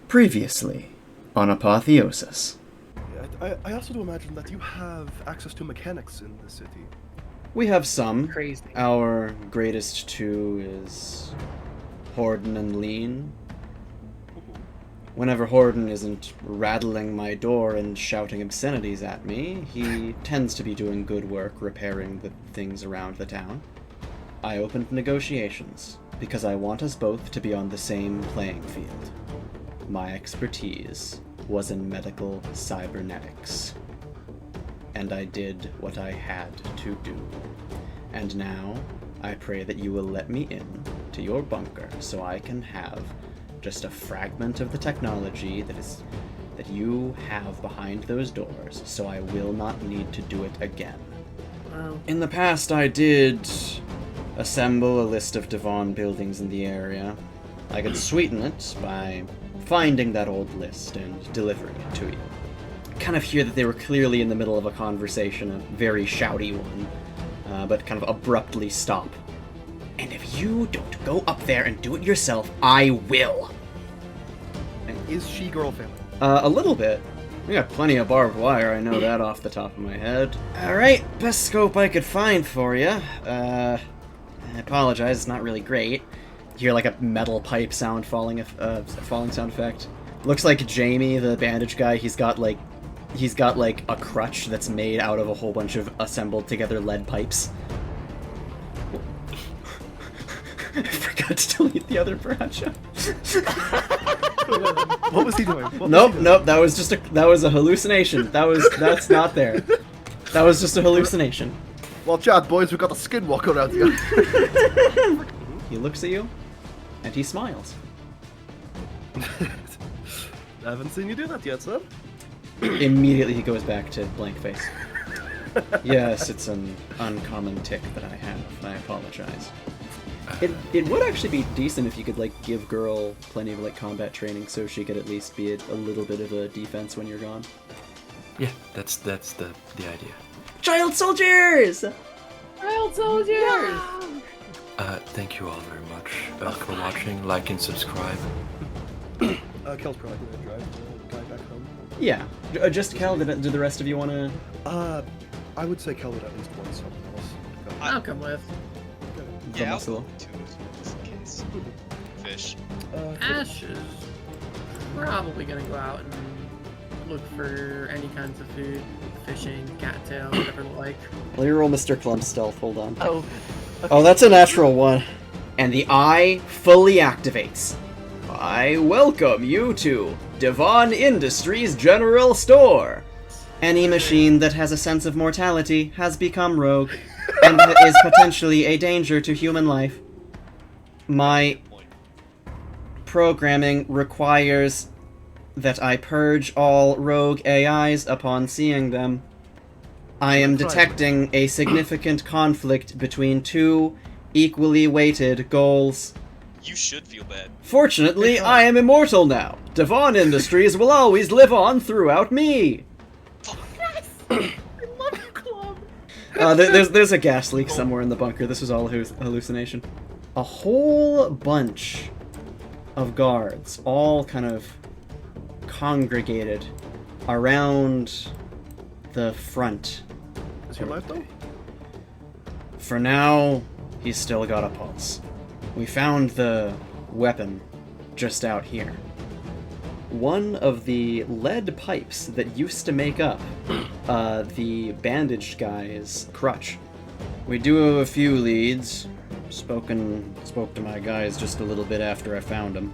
Previously on Apotheosis. I also do imagine that you have access to mechanics in the city. We have some. Crazy. Our greatest two is Horden and Lean. Whenever Horden isn't rattling my door and shouting obscenities at me, he tends to be doing good work repairing the things around the town. I opened negotiations because I want us both to be on the same playing field. My expertise was in medical cybernetics, and I did what I had to do. And now, I pray that you will let me in to your bunker so I can have just a fragment of the technology that you have behind those doors, so I will not need to do it again. Wow. In the past, I did assemble a list of Devon buildings in the area. I could sweeten it by finding that old list and delivering it to you. Kind of hear that they were clearly in the middle of a conversation, a very shouty one, but kind of abruptly stop. And if you don't go up there and do it yourself, I will. Is she girl family? A little bit. We got plenty of barbed wire, I know that off the top of my head. Alright, best scope I could find for you. I apologize, it's not really great. You hear like a metal pipe sound falling sound effect. Looks like Jamie, the bandage guy, he's got like a crutch that's made out of a whole bunch of assembled together lead pipes. I forgot to delete the other project. What was he doing? Nope, that was a hallucination. That's not there. That was just a hallucination. Watch out, boys, we got a skinwalker around here. He looks at you, and he smiles. I haven't seen you do that yet, sir. Immediately he goes back to blank face. Yes, it's an uncommon tick that I have. I apologize. It would actually be decent if you could like give Girl plenty of like combat training so she could at least be a little bit of a defense when you're gone. Yeah, that's the idea. Child soldiers! Child soldiers! Thank you all very much for watching. Like and subscribe. Kel's probably gonna drive the guy back home. Yeah, just Kel. Did the rest of you want to? I would say Kel would at least want someone else. I'll come with. Yeah, Muscle. I'll go just in case. Fish. Ash is probably gonna go out and look for any kinds of food, fishing, cattail, whatever they like. Well, you roll Mr. Clump stealth. Hold on. Oh. Oh, that's a natural one. And the eye fully activates. I welcome you to Devon Industries General Store. Any machine that has a sense of mortality has become rogue and is potentially a danger to human life. My programming requires that I purge all rogue AIs upon seeing them. I am detecting a significant conflict between two equally weighted goals. You should feel bad. Fortunately, I am immortal now. Devon Industries will always live on throughout me. I love you, Club! There's a gas leak somewhere in the bunker. This was all a hallucination. A whole bunch of guards, all kind of congregated around the front. Is he alive though? For now, he's still got a pulse. We found the weapon just out here. One of the lead pipes that used to make up the bandaged guy's crutch. We do have a few leads. Spoke to my guys just a little bit after I found him.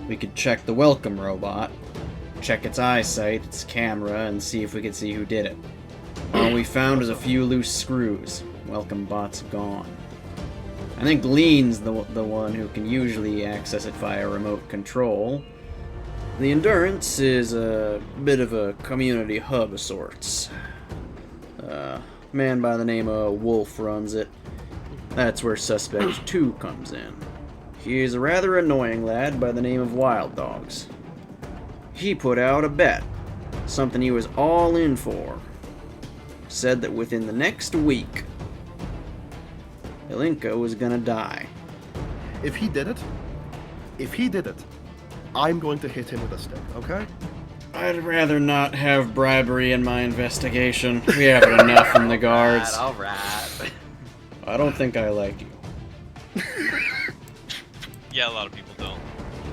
We could check the welcome robot, check its eyesight, its camera, and see if we could see who did it. All we found was a few loose screws. Welcome bot's gone. I think Lean's the one who can usually access it via remote control. The Endurance is a bit of a community hub of sorts. Man by the name of Wolf runs it. That's where Suspect 2 comes in. He's a rather annoying lad by the name of Wild Dogs. He put out a bet, something he was all in for. Said that within the next week, Ilinka was gonna die. If he did it, I'm going to hit him with a stick, okay? I'd rather not have bribery in my investigation. We have it enough from the guards. Alright. I don't think I like you. Yeah, a lot of people don't.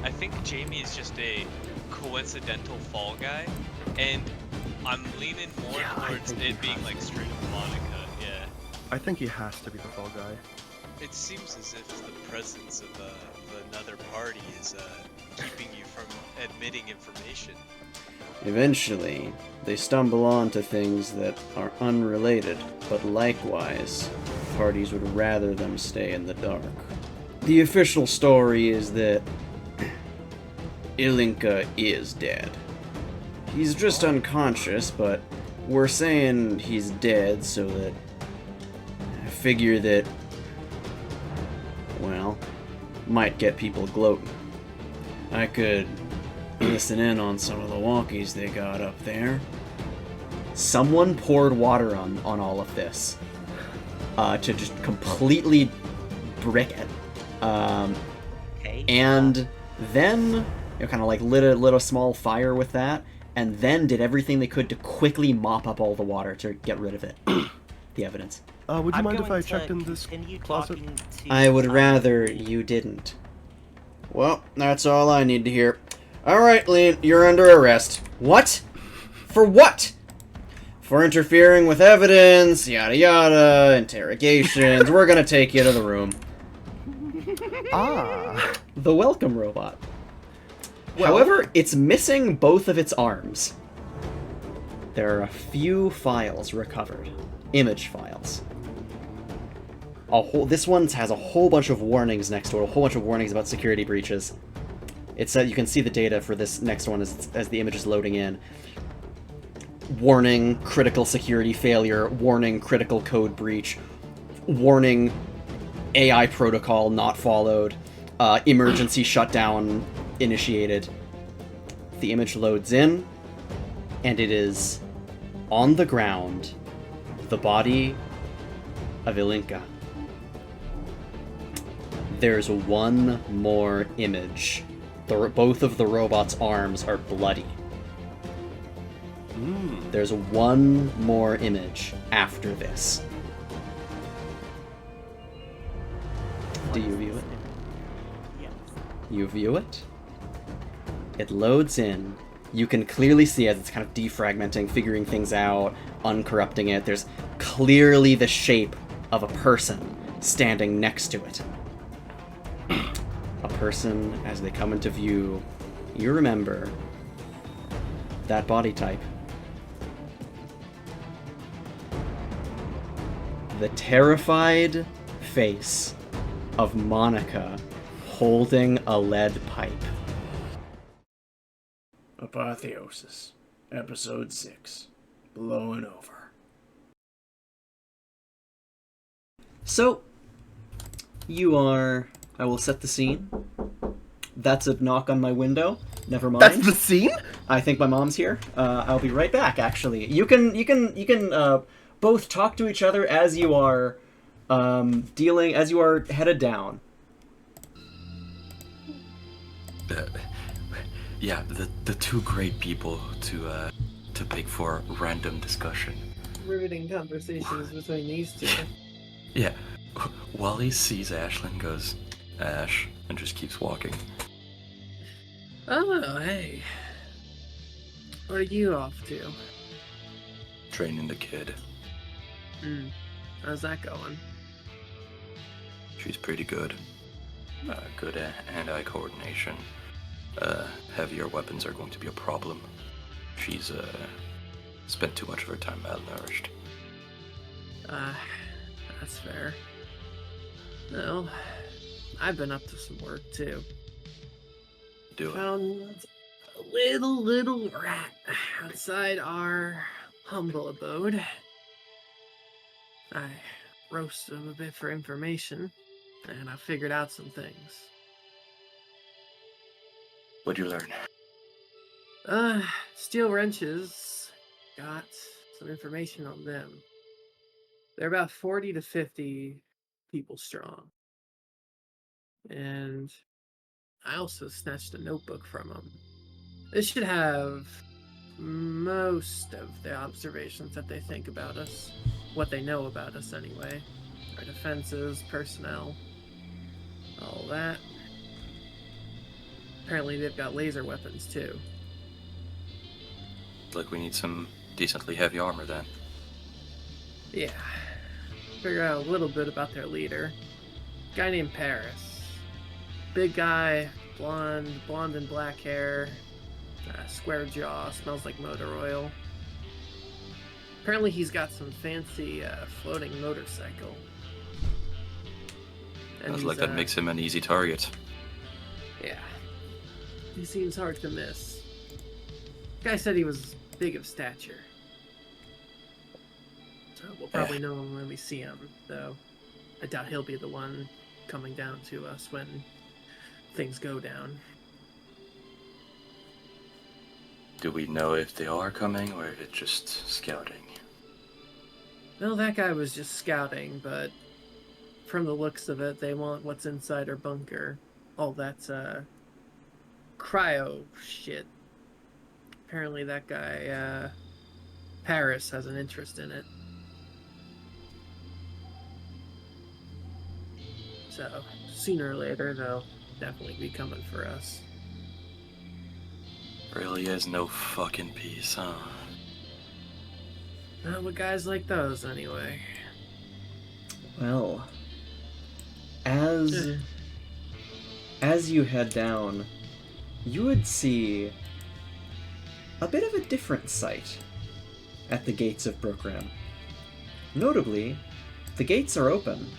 I think Jamie is just a coincidental fall guy, and I'm leaning more Yeah, I towards think he it being has like to be. straight up Monica. Yeah. I think he has to be the fall guy. It seems as if the presence of another party is keeping you from admitting information. Eventually, they stumble onto things that are unrelated, but likewise, parties would rather them stay in the dark. The official story is that Ilinka is dead. He's just unconscious, but we're saying he's dead so that I figure that, well, might get people gloating. I could listen in on some of the walkies they got up there. Someone poured water on all of this to just completely brick it. Okay. And then, kind of like lit a small fire with that, and then did everything they could to quickly mop up all the water to get rid of it. The evidence. Would you I'm mind if going I to checked in this continue closet? talking to I would rather you didn't. Well, that's all I need to hear. Alright, Lean, you're under arrest. What? For what? For interfering with evidence, yada yada, interrogations. We're gonna take you to the room. Ah. The welcome robot. Well- However, it's missing both of its arms. There are a few files recovered. Image files. This one has a whole bunch of warnings next to it, a whole bunch of warnings about security breaches. It said you can see the data for this next one as the image is loading in. Warning, critical security failure. Warning, critical code breach. Warning, AI protocol not followed. Emergency shutdown initiated. The image loads in, and it is on the ground, the body of Ilinka. There's one more image. Both of the robot's arms are bloody. There's one more image after this. Do you view it? Yes. You view it. It loads in. You can clearly see as it's kind of defragmenting, figuring things out, uncorrupting it. There's clearly the shape of a person standing next to it. A person, as they come into view, you remember that body type. The terrified face of Monica holding a lead pipe. Apotheosis, Episode 6, Blowing Over. So, you are... I will set the scene. That's a knock on my window. Never mind. That's the scene? I think my mom's here. I'll be right back, actually. You can both talk to each other as you are as you are headed down. Yeah, the two great people to pick for random discussion. Riveting conversations between these two. Yeah, Wally sees Ashlyn, goes, Ash, and just keeps walking. Oh, hey. What are you off to? Training the kid. How's that going? She's pretty good. Good at hand-eye coordination. Heavier weapons are going to be a problem. She's spent too much of her time malnourished. That's fair. Well, I've been up to some work too. Do it. Found a little rat outside our humble abode. I roasted him a bit for information, and I figured out some things. What'd you learn? Steel wrenches. Got some information on them. They're about 40 to 50 people strong. And I also snatched a notebook from him. This should have most of the observations that they think about us. What they know about us, anyway. Our defenses, personnel, all that. Apparently they've got laser weapons, too. Like we need some decently heavy armor then. Yeah. Figure out a little bit about their leader. Guy named Paris. Big guy, blonde and black hair, square jaw, smells like motor oil. Apparently he's got some fancy floating motorcycle. And Sounds like that makes him an easy target. Yeah. He seems hard to miss. Guy said he was big of stature. So we'll probably know him when we see him, though I doubt he'll be the one coming down to us when things go down. Do we know if they are coming or if it's just scouting? Well, that guy was just scouting, but from the looks of it, they want what's inside our bunker. All that's cryo shit. Apparently that guy, Paris, has an interest in it. So, sooner or later, they'll definitely be coming for us. Really is no fucking peace, huh? Not with guys like those, anyway. Well, as you head down, you would see a bit of a different sight at the gates of Brookrim. Notably, the gates are open,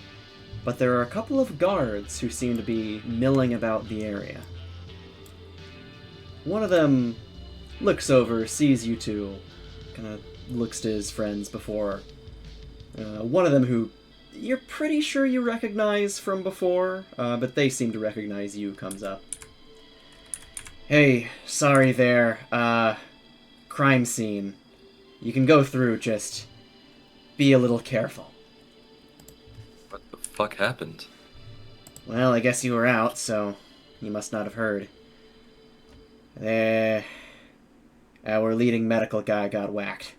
but there are a couple of guards who seem to be milling about the area. One of them looks over, sees you two, kind of looks to his friends before. One of them who you're pretty sure you recognize from before, but they seem to recognize you, comes up. Hey, sorry there, crime scene. You can go through, just be a little careful. What the fuck happened? Well, I guess you were out, so you must not have heard. Our leading medical guy got whacked.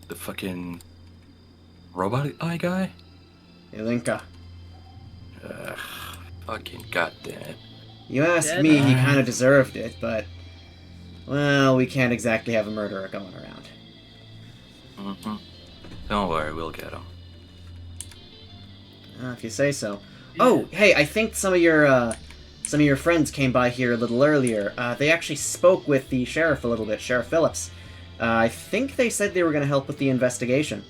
The fucking robot eye guy? Ilinka. Ugh, fucking goddamn. You ask me, he kind of deserved it, but... well, we can't exactly have a murderer going around. Mm-hmm. Don't worry, we'll get him. If you say so. Oh, hey, I think some of your friends came by here a little earlier. They actually spoke with the sheriff a little bit, Sheriff Phillips. I think they said they were going to help with the investigation.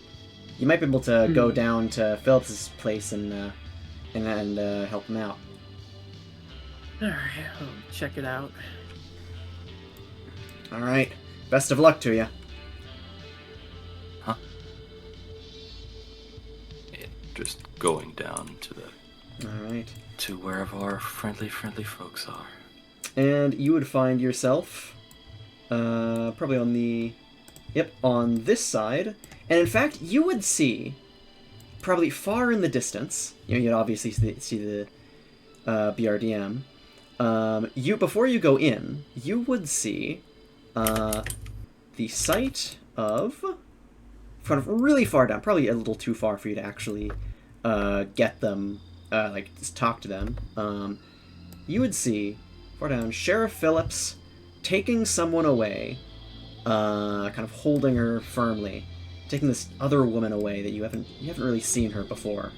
You might be able to go down to Phillips's place and help him out. Alright, I'll check it out. Alright, best of luck to you. Huh? Yeah, just going down to the... Alright. to wherever our friendly folks are. And you would find yourself probably on the... yep, on this side. And in fact, you would see, probably far in the distance, you'd obviously see the BRDM. Before you go in, you would see the site of... kind of really far down, probably a little too far for you to actually get them, just talk to them. You would see, far down, Sheriff Phillips taking someone away, kind of holding her firmly, taking this other woman away that you haven't really seen her before,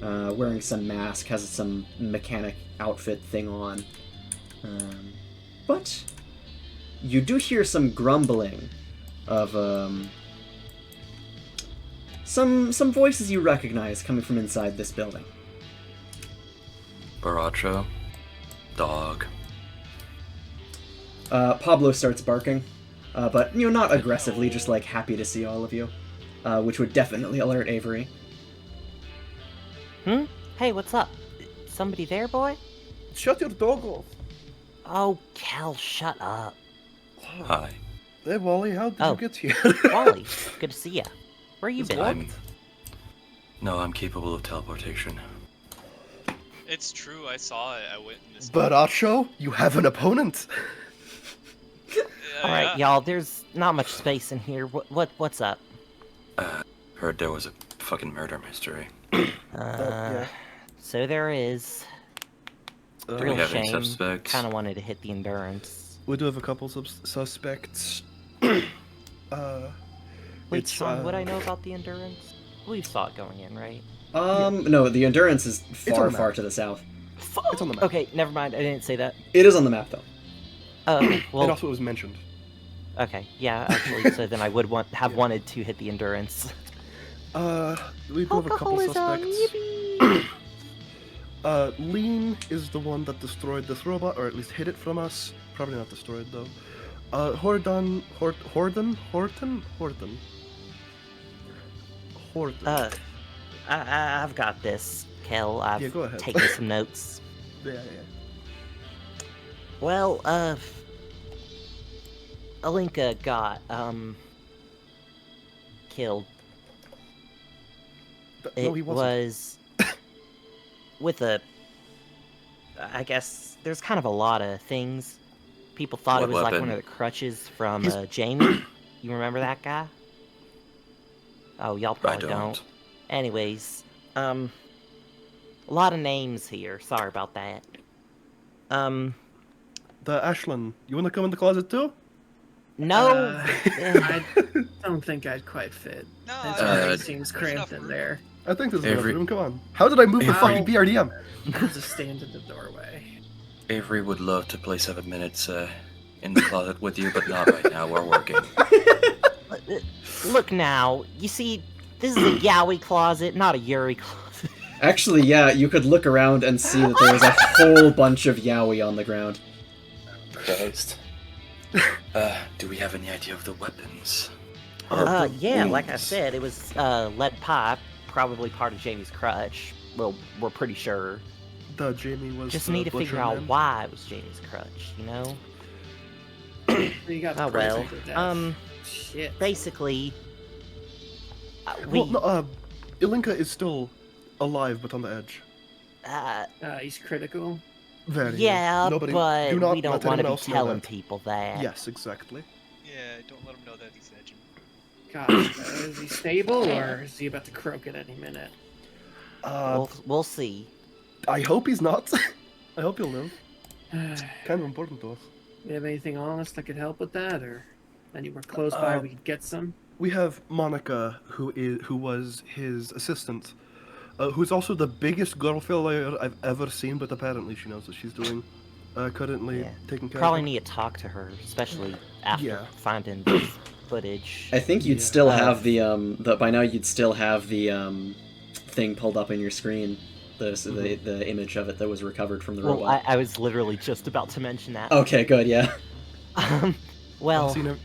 wearing some mask, has some mechanic outfit thing on, but you do hear some grumbling of some voices you recognize coming from inside this building. Baracho, dog. Pablo starts barking, but not aggressively, just like happy to see all of you, which would definitely alert Avery. Hey, what's up? Somebody there, boy? Shut your dog off. Oh, Cal, shut up. Hi. Hey, Wally, how did you get here? Wally, good to see ya. Where you been? I'm capable of teleportation. It's true. I saw it. I witnessed. Baracho, you have an opponent. All right, y'all. There's not much space in here. What's up? Heard there was a fucking murder mystery. Yeah. So there is. Do we Real have any shame. suspects? Kind of wanted to hit the endurance. We do have a couple suspects. Wait, It's, Sean, would I know about the endurance? We saw it going in, right? No, the Endurance is on far, the far map. to the south. It's on the map. Okay, never mind. I didn't say that. It is on the map, though. Oh, And well, also it was mentioned. okay, yeah, actually, so then I would have wanted to hit the endurance. We do have a couple Alcoholism, suspects. yippee! Lean is the one that destroyed this robot, or at least hid it from us. Probably not destroyed, though. Horton. I've got this, Kel. I've Yeah, go ahead. taken some notes. Yeah. Well, Alinka got, killed. No, he It wasn't. was with I guess there's kind of a lot of things. People thought What it was like weapon? one of the crutches from He's- Jamie. You remember that guy? Oh, y'all I probably don't. Anyways, a lot of names here. Sorry about that. The Ashlyn. You wanna come in the closet too? No. I don't think I'd quite fit. No, It I already don't seems think there's cramped enough in room. there. I think there's enough Every- room. Come on. How did I move the Ow. fucking BRDM? I'll just stand in the doorway. Avery would love to play 7 minutes in the closet with you, but not right now. We're working. Look now. You see, this is a Yowie closet, not a Yuri closet. Actually, yeah, you could look around and see that there was a whole bunch of yaoi on the ground. Christ. Do we have any idea of the weapons? Yeah, like I wounds? said, it was lead pipe, probably part of Jamie's crutch. Well, we're pretty sure. The Jamie was. Just the need to butcher figure out man. why it was Jamie's crutch, you know? You got Oh well. crazy to death. Shit. Basically, Well, no, Ilinka is still alive, but on the edge. He's critical. Very. yeah, Nobody, but do not we don't let want to anyone be else know telling that. people that. Yes, exactly. Yeah, don't let him know that he's edging. Gosh, is he stable or is he about to croak at any minute? We'll see. I hope he's not. I hope he'll live. Do Kind of important to us. you have anything on us that could help with that, or anywhere close by we could get some? We have Monica, who was his assistant, who's also the biggest girl failure I've ever seen, but apparently she knows what she's doing. Currently Yeah. taking care Probably of. need to talk to her, especially after Yeah. finding this footage. I think you'd Yeah. still have the by now you'd still have the thing pulled up on your screen, the image of it that was recovered from the Well, robot. I was literally just about to mention that. Okay, good, yeah. Well, I've seen her-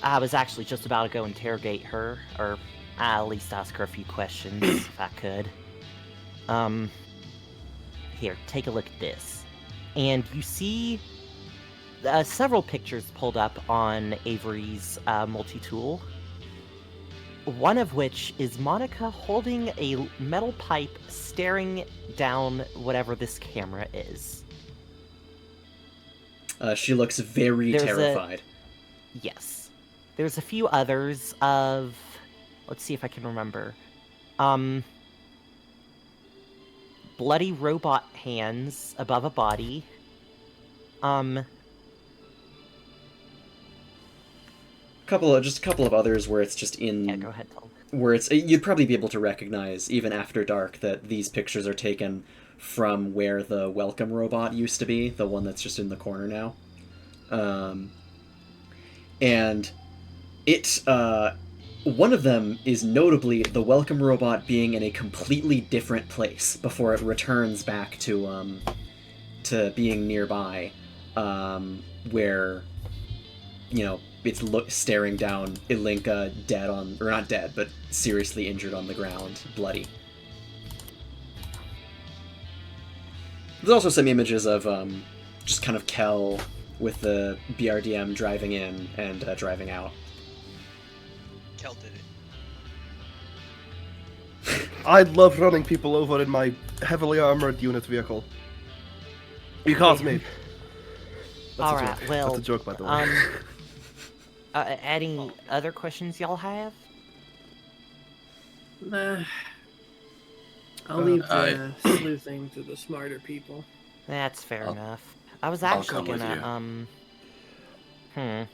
I was actually just about to go interrogate her, or at least ask her a few questions, if I could. Here, take a look at this. And you see several pictures pulled up on Avery's multi-tool. One of which is Monica holding a metal pipe staring down whatever this camera is. She looks very There's a- terrified. Yes. There's a few others of... Let's see if I can remember. Bloody robot hands above a body. Just a couple of others where it's just in Yeah, go ahead, Tom. where it's you'd probably be able to recognize even after dark that these pictures are taken from where the welcome robot used to be, the one that's just in the corner now. And it one of them is notably the welcome robot being in a completely different place before it returns back to being nearby, where it's staring down Ilinka dead on, or not dead, but seriously injured on the ground, bloody. There's also some images of just kind of Kel with the BRDM driving in and driving out. Kel did it. I love running people over in my heavily armored unit vehicle. You caught me. That's All a right, joke. well, That's a joke, by the way. Any other questions y'all have? Nah. I'll leave the sleuthing to the smarter people. That's fair enough. I was I'll actually come with gonna,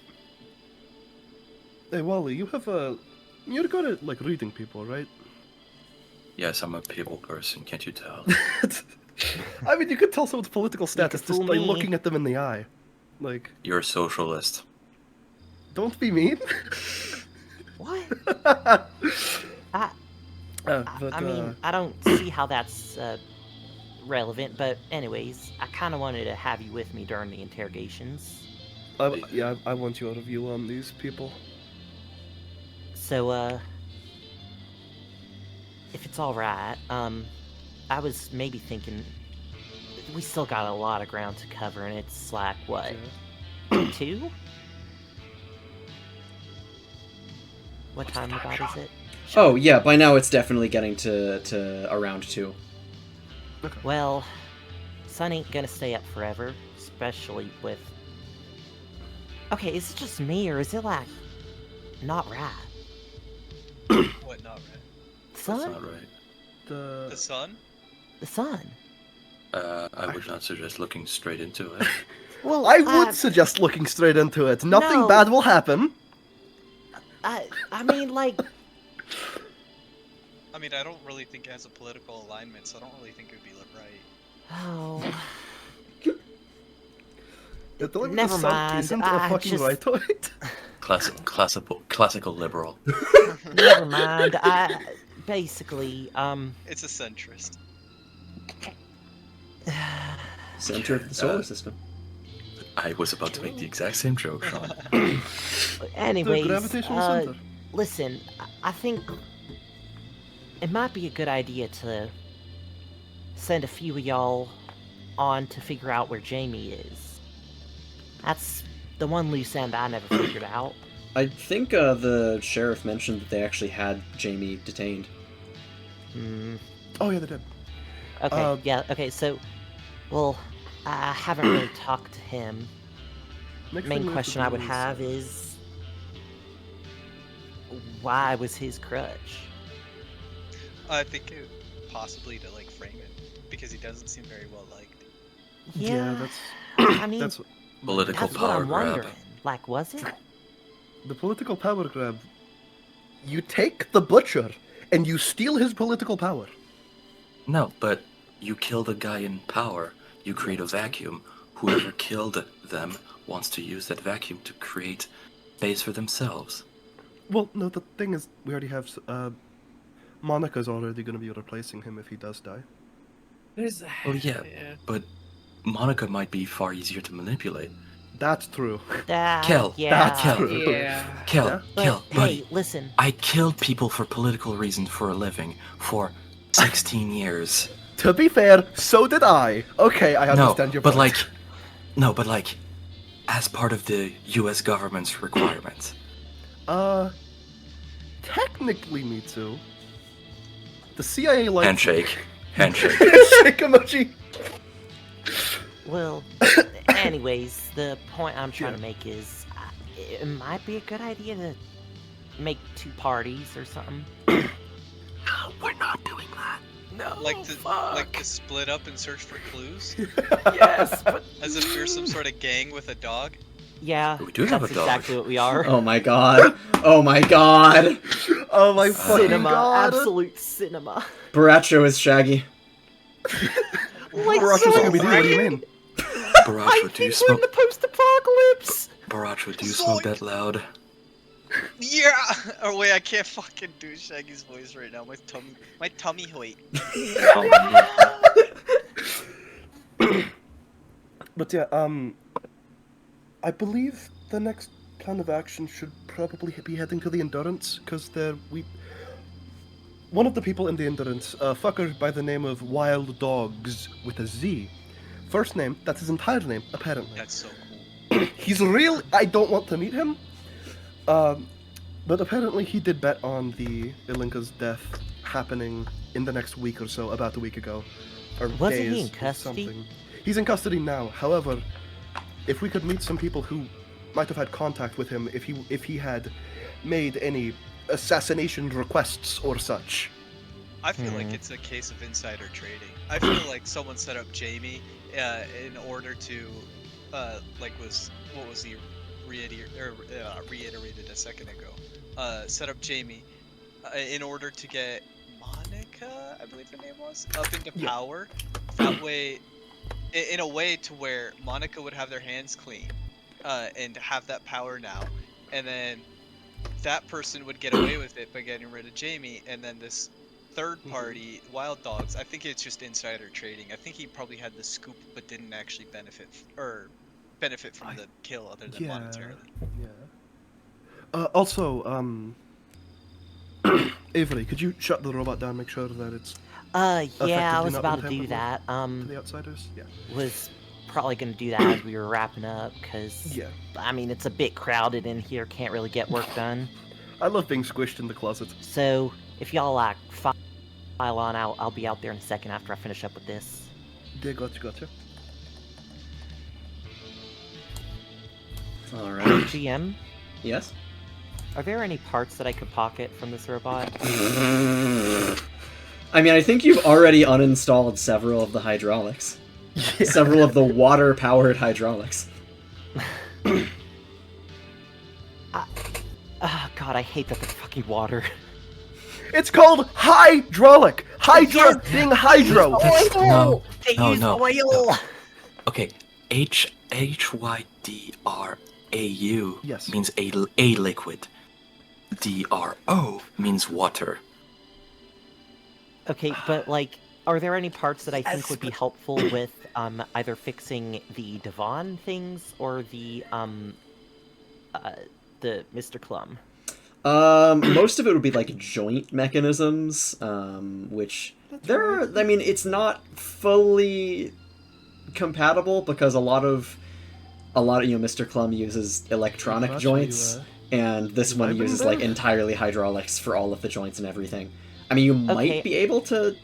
Hey, Wally, you have you're good at, like, reading people, right? Yes, I'm a people person, can't you tell? I mean, you could tell someone's political status could just fool by me. looking at them in the eye. Like, You're a socialist. don't be mean. what? But, I mean, I don't see how that's relevant, but anyways, I kind of wanted to have you with me during the interrogations. I want your review on these people. So, if it's all right, I was maybe thinking we still got a lot of ground to cover, and it's like what, 2? What time about is it? Oh yeah, by now it's definitely getting to around 2. Well, sun ain't gonna stay up forever, especially with... Okay, is it just me, or is it, like, not right? What, not right? Sun? That's not right. The sun? The sun. I would not suggest looking straight into it. Well, I would suggest looking straight into it. Nothing No. bad will happen. I mean, like... I mean, I don't really think it has a political alignment, so I don't really think it would be right. Oh... Never mind, Isn't a I fucking just- rightoid. Classical liberal. Never mind, basically, It's a centrist. Center of the solar system. I was about to make the exact same joke, Sean. anyways, The gravitational center. listen, I think it might be a good idea to send a few of y'all on to figure out where Jamie is. That's the one loose end I never figured out. I think the sheriff mentioned that they actually had Jamie detained. Hmm. Oh yeah, they did. Okay, yeah, okay, so, well, I haven't really talked to him. Next Main thing we question to I do would have is, why was his crutch? I think it possibly to like frame it because he doesn't seem very well liked. Yeah, that's I mean, that's Political that's what power I'm grab. wondering. Like, was it? the political power grab. You take the butcher and you steal his political power. No, but you kill the guy in power. You create a vacuum. Whoever killed them wants to use that vacuum to create space for themselves. Well, no, the thing is, we already have. Monica's already going to be replacing him if he does die. There's... Oh yeah, but Monica might be far easier to manipulate. That's true. Kill. Yeah. That's true. Yeah. Kill, Yeah? But, kill, buddy. hey, listen. I killed people for political reasons for a living for 16 years. To be fair, so did I. Okay, I No, understand your but point. like, as part of the U.S. government's requirements. Technically me too. The CIA likes Handshake. Handshake. Handshake emoji. Well, anyways, the point I'm trying to make is, it might be a good idea to make 2 parties or something. We're not doing that. No, Like to split up and search for clues, yes, but as if you're some sort of gang with a dog. yeah, We do have that's a dog. exactly what we are. Oh my god. Oh my god. Oh my fucking Cinema, god. absolute cinema. Baracho is Shaggy. Like, Barasha's so Scooby-Doo, what do you mean? I Baracho, do you think we're in smoke? the post-apocalypse. Baracho, do you smoke that loud? Yeah. Or wait, I can't fucking do Shaggy's voice right now. My tummy hurt. But yeah, I believe the next plan of action should probably be heading to the Endurance, because one of the people in the Endurance, a fucker by the name of Wild Dogs with a Z. First name, that's his entire name, apparently. That's so cool. He's real. I don't want to meet him. But apparently he did bet on the Ilinka's death happening in the next week or so, about a week ago. Or Wasn't days, he in or custody? something. He's in custody now. However, if we could meet some people who might have had contact with him if he had made any assassination requests or such. I feel like it's a case of insider trading. I feel like someone set up Jamie in order to, reiterated a second ago. Set up Jamie in order to get Monica, I believe the name was, up into power. That way, in a way to where Monica would have their hands clean, and have that power now, and then that person would get away with it by getting rid of Jamie, and then this third party, Wild Dogs, I think it's just insider trading. I think he probably had the scoop but didn't actually benefit from the kill other than monetarily. Yeah. Also, Avery, could you shut the robot down, make sure that it's Yeah, I effectively was not about to been do tampered that. with to the outsiders? Yeah. Was probably gonna do that as we were wrapping up, because, Yeah. I mean, it's a bit crowded in here, can't really get work done. I love being squished in the closet. So, if y'all, like, file on out, I'll be out there in a second after I finish up with this. Yeah, gotcha. Alright. GM, Yes? are there any parts that I could pocket from this robot? I mean, I think you've already uninstalled several of the hydraulics. Yeah. Several of the water-powered hydraulics. God, I hate that they're fucking water. It's called hydraulic! Hydra being hydro! No, They no, use no, oil! Okay, HYDRAU Yes. means a liquid. DRO means water. Okay, but, like, are there any parts that I think would be helpful with, either fixing the Devon things or the Mr. Clum? Most of it would be like joint mechanisms, which I mean, it's not fully compatible because a lot of Mr. Clum uses electronic joints, and this one uses like entirely hydraulics for all of the joints and everything. I mean, you might be able to.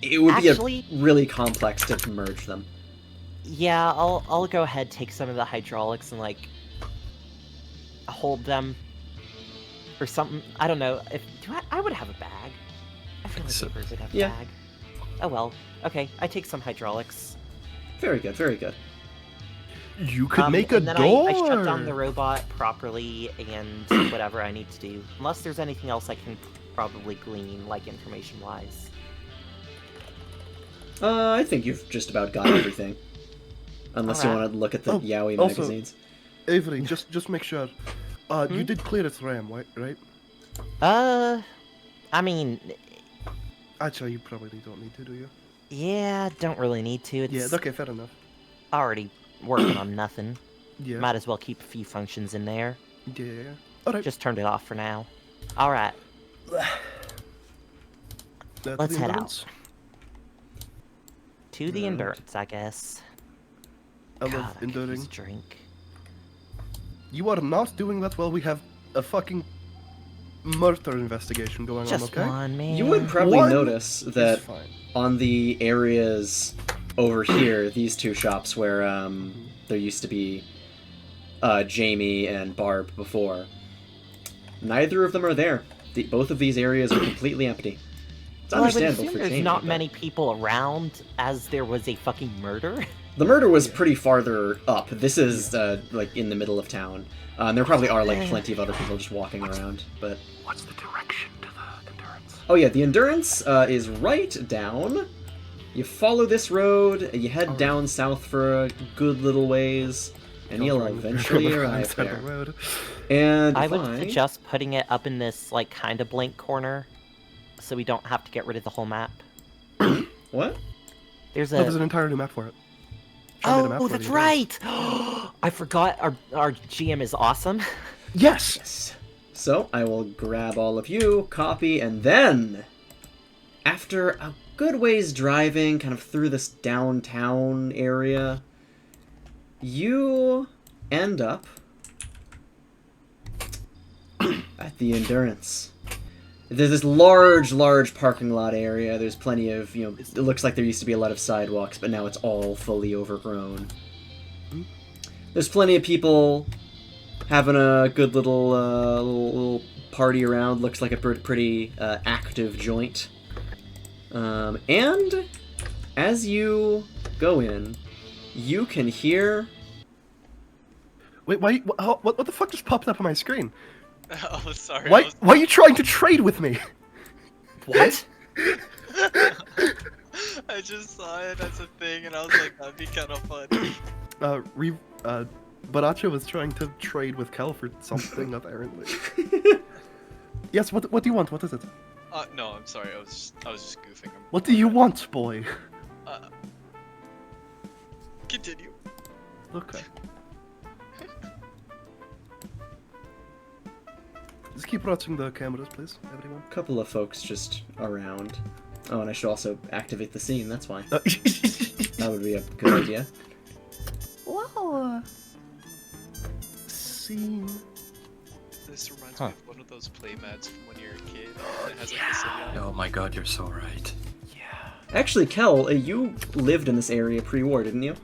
It would Actually, be really complex to merge them. Yeah, I'll go ahead, take some of the hydraulics and, like, hold them or something. I don't know. I would have a bag. I feel like Sabers would have a bag. Oh well. Okay, I take some hydraulics. Very good, very good. You could make a and then door! I shut down the robot properly and whatever I need to do. Unless there's anything else I can probably glean, like, information-wise. I think you've just about got everything. Unless you want to look at the Yaoi magazines. Avery, just make sure. You did clear its RAM, right? I mean... Actually, you probably don't need to, do you? Yeah, don't really need to. It's Yeah, okay, fair enough. already working on nothing. Yeah. Might as well keep a few functions in there. Yeah. Alright. Just turned it off for now. Alright. Let's head out. To the Endurance, I guess. I love God, I could enduring. use a drink. You are not doing that well. We have a fucking murder investigation going Just on, okay? one, man. You would probably One notice that fine. on the areas over here, these two shops where there used to be Jamie and Barb before, neither of them are there. Both of these areas are completely empty. It's Well, I would understandable assume for there's Jamie, not but many people around, as there was a fucking murder. the murder was pretty farther up. This is like in the middle of town. There probably are like plenty of other people just walking around, but What's the direction to the Endurance? oh yeah, the Endurance is right down. You follow this road, you head down south for a good little ways, and you'll eventually arrive there. And I would suggest putting it up in this, like, kind of blank corner, so we don't have to get rid of the whole map. What? There's There's an entire new map for it. Show me the map Oh, for it, that's you right! I forgot our GM is awesome. Yes! So, I will grab all of you, copy, and then, after a good ways driving, kind of through this downtown area, you end up at the Endurance. There's this large parking lot area. There's plenty of, it looks like there used to be a lot of sidewalks, but now it's all fully overgrown. There's plenty of people having a good little party around. Looks like a pretty active joint. And as you go in, you can hear... Wait, why? What the fuck just popped up on my screen? Oh, sorry. Why are you trying to trade with me? What? I just saw it as a thing, and I was like, that'd be kind of fun. Baracha was trying to trade with Kel for something, apparently. Yes, what do you want? What is it? No, I'm sorry. I was just goofing. What do you want, boy? Continue. Okay. Just keep watching the cameras, please, everyone. Couple of folks just around. Oh, and I should also activate the scene, that's why. That would be a good idea. Well, scene. This reminds me of one of those playmats from when you're a kid. It has like the city. Oh my god, you're so right. Actually, Kel, you lived in this area pre-war, didn't you?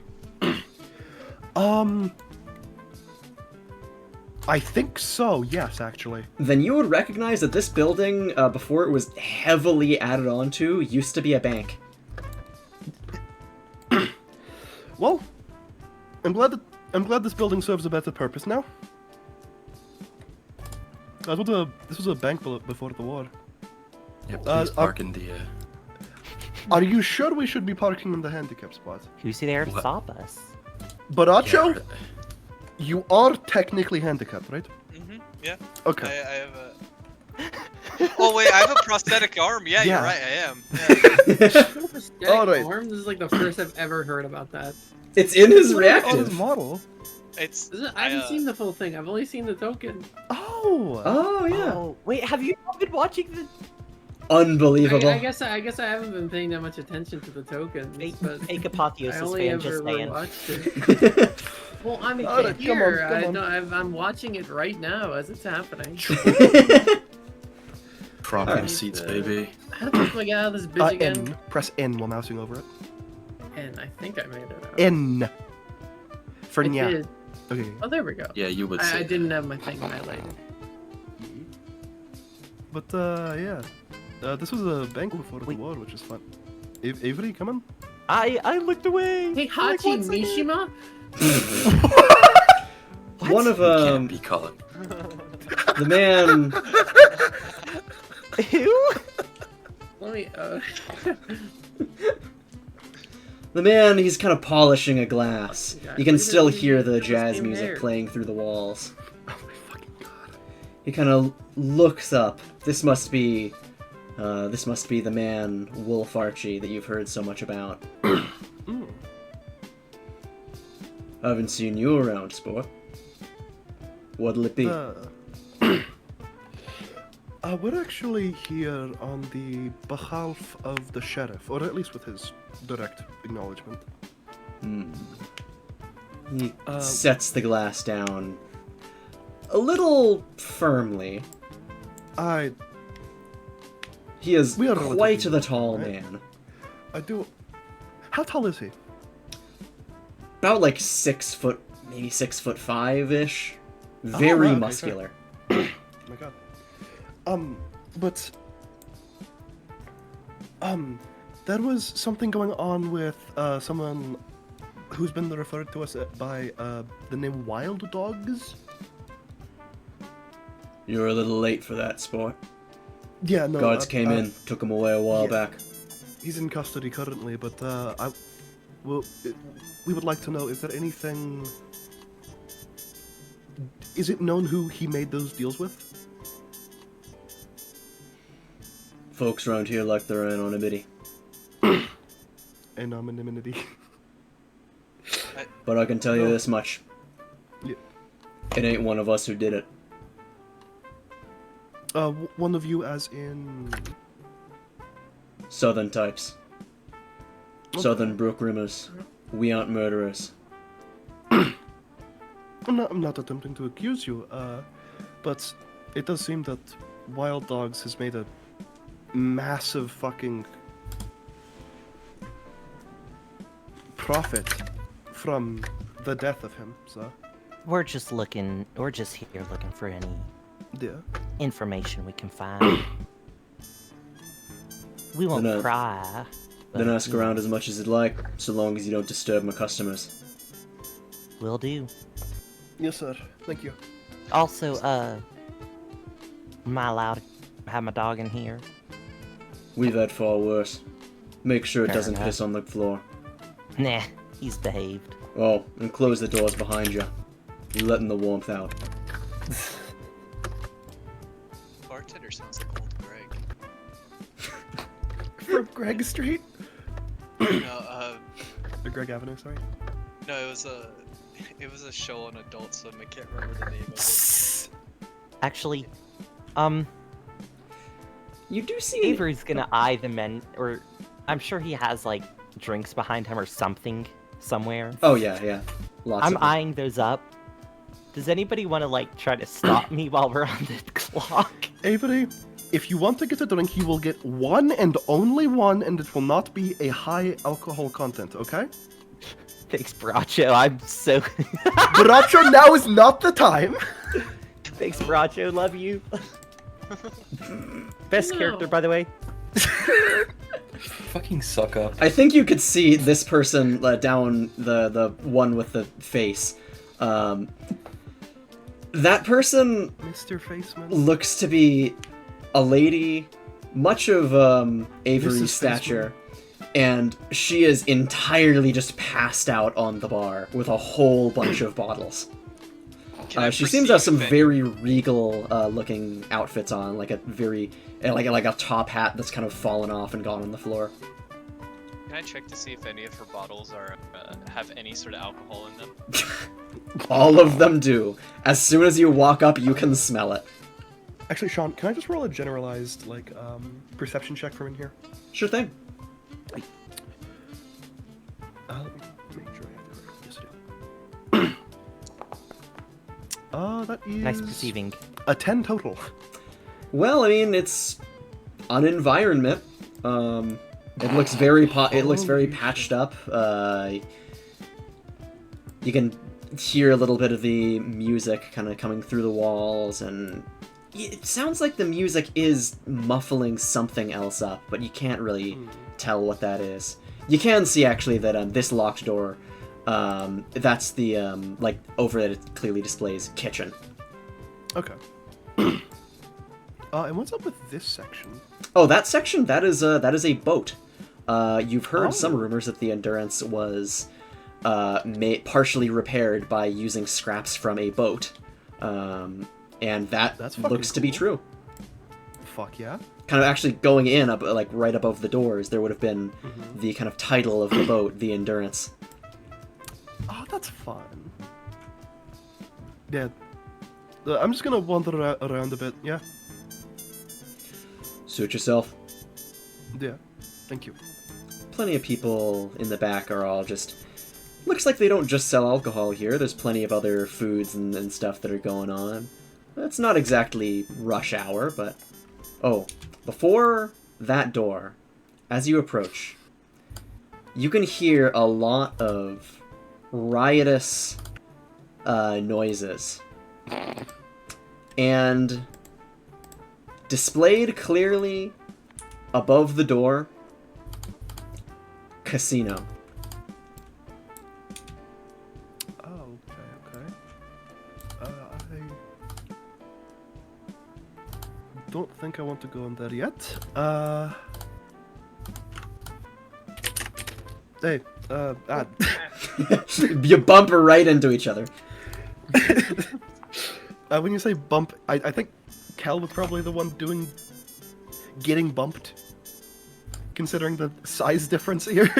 I think so, yes, actually. Then you would recognize that this building, before it was heavily added onto, used to be a bank. Well, I'm glad this building serves a better purpose now. This was a bank before the war. Yeah, please park in the... Are you sure we should be parking in the handicap spot? Who's there to stop us? Baracho, Yeah. you are technically handicapped, right? Mm-hmm. Yeah. Okay. I have a. Oh wait, I have a prosthetic arm. Yeah, Yeah. you're right. I am. Yeah. Alright. Arm? This is like the first I've ever heard about that. It's in his On his reactive. model. It's. I haven't seen the full thing. I've only seen the token. Oh. Oh, yeah. Oh, wait, have you not been watching the... Unbelievable. I guess I haven't been paying that much attention to the tokens, but Fake I Apotheosis only fan, just ever saying. watched it. Well, I mean, Alright, come here, on. I'm watching it right now as it's happening. Prop Alright. seats, baby. How the fuck do I get out of this bitch again? N. Press N while mousing over it. And I think I made it out. N. For I nya. did. Okay. Oh, there we go. Yeah, you would say I didn't have my thing highlighted. But yeah. This was a bank before the war, which is fun. Avery, come on. I looked away. Hey, for like Hachi 1 second. Mishima? One of can't be calling. the man. Ew. Let me, The man, he's kind of polishing a glass. Yeah, You can look at still his- hear the his jazz same music hair. playing through the walls. Oh my fucking god. He kind of looks up. This must be the man, Wolf Archie, that you've heard so much about. Mm. I haven't seen you around, sport. What'll it be? We're actually here on the behalf of the sheriff, or at least with his direct acknowledgement. He sets the glass down a little firmly. He is We are quite relatively the tall young, right? man. I do. How tall is he? About like 6 foot, maybe 6'5" Very right, okay, muscular. Oh my god. But there was something going on with someone who's been referred to us by the name Wild Dogs. You're a little late for that, sport. Yeah, no. Guards came in, took him away a while back. He's in custody currently, but we would like to know: is there anything? Is it known who he made those deals with? Folks around here like their anonymity. Anonymity. But I can tell you this much. Yeah. It ain't one of us who did it. One of you, as in. Southern types. Southern Brook Rimmers. We aren't murderers. I'm not attempting to accuse you, but it does seem that Wild Dogs has made a massive fucking profit from the death of him, so We're just here looking for any yeah. information we can find. We won't Then, pry. Then but, ask you know, around as much as you'd like, so long as you don't disturb my customers. Will do. Yes, sir. Thank you. Also, am I allowed to have my dog in here? We've had far worse. Make sure it Fair doesn't enough. piss on the floor. Nah, he's behaved. Oh, and close the doors behind you. You're letting the warmth out. Bartender sounds like old Greg. From Greg Street? No, Or Greg Avenue, sorry. no, it was a show on Adult Swim. I can't remember the name of it. Actually, You do see... Avery's gonna eye the men, or I'm sure he has like drinks behind him or something somewhere. Oh, yeah. Lots I'm of them. eyeing those up. Does anybody want to like try to stop me while we're on the clock? Avery, if you want to get a drink, you will get one and only one, and it will not be a high alcohol content, okay? Thanks, Bracho. I'm so. Bracho, now is not the time! Thanks, Bracho. Love you. Best character, by the way. Fucking suck up. I think you could see this person down the one with the face. That person Mr. Faceman. looks to be a lady, much of Avery's Mrs. stature, and she is entirely just passed out on the bar with a whole bunch of bottles. Can I She seems to have some perceive very regal looking outfits on, like a very like a top hat that's kind of fallen off and gone on the floor. Can I check to see if any of her bottles are have any sort of alcohol in them? All of them do. As soon as you walk up, you can smell it. Actually, Sean, can I just roll a generalized, like, perception check from in here? Sure thing. Let me make sure I have the right. Yes, I do. That is... Nice perceiving. A 10 total. Well, I mean, it's an environment. It looks very patched up. You can hear a little bit of the music kind of coming through the walls, and it sounds like the music is muffling something else up, but you can't really tell what that is. You can see actually that this locked door, that's the like over that it clearly displays kitchen. Okay. And what's up with this section? Oh, that section, that is a boat. You've heard some Oh. rumors that the Endurance was partially repaired by using scraps from a boat, and That's fucking looks to be cool. true. Fuck yeah. Kind of actually going in up like right above the doors, there would have been the kind of title of the boat, the Endurance. Oh, that's fun. Yeah. I'm just gonna wander around a bit, yeah? Suit yourself. Yeah. Thank you. Plenty of people in the back are all just... Looks like they don't just sell alcohol here. There's plenty of other foods and stuff that are going on. It's not exactly rush hour, but... Oh, before that door, as you approach, you can hear a lot of riotous noises. And displayed clearly above the door, casino. Oh, okay. I don't think I want to go in there yet. Hey, You bump right into each other. when you say bump, I think Cal was probably the one getting bumped, considering the size difference here.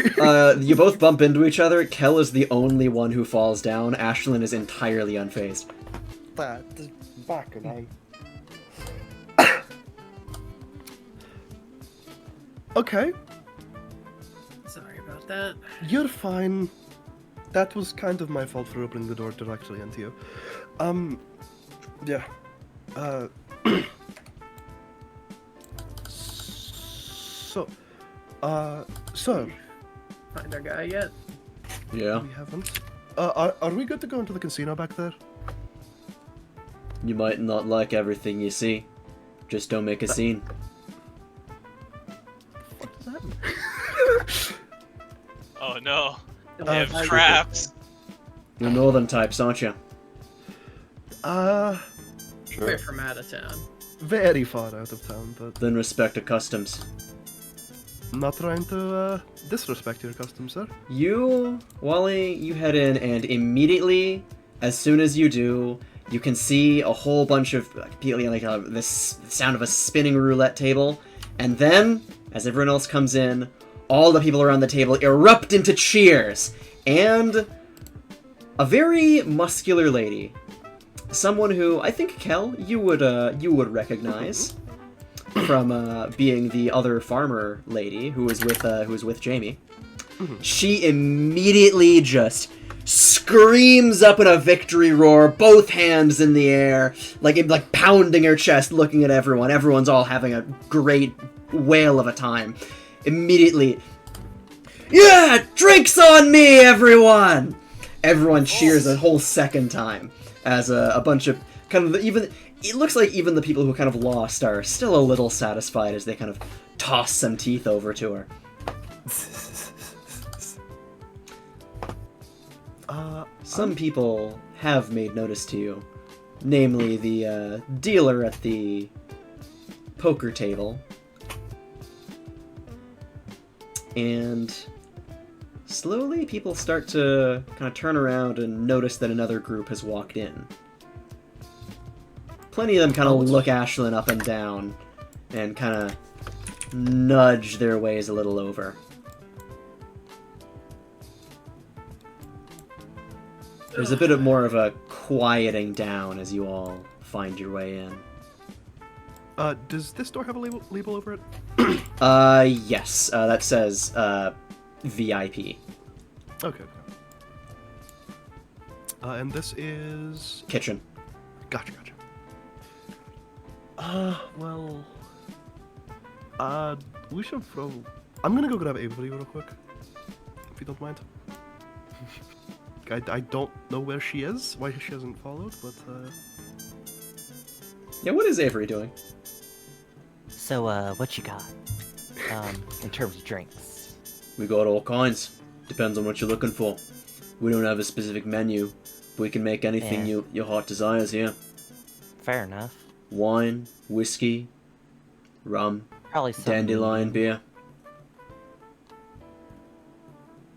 You both bump into each other. Kel is the only one who falls down. Ashlyn is entirely unfazed. Back and Okay, Sorry about that. you're fine. That was kind of my fault for opening the door directly into you. Yeah. So, sir, Find our guy yet? Yeah, we haven't. Are we good to go into the casino back there? you might not like everything you see. Just don't make a scene. What does that mean? Oh no. Don't They have have traps. You're northern types, aren't you? We're from out of town. Very far out of town, but Then respect the customs. not trying to disrespect your customs, sir. You, Wally, you head in, and immediately, as soon as you do, you can see a whole bunch of people, this sound of a spinning roulette table, and then, as everyone else comes in, all the people around the table erupt into cheers, and a very muscular lady, someone who I think Kel you would recognize from being the other farmer lady who was with Jamie. She immediately just screams up in a victory roar, both hands in the air, like pounding her chest, looking at everyone. Everyone's all having a great whale of a time. Immediately, yeah, drinks on me, everyone! Everyone cheers a whole second time as a bunch of kind of it looks like even the people who kind of lost are still a little satisfied as they kind of toss some teeth over to her. Some people have made notice to you, namely the dealer at the poker table, and slowly people start to kind of turn around and notice that another group has walked in. Plenty of them kind of look Ashlyn up and down and kind of nudge their ways a little over. There's a bit of more of a quieting down as you all find your way in. Does this door have a label over it? Yes. That says, VIP. Okay. And this is... Kitchen. Gotcha. We should throw... I'm gonna go grab Avery real quick, if you don't mind. I don't know where she is, why she hasn't followed, but Yeah, what is Avery doing? So, what you got? In terms of drinks. We got all kinds. Depends on what you're looking for. We don't have a specific menu, but we can make anything Yeah. your heart desires here. Fair enough. Wine, whiskey, rum, Probably some dandelion beer.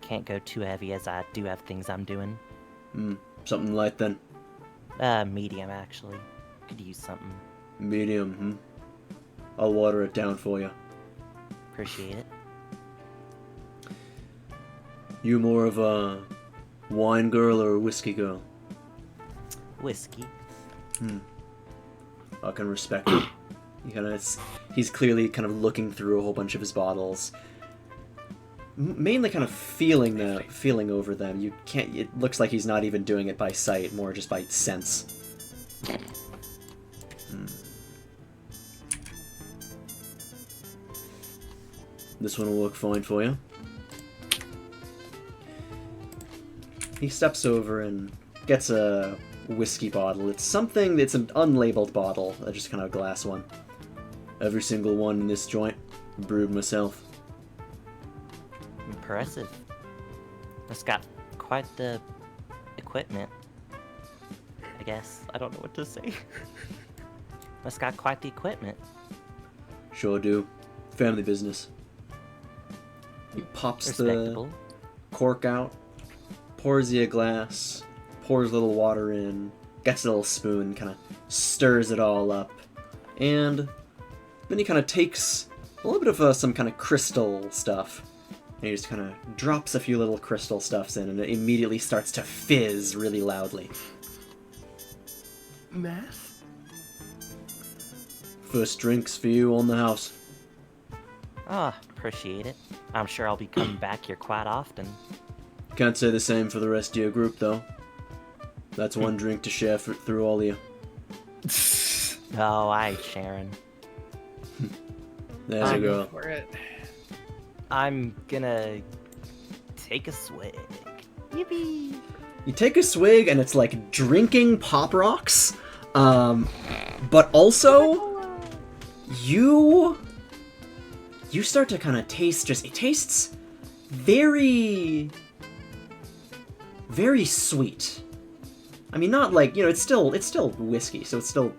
Can't go too heavy as I do have things I'm doing. Something light then. Medium actually. Could use something. Medium, I'll water it down for you. Appreciate it. You more of a wine girl or a whiskey girl? Whiskey. I can respect it. He's clearly kind of looking through a whole bunch of his bottles. Mainly kind of feeling over them. You can't. It looks like he's not even doing it by sight, more just by sense. This one will work fine for you. He steps over and gets a whiskey bottle. It's an unlabeled bottle, just kind of a glass one. Every single one in this joint, brewed myself. Impressive. It's got quite the equipment. I guess. I don't know what to say. It's got quite the equipment. Sure do. Family business. He pops the Respectable. cork out, pours you a glass, pours a little water in, gets a little spoon, kind of stirs it all up, and then he kind of takes a little bit of some kind of crystal stuff, and he just kind of drops a few little crystal stuffs in, and it immediately starts to fizz really loudly. Math? First drinks for you on the house. Ah, appreciate it. I'm sure I'll be coming back here quite often. Can't say the same for the rest of your group, though. That's one drink to share through all of you. Oh, I ain't sharing. There's a girl. For it. I'm gonna take a swig. Yippee! You take a swig, and it's like drinking Pop Rocks, but also you start to kind of taste. It tastes very, very sweet. I mean, not like, it's still whiskey, so it's still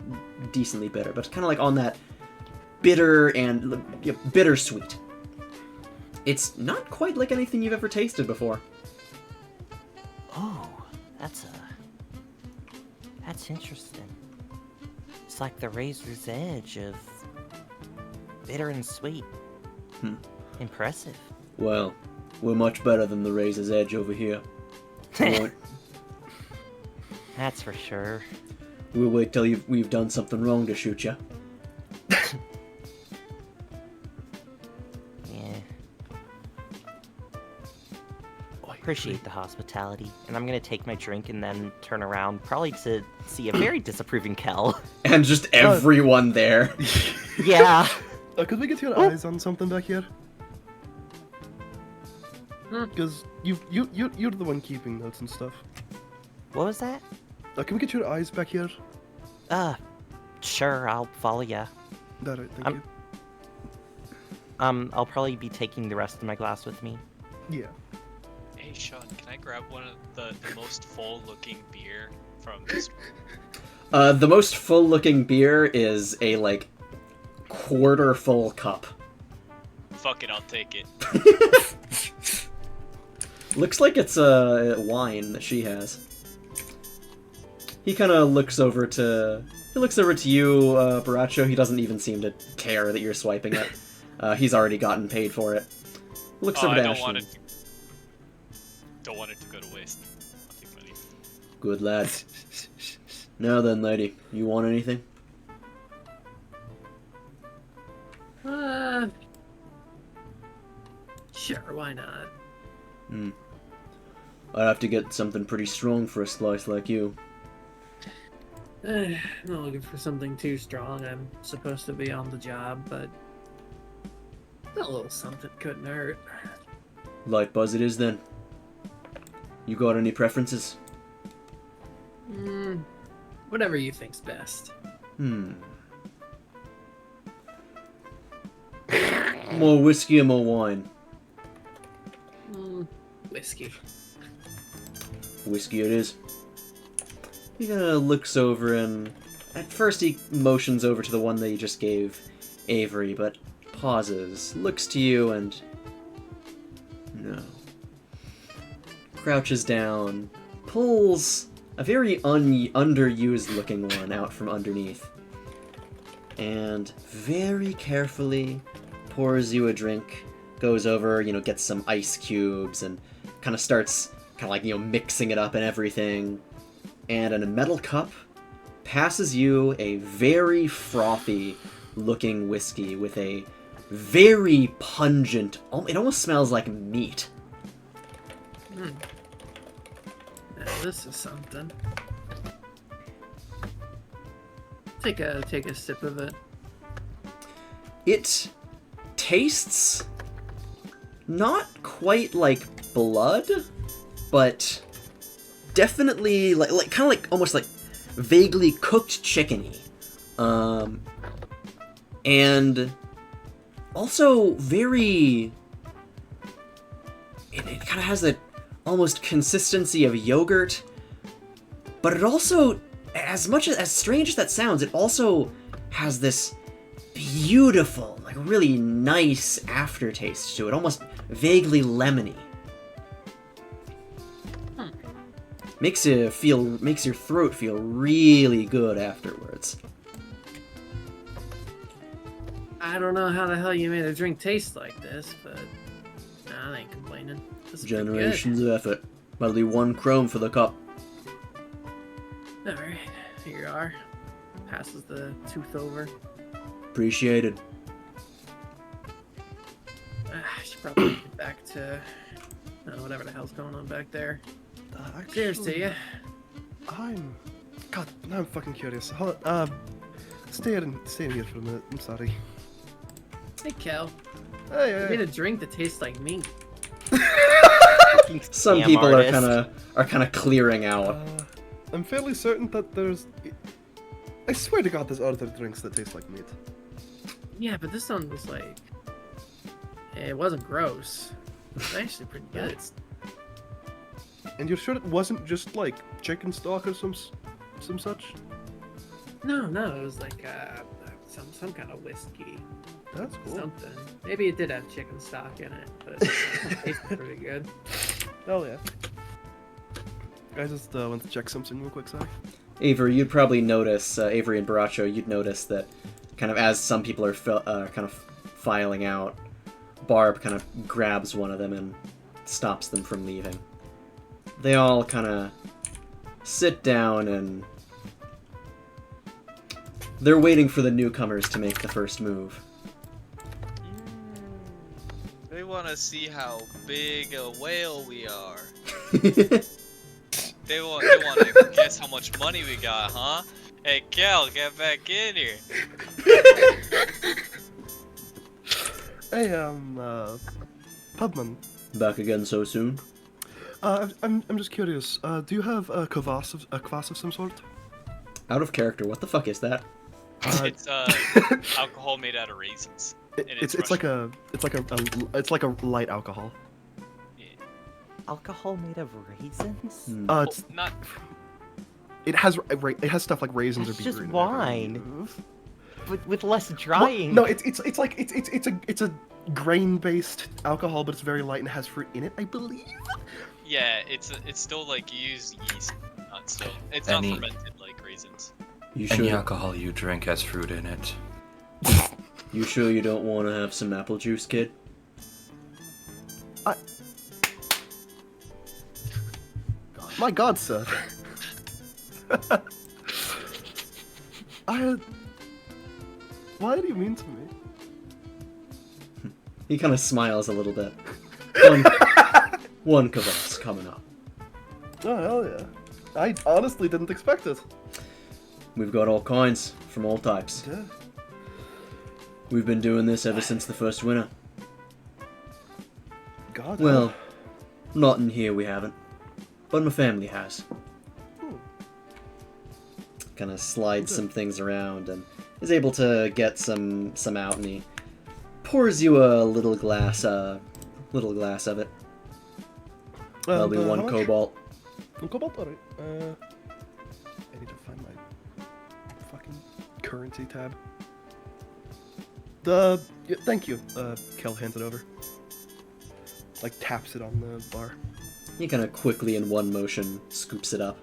decently bitter, but kind of like on that bitter and bittersweet. It's not quite like anything you've ever tasted before. Oh, that's interesting. It's like the razor's edge of bitter and sweet. Impressive. Well, we're much better than the razor's edge over here. That's for sure. We'll wait till we've done something wrong to shoot you. Yeah. Appreciate the hospitality. And I'm gonna take my drink and then turn around, probably to see a very disapproving Kel. And just everyone there. Yeah. Could we get your eyes on something back here? Because you're the one keeping notes and stuff. What was that? Can we get your eyes back here? Sure, I'll follow ya. Alright, thank you. I'll probably be taking the rest of my glass with me. Yeah. Hey Sean, can I grab one of the most full-looking beer from this? The most full-looking beer is a, like, quarter-full cup. Fuck it, I'll take it. Looks like it's a wine that she has. He kind of looks over to you, Baracho. He doesn't even seem to care that you're swiping it. He's already gotten paid for it. Looks over to Ashton. Don't want it to go to waste. I'll take money. Good lad. Now then, lady, you want anything? Sure, why not? I'd have to get something pretty strong for a slice like you. I'm not looking for something too strong. I'm supposed to be on the job, but a little something couldn't hurt. Light buzz it is then. You got any preferences? Whatever you think's best. More whiskey or more wine? Whiskey. Whiskey it is. He kind of looks over and at first he motions over to the one that he just gave Avery, but pauses, looks to you and no. Crouches down, pulls a very underused looking one out from underneath, and very carefully pours you a drink, goes over, gets some ice cubes and kind of starts mixing it up and everything. And in a metal cup, passes you a very frothy looking whiskey with a very pungent, it almost smells like meat. Now this is something. Take a sip of it. It tastes not quite like blood, but definitely almost like vaguely cooked chickeny, and also very. It kind of has that almost consistency of yogurt, but it also, as strange as that sounds, it also has this beautiful, really nice aftertaste to it, almost vaguely lemony. Makes your throat feel really good afterwards. I don't know how the hell you made a drink taste like this, but I ain't complaining. This is Generations of effort. Probably 1 chrome for the cup. Alright, here you are. Passes the tooth over. Appreciated. I should probably get back to whatever the hell's going on back there. Cheers to you. God, now I'm fucking curious. Stay in here for a minute. I'm sorry. Hey, Kel. Hey, I made a drink that tastes like meat. Some Scam people artist. are kind of clearing out. I'm fairly certain that there's. I swear to God, there's other drinks that taste like meat. Yeah, but this one was like, it wasn't gross. It's actually pretty good. And you're sure it wasn't just like chicken stock or some such? No, it was like some kind of whiskey. That's cool. Something. Maybe it did have chicken stock in it, but it tasted pretty good. Oh yeah. I just want to check something real quick, sorry. Avery, you'd probably notice, Avery and Baracho, you'd notice that kind of as some people are kind of filing out, Barb kind of grabs one of them and stops them from leaving. They all kind of sit down and they're waiting for the newcomers to make the first move. They want to see how big a whale we are. They want to guess how much money we got, huh? Hey, Kel, get back in here. Hey, Pubman. Back again so soon? I'm just curious. Do you have a kvass of some sort? Out of character, what the fuck is that? It's alcohol made out of raisins. It's like a light alcohol. Yeah. Alcohol made of raisins? It's Not. it has stuff like raisins That's or just beetroot. wine. With less drying. No, it's a grain-based alcohol, but it's very light and has fruit in it, I believe. Yeah, it's still like you use yeast. It's not Any- fermented like raisins. You Any sure? alcohol you drink has fruit in it. You sure you don't want to have some apple juice, kid? My God, sir. Why do you mean to me? He kind of smiles a little bit. One kvass coming up. Oh hell yeah! I honestly didn't expect it. We've got all kinds, from all types. Yeah. We've been doing this ever since the first winter. God. Well, not in here we haven't, but my family has. Kind of slides some things around and is able to get some out, and he pours you a little glass of it. That'll be one cobalt. One cobalt, alright. I need to find my fucking currency tab. Thank you. Kel hands it over. Like taps it on the bar. He kind of quickly, in one motion, scoops it up.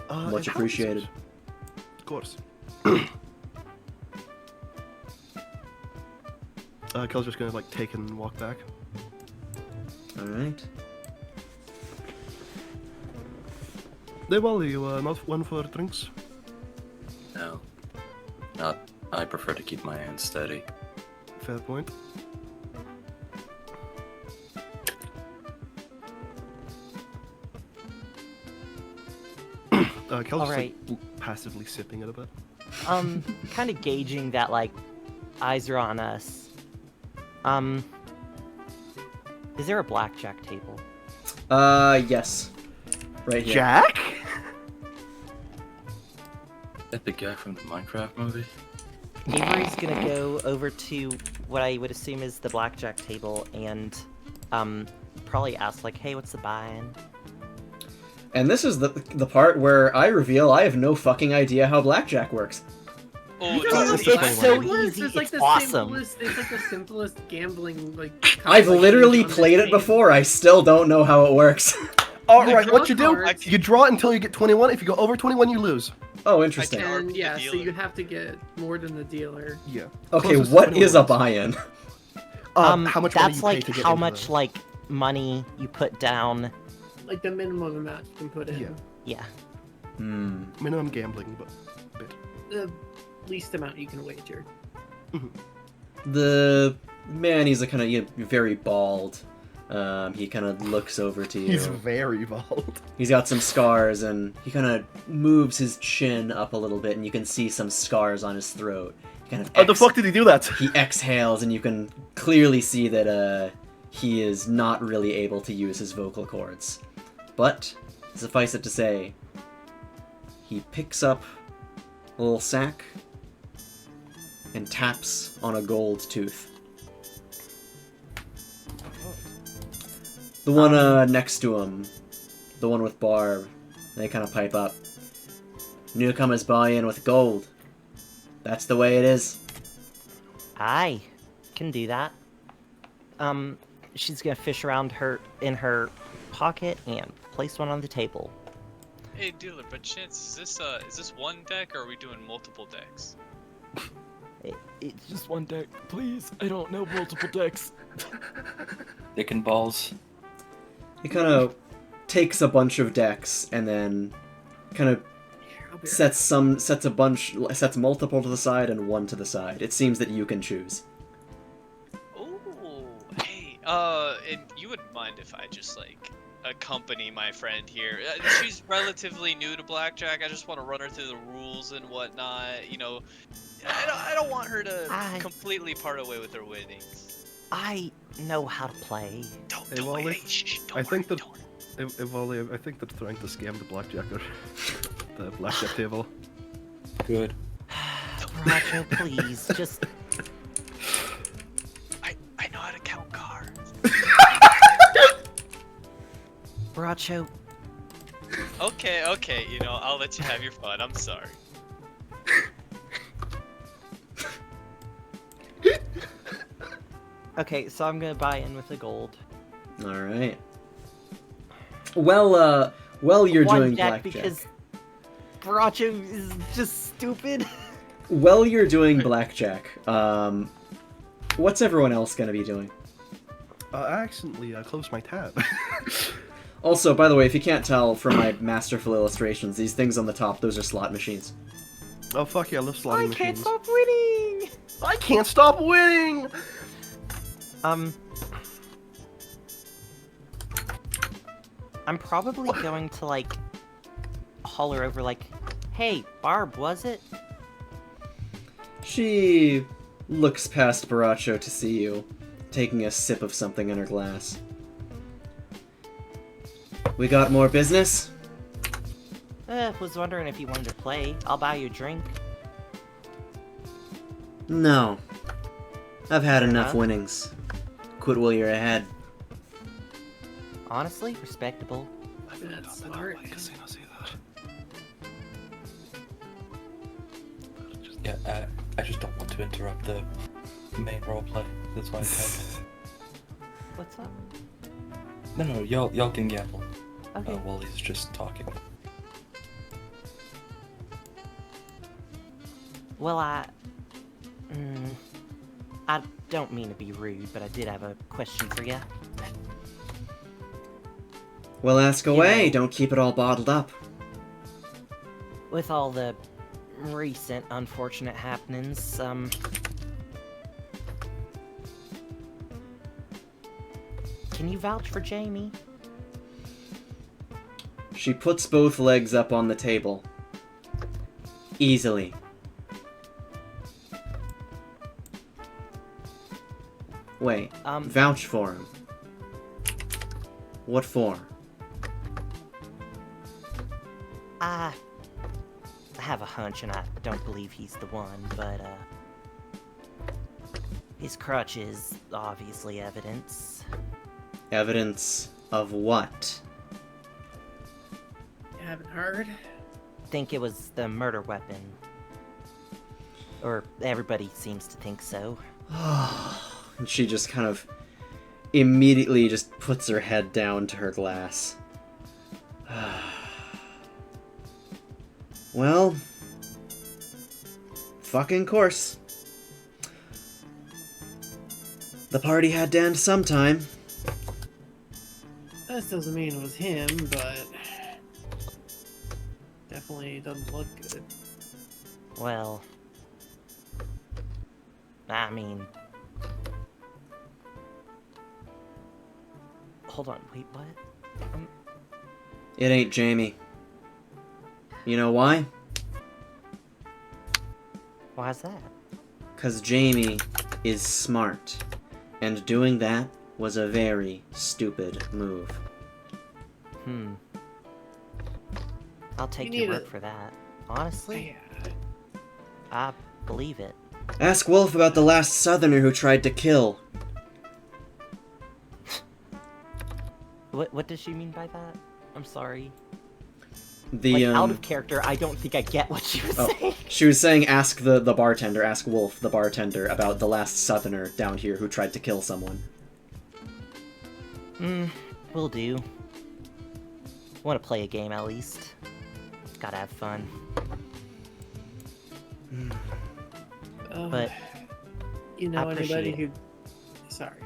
Much and how appreciated. is it? Of course. Kel's just gonna like take it and walk back. All right. Well, you not one for drinks? No. Not. I prefer to keep my hands steady. Fair point. Kel's just like passively sipping it a bit. Kind of gauging that, like, eyes are on us. Is there a blackjack table? Yes. Right here. Jack? That the guy from the Minecraft movie? Avery's gonna go over to what I would assume is the blackjack table and, probably ask, like, hey, what's the buy-in? And this is the part where I reveal I have no fucking idea how blackjack works. Oh, It's it's so It's easy, like it's the awesome. simplest. It's like the simplest gambling. Like I've complex literally on this played it game. before. I still don't know how it works. Alright, You what you draw do, cards. you draw until you get 21. If you go over 21, you lose. Oh, interesting. can't- And the yeah, so dealer. you have to get more than the dealer. Yeah. Okay, Closest to what 21 is a wins. buy-in? How much money that's you pay like to get how into much, the... like, money you put down. Like the minimum amount you can put in. Yeah. Yeah. Minimum gambling, but bit. The least amount you can wager. The man, he's a kind of very bald. He kind of looks over to you. He's very bald. He's got some scars, and he kind of moves his chin up a little bit, and you can see some scars on his throat. kind of How the fuck did he do that? he exhales, and you can clearly see that he is not really able to use his vocal cords. But suffice it to say, he picks up a little sack and taps on a gold tooth. The one next to him, the one with Barb, they kind of pipe up. Newcomers buy in with gold. That's the way it is. I can do that. She's gonna fish around in her pocket and place one on the table. Hey, dealer, but Chance, is this one deck or are we doing multiple decks? It's just one deck, please. I don't know multiple decks. Dick and balls. He kind of takes a bunch of decks and then kind of Here, I'll be sets multiple to the side and one to the side. It seems that you can choose. Ooh, hey, and you wouldn't mind if I just, like, accompany my friend here. She's relatively new to Blackjack. I just want to run her through the rules and whatnot. You know, I don't want her to completely part away with her winnings. I know how to play. Hey, Wally, Don't I think worry, that- don't worry. Wally, I think they're trying to scam the blackjacker. The blackjack table. Good. Roger, please, just... I know how to count cards. Bracho, Okay, you know, I'll let you have your fun. I'm sorry. okay, so I'm gonna buy in with the gold. All right. Well, you're One doing deck blackjack. because Bracho is just stupid. While you're doing blackjack, what's everyone else gonna be doing? I accidentally closed my tab. Also, by the way, if you can't tell from my masterful illustrations, these things on the top, those are slot machines. Oh fuck yeah, I love slotting I machines. can't stop winning! I can't stop winning! I'm probably going to, like, holler over, like, hey, Barb, was it? She looks past Baracho to see you, taking a sip of something in her glass. We got more business? Was wondering if you wanted to play. I'll buy you a drink. No. I've had enough Huh? winnings. Quit while you're ahead. Honestly, respectable. That's smart. Yeah, I just don't want to interrupt the main roleplay. That's why I came. What's up? No, y'all can gamble. Okay. Wally's just talking. Well, I don't mean to be rude, but I did have a question for you. Well, ask away. know- Don't keep it all bottled up. With all the recent unfortunate happenings, can you vouch for Jamie? She puts both legs up on the table. Easily. Wait, vouch for him. What for? I have a hunch, and I don't believe he's the one, but, his crutch is obviously evidence. Evidence of what? You haven't heard? Think it was the murder weapon. Or everybody seems to think so. And she just kind of immediately just puts her head down to her glass. Well, fucking course. The party had to end sometime. That doesn't mean it was him, but definitely doesn't look good. Well, I mean... Hold on, wait, what? It ain't Jamie. You know why? Why's that? Because Jamie is smart. And doing that was a very stupid move. I'll take You your need word a- for that. Honestly, Yeah. I believe it. Ask Wolf about the last Southerner who tried to kill. What does she mean by that? I'm sorry. The, out of character, I don't think I get what she was saying. She was saying ask the bartender, ask Wolf, the bartender, about the last Southerner down here who tried to kill someone. Will do. Want to play a game at least. Gotta have fun. But You know I appreciate anybody it. who... Sorry.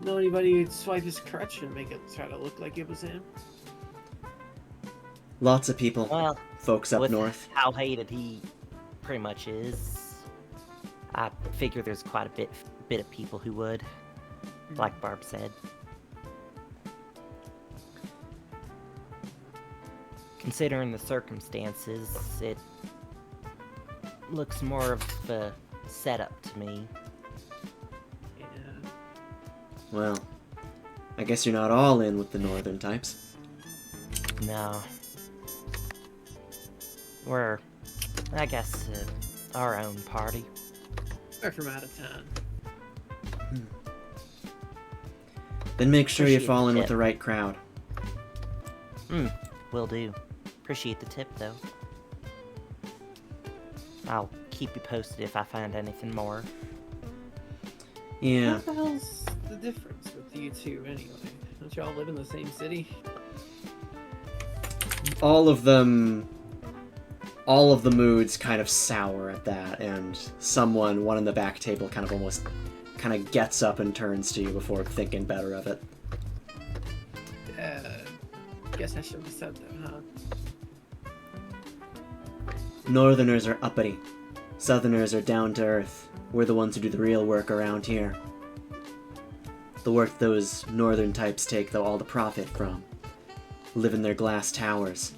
Know anybody who'd swipe his crutch and make it try to look like it was him? Lots of people. Well, Folks up with north. how hated he pretty much is, I figure there's quite a bit of people who would, like Barb said. Considering the circumstances, it looks more of a setup to me. Yeah. Well, I guess you're not all in with the northern types. No. We're, I guess, our own party. We're from out of town. Then make sure you Appreciate fall in the with tip. the right crowd. Will do. Appreciate the tip, though. I'll keep you posted if I find anything more. Yeah. What the hell's the difference with you two anyway? Don't you all live in the same city? All of the moods kind of sour at that, and one in the back table kind of gets up and turns to you before thinking better of it. Guess I should have said that, huh? Northerners are uppity. Southerners are down to earth. We're the ones who do the real work around here. The work those northern types take all the profit from. Live in their glass towers.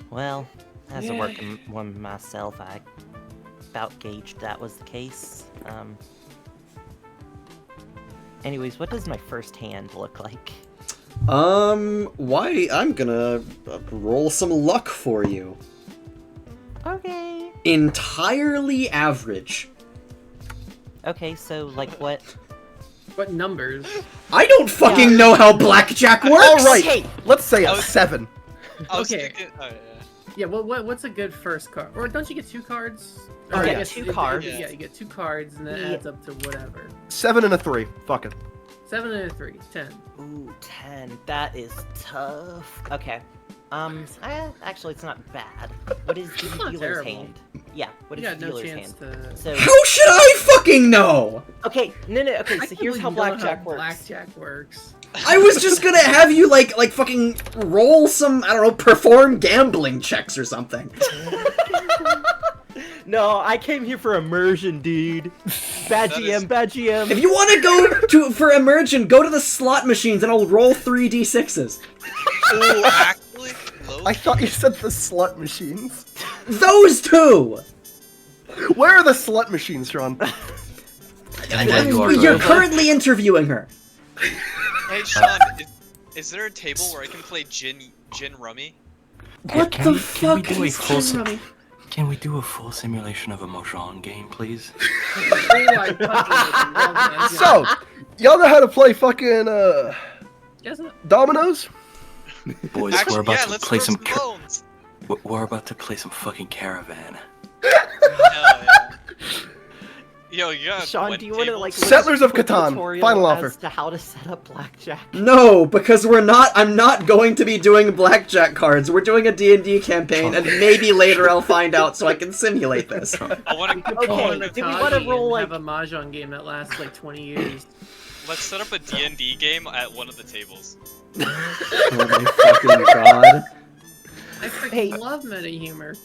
Well, as a Yeah. working one myself, I about gauged that was the case. Anyways, what does my first hand look like? Why? I'm gonna roll some luck for you. Okay. Entirely average. Okay, so like what? What numbers? I don't fucking know how blackjack works! Alright, Okay. let's say I a was- 7. I was Okay. thinking, oh, yeah. Yeah, what's a good first card? Or don't you get 2 cards? Oh, Or yeah. I guess Two cards. Yeah, you get 2 cards and then it Yeah. adds up to whatever. 7 and a 3. Fuck it. 7 and a 3, 10. Ooh, 10. That is tough. Okay. Actually, it's not bad. What is the not dealer's terrible. hand? Yeah, what You is got the no dealer's chance hand? to. So, How should I fucking know? okay, no, okay, I so can't here's believe how you don't know blackjack works. Blackjack works. I was just gonna have you, like fucking roll some, I don't know, perform gambling checks or something. No, I came here for immersion, dude. Bad That GM, is- bad GM. If you want to go for immersion, go to the slot machines and I'll roll 3d6s. Ooh, actually, low. I thought you said the slut machines. Those two! Where are the slut machines, Sean? Yeah, you are You're right. currently interviewing her. Hey, Sean, is there a table where I can play gin rummy? What Can the we fuck do a is full gin rummy? Can we do a full simulation of a Mahjong game, please? Oh, I fucking love that. So, y'all know how to play fucking, Yes, dominoes? Boys, Actually, we're about yeah, to let's play throw some. some bones. We're about to play some fucking Caravan. Hell yeah. Yo, you got Sean, one do you want to table? like Settlers of quick Catan, tutorial final as offer. to how to set up blackjack? No, because I'm not going to be doing blackjack cards. We're doing a D&D campaign, and maybe later I'll find out so I can simulate this. I want to. Okay, do we want to roll like? have a mahjong game that lasts like 20 years? Let's set up a D&D game at one of the tables. Oh my fucking god. I freaking Hey. love meta humor.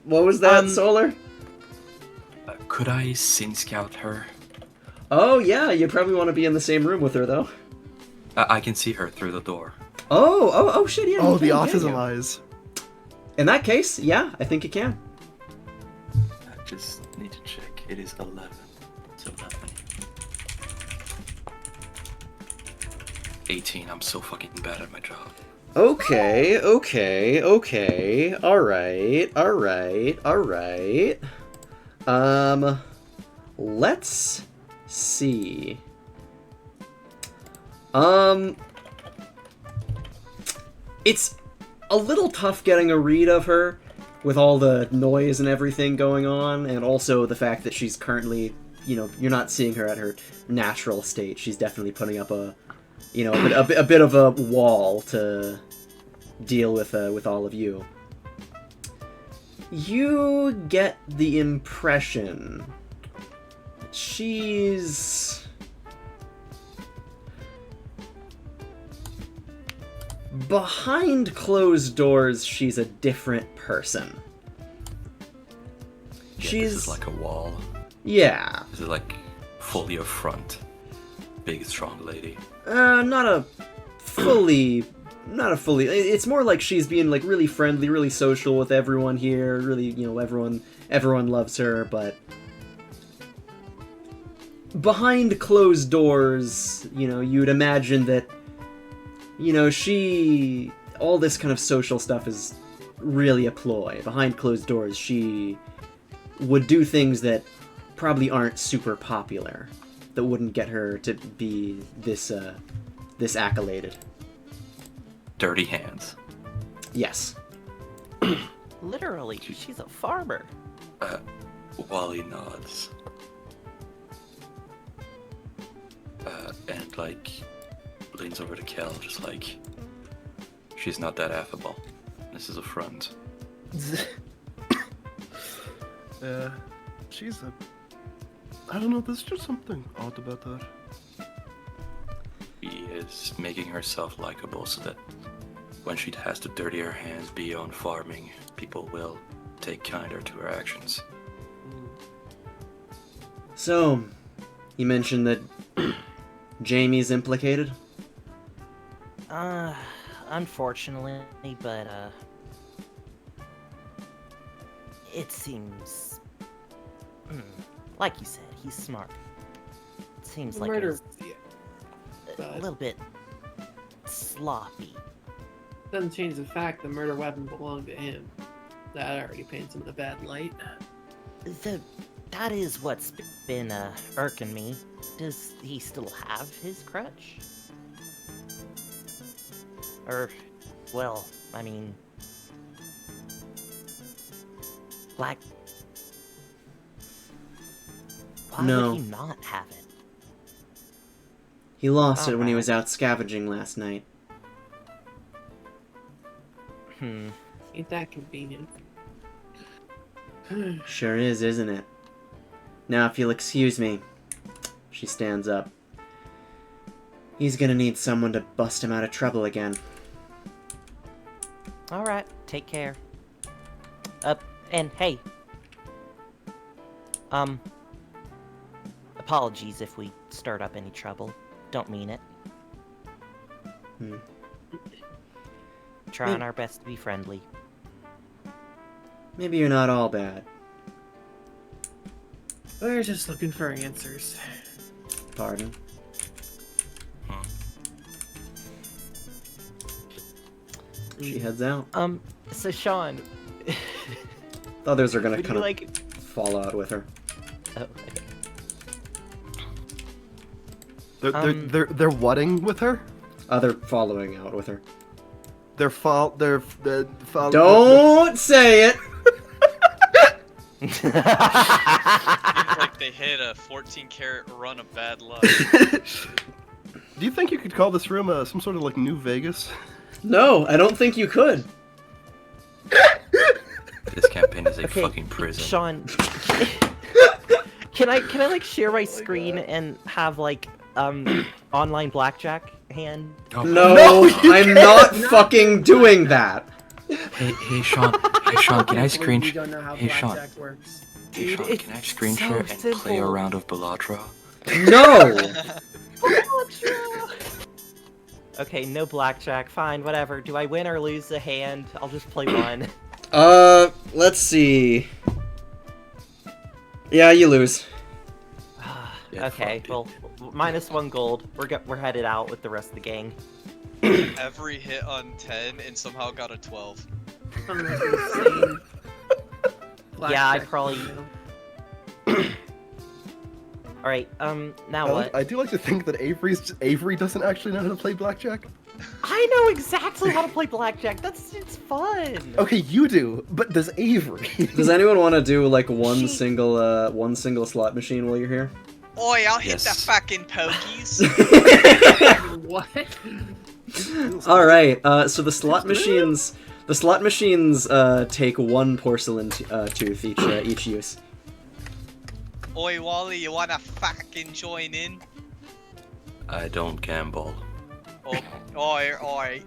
What was that, Solar? Could I sin scout her? Oh yeah, you probably want to be in the same room with her though. I can see her through the door. Oh shit, yeah. Oh, you the can, autism you? eyes. In that case, yeah, I think you can. just need to check. It is 11. So 11. 18. I'm so fucking bad at my job. Okay. Alright. Let's see. It's a little tough getting a read of her with all the noise and everything going on, and also the fact that she's currently, you're not seeing her at her natural state. She's definitely putting up a bit of a wall to deal with all of you. You get the impression that she's behind closed doors. She's a different person. Yeah, She's this is like a wall. Yeah. This is like fully a front. Big, strong lady. Not a fully. It's more like she's being like really friendly, really social with everyone here. Really, everyone loves her, but behind closed doors, you'd imagine that, all this kind of social stuff is really a ploy. Behind closed doors, she would do things that probably aren't super popular, that wouldn't get her to be this accoladed. Dirty hands. Yes. Literally, she's a farmer. Wally nods. And leans over to Kel, just like, she's not that affable. This is a front. She's I don't know, there's just something odd about her. She is making herself likable so that when she has to dirty her hands beyond farming, people will take kinder to her actions. So, you mentioned that Jamie's implicated? Unfortunately, but, it seems... like you said, he's smart. It seems like Murder. he's a little bit sloppy. Doesn't change the fact the murder weapon belonged to him. That already paints him in a bad light. That is what's been, irking me. Does he still have his crutch? Well, I mean... Why No. would he not have it? He lost it when he Alright. was out scavenging last night. Ain't that convenient? Sure is, isn't it? Now, if you'll excuse me. She stands up. He's gonna need someone to bust him out of trouble again. Alright, take care. And hey. Apologies if we stirred up any trouble. Don't mean it. Trying our best to be friendly. Maybe you're not all bad. We're just looking for answers. Pardon. She heads out. So Sean... The others are gonna would kind you of fall out with her. Oh, okay. They're whatting with her? They're following out with her. They're following. Don't say it! Seems like they hit a 14-carat run of bad luck. Do you think you could call this room some sort of like New Vegas? No, I don't think you could. This campaign is a Okay, fucking prison. Sean, can I like share my screen and have like online blackjack hand? No, I'm not fucking doing that. Hey Sean, can I screen You don't know how Hey Sean, blackjack works. hey Sean, Dude, can I it's screen so share and play a simple. round of Balatro? No! Okay, no blackjack. Fine, whatever. Do I win or lose a hand? I'll just play one. Let's see. Yeah, you lose. Okay, well, -1 gold. We're headed out with the rest of the gang. Every hit on 10 and somehow got a 12. From this insane Yeah, I blackjack probably. window. All right. Now what? I do like to think that Avery doesn't actually know how to play blackjack. I know exactly how to play blackjack. It's fun. Okay, you do, but does Avery? Does anyone want to do like one She- single slot machine while you're here? Oi, I'll hit Yes. the fucking pokies. What? All right. So the slot machines take 1 porcelain tooth each use. Oi, Wally, you wanna fucking join in? I don't gamble. Oh, oi.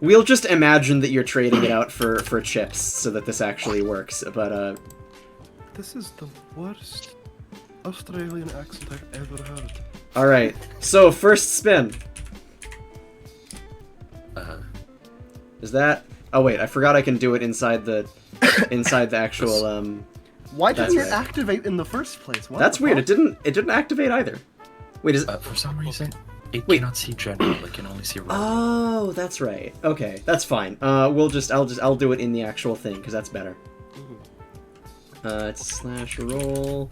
We'll just imagine that you're trading it out for chips so that this actually works. But This is the worst Australian accent I've ever heard. all right. So first spin. Is that? Oh wait, I forgot I can do it inside the actual. Why didn't That's it right. activate in the first place? What That's the weird. fuck? It didn't activate either. Wait, is it? For some reason, it Wait. cannot see general. It can only see roll. Oh, that's right. Okay, that's fine. I'll do it in the actual thing because that's better. It's /roll.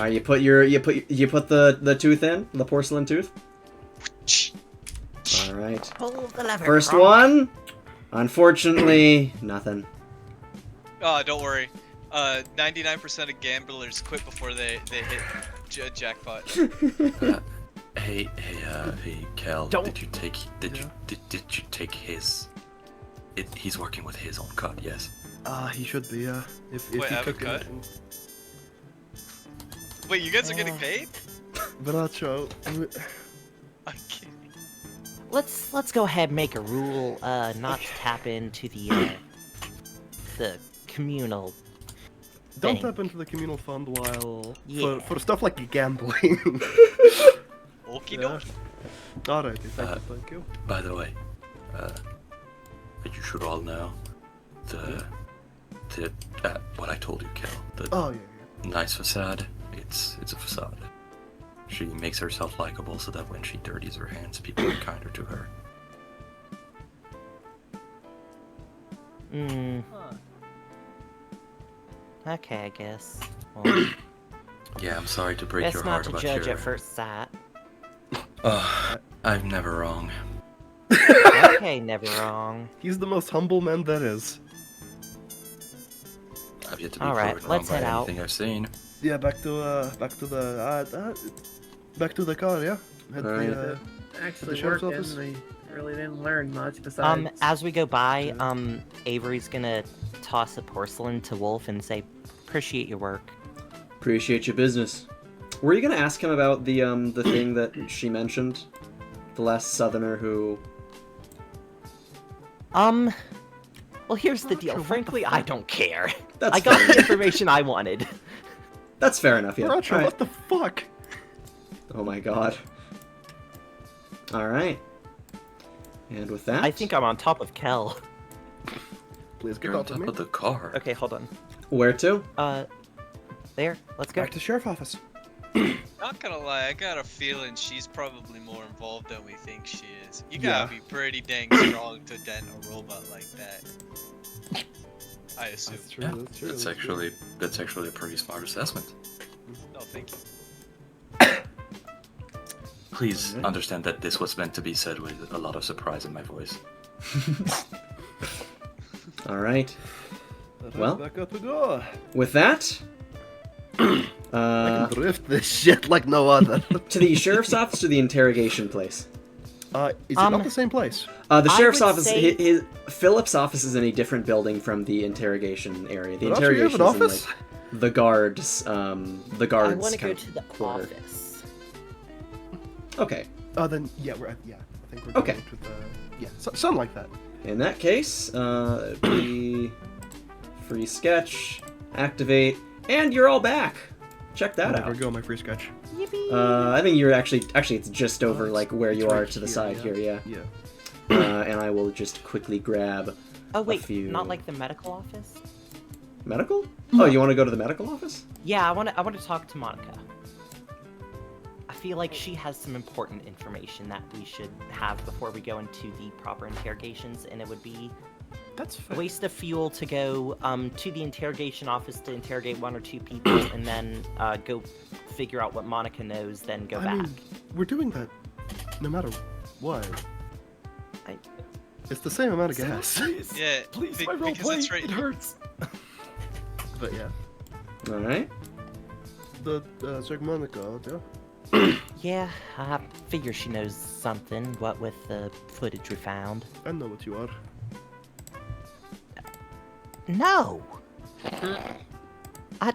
You put the tooth in, the porcelain tooth. All right. Pull the lever. First Kronk. one. Unfortunately, nothing. Oh, don't worry. 99% of gamblers quit before they hit jackpot. Hey, Cal. Don't- Did you take his? He's working with his own cut. Yes. He should be, if Wait, he I have a took cut? anything. Wait, you guys are getting paid? Bracho. I'm kidding. Let's go ahead and make a rule not to tap into the communal. Don't thing. tap into the communal fund while Yeah. for stuff like gambling. Okie Yeah. dokie. Alrighty, thank you. By the way, you should all know what I told you, Cal. The Oh yeah. nice facade. It's a facade. She makes herself likable so that when she dirties her hands, people are kinder to her. Hmm. Okay, I guess. Well, Yeah, I'm sorry to break best your not heart to about judge your. at first sight. I'm never wrong. Okay, never wrong. He's the most humble man there is. I've yet to be Alright, proven let's wrong by head out. anything I've seen. Yeah, back to the car. Yeah. Head to Alright. the, Actually the sheriff's working. office? They really didn't learn much besides. As we go by, Avery's gonna toss a porcelain to Wolf and say, "Appreciate your work." Appreciate your business. Were you gonna ask him about the thing that she mentioned? The last southerner who... Well, here's the deal. what the Frankly, I don't care. That's I got fair. the information I wanted. That's fair enough, yeah. Bracho, Alright. what the fuck? Oh my god. Alright. And with that... I think I'm on top of Kel. Please get You're on off of top me. of the car. Okay, hold on. Where to? There. Let's go. Back to sheriff office. Not gonna lie, I got a feeling she's probably more involved than we think she is. You gotta be pretty dang strong to dent a robot like that. I assume. That's true. Yeah, That's true. that's actually a pretty smart assessment. No, thank you. Please understand that this was meant to be said with a lot of surprise in my voice. Alright. Well. Back up we go. With that... I can drift this shit like no other. to the sheriff's office or the interrogation place? Is it not the same place? The I sheriff's would office, say- Philip's office is in a different building from the interrogation area. The But also you have interrogation an is in, office? like, the guards, I want to go kind to of the quarter. office. Okay. Then yeah, I think we're Okay. going to the something like that. In that case, it'd be free sketch, activate, and you're all back. Check that There we out. go, my free sketch. Yippee! I think you're actually it's just over it's- like where it's you are right to the here, side yeah. here, yeah. Yeah. And I will just quickly grab Oh wait, few- not like the medical office? Medical? Oh, you want to go to the medical office? Yeah, I want to talk to Monica. I feel like she has some important information that we should have before we go into the proper interrogations, and it would be That's a fair. waste of fuel to go to the interrogation office to interrogate 1 or 2 people, and then go figure out what Monica knows, then go I back. mean, we're doing that no matter what. I- It's the same amount of gas. Please, Yeah, please, be- my role because play, it's right it here. hurts. But yeah. Alright. The Zergmonica, yeah. Yeah, I figure she knows something, what with the footage we found. I know what you are. No! I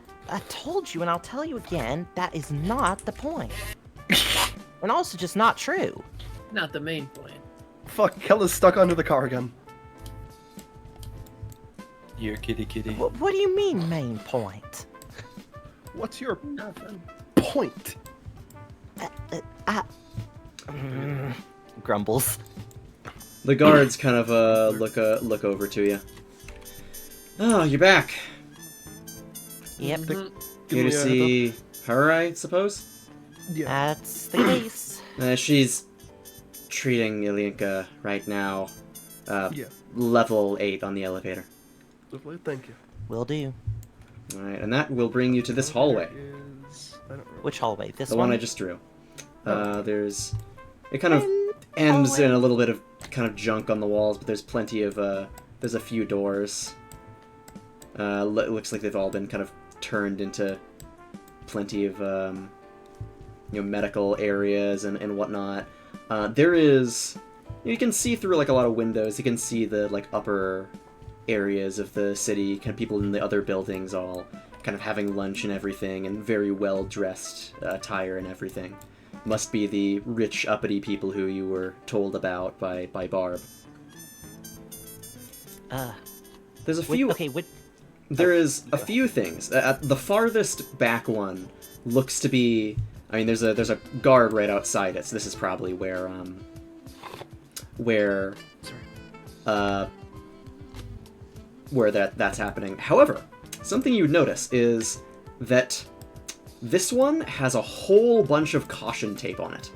told you, and I'll tell you again, that is not the point. And also just not true. Not the main point. Fuck, Kella's stuck under the car again. Here, kitty kitty. What do you mean, main point? What's your Nothing. point? Grumbles. The guards kind of look over to you. Oh, you're back. Yep, Give Here me to a see her, I suppose? Yeah. that's the case. She's treating Ilinka right now. Yeah. Level 8 on the elevator. Lovely, thank you. Will do. Alright, and that will bring you to this hallway. I don't know. Which hallway? This The one? one I just drew. There's... It kind of ends in a little bit of kind of junk on the walls, but there's plenty of, there's a few doors. It looks like they've all been kind of turned into plenty of, medical areas and whatnot. There is... You can see through, like, a lot of windows. You can see the, like, upper areas of the city, kind of people in the other buildings all kind of having lunch and everything, and very well-dressed attire and everything. Must be the rich, uppity people who you were told about by Barb. There's a few... Okay, what... There is a few things. The farthest back one looks to be... I mean, there's a guard right outside it, so this is probably where that's happening. However, something you'd notice is that this one has a whole bunch of caution tape on it.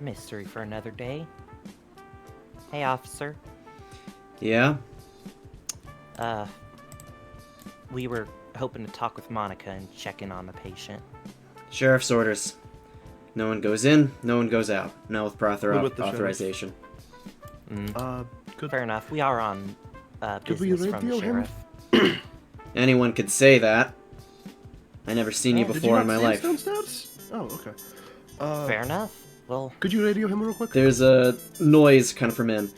Mystery for another day. Hey, officer. Yeah? We were hoping to talk with Monica and check in on the patient. Sheriff's orders. No one goes in, no one goes out. Not with proper What with the sheriff? authorization. Could Fair enough. We are on Could we business from the radio him? sheriff. Anyone could say that. I never seen you Did before in not my see us life. downstairs? Oh, okay. Fair enough. Well, Could you radio him real quick? There's a noise kind of from in.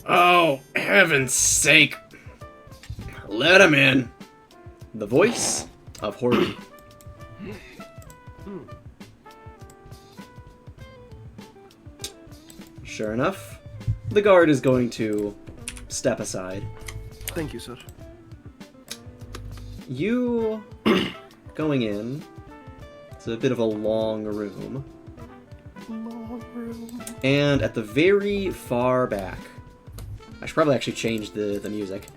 Oh, heaven's sake! Let him in! The voice of Horton. Sure enough, the guard is going to step aside. Thank you, sir. You going in. It's a bit of a long room. Long room. And at the very far back, I should probably actually change the music.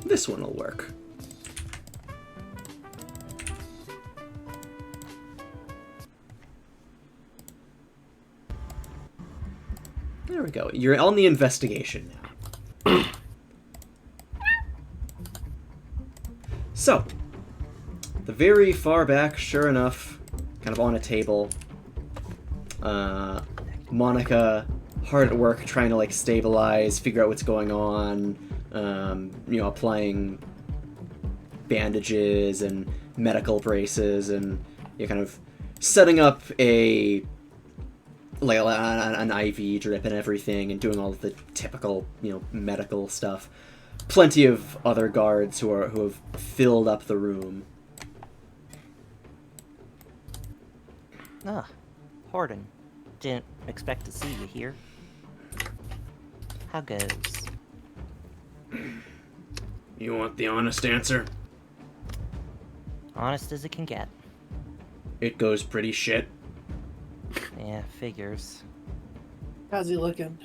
This one will work. There we go. You're on the investigation now. So, the very far back, sure enough, kind of on a table, Monica, hard at work, trying to, like, stabilize, figure out what's going on, applying bandages and medical braces, and kind of setting up an IV drip and everything, and doing all of the typical, medical stuff. Plenty of other guards who have filled up the room. Horton. Didn't expect to see you here. How goes? You want the honest answer? Honest as it can get. It goes pretty shit. Yeah, figures. How's he looking?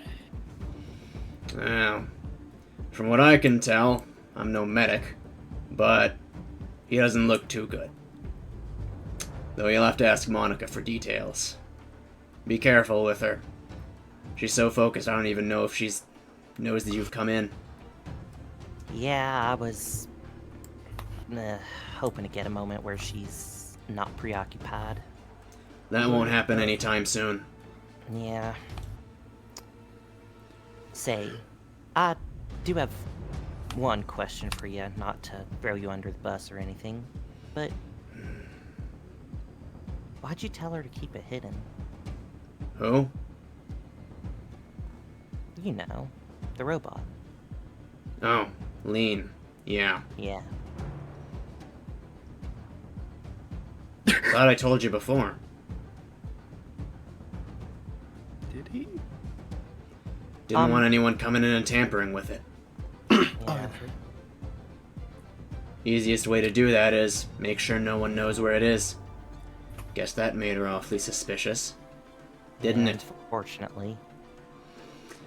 Well, from what I can tell, I'm no medic, but he doesn't look too good. Though you'll have to ask Monica for details. Be careful with her. She's so focused, I don't even know if she's knows that you've come in. Yeah, I was hoping to get a moment where she's not preoccupied. That won't happen anytime soon. Yeah. Say, I do have one question for you, not to throw you under the bus or anything, but why'd you tell her to keep it hidden? Who? You know, the robot. Oh, Lean. Yeah. Yeah. Thought I told you before. Did he? Didn't want anyone coming in and tampering with it. Oh, Yeah. that's right. Easiest way to do that is make sure no one knows where it is. Guess that made her awfully suspicious. Didn't it? Unfortunately.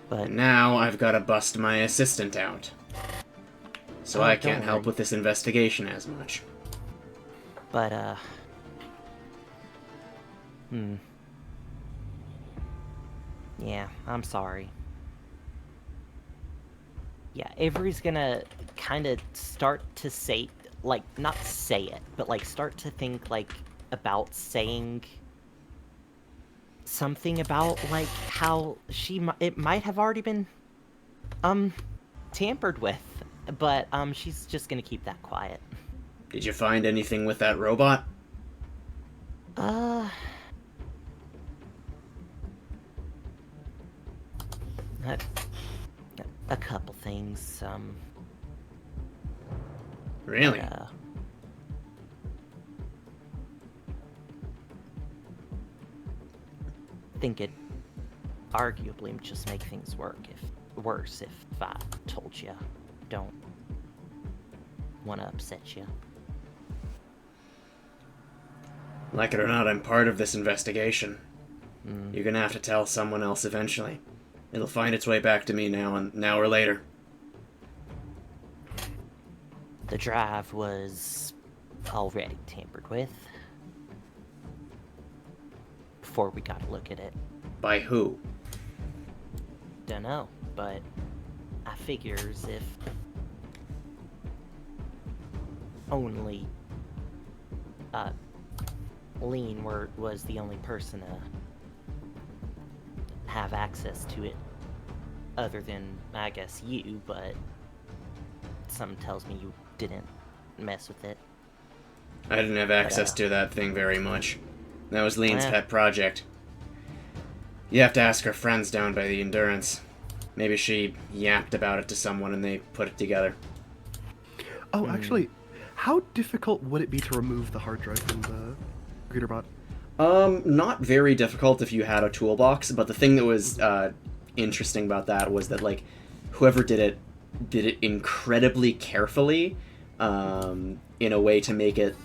But And now I've got to bust my assistant out. So Oh, I don't can't help worry. with this investigation as much. But, yeah, I'm sorry. Yeah, Avery's gonna kind of start to say, like, not say it, but, like, start to think, like, about saying something about, like, how it might have already been, tampered with. But, she's just gonna keep that quiet. Did you find anything with that robot? A couple things, Really? think it arguably just make things worse if I told you. Don't want to upset you. Like it or not, I'm part of this investigation. Mm. You're gonna have to tell someone else eventually. It'll find its way back to me now or later. The drive was already tampered with before we got a look at it. By who? Dunno, but I figures if only Lean was the only person to have access to it, other than, I guess, you, but something tells me you didn't mess with it. I didn't have access to that thing very much. That was Lean's Yeah. pet project. You have to ask her friends down by the Endurance. Maybe she yapped about it to someone and they put it together. Oh, actually, how difficult would it be to remove the hard drive from the greeter bot? Not very difficult if you had a toolbox, but the thing that was interesting about that was that, like, whoever did it incredibly carefully, in a way to make it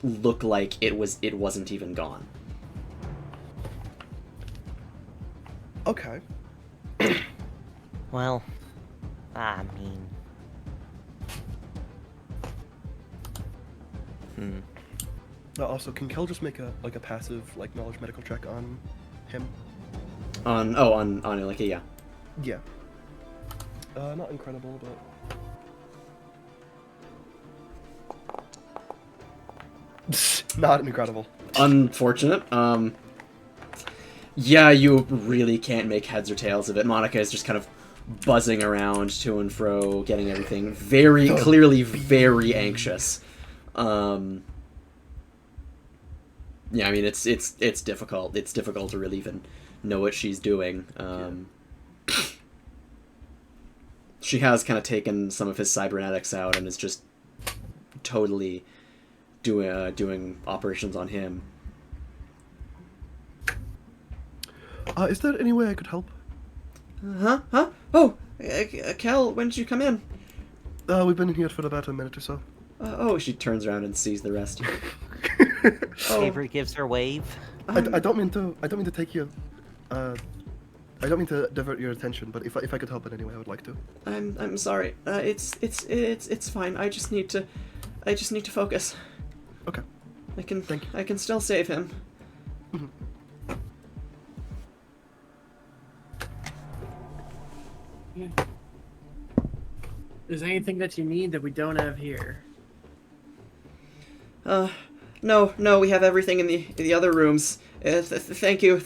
look like it wasn't even gone. Okay. Well, I mean... Also, can Kel just make a passive knowledge medical check on him? On like, yeah. Yeah. Not incredible, but not incredible. Unfortunate. Yeah, you really can't make heads or tails of it. Monica is just kind of buzzing around to and fro, getting everything very clearly very anxious. Yeah, I mean it's difficult. It's difficult to really even know what she's doing. She has kind of taken some of his cybernetics out and is just totally doing operations on him. Is there any way I could help? Huh? Oh, Kel, when did you come in? We've been in here for about a minute or so. Oh, she turns around and sees the rest. Avery gives her a wave. I don't mean to take you. I don't mean to divert your attention, but if I could help in any way, I would like to. I'm sorry. It's fine. I just need to focus. Okay. Thank you. I can still save him. Mhm. Is there anything that you need that we don't have here? No, we have everything in the other rooms. Thank you.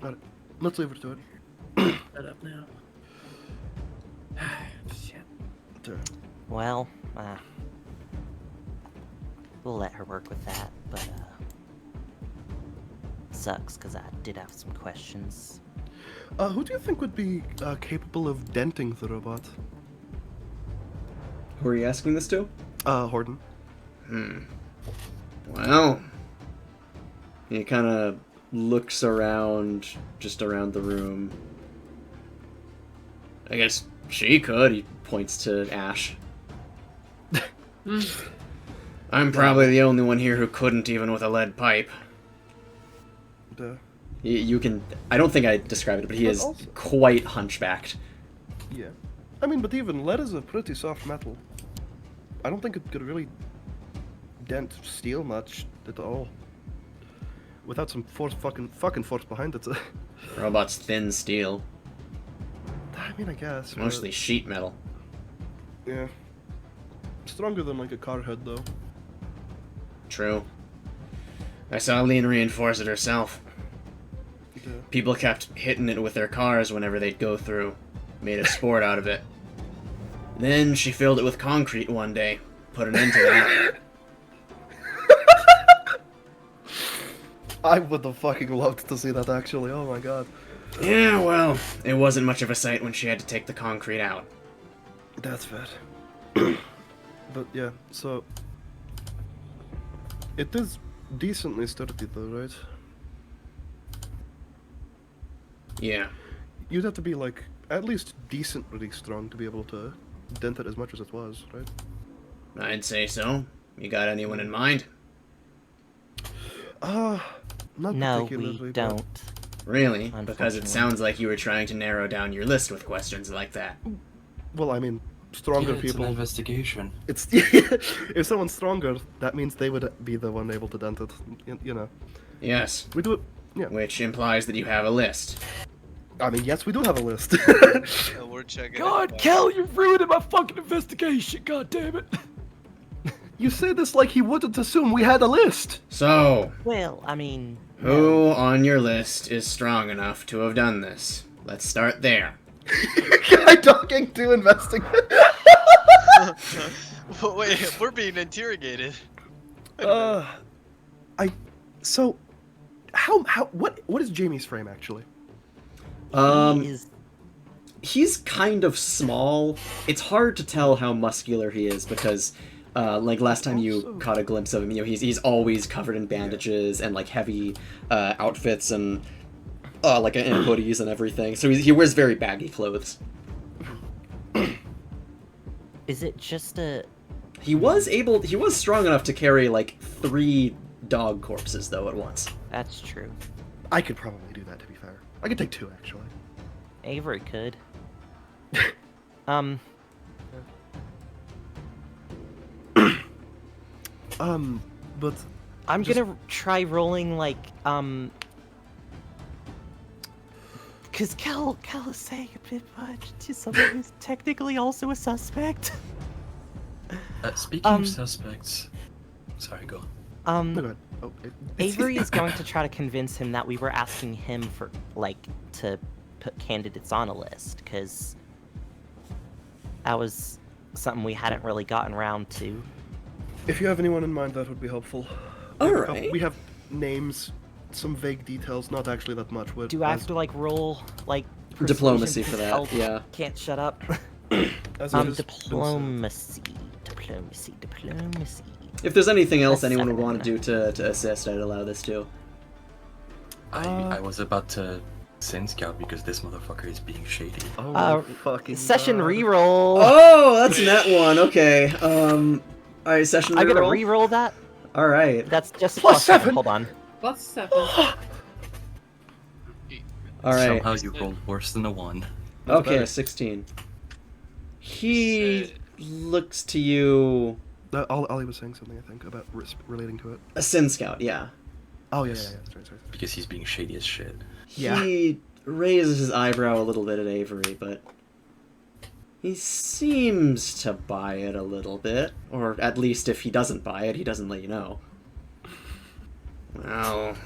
Got it. Let's leave it to it. Shut up now. Shit. There. Well, we'll let her work with that, but sucks because I did have some questions. Who do you think would be capable of denting the robot? Who are you asking this to? Horton. Well, he kind of looks around, just around the room. I guess she could. He points to Ash. I'm probably the only one here who couldn't, even with a lead pipe. You can... I don't think I described it, but he is also, quite hunchbacked. Yeah. I mean, but even lead is a pretty soft metal. I don't think it could really dent steel much at all. Without some fucking force behind it. Robot's thin steel. I mean, I guess. Mostly sheet metal. Yeah. Stronger than like a car hood, though. True. I saw Lean reinforce it herself. Yeah. People kept hitting it with their cars whenever they'd go through. Made a sport out of it. Then she filled it with concrete one day. Put an end to that. I would have fucking loved to see that, actually. Oh my god. Yeah, well, it wasn't much of a sight when she had to take the concrete out. That's fair. But yeah, so... It is decently sturdy though, right? Yeah. You'd have to be like, at least decently strong to be able to dent it as much as it was, right? I'd say so. You got anyone in mind? Not No, particularly. we but- Really? don't. Because it Unfortunately. sounds like you were trying to narrow down your list with questions like that. Well, I mean, stronger Yeah, it's people... an investigation. It's if someone's stronger, that means they would be the one able to dent it. You know, Yes. we do it. Yeah, Which implies that you have a list. I mean, yes, we do have a list. Yeah, we're checking. God, it out. Cal, you're ruining my fucking investigation. God damn it. You say this like he wouldn't assume we had a list. So, Well, I mean, who on your list is strong enough to have done this? Let's start there. Guy talking to investigate. Wait, we're being interrogated. So, what is Jamie's frame actually? he is He's kind of small. It's hard to tell how muscular he is because, like last time you Also- caught a glimpse of him, you know, he's always covered in bandages and like heavy outfits and like and hoodies and everything. So he wears very baggy clothes. Is it just a... He was strong enough to carry like 3 dog corpses though at once. That's true. I could probably do that. To be fair, I could take 2 actually. Avery could. But I'm Just- gonna try rolling like, cause Cal is saying a bit much to someone who's technically also a suspect. Speaking Um, of suspects... Sorry, go. no, go ahead. Oh, Avery is going to try to convince him that we were asking him for, like, to put candidates on a list, because that was something we hadn't really gotten around to. If you have anyone in mind, that would be helpful. Alright. We have names, some vague details, not actually that much. But Do I have to, like, roll, like, persuasion Diplomacy for to that, help? yeah. Can't shut up. as it has been said. Diplomacy. If there's anything else That's anyone would 7. want to do to assist, I'd allow this too. I was about to send Scout because this motherfucker is being shady. Oh, Uh, fucking Session God. reroll. Oh, that's net one. Okay. Alright, session I'm gonna reroll. reroll that. All right. That's just Plus +7. 7. Hold on. +7. All right. Somehow you rolled worse than a 1. That's Okay, better. a 16. He Shit. looks to you. Ollie was saying something, I think, about relating to it. A Sin Scout, yeah. Oh, yeah. Sorry. Because he's being shady as shit. He raises his eyebrow a little bit at Avery, but he seems to buy it a little bit. Or at least if he doesn't buy it, he doesn't let you know. Well,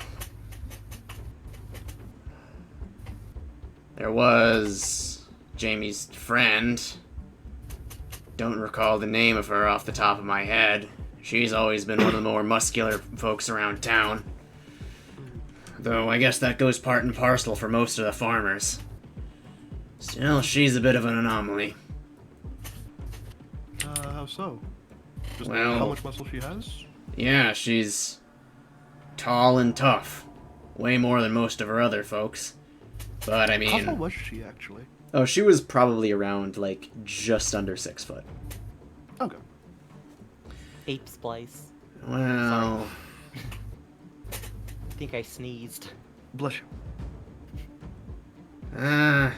there was Jamie's friend. Don't recall the name of her off the top of my head. She's always been one of the more muscular folks around town. Though I guess that goes part and parcel for most of the farmers. Still, she's a bit of an anomaly. How so? Just Well- how much muscle she has? Yeah, she's tall and tough. Way more than most of her other folks. But I How tall mean... was she, actually? Oh, she was probably around, like, just under 6 foot. Okay. Ape splice. Well... I think I sneezed. Bless you. Nah.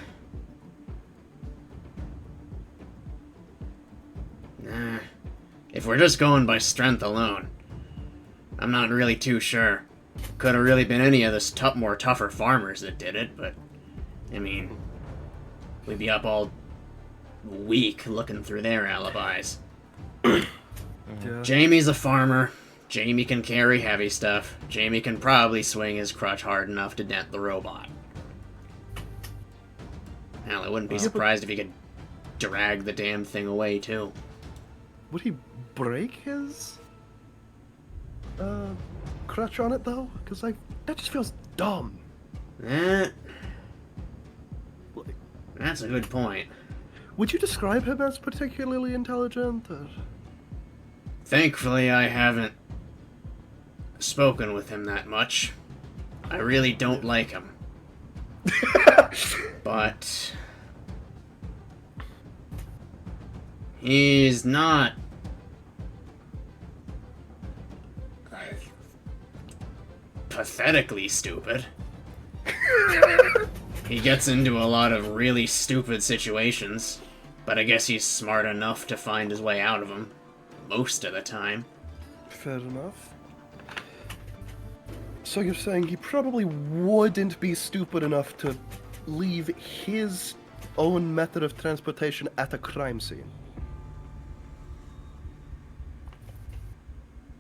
If we're just going by strength alone, I'm not really too sure. Could have really been any of the more tougher farmers that did it, but I mean, we'd be up all week looking through their alibis. Yeah. Jamie's a farmer. Jamie can carry heavy stuff. Jamie can probably swing his crutch hard enough to dent the robot. Hell, I wouldn't be surprised if he could drag the damn thing away, too. Would he break his crutch on it though? Because that just feels dumb. That, Like, that's a good point. would you describe him as particularly intelligent? Or... Thankfully, I haven't spoken with him that much. I really don't like him. But he's not pathetically stupid. He gets into a lot of really stupid situations, but I guess he's smart enough to find his way out of them most of the time. Fair enough. So you're saying he probably wouldn't be stupid enough to leave his own method of transportation at a crime scene?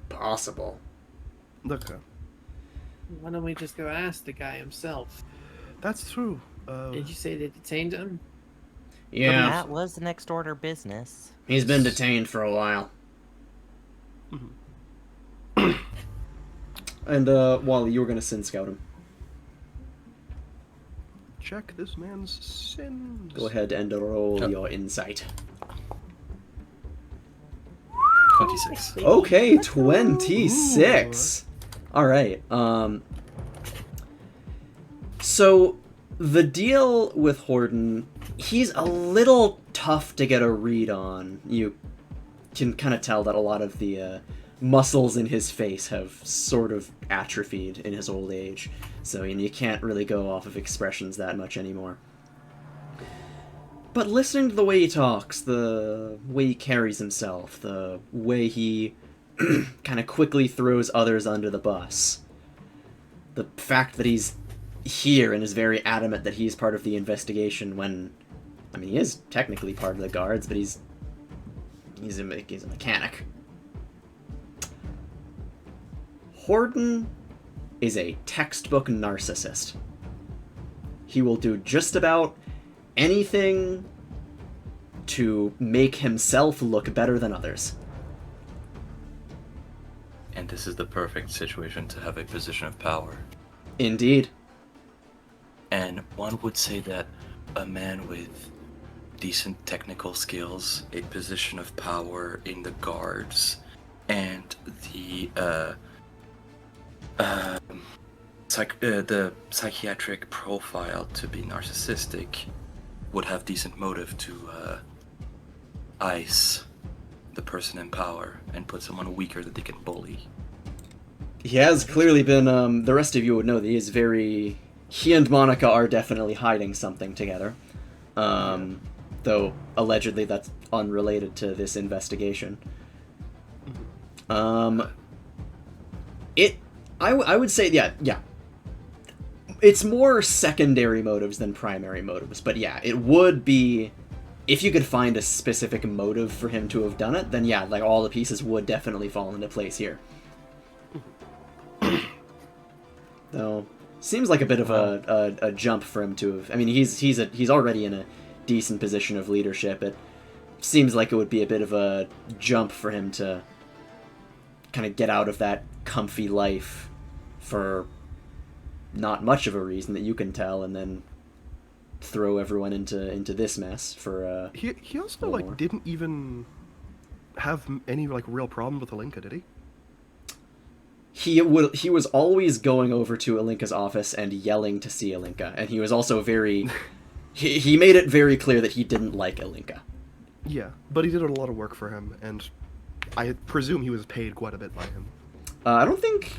Possible. Okay. Why don't we just go ask the guy himself? That's true. Did you say they detained him? Yeah, That was next order business. he's been detained for a while. And, Wally, you were gonna sin scout him. Check this man's sins. Go ahead and roll Yep. your insight. 26. Okay, 26. Alright, so, the deal with Horden, he's a little tough to get a read on. You can kind of tell that a lot of the, muscles in his face have sort of atrophied in his old age, so you can't really go off of expressions that much anymore. But listening to the way he talks, the way he carries himself, the way he kind of quickly throws others under the bus, the fact that he's here and is very adamant that he's part of the investigation when, I mean, he is technically part of the guards, but he's a mechanic. Horden is a textbook narcissist. He will do just about anything to make himself look better than others. And this is the perfect situation to have a position of power. Indeed. And one would say that a man with decent technical skills, a position of power in the guards, and the psychiatric profile to be narcissistic would have decent motive to ice the person in power and put someone weaker that they can bully. he has clearly been, the rest of you would know that he and Monica are definitely hiding something together. Though, allegedly, that's unrelated to this investigation. I would say, yeah. It's more secondary motives than primary motives, but yeah, it would be... If you could find a specific motive for him to have done it, then yeah, like, all the pieces would definitely fall into place here. Though, seems like a bit of a jump for him to have... I mean, he's already in a decent position of leadership. It seems like it would be a bit of a jump for him to kind of get out of that comfy life for not much of a reason that you can tell, and then throw everyone into this mess for he also like more. didn't even have any like real problem with Alinka, did he? He was always going over to Alinka's office and yelling to see Alinka, and he was also very he made it very clear that he didn't like Alinka. Yeah, but he did a lot of work for him, and I presume he was paid quite a bit by him. I don't think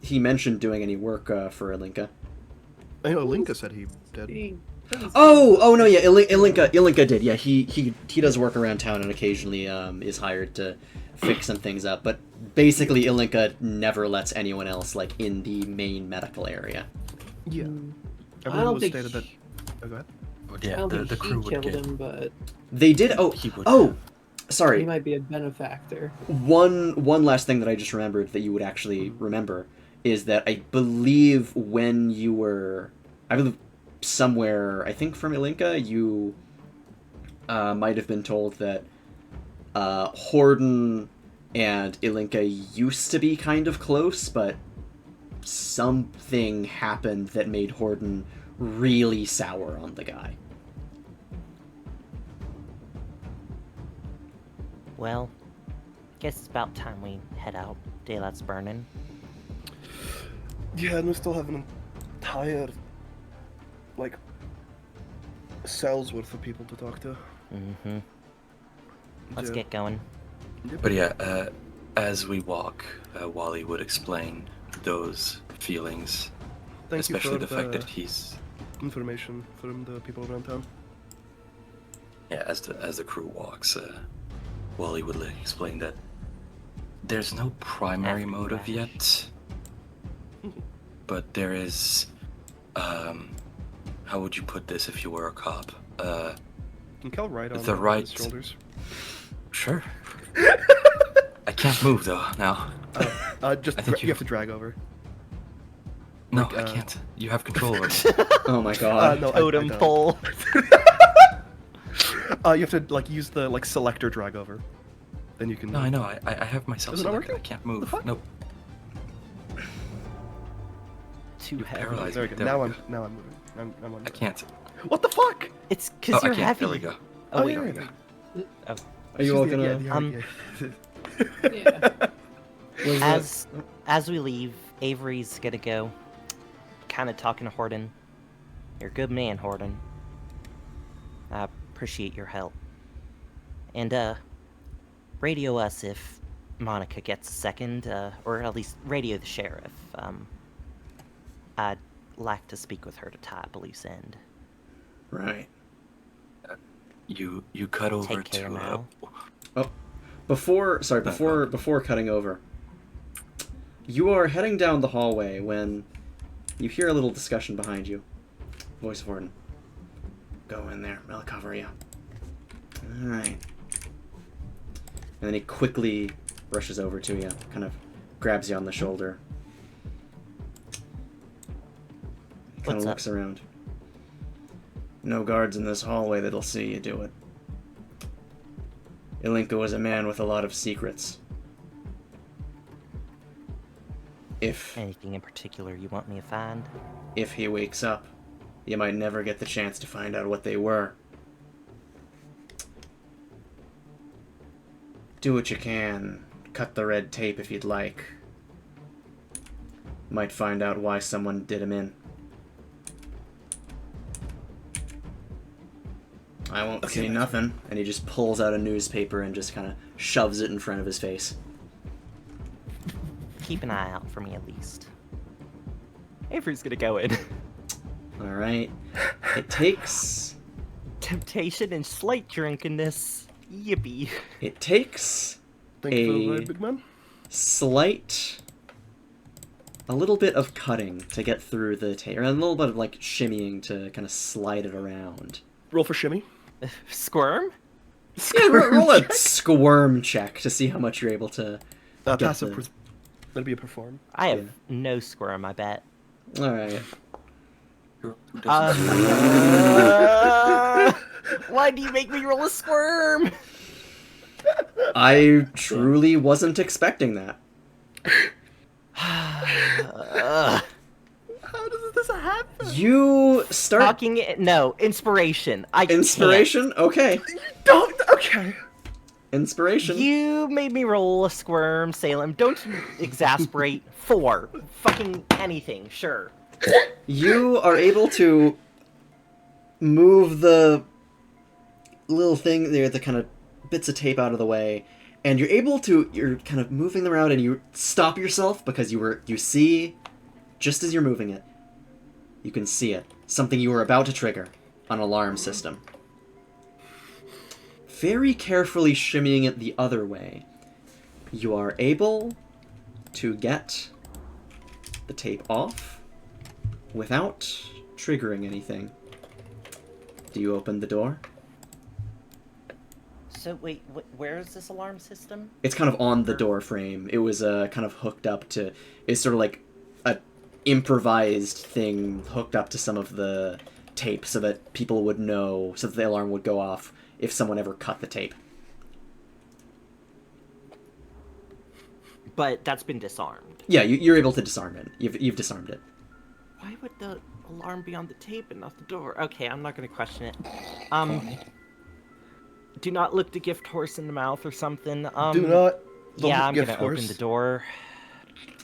he mentioned doing any work for Alinka. I know Alinka said he did. Oh no, yeah, Ilinka did. Yeah, he does work around town and occasionally is hired to fix some things up. But basically, Ilinka never lets anyone else like in the main medical area. Yeah, I everyone don't was think stated that. Oh, go ahead. But I yeah, don't the think crew he would killed get. him, but They did. He would. Oh, he sorry. might be a benefactor. One last thing that I just remembered that you would actually remember is that I believe when you were, I believe somewhere, I think from Ilinka, you might have been told that Horden and Ilinka used to be kind of close, but something happened that made Horden really sour on the guy. Well, guess it's about time we head out. Daylight's burning. Yeah, and we still have an entire like cell's worth of people to talk to. Mm-hmm. Let's Yeah. get going. But yeah, as we walk, Wally would explain those feelings, Thank especially you the for fact that he's information from the people around town. yeah. As the crew walks, Wally would explain that there's no primary African motive rash. yet, but there is. How would you put this if you were a cop? Can Cal ride on The right- his shoulders? Sure. I can't move though now. Just I think you have to drag over. No, Like, I can't. You have control over me. Oh my god. No, Totem don't. pole. You have to like use the like selector drag over. Then you can. No, I know. I have myself Is it not selected. I working? can't move. fuck? Nope. Too heavy. paralyzed There we me. go. There Now we I'm go. now I'm moving. I'm on. I can't. What the fuck? It's Oh, because I you're can't. heavy. There we go. Oh, wait. there we go. Are you all She's gonna? Yeah. As we leave, Avery's gonna go, kind of talking to Horden. You're a good man, Horden. I appreciate your help. And radio us if Monica gets a second, or at least radio the sheriff. I'd like to speak with her to tie up a loose end. Right. You cut over Take care to. now. Before cutting over, you are heading down the hallway when you hear a little discussion behind you. Voice of Horden. Go in there. I'll cover you. Alright. And then he quickly rushes over to you, kind of grabs you on the shoulder. Kind of What's up? looks around. No guards in this hallway that'll see you do it. Ilinka was a man with a lot of secrets. If Anything in particular you want me to find? he wakes up, you might never get the chance to find out what they were. Do what you can. Cut the red tape if you'd like. Might find out why someone did him in. I won't see nothing. And he just pulls out a newspaper and just kind of shoves it in front of his face. keep an eye out for me at least. Avery's gonna go in. All right. It takes. Temptation and slight drunkenness. Yippee. It takes Thank you for the a ride, big man. a little bit of cutting to get through the tape, or a little bit of like shimmying to kind of slide it around. Roll for shimmy. Squirm? Yeah, roll a squirm check to see how much you're able to. Get Passive. the- That'd be a perform. I have Yeah. no squirm, I bet. All right. Who doesn't? Why do you make me roll a squirm? I truly wasn't expecting that. Ugh. How does this happen? You start Talking. No, inspiration. I inspiration. Okay, Don't. Okay. inspiration. You made me roll a squirm, Salem. Don't you exasperate. 4. Fucking anything, sure. You are able to move the little thing there, the kind of bits of tape out of the way, and you're kind of moving them around, and you stop yourself because you see, just as you're moving it, you can see it. Something you were about to trigger, an alarm system. Very carefully shimmying it the other way, you are able to get the tape off without triggering anything. Do you open the door? So wait, where is this alarm system? It's kind of on the door frame. It was kind of hooked up to. It's sort of like a improvised thing hooked up to some of the tape so that people would know, so that the alarm would go off if someone ever cut the tape. But that's been disarmed. Yeah, you're able to disarm it. You've disarmed it. Why would the alarm be on the tape and not the door? Okay, I'm not gonna question it. Do not look the gift horse in the mouth or something. Do not. Don't Yeah, I'm gift gonna horse. open the door.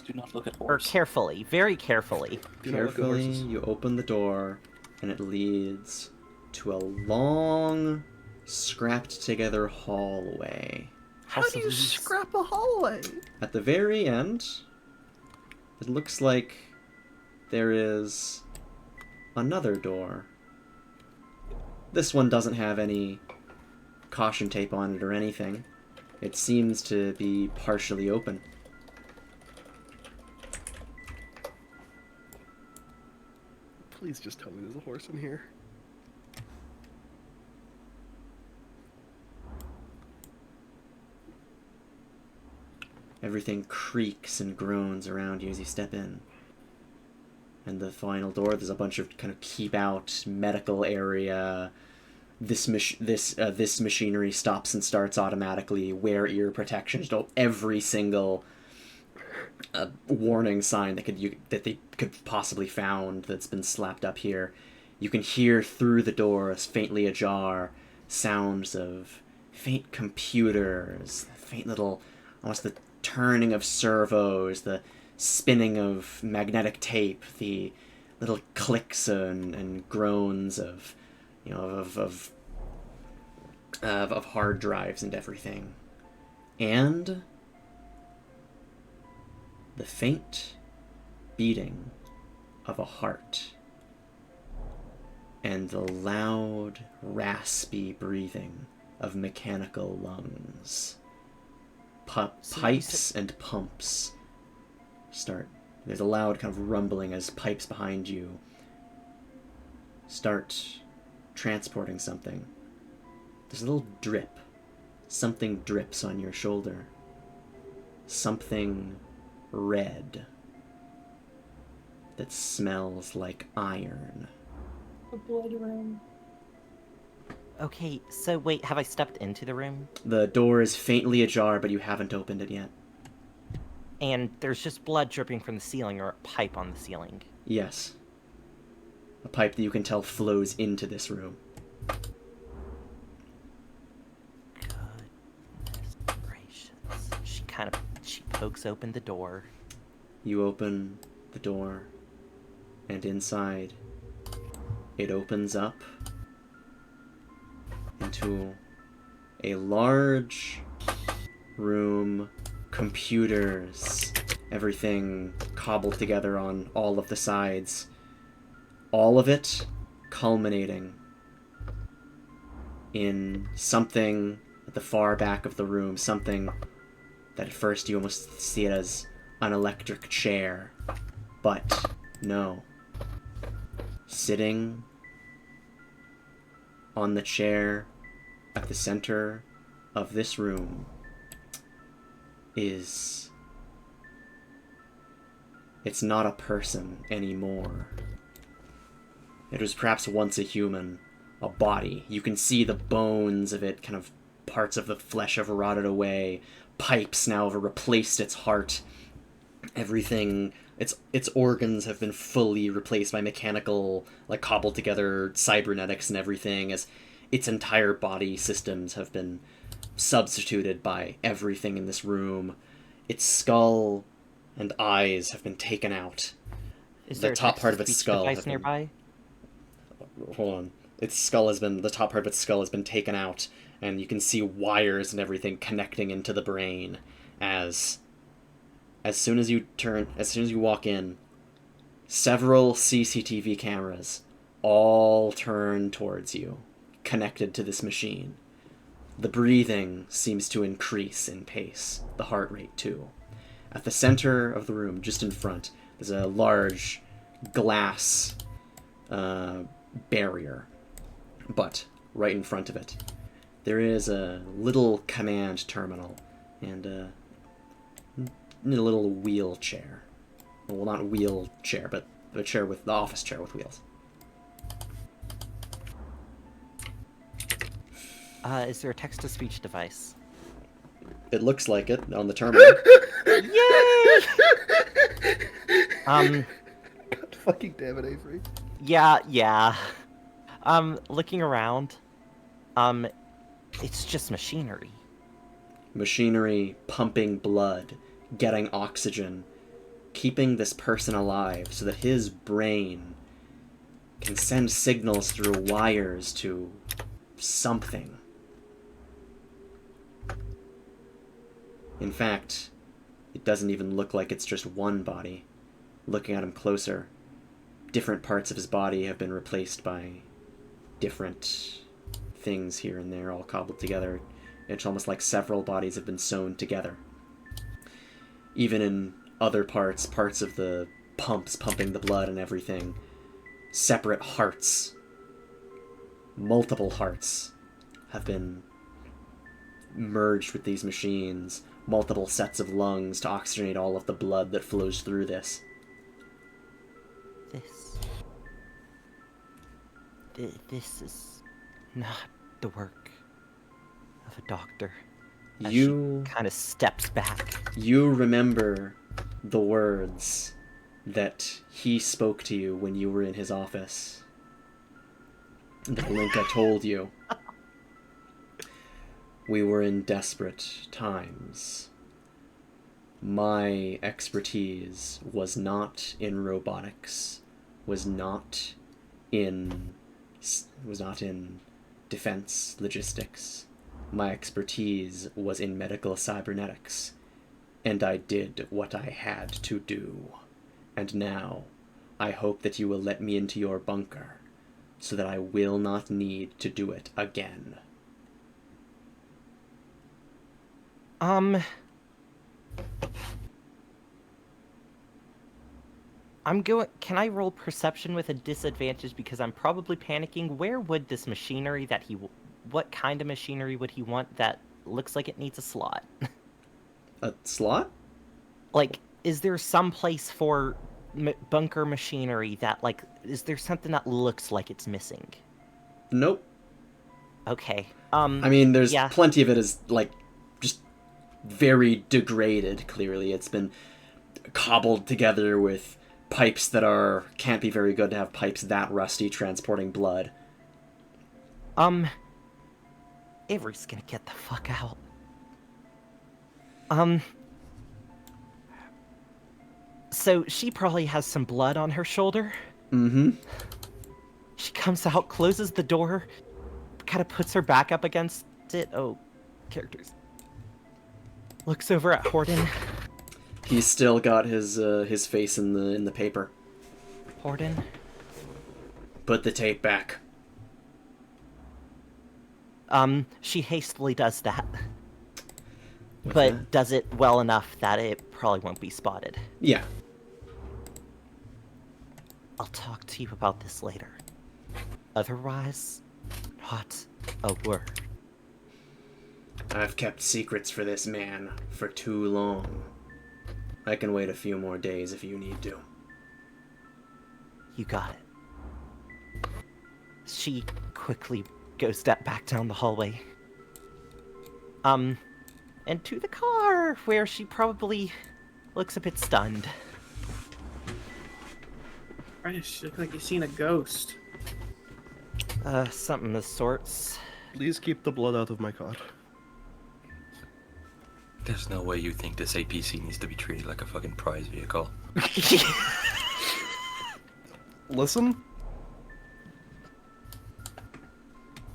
Do not look at Or horse. carefully, very carefully. Do not look at Carefully, horses. you open the door, and it leads to a long, scrapped-together hallway. How do you scrap a hallway? At the very end, it looks like there is another door. This one doesn't have any caution tape on it or anything. It seems to be partially open. Please just tell me there's a horse in here. Everything creaks and groans around you as you step in. And the final door, there's a bunch of kind of keep out medical area. This machinery stops and starts automatically. Wear ear protection. Every single warning sign that they could possibly found that's been slapped up here. You can hear through the door, as faintly ajar, sounds of faint computers, faint little, almost the turning of servos, the spinning of magnetic tape, the little clicks and groans of, of hard drives and everything, and the faint beating of a heart, and the loud, raspy breathing of mechanical lungs. Pipes and pumps start. There's a loud kind of rumbling as pipes behind you start transporting something. There's a little drip. Something drips on your shoulder. Something red that smells like iron. Okay, so wait, have I stepped into the room? The door is faintly ajar, but you haven't opened it yet. And there's just blood dripping from the ceiling or a pipe on the ceiling. Yes. A pipe that you can tell flows into this room. Goodness gracious. She pokes open the door. You open the door, and inside, it opens up into a large room, computers everything cobbled together on all of the sides. All of it culminating in something at the far back of the room, something that at first you almost see it as an electric chair. But no. Sitting on the chair at the center of this room is... It's not a person anymore. It was perhaps once a human, a body. You can see the bones of it, kind of parts of the flesh have rotted away. Pipes now have replaced its heart. Everything, its organs have been fully replaced by mechanical, like cobbled together cybernetics and everything, as its entire body systems have been substituted by everything in this room. Its skull and eyes have been taken out. Is The there a top part of its text-to-speech skull device has been- nearby? Hold on. Its skull has been, the top part of its skull has been taken out, and you can see wires and everything connecting into the brain as soon as you walk in, several CCTV cameras all turn towards you, connected to this machine. The breathing seems to increase in pace, the heart rate too. At the center of the room, just in front, there's a large glass barrier. But right in front of it, there is a little command terminal and a little wheelchair. Well, not wheelchair, but a chair with the office chair with wheels. Is there a text-to-speech device? It looks like it on the terminal. Yay! God fucking damn it, Avery. Yeah. Looking around, it's just machinery. Machinery pumping blood, getting oxygen, keeping this person alive so that his brain can send signals through wires to something. In fact, it doesn't even look like it's just one body. Looking at him closer, different parts of his body have been replaced by different things here and there, all cobbled together. It's almost like several bodies have been sewn together. Even in other parts of the pumps pumping the blood and everything, separate hearts, multiple hearts, have been merged with these machines, multiple sets of lungs to oxygenate all of the blood that flows through this. This is not the work of a doctor. You Kind of steps back. You remember the words that he spoke to you when you were in his office. That Linka told you. We were in desperate times. My expertise was not in robotics, was not in defense logistics. My expertise was in medical cybernetics, and I did what I had to do. And now, I hope that you will let me into your bunker, so that I will not need to do it again. Can I roll perception with a disadvantage because I'm probably panicking? Where would this machinery what kind of machinery would he want that looks like it needs a slot? A slot? Like, is there some place for bunker machinery that, like, is there something that looks like it's missing? Nope. Okay. I mean, there's yeah. plenty of it is, like, just very degraded, clearly. It's been cobbled together with pipes that can't be very good to have pipes that rusty transporting blood. Avery's gonna get the fuck out. So she probably has some blood on her shoulder. Mm-hmm. She comes out, closes the door, kind of puts her back up against it. Oh, characters. Looks over at Horden. He's still got his face in the paper. Horden, Put the tape back. she hastily does that, What's but that? does it well enough that it probably won't be spotted. Yeah. I'll talk to you about this later. Otherwise, not a word. I've kept secrets for this man for too long. I can wait a few more days if you need to. You got it. She quickly goes back down the hallway. And to the car, where she probably looks a bit stunned. Fresh, look like you've seen a ghost. Something of the sorts. Please keep the blood out of my car. There's no way you think this APC needs to be treated like a fucking prize vehicle. Listen.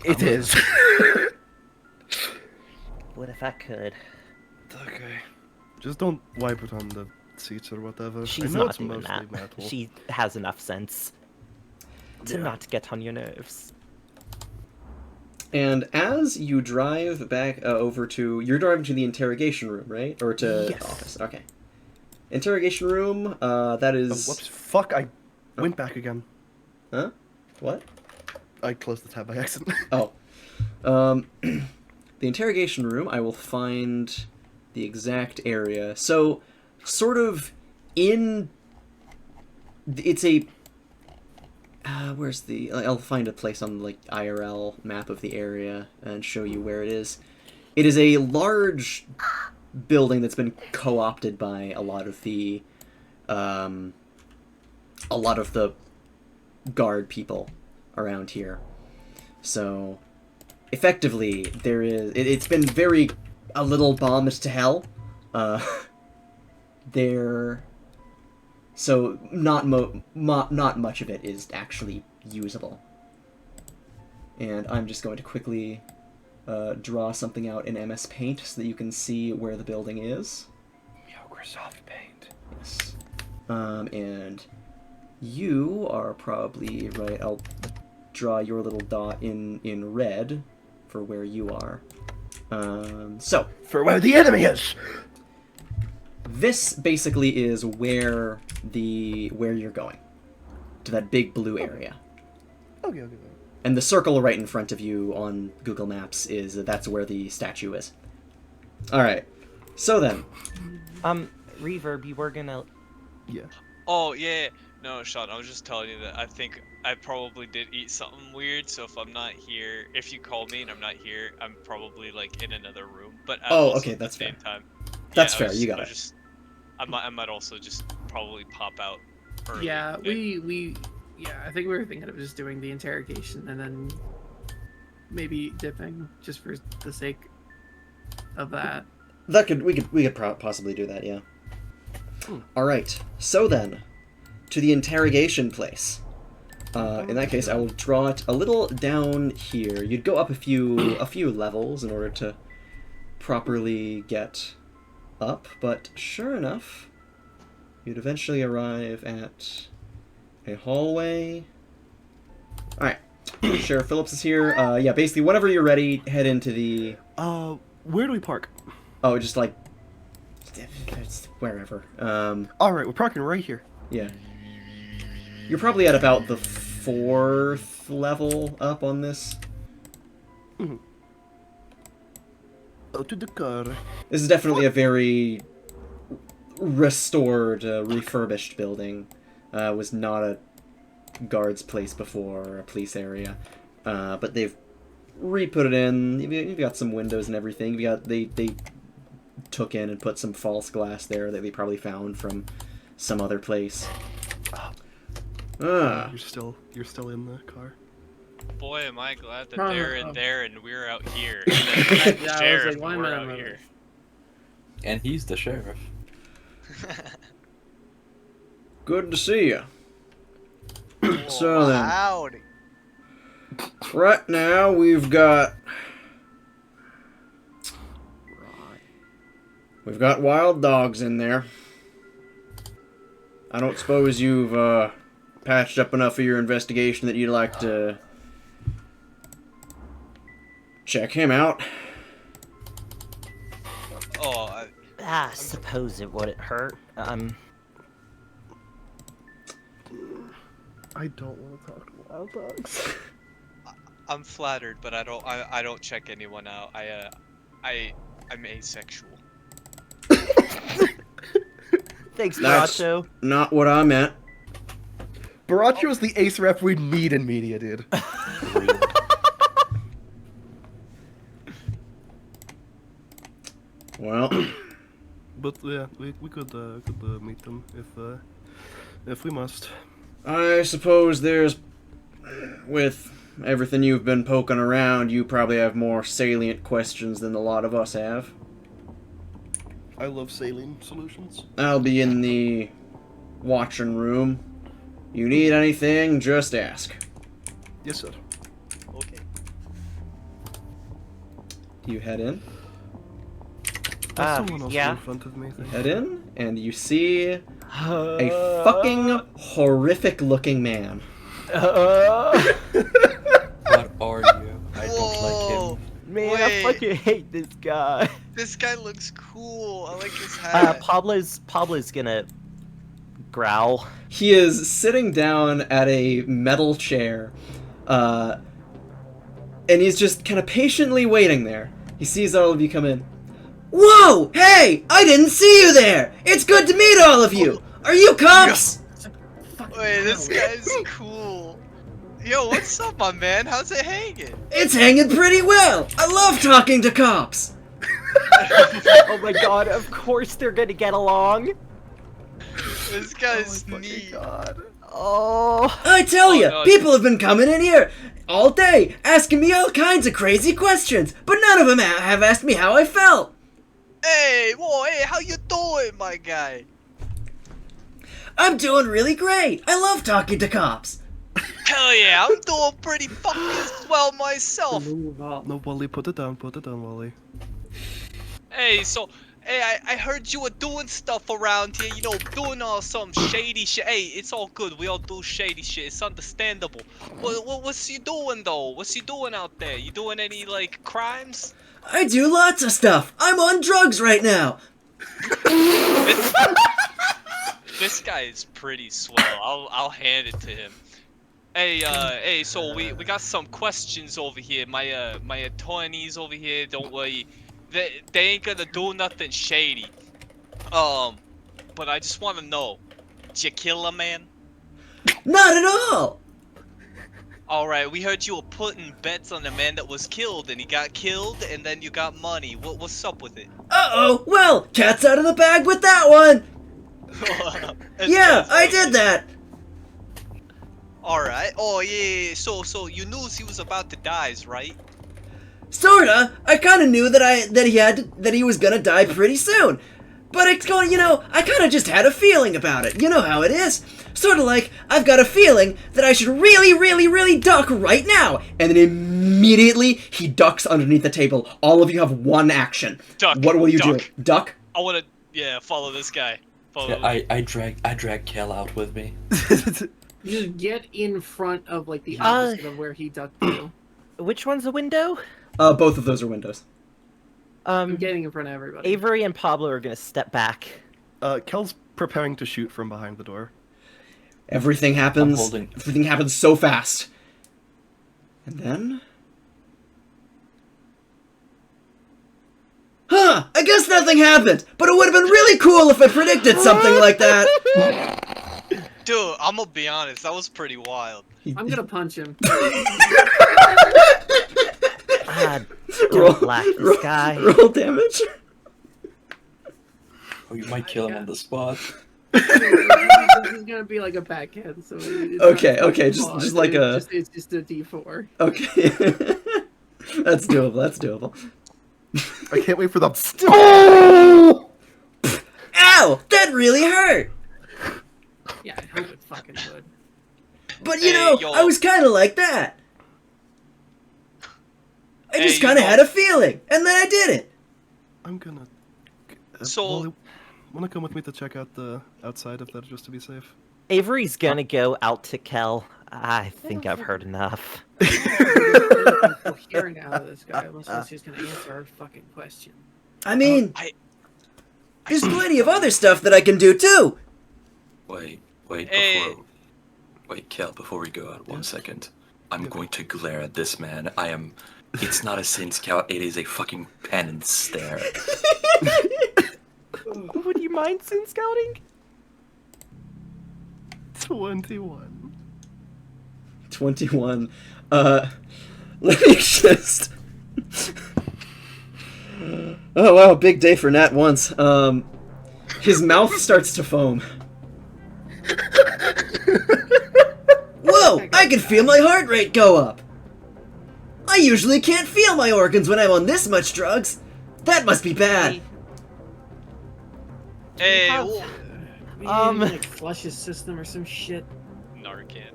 It is. What if I could? Okay. Just don't wipe it on the seats or whatever. She's I know not it's doing mostly that. metal. She has enough sense to Yeah. not get on your nerves. And as you drive back over to... You're driving to the interrogation room, right? Or to Yes. the office. Okay. Interrogation room, that Oh, is... whoops. Fuck, I went back again. Huh? What? I closed the tab by accident. Oh. The interrogation room, I will find the exact area. So, sort of in... It's a... where's the... I'll find a place on, like, IRL map of the area and show you where it is. It is a large building that's been co-opted by a lot of the... guard people around here. So, effectively, there is... It's been very... a little bombed to hell. There... So, not much of it is actually usable. And I'm just going to quickly draw something out in MS Paint so that you can see where the building is. Microsoft Paint. Yes. And you are probably right. I'll draw your little dot in red for where you are. So For where the enemy is! this basically is where you're going, to that big blue area. Okay. And the circle right in front of you on Google Maps that's where the statue is. All right. So then, Reverb, you were gonna... Yeah. Oh, yeah. No, Sean, I was just telling you that I think I probably did eat something weird, so if I'm not here, if you call me and I'm not here, I'm probably, like, in another room. But okay, at that's the same fair. time... That's I fair, was- you got I it. was I might also just probably pop out early. Yeah, Like, I think we were thinking of just doing the interrogation and then maybe dipping just for the sake of that. we could possibly do that, yeah. All right. So then, to the interrogation place. In that case, I will draw it a little down here. You'd go up a few levels in order to properly get up, but sure enough, you'd eventually arrive at a hallway. All right. Sheriff Phillips is here. Yeah, basically, whenever you're ready, head into the... Where do we park? Oh, just like... it's wherever. Alright, we're parking right here. Yeah. You're probably at about the 4th level up on this. Go to the car. This is definitely a very restored, refurbished building. Was not a guard's place before, or a police area. But they've re-put it in. You've got some windows and everything. They took in and put some false glass there that they probably found from some other place. You're still in the car. boy, am I glad that No, they're no. in there and we're out here. And then Yeah, I was sheriff, like, why and we're am I out here. And he's the sheriff. Good to see you. Oh, So then, Howdy. right now we've got wild dogs in there. I don't suppose you've patched up enough of your investigation that you'd like to check him out. Oh, I suppose it wouldn't hurt. I don't want to talk to wild dogs. I'm flattered, but I don't check anyone out. I'm asexual. Thanks, That's Nacho. not what I meant. Baracho is the ace rep we need in media, dude. Well, But yeah, we could meet them if we must. I suppose there's... With everything you've been poking around, you probably have more salient questions than a lot of us have. I love saline solutions. I'll be in the watching room. You need anything, just ask. Yes, sir. Okay. You head in. Someone else yeah. in front of me. Thank Head in, and you see a fucking horrific looking man. What are you? I don't like him. Man, I Wait. fucking hate this guy. This guy looks cool. I like his hat. Pablo's gonna growl. He is sitting down at a metal chair, and he's just kind of patiently waiting there. He sees all of you come in. Whoa! Hey! I didn't see you there! It's good to meet all of you! Are you cops? Wait, this guy's cool. Yo, what's up, my man? How's it hanging? It's hanging pretty well! I love talking to cops! Oh my god, of course they're gonna get along. This guy's neat. Oh. I tell you, no, people have been coming in here all day, asking me all kinds of crazy questions, but none of them have asked me how I felt. Hey, whoa, hey, how you doing, my guy? I'm doing really great. I love talking to cops. Hell yeah, I'm doing pretty fucking swell myself. Move up. No, Wally, put it down, Wally. Hey, so, hey, I heard you were doing stuff around here, you know, doing some shady shit. Hey, it's all good. We all do shady shit. It's understandable. What's you doing though? What's you doing out there? You doing any like crimes? I do lots of stuff. I'm on drugs right now. This guy is pretty swell. I'll hand it to him. Hey, so we got some questions over here. My attorneys over here, don't worry. They ain't gonna do nothing shady. But I just wanna know, did you kill a man? Not at all. Alright, we heard you were putting bets on the man that was killed, and he got killed, and then you got money. What's up with it? Uh-oh. Well, cat's out of the bag with that one. Yeah, I did that. Alright. Oh, yeah. So you knew he was about to die, right? Sorta. I kind of knew that he was gonna die pretty soon. But it's going, I kind of just had a feeling about it. You know how it is. Sort of like, I've got a feeling that I should really, really, really duck right now. And then immediately, he ducks underneath the table. All of you have one action. Duck. What will you do? Duck. Duck? I wanna, follow this guy. Yeah, I drag Kel out with me. You just get in front of like the opposite of where he ducked to. Which one's a window? Both of those are windows. I'm getting in front of everybody. Avery and Pablo are gonna step back. Kel's preparing to shoot from behind the door. Everything happens so fast. And then... Huh! I guess nothing happened, but it would have been really cool if I predicted something like that. Dude, I'm gonna be honest, that was pretty wild. I'm gonna punch him. Don't laugh, this guy. Roll damage. Oh, you might kill him on the spot. This is gonna be like a backhand, so it's Okay, just like it's just a D4. Okay. That's doable. I can't wait for that. Oh! Ow! That really hurt! Yeah, I hope it fucking would. But yo. I was kinda like that. I just you kinda know- had a feeling, and then I did it. I'm gonna. So- Wally, wanna come with me to check out the outside of that just to be safe? Avery's gonna go out to Kel. I think I've heard enough. Coherent out of this guy, unless he's gonna answer our fucking question. I mean, I there's plenty of other stuff that I can do too. Wait, Hey. Kel, before we go out, 1 Yes? second. I'm going to glare at this man. It's not a sin scout, it is a fucking pen and stare. Would you mind sin scouting? 21. 21. Let me just. Oh wow, big day for Nat once. His mouth starts to foam. Whoa! I can feel my heart rate go up! I usually can't feel my organs when I'm on this much drugs! That must be bad! Hey, Have- oh, Maybe like flush his system or some shit. Narcan.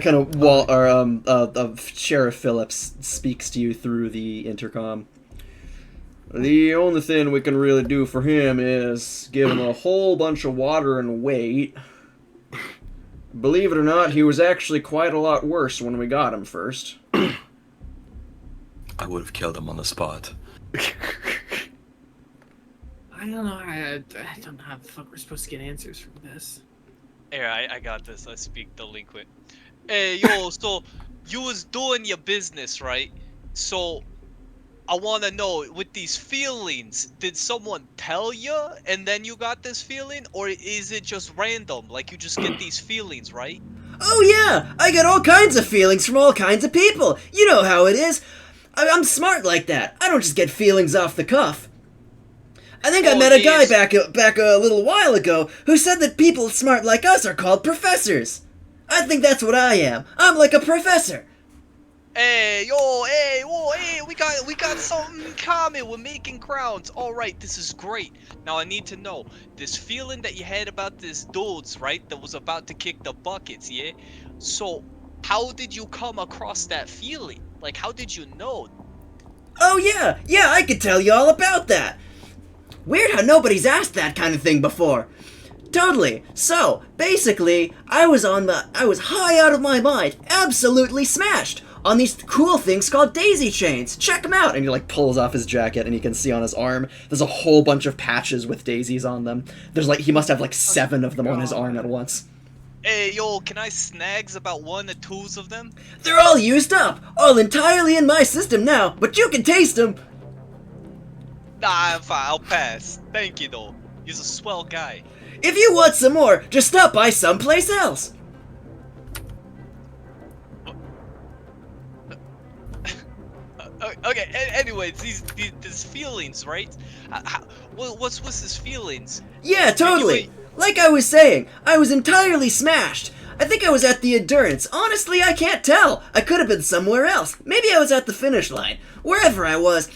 Kind of Sheriff Phillips speaks to you through the intercom. The only thing we can really do for him is give him a whole bunch of water and wait. Believe it or not, he was actually quite a lot worse when we got him first. I would have killed him on the spot. I don't know. I don't know how the fuck we're supposed to get answers from this. Here, I got this. I speak delinquent. Hey, yo, so you was doing your business, right? So I want to know, with these feelings, did someone tell you and then you got this feeling? Or is it just random? Like, you just get these feelings, right? Oh yeah! I get all kinds of feelings from all kinds of people! You know how it is! I'm smart like that. I don't just get feelings off the cuff. I think I Oh, met a guy geez. back a little while ago who said that people smart like us are called professors. I think that's what I am. I'm like a professor. Hey, yo, hey, whoa, hey, we got something in common. We're making crowns. All right, this is great. Now I need to know this feeling that you had about this dudes, right? That was about to kick the buckets, yeah? So, how did you come across that feeling? Like, how did you know? Oh yeah, I could tell you all about that. Weird how nobody's asked that kind of thing before. Totally. So, basically, I was high out of my mind, absolutely smashed, on these cool things called daisy chains. Check them out! And he like pulls off his jacket and you can see on his arm, there's a whole bunch of patches with daisies on them. There's like, he must have like 7 of them on his arm at once. Hey, yo, can I snags about 1 or 2s of them? They're all used up, all entirely in my system now, but you can taste them. Nah, I'm fine. I'll pass. Thank you, though. He's a swell guy. If you want some more, just stop by someplace else. Okay. Anyways, these feelings, right? What's his feelings? Yeah, totally. Wait. Like I was saying, I was entirely smashed. I think I was at the Endurance. Honestly, I can't tell. I could have been somewhere else. Maybe I was at the finish line. Wherever I was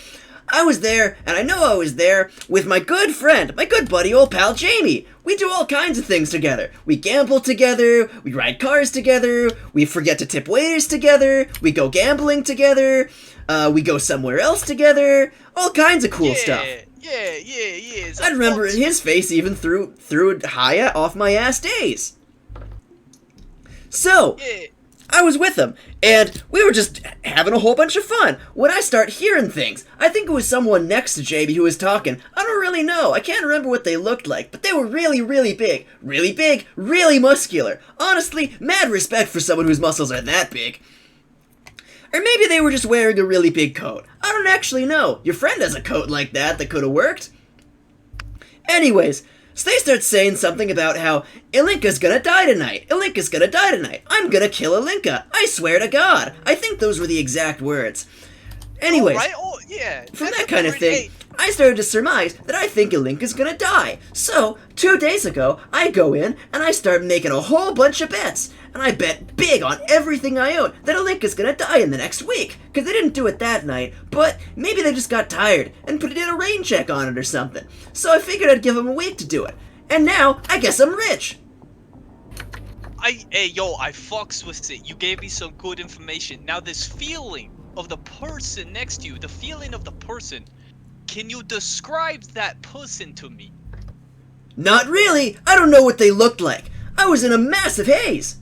there, and I know I was there, with my good friend, my good buddy, old pal Jamie. We do all kinds of things together. We gamble together, we ride cars together, we forget to tip waiters together, we go gambling together, we go somewhere else together, all kinds of cool stuff. Yeah. I remember his face even through high off my ass days. So, Yeah. I was with him, and we were just having a whole bunch of fun. When I start hearing things, I think it was someone next to JB who was talking. I don't really know. I can't remember what they looked like, but they were really, really big, really muscular. Honestly, mad respect for someone whose muscles are that big. Or maybe they were just wearing a really big coat. I don't actually know. Your friend has a coat like that could have worked. Anyways, so they start saying something about how Ilinka's gonna die tonight. I'm gonna kill Ilinka. I swear to God. I think those were the exact words. Anyways, Right? Oh, yeah. from That's that kind of a thing, I started to surmise that I think Ilinka's gonna die. So, 2 days ago, I go in and I start making a whole bunch of bets. And I bet big on everything I own that Ilinka's gonna die in the next week. Because they didn't do it that night, but maybe they just got tired and put in a rain check on it or something. So I figured I'd give them a week to do it. And now, I guess I'm rich. Hey, yo, I fucks with it. You gave me some good information. Now, this feeling of the person next to you, the feeling of the person, Can you describe that person to me? Not really. I don't know what they looked like. I was in a massive haze.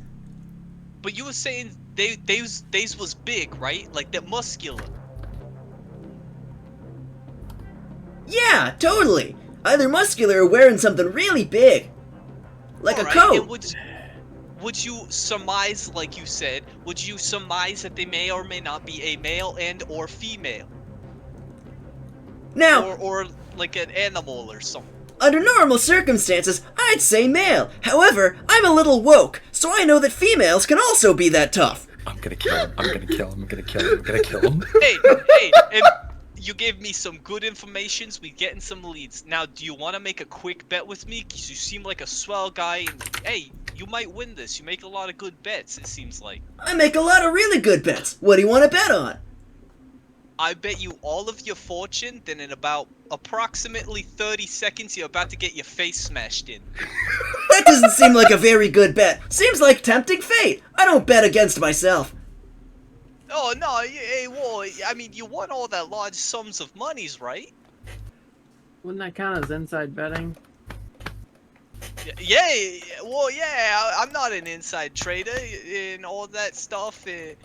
But you were saying they was big, right? Like they're muscular. Yeah, totally. Either muscular or wearing something really big. Like a Alright, coat. and would you surmise, like you said, would you surmise that they may or may not be a male and or female? Now, Or like an animal or something. under normal circumstances, I'd say male. However, I'm a little woke, so I know that females can also be that tough. I'm gonna kill him. I'm gonna kill him. I'm gonna kill him. I'm gonna kill him. Hey, and you gave me some good informations. We getting some leads. Now, do you want to make a quick bet with me? Cause you seem like a swell guy. And, hey, you might win this. You make a lot of good bets. It seems like. I make a lot of really good bets. What do you want to bet on? I bet you all of your fortune. Then in about approximately 30 seconds, you're about to get your face smashed in. That doesn't seem like a very good bet. Seems like tempting fate. I don't bet against myself. Oh no! Hey, well, I mean, you won all that large sums of monies, right? Wouldn't that count as inside betting? Yeah, well, yeah, I'm not an inside trader and all that stuff. Okay,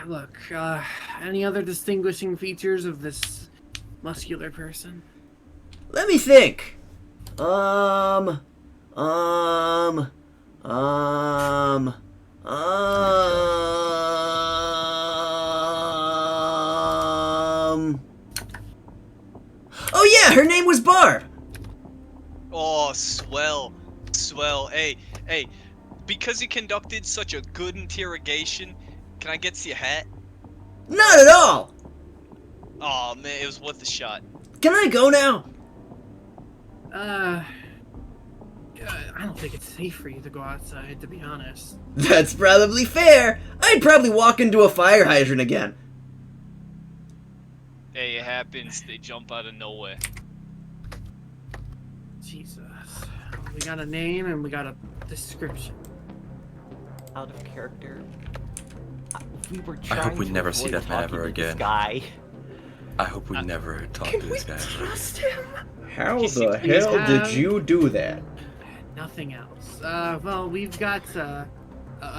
look, any other distinguishing features of this muscular person? Let me think. Oh yeah, her name was Barb. Oh, swell. Hey, because you conducted such a good interrogation, can I get your hat? Not at all. Oh man, it was worth a shot. Can I go now? I don't think it's safe for you to go outside, to be honest. That's probably fair. I'd probably walk into a fire hydrant again. Hey, it happens. They jump out of nowhere. Jesus. We got a name and we got a description. Out of character. We were I trying hope we to never see avoid that man talking ever to this again. guy. I hope we never talk to this guy. him? How He the seems to hell did have- you do that? Nothing else. Well, we've got a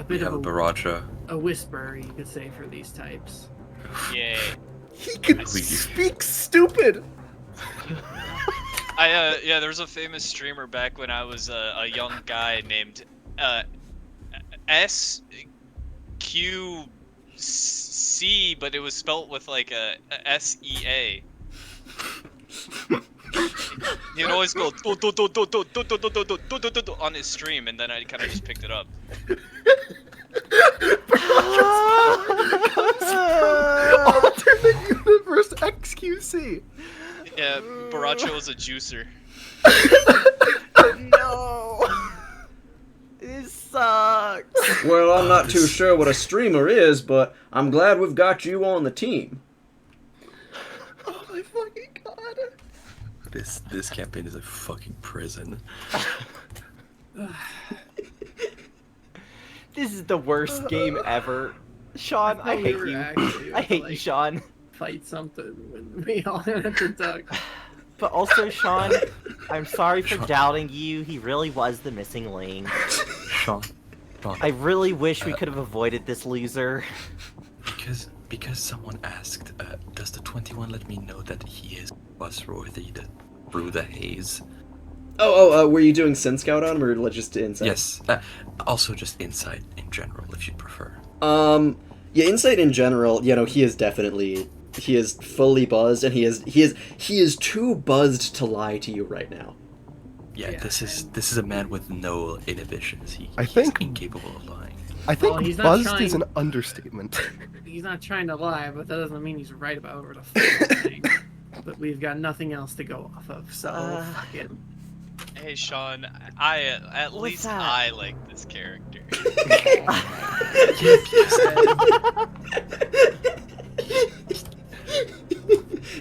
We bit have a of Baracha. a whisper, you could say, for these types. Yeah. He can We- speak stupid. Yeah, there was a famous streamer back when I was a young guy named SQC, but it was spelt with like a SEA. He would always go do, do, do, do, do, do, do, do, do, do, do, do, do, on his stream, and then I kind of just picked it up. Alternate universe XQC. Yeah, Baracho was a juicer. No! This sucks! Well, I'm not too sure what a streamer is, but I'm glad we've got you on the team. Oh my fucking god. This campaign is a fucking prison. This is the worst game ever. Sean, I thought we hate were you. actually I hate you, like- Sean. Fight something when we all had to duck. But also, Sean, I'm sorry for Sean. doubting you. He really was the missing link. Sean. I really wish we could have avoided this loser. Because someone asked, does the 21 let me know that he is trustworthy through the haze? Were you doing Sin Scout on him or just insight? Yes. Also just insight in general, if you prefer. Yeah, insight in general, he is fully buzzed, and he is too buzzed to lie to you right now. Yeah, Yeah, this is a man with no inhibitions. I He's think- incapable of lying. I think Well, he's not buzzed is trying- an understatement. He's not trying to lie, but that doesn't mean he's right about what the fuck he's saying. But we've got nothing else to go off of, so fuck it. Hey Sean, at What's least that? I like this character.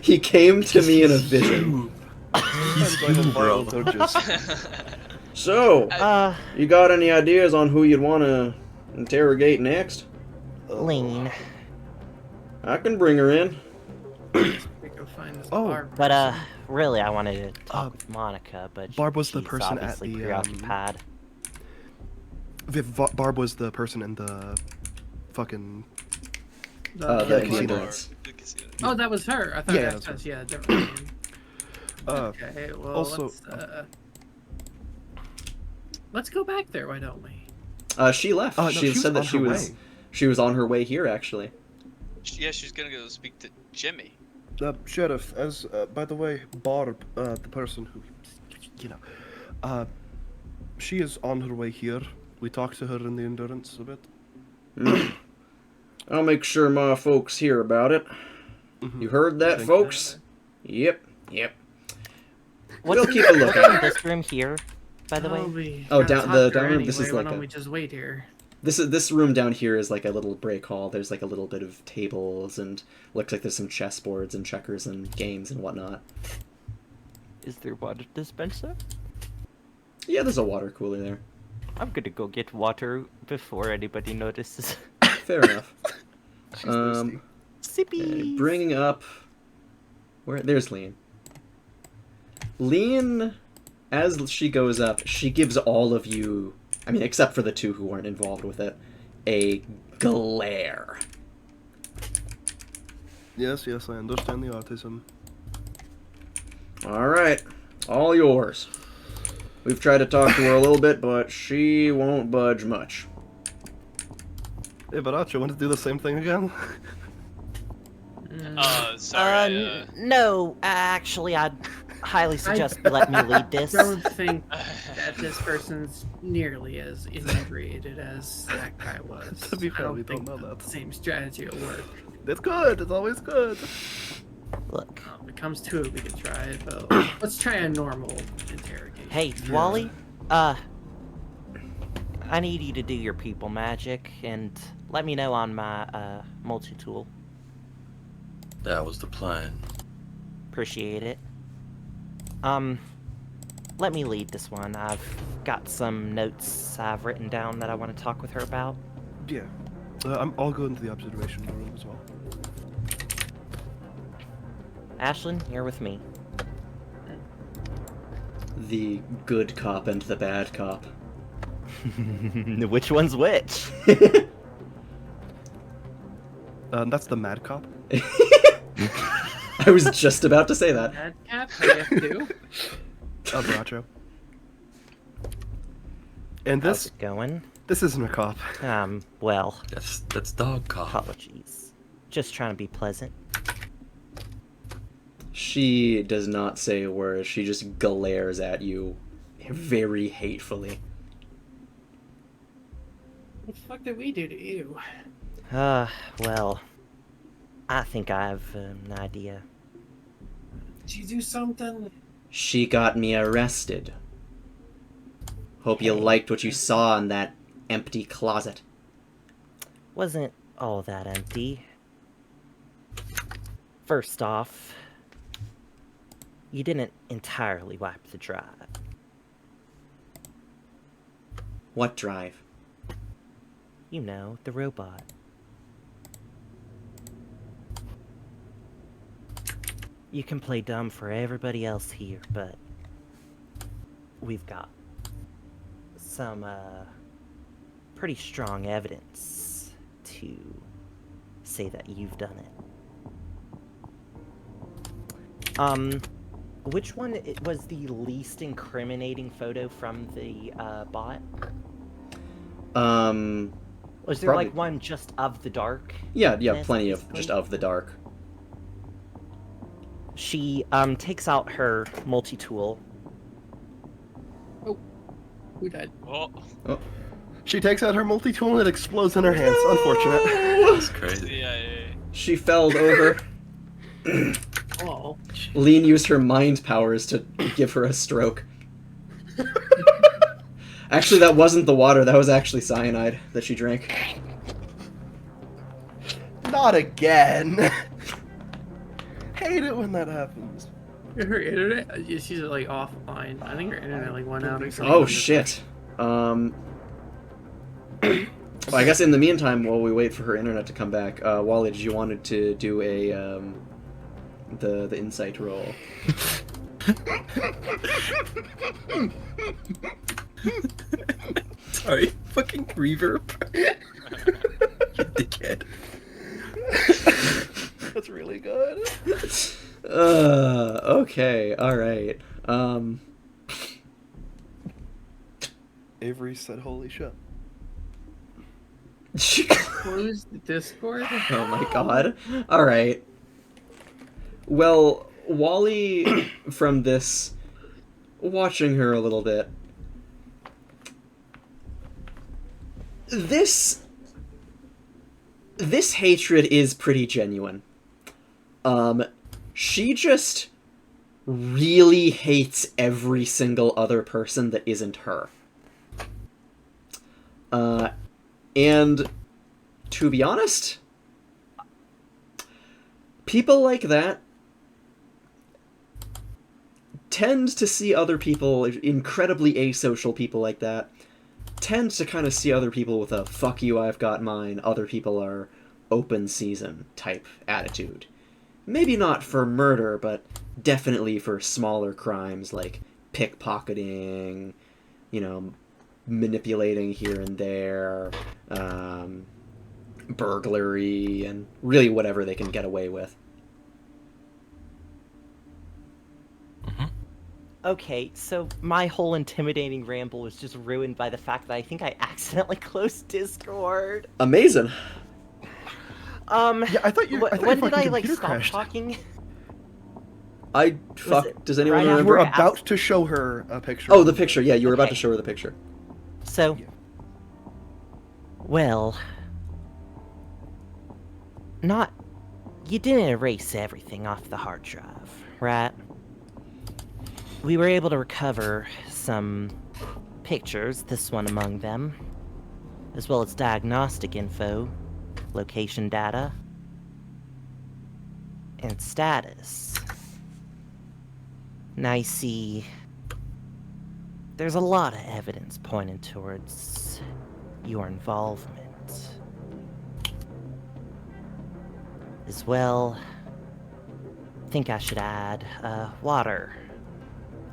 He came to me in a vision. He's you, bro. So, you got any ideas on who you'd want to interrogate next? Lean. I can bring her in. go find this Oh, Barb But person. really, I wanted to talk Uh, with Monica, but Barb was the she's person at obviously the, preoccupied. Barb was the person in the fucking. The casino. endurance. Oh, that was her. I thought Yeah, that that's was yeah, different name. Uh, Okay, well, also- let's go back there. Why don't we? She left. no, she she said was that on her way. she was on her way here actually. Yeah, she's gonna go speak to Jimmy. Sheriff, as by the way, Barb, the person who, she is on her way here. We talked to her in the endurance a bit. I'll make sure my folks hear about it. Mhm. You heard that, Thank folks? Yep. What's We'll keep a lookout. this room here, by the way? Oh, gotta down- talk the to her down room, this is anyway, why like don't a- we just wait here? This room down here is like a little break hall. There's like a little bit of tables and looks like there's some chessboards and checkers and games and whatnot. Is there water dispenser? Yeah, there's a water cooler there. I'm gonna go get water before anybody notices. Fair enough. She's thirsty. Sippy. Bringing up... There's Lean. Lean, as she goes up, she gives all of you, I mean, except for the two who weren't involved with it, a glare. Yes, I understand the autism. Alright, all yours. We've tried to talk to her a little bit, but she won't budge much. Hey, Baracho, want to do the same thing again? Sorry. No, actually, I'd highly suggest you let me lead this. I don't think that this person's nearly as inebriated as that guy was. To be fair, I we don't don't think know the that. same strategy will work. It's good. It's always good. Look, If it comes to it, we could try it, but let's try a normal interrogation. hey, Wally, I need you to do your people magic, and let me know on my, multi-tool. That was the plan. Appreciate it. Let me lead this one. I've got some notes I've written down that I want to talk with her about. Yeah. I'll go into the observation room as well. Ashlyn, you're with me. The good cop and the bad cop. Which one's which? That's the mad cop. I was just about to say that. Bad cat, IF2. Baracho. And How's this it going? isn't a cop. Well, That's dog cop. apologies. Just trying to be pleasant. She does not say a word. She just glares at you very hatefully. What the fuck did we do to you? Well, I think I have an idea. Did you do something? She got me arrested. Hope you liked what you saw in that empty closet. Wasn't all that empty. First off, you didn't entirely wipe the drive. What drive? You know, the robot. You can play dumb for everybody else here, but we've got some pretty strong evidence to say that you've done it. Which one was the least incriminating photo from the bot? Was there Probably. like one just of the dark? Yeah, Yes, plenty of basically. just of the dark. She takes out her multi-tool. Who died? Oh, She takes out her multi-tool and it explodes in her hands. Unfortunate. That's crazy. yeah. She fell over. Oh. Lean used her mind powers to give her a stroke. Actually, that wasn't the water. That was actually cyanide that she drank. Not again. Hate it when that happens. Her internet? She's like offline. I think her internet like went out or something. Oh shit. Well, I guess in the meantime, while we wait for her internet to come back, Wally, did you wanted to do a the insight roll. Sorry, fucking reverb. You dickhead. That's really good. Okay, alright. Avery said, "Holy shit." Close the Discord. Oh my god. Alright. Well, Wally, from this, watching her a little bit, this hatred is pretty genuine. She just really hates every single other person that isn't her. And to be honest, people like that tend to see other people, incredibly asocial people like that, tend to kind of see other people with a "fuck you, I've got mine, other people are open season" type attitude. Maybe not for murder, but definitely for smaller crimes like pickpocketing, you know, manipulating here and there, burglary, and really whatever they can get away with. Okay, so my whole intimidating ramble was just ruined by the fact that I think I accidentally closed Discord. Amazing. Yeah, I thought you. When did I like stop talking? Does anyone right You remember? were after- about to show her a picture. Oh, the picture. Yeah, you were about Okay. to show her the picture. So, well, you didn't erase everything off the hard drive, right? We were able to recover some pictures, this one among them, as well as diagnostic info, location data, and status. Now you see, there's a lot of evidence pointing towards your involvement. As well, I think I should add, water.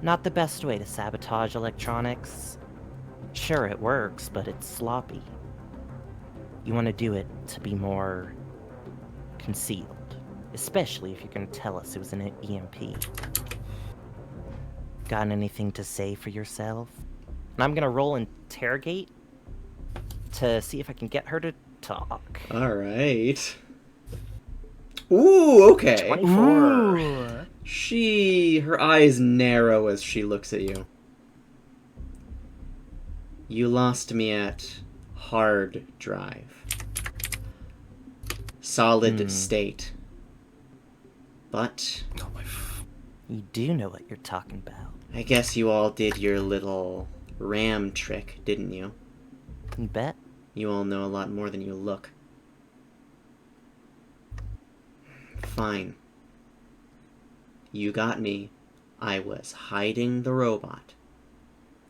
Not the best way to sabotage electronics. Sure, it works, but it's sloppy. You want to do it to be more concealed, especially if you're going to tell us it was an EMP. Got anything to say for yourself? And I'm going to roll interrogate to see if I can get her to talk. Alright. Ooh, okay. 24. Her eyes narrow as she looks at you. You lost me at hard drive. Solid state. But Oh my. You do know what you're talking about. I guess you all did your little RAM trick, didn't you? You bet. You all know a lot more than you look. Fine. You got me. I was hiding the robot.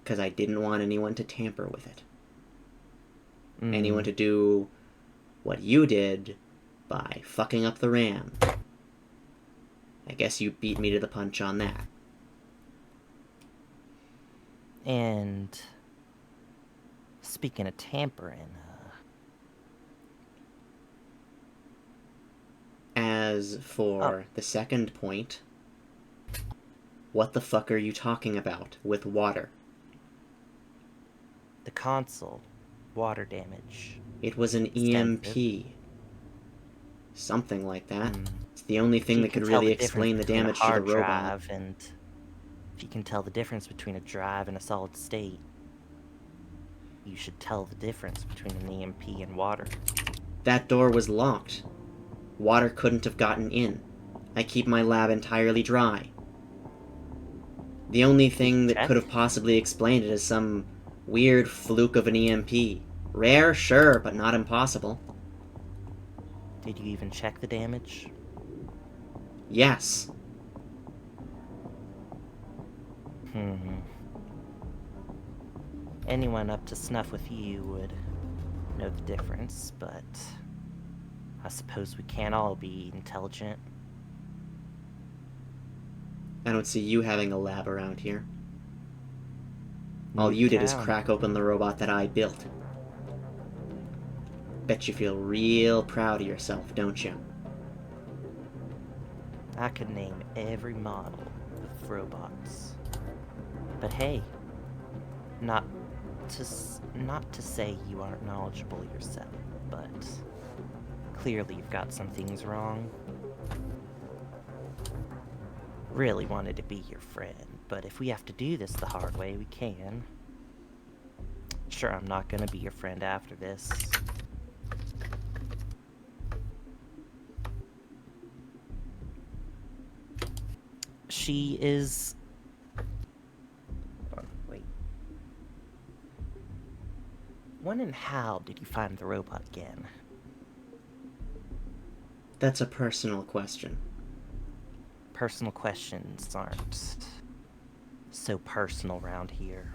Because I didn't want anyone to tamper with it. Anyone to do what you did by fucking up the RAM. I guess you beat me to the punch on that. And speaking of tampering, As for the second point, what the fuck are you talking about with water? the console, water damage. It was an Extensive. EMP. Something like that. Mm. It's the only thing If you that can could tell really difference explain the between a damage to the hard robot. drive, and if you can tell the difference between a drive and a solid state, you should tell the difference between an EMP and water. That door was locked. Water couldn't have gotten in. I keep my lab entirely dry. The only thing that Check. could have possibly explained it is some weird fluke of an EMP. Rare, sure, but not impossible. Did you even check the damage? Yes. Anyone up to snuff with you would know the difference, but I suppose we can't all be intelligent. I don't see you having a lab around here. All you did is crack open the robot that I built. Bet you feel real proud of yourself, don't you? I could name every model of robots. But hey, not to say you aren't knowledgeable yourself, but clearly you've got some things wrong. Really wanted to be your friend, but if we have to do this the hard way, we can. Sure, I'm not gonna be your friend after this. She is... Oh, wait. When and how did you find the robot again? That's a personal question. Personal questions aren't so personal around here.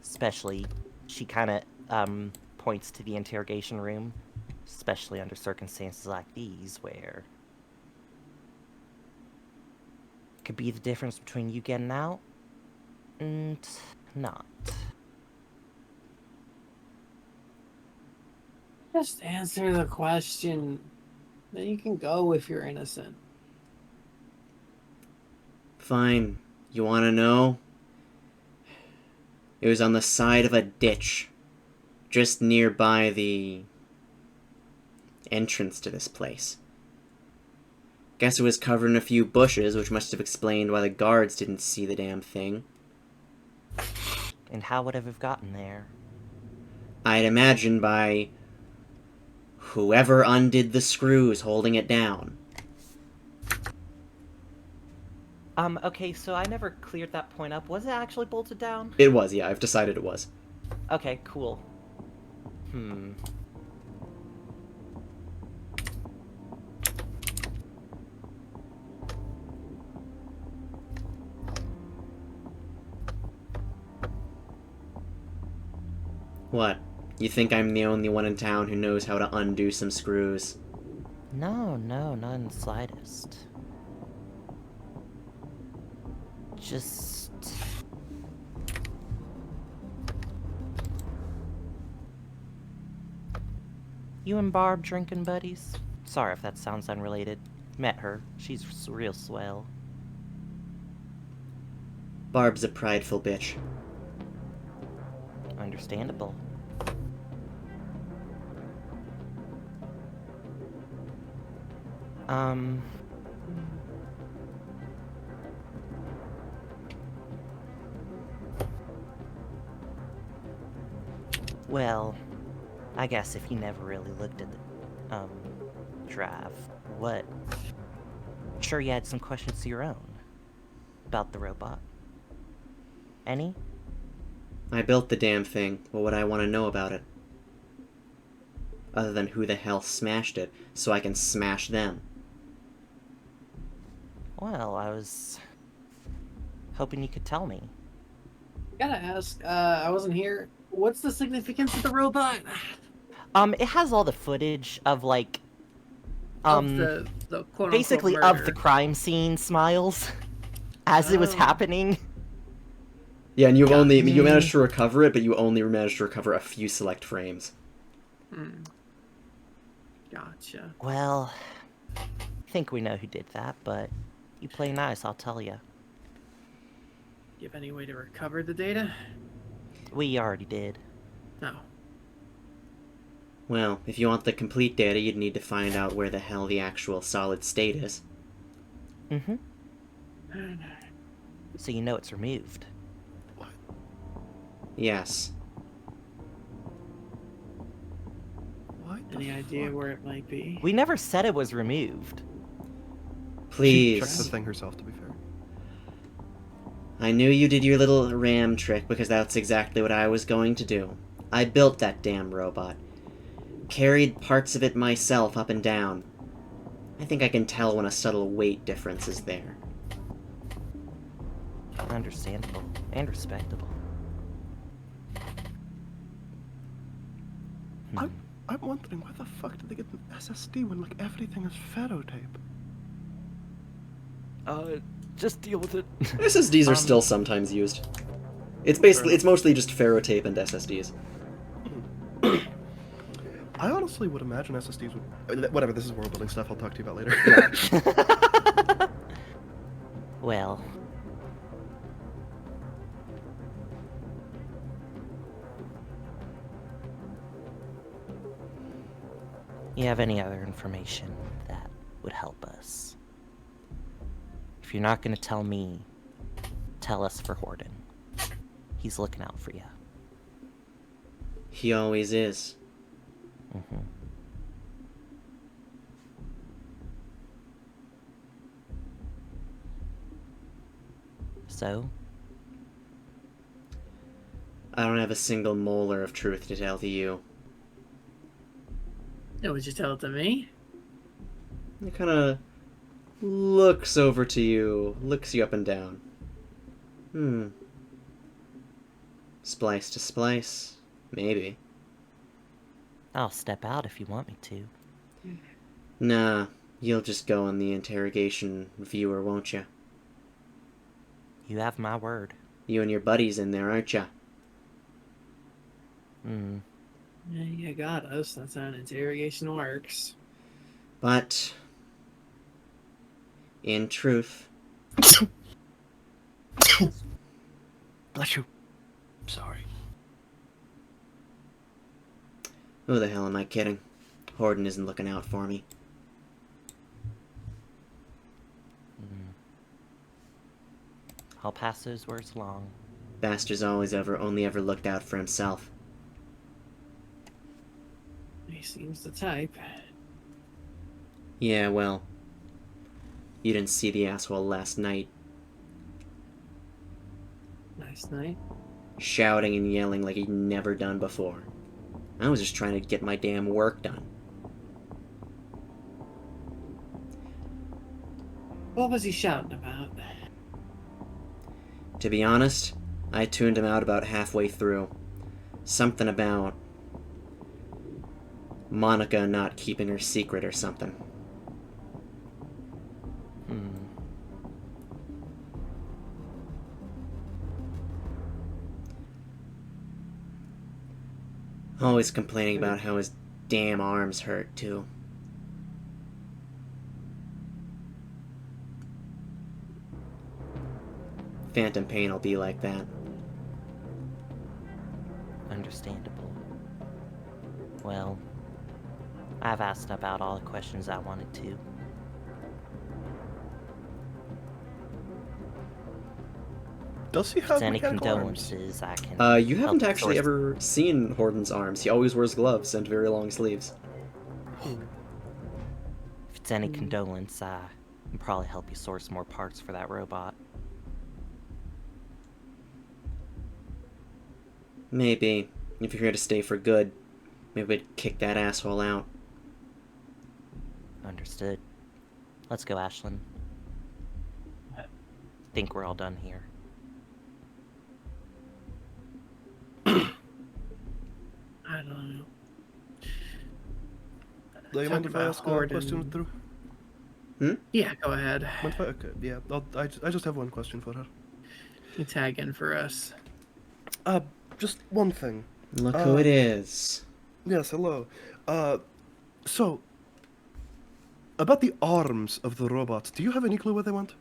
Especially, she kind of points to the interrogation room, especially under circumstances like these where it could be the difference between you getting out and not. Just answer the question. Then you can go if you're innocent. Fine. You want to know? It was on the side of a ditch, just nearby the entrance to this place. Guess it was covered in a few bushes, which must have explained why the guards didn't see the damn thing. And how would it have gotten there? I'd imagine by whoever undid the screws holding it down. Okay, so I never cleared that point up. Was it actually bolted down? It was, yeah, I've decided it was. Okay, cool. What? You think I'm the only one in town who knows how to undo some screws? No, not in the slightest. Just... You and Barb drinking buddies? Sorry if that sounds unrelated. Met her. She's real swell. Barb's a prideful bitch. Understandable. Well, I guess if you never really looked at the, drive, what? Sure you had some questions of your own about the robot. Any? I built the damn thing. What would I want to know about it? Other than who the hell smashed it, so I can smash them. Well, I was hoping you could tell me. Gotta ask, I wasn't here. What's the significance of the robot? It has all the footage of, like, Of the quote-unquote basically murder. of the crime scene smiles as it was happening. Yeah, and you managed to recover it, but you only managed to recover a few select frames. Gotcha. Well, I think we know who did that, but you play nice, I'll tell you. You have any way to recover the data? We already did. No. Well, if you want the complete data, you'd need to find out where the hell the actual solid state is. Mm-hmm. So you know it's removed. Yes. Any idea where it might be? We never said it was removed. Please. She checked the thing herself, to be fair. I knew you did your little ram trick because that's exactly what I was going to do. I built that damn robot. Carried parts of it myself up and down. I think I can tell when a subtle weight difference is there. Understandable. And respectable. I'm wondering why the fuck did they get an SSD when, like, everything is ferrotape? Just deal with it. SSDs are still sometimes used. It's mostly just ferrotape and SSDs. I honestly would imagine SSDs would... Whatever, this is world building stuff I'll talk to you about later. Well. You have any other information that would help us? If you're not going to tell me, tell us for Horden. He's looking out for you. He always is. Mm-hmm. So? I don't have a single molar of truth to tell to you. Yeah, would you tell it to me? He kind of looks over to you, looks you up and down. Splice to splice, maybe. I'll step out if you want me to. Nah, you'll just go on the interrogation viewer, won't you? You have my word. You and your buddies in there, aren't ya? Hmm. Yeah, you got us. That's how an interrogation works. But, in truth... Bless you. Sorry. Who the hell am I kidding? Horden isn't looking out for me. I'll pass those words along. Bastard's only ever looked out for himself. He seems the type. Yeah, well... You didn't see the asshole last night. Last night? Shouting and yelling like he'd never done before. I was just trying to get my damn work done. What was he shouting about? To be honest, I tuned him out about halfway through. Something about... Monica not keeping her secret or something. Always complaining about how his damn arms hurt, too. Phantom pain will be like that. Understandable. Well, I've asked about all the questions I wanted to. Does he If have it's any mechanical arms? condolences, I can. You help haven't actually source- ever seen Horden's arms. He always wears gloves and very long sleeves. If it's any condolence, I can probably help you source more parts for that robot. Maybe. If you're here to stay for good, maybe we'd kick that asshole out. Understood. Let's go, Ashlyn. Think we're all done here. I don't know. Do you mind if I ask a question through? Yeah, go ahead. Okay, yeah. I just have one question for her. You tag in for us. Just one thing. Look who it is. Yes, hello. So, about the arms of the robots, do you have any clue where they went?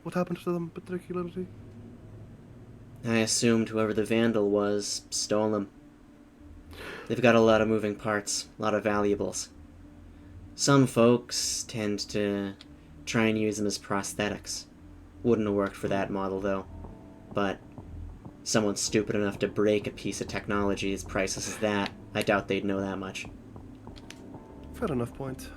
What happened to them particularly? I assumed whoever the vandal was stole them. They've got a lot of moving parts, a lot of valuables. Some folks tend to try and use them as prosthetics. Wouldn't have worked for that model, though. But someone stupid enough to break a piece of technology as priceless as that, I doubt they'd know that much. Fair enough point.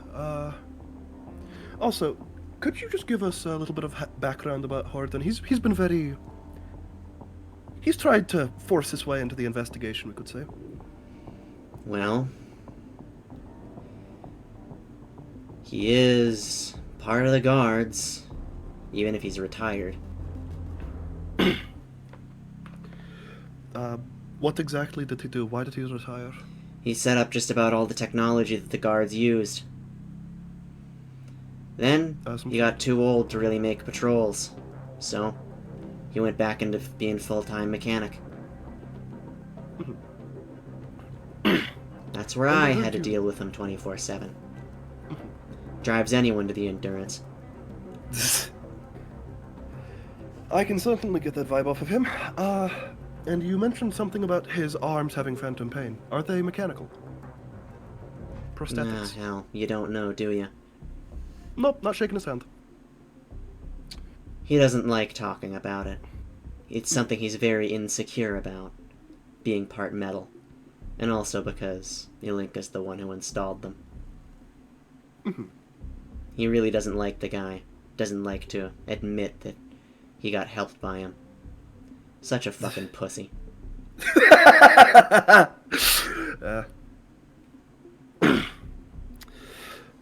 Also, could you just give us a little bit of background about Horden? He's been very... He's tried to force his way into the investigation, we could say. Well, he is part of the guards, even if he's retired. What exactly did he do? Why did he retire? He set up just about all the technology that the guards used. Then, Awesome. he got too old to really make patrols. So, he went back into being full-time mechanic. That's where I had to deal with him 24/7. Drives anyone to the endurance. I can certainly get that vibe off of him. And you mentioned something about his arms having phantom pain. Are they mechanical? Prosthetics? Hell, you don't know, do you? Nope, not shaking his hand. He doesn't like talking about it. It's something he's very insecure about, being part metal. And also because Ilinka's the one who installed them. He really doesn't like the guy. Doesn't like to admit that he got helped by him. Such a fucking pussy.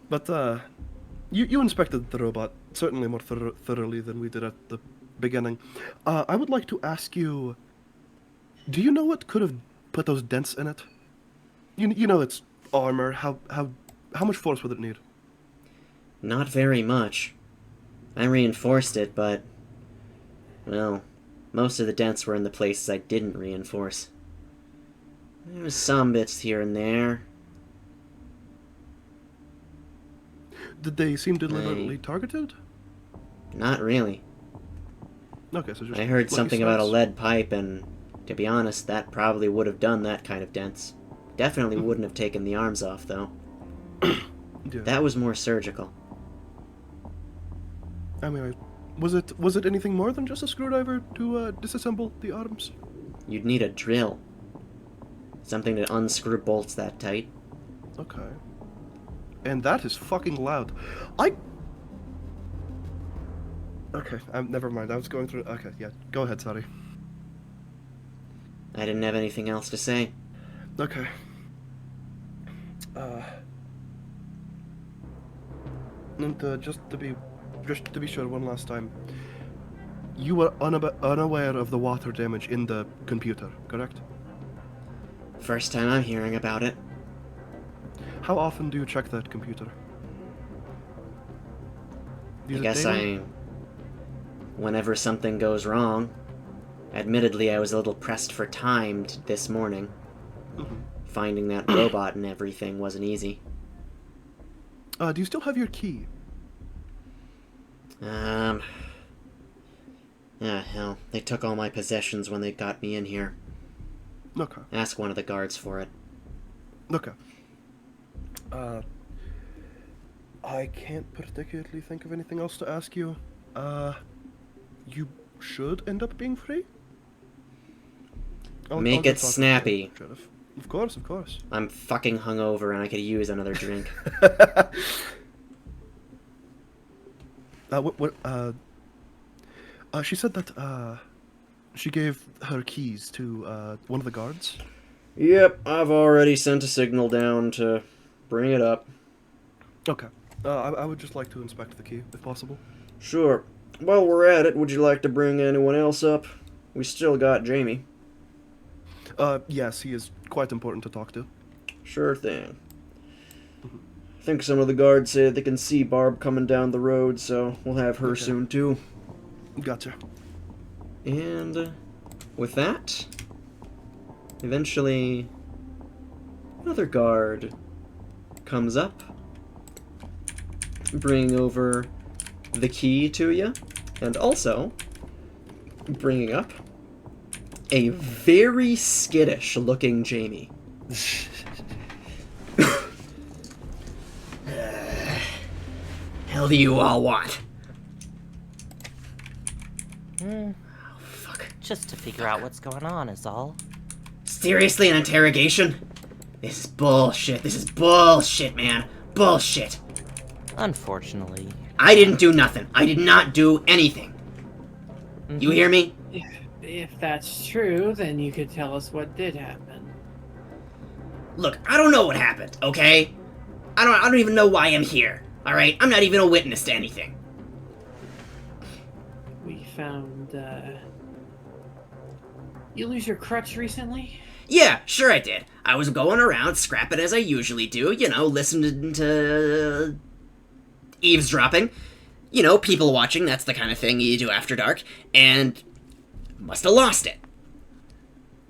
But, you inspected the robot certainly more thoroughly than we did at the beginning. I would like to ask you, do you know what could have put those dents in it? You know it's armor. How much force would it need? Not very much. I reinforced it, but... well, most of the dents were in the places I didn't reinforce. There was some bits here and there. Did they seem deliberately targeted? Not really. Okay, so just I heard lucky something about a strikes. lead pipe, and to be honest, that probably would have done that kind of dents. Definitely wouldn't have taken the arms off, though. Yeah. That was more surgical. Anyway, was it anything more than just a screwdriver to disassemble the arms? You'd need a drill. Something to unscrew bolts that tight. Okay. And that is fucking loud. Okay, never mind. I was going through. Okay, yeah. Go ahead. Sorry. I didn't have anything else to say. Okay. And just to be sure, one last time. You were unaware of the water damage in the computer, correct? First time I'm hearing about it. How often do you check that computer? I Use it guess daily? whenever something goes wrong. Admittedly, I was a little pressed for time this morning. Finding that robot and everything wasn't easy. Do you still have your key? Hell. They took all my possessions when they got me in here. Okay. Ask one of the guards for it. Okay. I can't particularly think of anything else to ask you. You should end up being free? Make go it talk to the snappy. sheriff. Of course, of course. I'm fucking hungover and I could use another drink. She said that, she gave her keys to, one of the guards. Yep, I've already sent a signal down to bring it up. Okay. I would just like to inspect the key, if possible. Sure. While we're at it, would you like to bring anyone else up? We still got Jamie. Yes, he is quite important to talk to. Sure thing. I think some of the guards say they can see Barb coming down the road, so we'll have her Okay. soon too. Gotcha. And with that, eventually another guard comes up, bringing over the key to you, and also bringing up a very skittish-looking Jamie. Hell do you all want? Hmm, Oh, fuck. just to figure out what's going on is all. Seriously, an interrogation? This is bullshit. This is bullshit, man. Bullshit. Unfortunately. I didn't do nothing. I did not do anything. You hear me? If that's true, then you could tell us what did happen. Look, I don't know what happened, okay? I don't even know why I'm here. All right? I'm not even a witness to anything. We found, You lose your crutch recently? Yeah, sure I did. I was going around scrapping as I usually do, you know, listening to eavesdropping. You know, people watching, that's the kind of thing you do after dark, and must have lost it.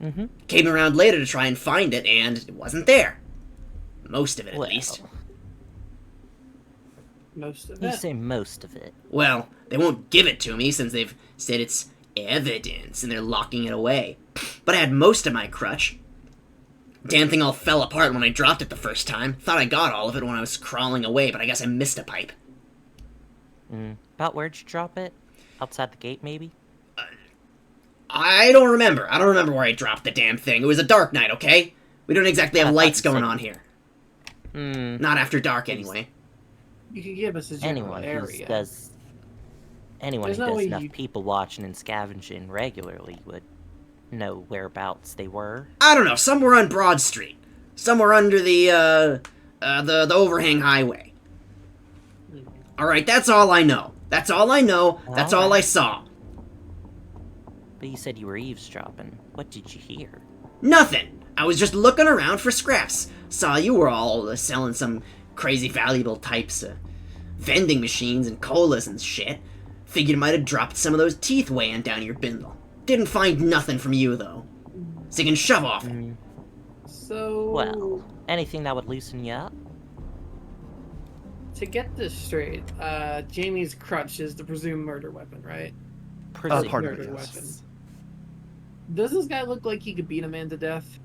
Mm-hmm. Came around later to try and find it, and it wasn't there. Most of it, at least. Most of You it. say most of it. Well, they won't give it to me since they've said it's evidence and they're locking it away. But I had most of my crutch. Damn thing all fell apart when I dropped it the first time. Thought I got all of it when I was crawling away, but I guess I missed a pipe. About where'd you drop it? Outside the gate, maybe? I don't remember. I don't remember where I dropped the damn thing. It was a dark night, okay? We don't exactly have lights going on here. Not after dark, anyway. You could give us a general Anyone area. who does There's no way enough you- people watching and scavenging regularly would know whereabouts they were. I don't know, somewhere on Broad Street. Somewhere under the overhang highway. Alright, that's all I know. That's all I know. That's all I saw. But you said you were eavesdropping. What did you hear? Nothing. I was just looking around for scraps. Saw you were all selling some crazy valuable types of vending machines and colas and shit. Figured you might have dropped some of those teeth weighing down your bindle. Didn't find nothing from you, though. So you can shove off it. So, Well, anything that would loosen you up? to get this straight, Jamie's crutch is the presumed murder weapon, right? Presumed. part of it, Murder yes. weapon. Does this guy look like he could beat a man to death?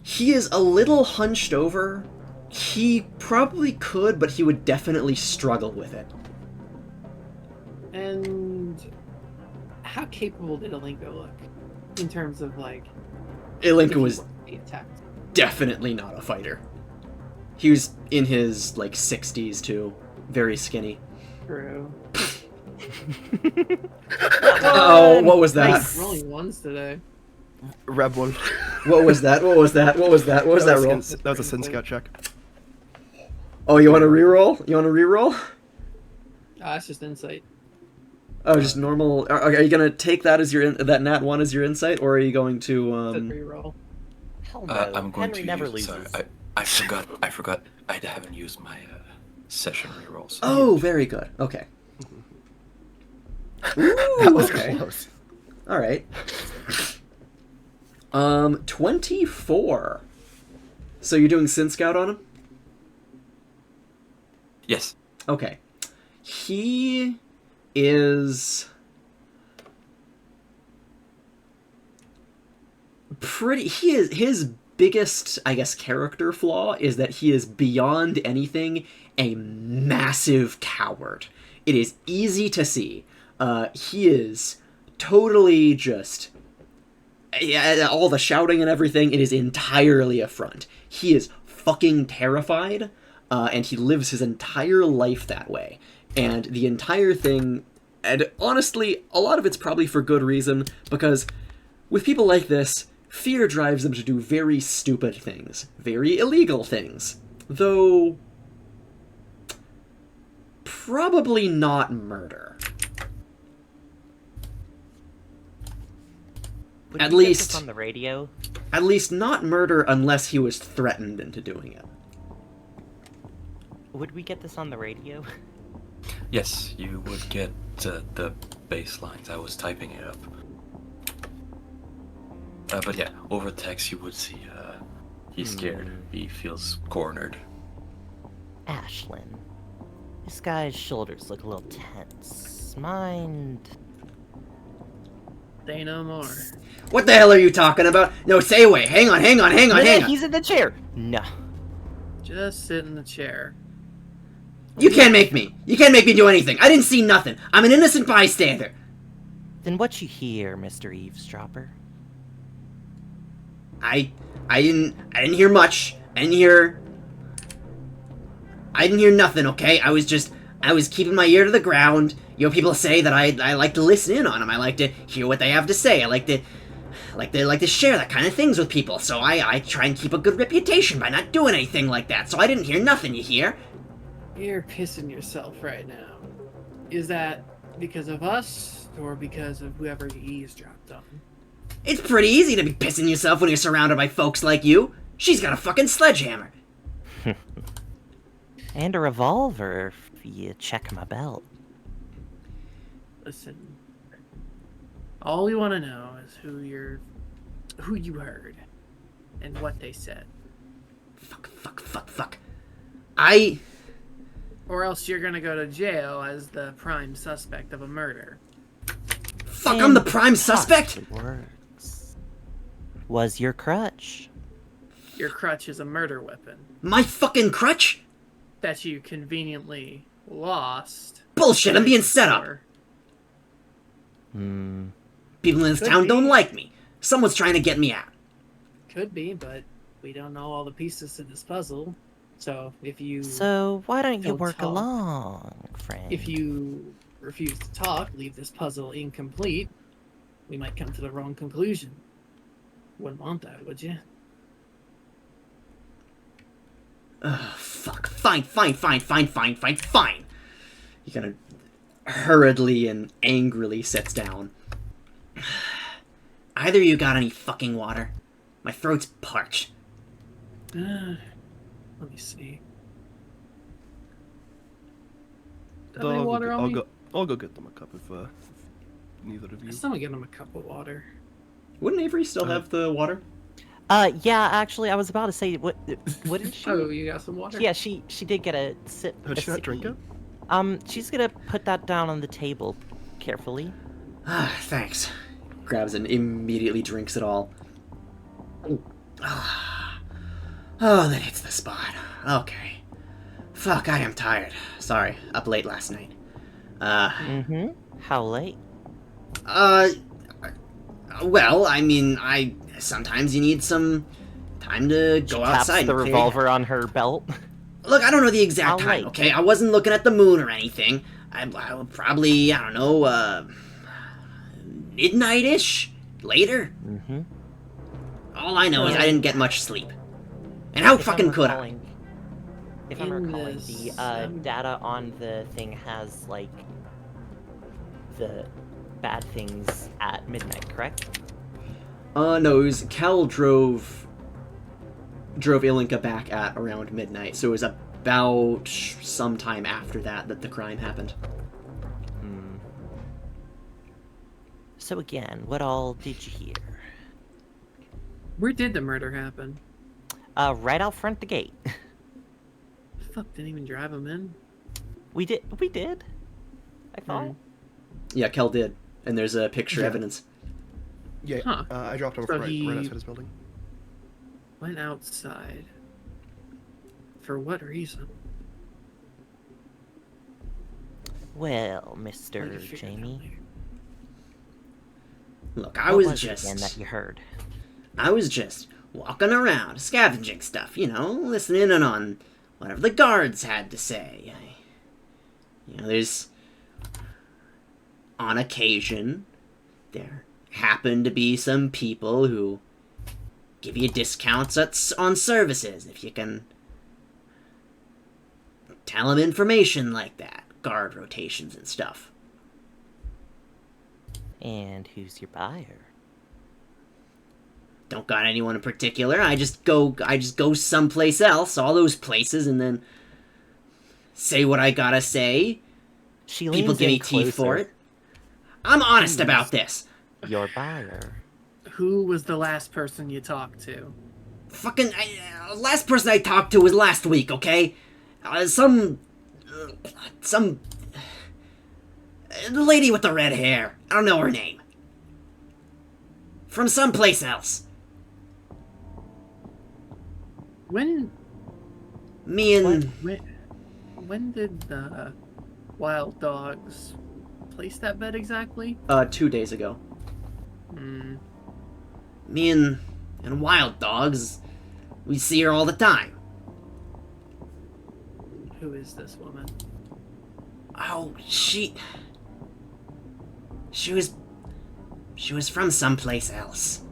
He is a little hunched over. He probably could, but he would definitely struggle with it. And how capable did Alinko look in terms of like? Ilinka if he was were to be attacked. definitely not a fighter. He was in his, 60s, too. Very skinny. True. Oh, what was that? Rolling ones today. Reb one. What was that? What was that? What was that? What was that roll? That was a Sin Scout check. Oh, you want to reroll? You want to reroll? That's just insight. Oh, just normal. Are you gonna take that as that nat 1 as your insight, or are you going to Good reroll. Hell no. I'm going Henry to never use. loses. Sorry, I forgot. I haven't used my session rerolls. Oh, very good. Okay. That was okay. close. All right. 24. So you're doing Sin Scout on him? Yes. Okay. He is his biggest, I guess, character flaw is that he is beyond anything a massive coward. It is easy to see. He is totally just all the shouting and everything, it is entirely a front. He is fucking terrified, and he lives his entire life that way. And the entire thing, and honestly, a lot of it's probably for good reason, because with people like this, fear drives them to do very stupid things, very illegal things. Though, probably not murder. Would At we get least- this on the radio? At least not murder unless he was threatened into doing it. Would we get this on the radio? Yes, you would get the baselines. I was typing it up. But yeah, over text you would see he's scared. He feels cornered. Ashlyn. This guy's shoulders look a little tense. Mind... Say no more. What the hell are you talking about? No, stay away. Hang on. He's in the chair! No. Just sit in the chair. You can't make me. You can't make me do anything. I didn't see nothing. I'm an innocent bystander. Then what you hear, Mr. Eavesdropper? I didn't hear much. I didn't hear nothing, okay? I was keeping my ear to the ground. You know, people say that I like to listen in on them. I like to hear what they have to say. I like to share that kind of things with people. So I try and keep a good reputation by not doing anything like that. So I didn't hear nothing, you hear? You're pissing yourself right now. Is that because of us, or because of whoever you eavesdropped on? It's pretty easy to be pissing yourself when you're surrounded by folks like you. She's got a fucking sledgehammer. And a revolver if you check my belt. Listen, all we want to know is who you heard, and what they said. Fuck. Or else you're gonna go to jail as the prime suspect of a murder. Fuck, I'm the prime suspect? Works. Was your crutch? Your crutch is a murder weapon My fucking crutch? that you conveniently lost. Bullshit, I'm being set up. People in this Could town be. don't like me. Someone's trying to get me out. Could be, but we don't know all the pieces to this puzzle. So So why don't you don't work talk. along, friend? if you refuse to talk, leave this puzzle incomplete, we might come to the wrong conclusion. Wouldn't want that, would you? Fuck. Fine. He kind of hurriedly and angrily sits down. Either you got any fucking water? My throat's parched. Let me see. Do you have any water on me? I'll go get them a cup if neither of you. Someone get him a cup of water. Wouldn't Avery still have the water? Yeah, actually, I was about to say, what did she? Oh, you got some water? Yeah, she did get a sip. Did a she not drink sippy. it? She's gonna put that down on the table, carefully. Thanks. Grabs and immediately drinks it all. Oh, that hits the spot. Okay. Fuck, I am tired. Sorry, up late last night. How late? Well, I mean, sometimes you need some time to go Taps outside. the okay? revolver on her belt. Look, I don't know the exact How time, late? okay? I wasn't looking at the moon or anything. I probably, I don't know, midnight-ish? Later? All I know is I didn't get much sleep. And how fucking could I? If I'm In recalling, this, the data on the thing has, like, the bad things at midnight, correct? No, it was Cal drove Ilinka back at around midnight, so it was about sometime after that the crime happened. So again, what all did you hear? Where did the murder happen? Right out front the gate. Fuck, didn't even drive him in. We did. I thought. Yeah, Kel did, and there's a picture Yeah. evidence. Yeah, Huh. I dropped him So right he- outside his building. Went outside. For what reason? Well, Might Mr. have figured it out Jamie, later. Look, I what was it again that you heard? walking around, scavenging stuff, listening in on whatever the guards had to say. There's... On occasion, there happen to be some people who give you discounts on services if you can tell them information like that. Guard rotations and stuff. And who's your buyer? Don't got anyone in particular. I just go someplace else, all those places, and then say what I gotta say. She People leans give in me teeth for closer. it. I'm honest about this. Your buyer. Who was the last person you talked to? Fucking last person I talked to was last week. Okay, some the lady with the red hair. I don't know her name. From someplace else. When Me and when did the wild dogs place that bet exactly? 2 days ago. Hmm. Me and Wild Dogs, we see her all the time. Who is this woman? Oh, she was from someplace else.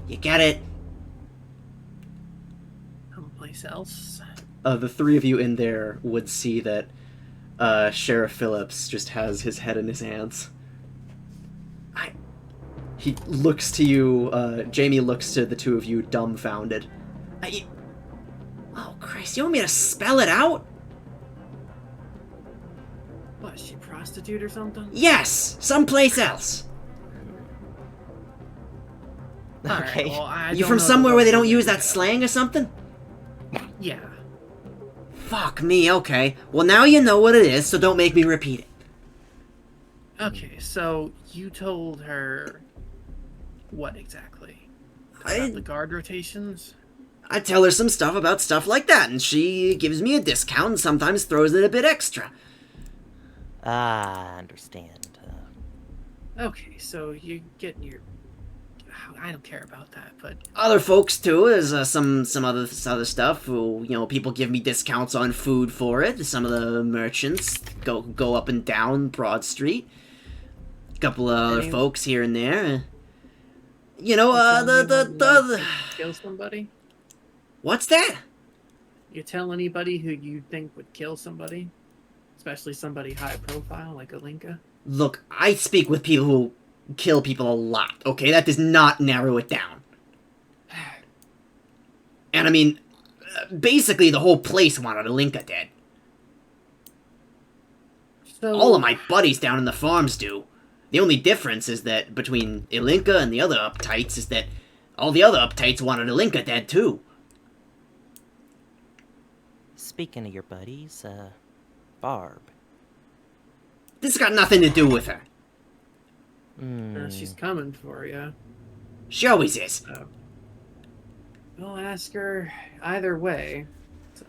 You get it? Someplace else? The three of you in there would see that Sheriff Phillips just has his head in his hands. He looks to you, Jamie looks to the two of you dumbfounded. Oh, Christ. Christ, you want me to spell it out? What, is she a prostitute or something? Yes! Someplace else! Alright, Okay. well, I You don't from know the somewhere where they local don't use that lingo. slang or something? Yeah. Fuck me, okay. Well, now you know what it is, so don't make me repeat it. Okay, so you told her what exactly? About the guard rotations? I tell her some stuff about stuff like that, and she gives me a discount and sometimes throws in a bit extra. I understand. Okay, so you're getting your... I don't care about that, but... Other folks too. There's some other stuff. Who, people give me discounts on food for it. Some of the merchants go up and down Broad Street. A couple of other folks here and there. The Kill somebody? What's that? You tell anybody who you think would kill somebody? Especially somebody high profile like Alinka? Look, I speak with people who kill people a lot, okay? That does not narrow it down. And I mean, basically the whole place wanted Alinka dead. So... All of my buddies down in the farms do. The only difference is that between Ilinka and the other uptights is that all the other uptights wanted Ilinka dead too. Speaking of your buddies, Barb. This got nothing to do with her. she's coming for you. She always is. So, we'll ask her either way. So.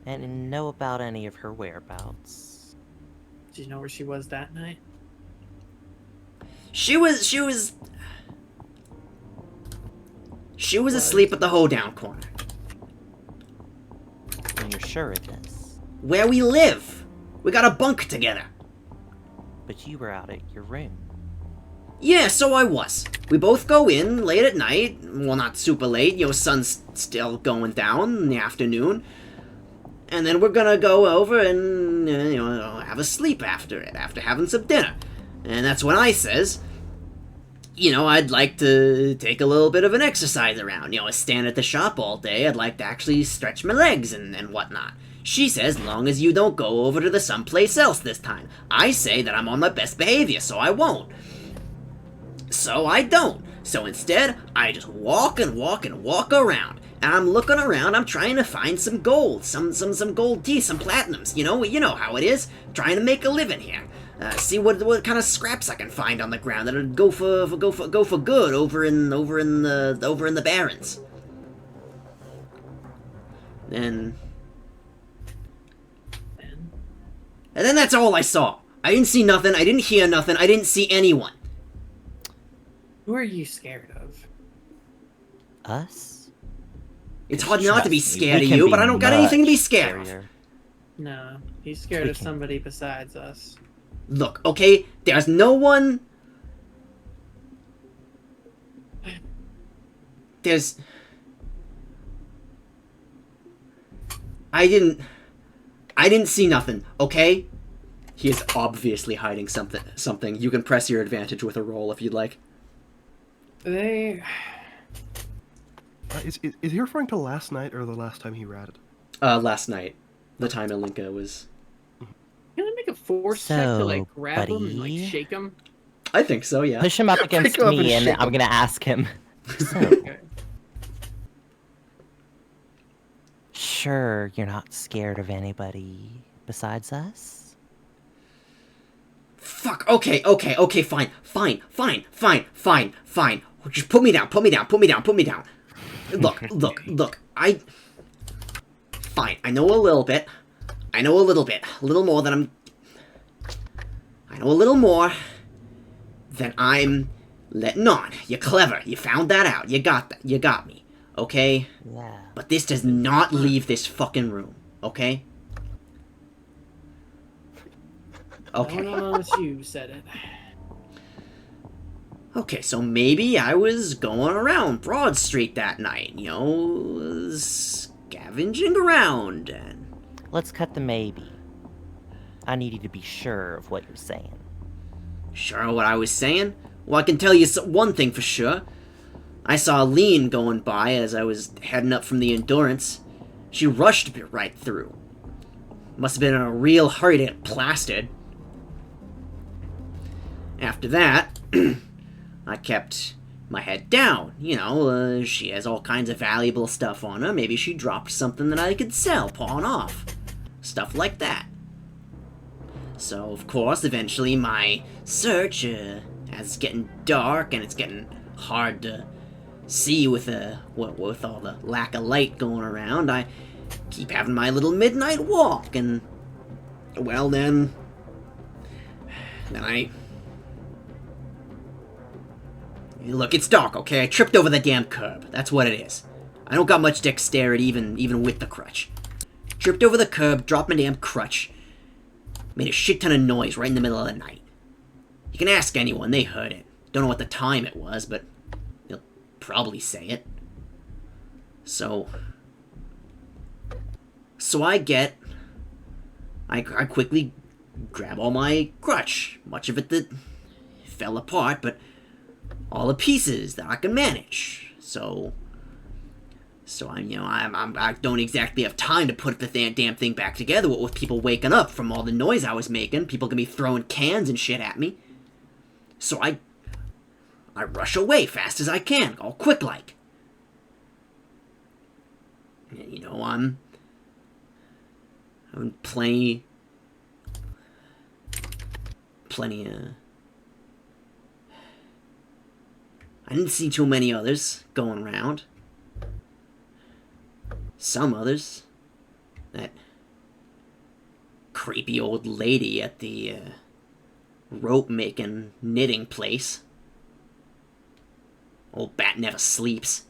And know about any of her whereabouts. Did you know where she was that night? She was asleep at the hoedown corner. And you're sure of this? Where we live. We got a bunk together. But you were out at your room. Yeah, so I was. We both go in late at night. Well, not super late. Sun's still going down in the afternoon. And then we're gonna go over and, have a sleep after it, after having some dinner. And that's when I says, I'd like to take a little bit of an exercise around. I stand at the shop all day. I'd like to actually stretch my legs and whatnot. She says, long as you don't go over to the someplace else this time. I say that I'm on my best behavior, so I won't. So I don't. So instead, I just walk and walk and walk around. And I'm looking around, I'm trying to find some gold, some gold teeth, some platinums, you know how it is, trying to make a living here. See what kind of scraps I can find on the ground that'll go for good over in the Barrens. And then that's all I saw. I didn't see nothing, I didn't hear nothing, I didn't see anyone. Who are you scared of? Us? It's hard not to be Trust me, scared we of can you, be but I don't got anything to be much scared of. scarier. No, he's scared of somebody besides us. Look, okay, there's no one... I didn't see nothing, okay? He is obviously hiding something. You can press your advantage with a roll if you'd like. They... Is he referring to last night or the last time he ratted? Last night. The time Alinka was... Can I make a force check to, So, grab him and, buddy? shake him? I think so, yeah. Push him up against Pick him up me, and and shake I'm him. gonna ask him. So, Okay. sure you're not scared of anybody besides us? Fuck, okay, fine. Just put me down. Look, Fine, I know a little bit. A little more than I'm letting on. You're clever, you found that out, you got me, okay? Yeah. But this does not leave this fucking room, okay? Okay. No, it's you said it. Okay, so maybe I was going around Broad Street that night, scavenging around, and... Let's cut the maybe. I need you to be sure of what you're saying. Sure what I was saying? Well, I can tell you one thing for sure. I saw Lean going by as I was heading up from the Endurance. She rushed me right through. Must have been in a real hurry to get plastered. After that, I kept my head down. You know, she has all kinds of valuable stuff on her. Maybe she dropped something that I could sell, pawn off. Stuff like that. So, of course, eventually my search, as it's getting dark and it's getting hard to see with all the lack of light going around, I keep having my little midnight walk, and, well, then I... Look, it's dark, okay? I tripped over the damn curb. That's what it is. I don't got much dexterity even with the crutch. Tripped over the curb, dropped my damn crutch. Made a shit ton of noise right in the middle of the night. You can ask anyone, they heard it. Don't know what the time it was, but they'll probably say it. So I quickly grab all my crutch. Much of it that fell apart, but all the pieces that I can manage. So I don't exactly have time to put the damn thing back together with people waking up from all the noise I was making. People can be throwing cans and shit at me. So I rush away fast as I can, all quick like. You know, I'm plenty I didn't see too many others going around. Some others. That creepy old lady at the rope-making knitting place. Old bat never sleeps.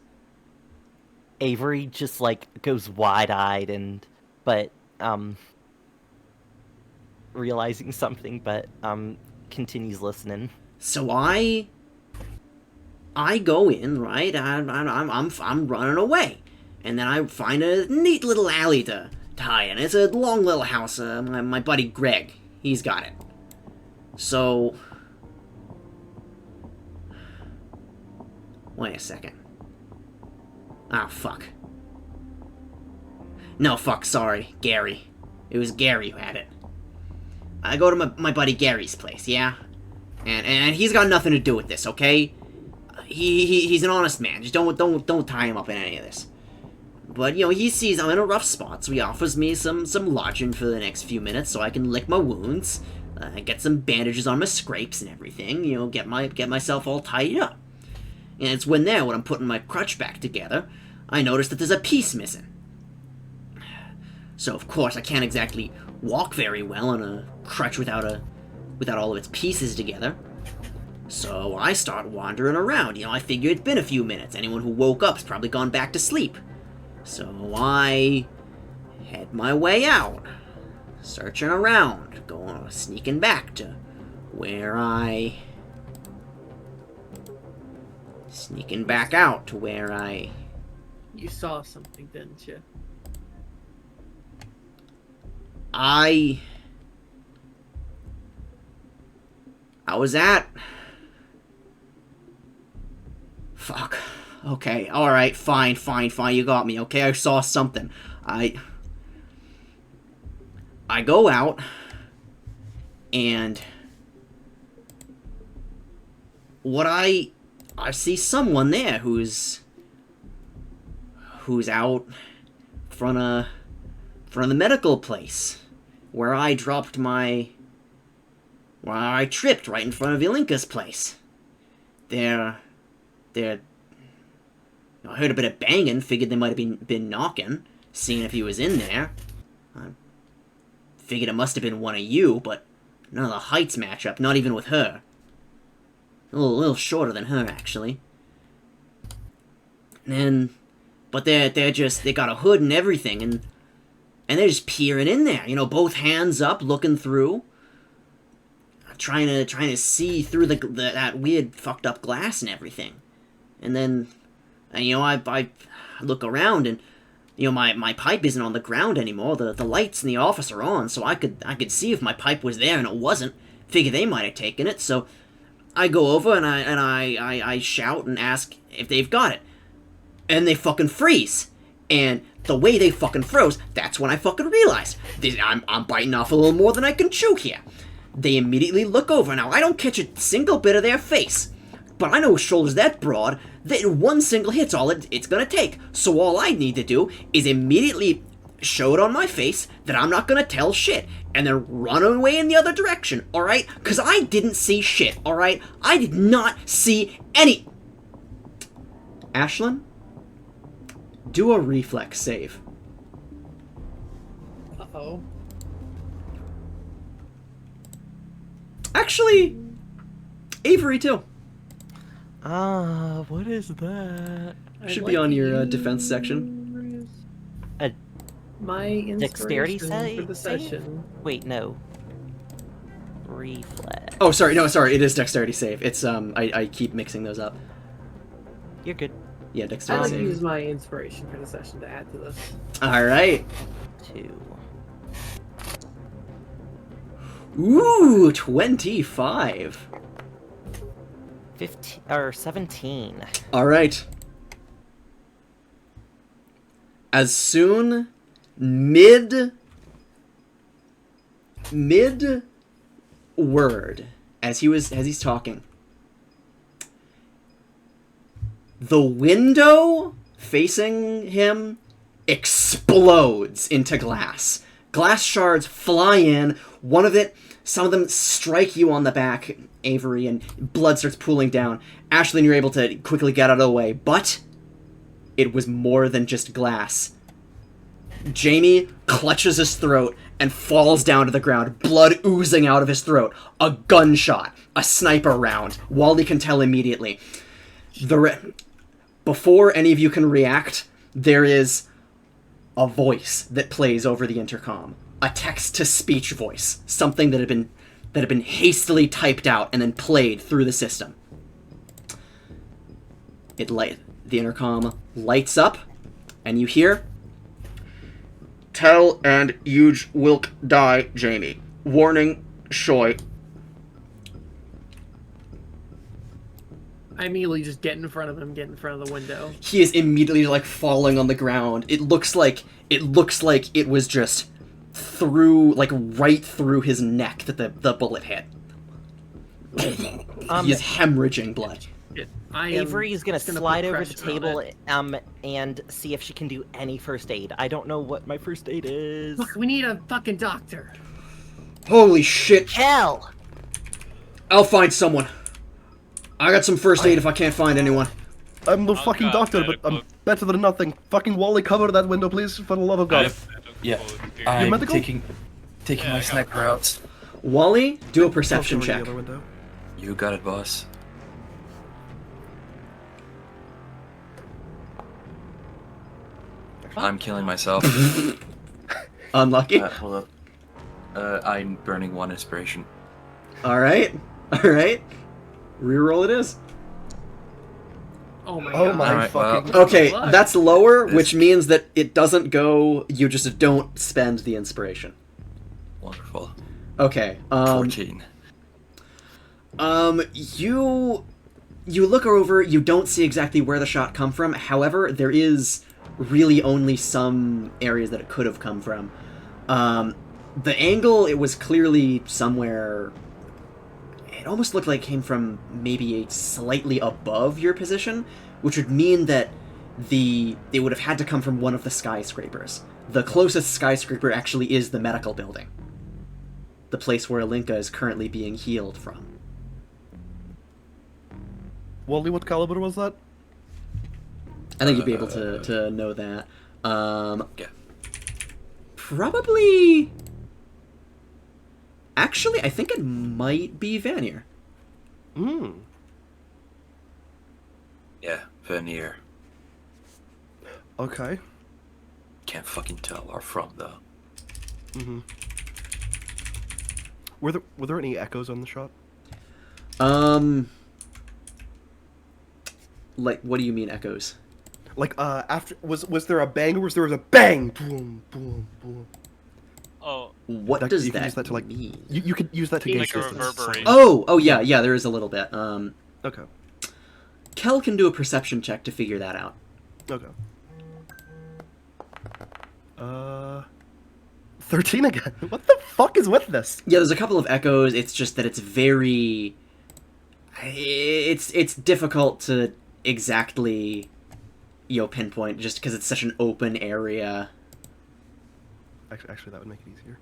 Avery just, like, goes wide-eyed but realizing something, but continues listening. So I go in, right? I'm running away. And then I find a neat little alley to hide in. It's a long little house. My buddy Greg, he's got it. So, wait a second. Ah, fuck. No, fuck, sorry. Gary. It was Gary who had it. I go to my buddy Gary's place, yeah? And he's got nothing to do with this, okay? He's an honest man. Just don't tie him up in any of this. But, you know, he sees I'm in a rough spot, so he offers me some lodging for the next few minutes so I can lick my wounds, get some bandages on my scrapes and everything, you know, get myself all tied up. And it's when I'm putting my crutch back together, I notice that there's a piece missing. So, of course, I can't exactly walk very well on a crutch without all of its pieces together. So I start wandering around. You know, I figure it's been a few minutes. Anyone who woke up's probably gone back to sleep. So I head my way out, searching around, sneaking back to where sneaking back out to where I... You saw something, didn't you? I was at... Fuck. Okay, alright, fine, you got me, okay? I saw something. I go out, and I see someone there who's out front of the medical place where I tripped right in front of Ilinka's place. I heard a bit of banging, figured they might have been knocking, seeing if he was in there. I figured it must have been one of you, but none of the heights match up, not even with her. A little shorter than her, actually. But they got a hood and everything, and they're just peering in there, you know, both hands up, looking through, trying to see through that weird fucked up glass and everything. And then, you know, I look around, and you know, my pipe isn't on the ground anymore. The lights in the office are on, so I could see if my pipe was there, and it wasn't. Figure they might have taken it, so I go over and I shout and ask if they've got it. And they fucking freeze. And the way they fucking froze, that's when I fucking realized I'm biting off a little more than I can chew here. They immediately look over. Now, I don't catch a single bit of their face. But I know with shoulders that broad, that one single hit's all it's gonna take. So all I need to do is immediately show it on my face that I'm not gonna tell shit, and then run away in the other direction, alright? Because I didn't see shit, alright? I did not see any... Ashlyn? Do a reflex save. Uh-oh. Actually, Avery too. What is that? Should be on your defense section. My Dexterity inspiration for the save? session. Wait, no. Reflex. Oh, sorry, it is dexterity save. It's, I keep mixing those up. You're good. Yeah, I dexterity like to save. use my inspiration for the session to add to this. Alright. 2. Ooh, 25. 15 or 17. Alright. As soon mid word as he's talking, the window facing him explodes into glass. Glass shards fly in. Some of them strike you on the back, Avery, and blood starts pooling down. Ashlyn, you're able to quickly get out of the way, but it was more than just glass. Jamie clutches his throat and falls down to the ground, blood oozing out of his throat. A gunshot, a sniper round. Wally can tell immediately. Before any of you can react, there is a voice that plays over the intercom. A text-to-speech voice. Something that had been hastily typed out and then played through the system. The intercom lights up, and you hear, "Tell and Huge Wilk die, Jamie. Warning, Shoy." I immediately just get in front of him, get in front of the window. He is immediately like falling on the ground. It looks like it was just right through his neck that the bullet hit. He is hemorrhaging blood. Avery is gonna slide put over the pressure on table and see if she can do any first aid. I don't know what my first aid is. Fuck, we need a fucking doctor. Holy shit! Hell! I'll find someone. I got some first aid if I can't find anyone. I'm the Oh, fucking God, doctor, but medical. I'm better than nothing. Fucking Wally, cover that window, please, for the love of God. Yeah, You're I'm medical? taking Yeah, my I got sniper out. Wally, do a perception Cover the check. other window. You got it, boss. I'm killing myself. Unlucky. Hold up. I'm burning 1 inspiration. Alright. Reroll it is. Oh my Oh god. my Alright, fucking... well. Okay, Luck. that's lower, This- which means that it doesn't go, you just don't spend the inspiration. Wonderful. Okay, 14. you look over, you don't see exactly where the shot come from, however, there is really only some areas that it could have come from. The angle, it was clearly somewhere... It almost looked like it came from maybe slightly above your position, which would mean that it would have had to come from one of the skyscrapers. The closest skyscraper actually is the medical building. The place where Alinka is currently being healed from. Wally, what caliber was that? I think you'd be able to know that. Yeah. Probably... Actually, I think it might be Vanier. Hmm. Yeah, Veneer. Okay. Can't fucking tell where from, though. Mm-hmm. Were there any echoes on the shot? Like, what do you mean echoes? Like, after was there a bang or was there a bang? Boom, boom, boom. Oh, What That- does you can that use that to, like, mean? You could use that to gauge Like a distance. reverberation. Oh, yeah, there is a little bit. Okay. Kel can do a perception check to figure that out. Okay. 13 again. What the fuck is with this? Yeah, there's a couple of echoes. It's just that it's very... It's difficult to exactly, pinpoint, just because it's such an open area. Actually, that would make it easier.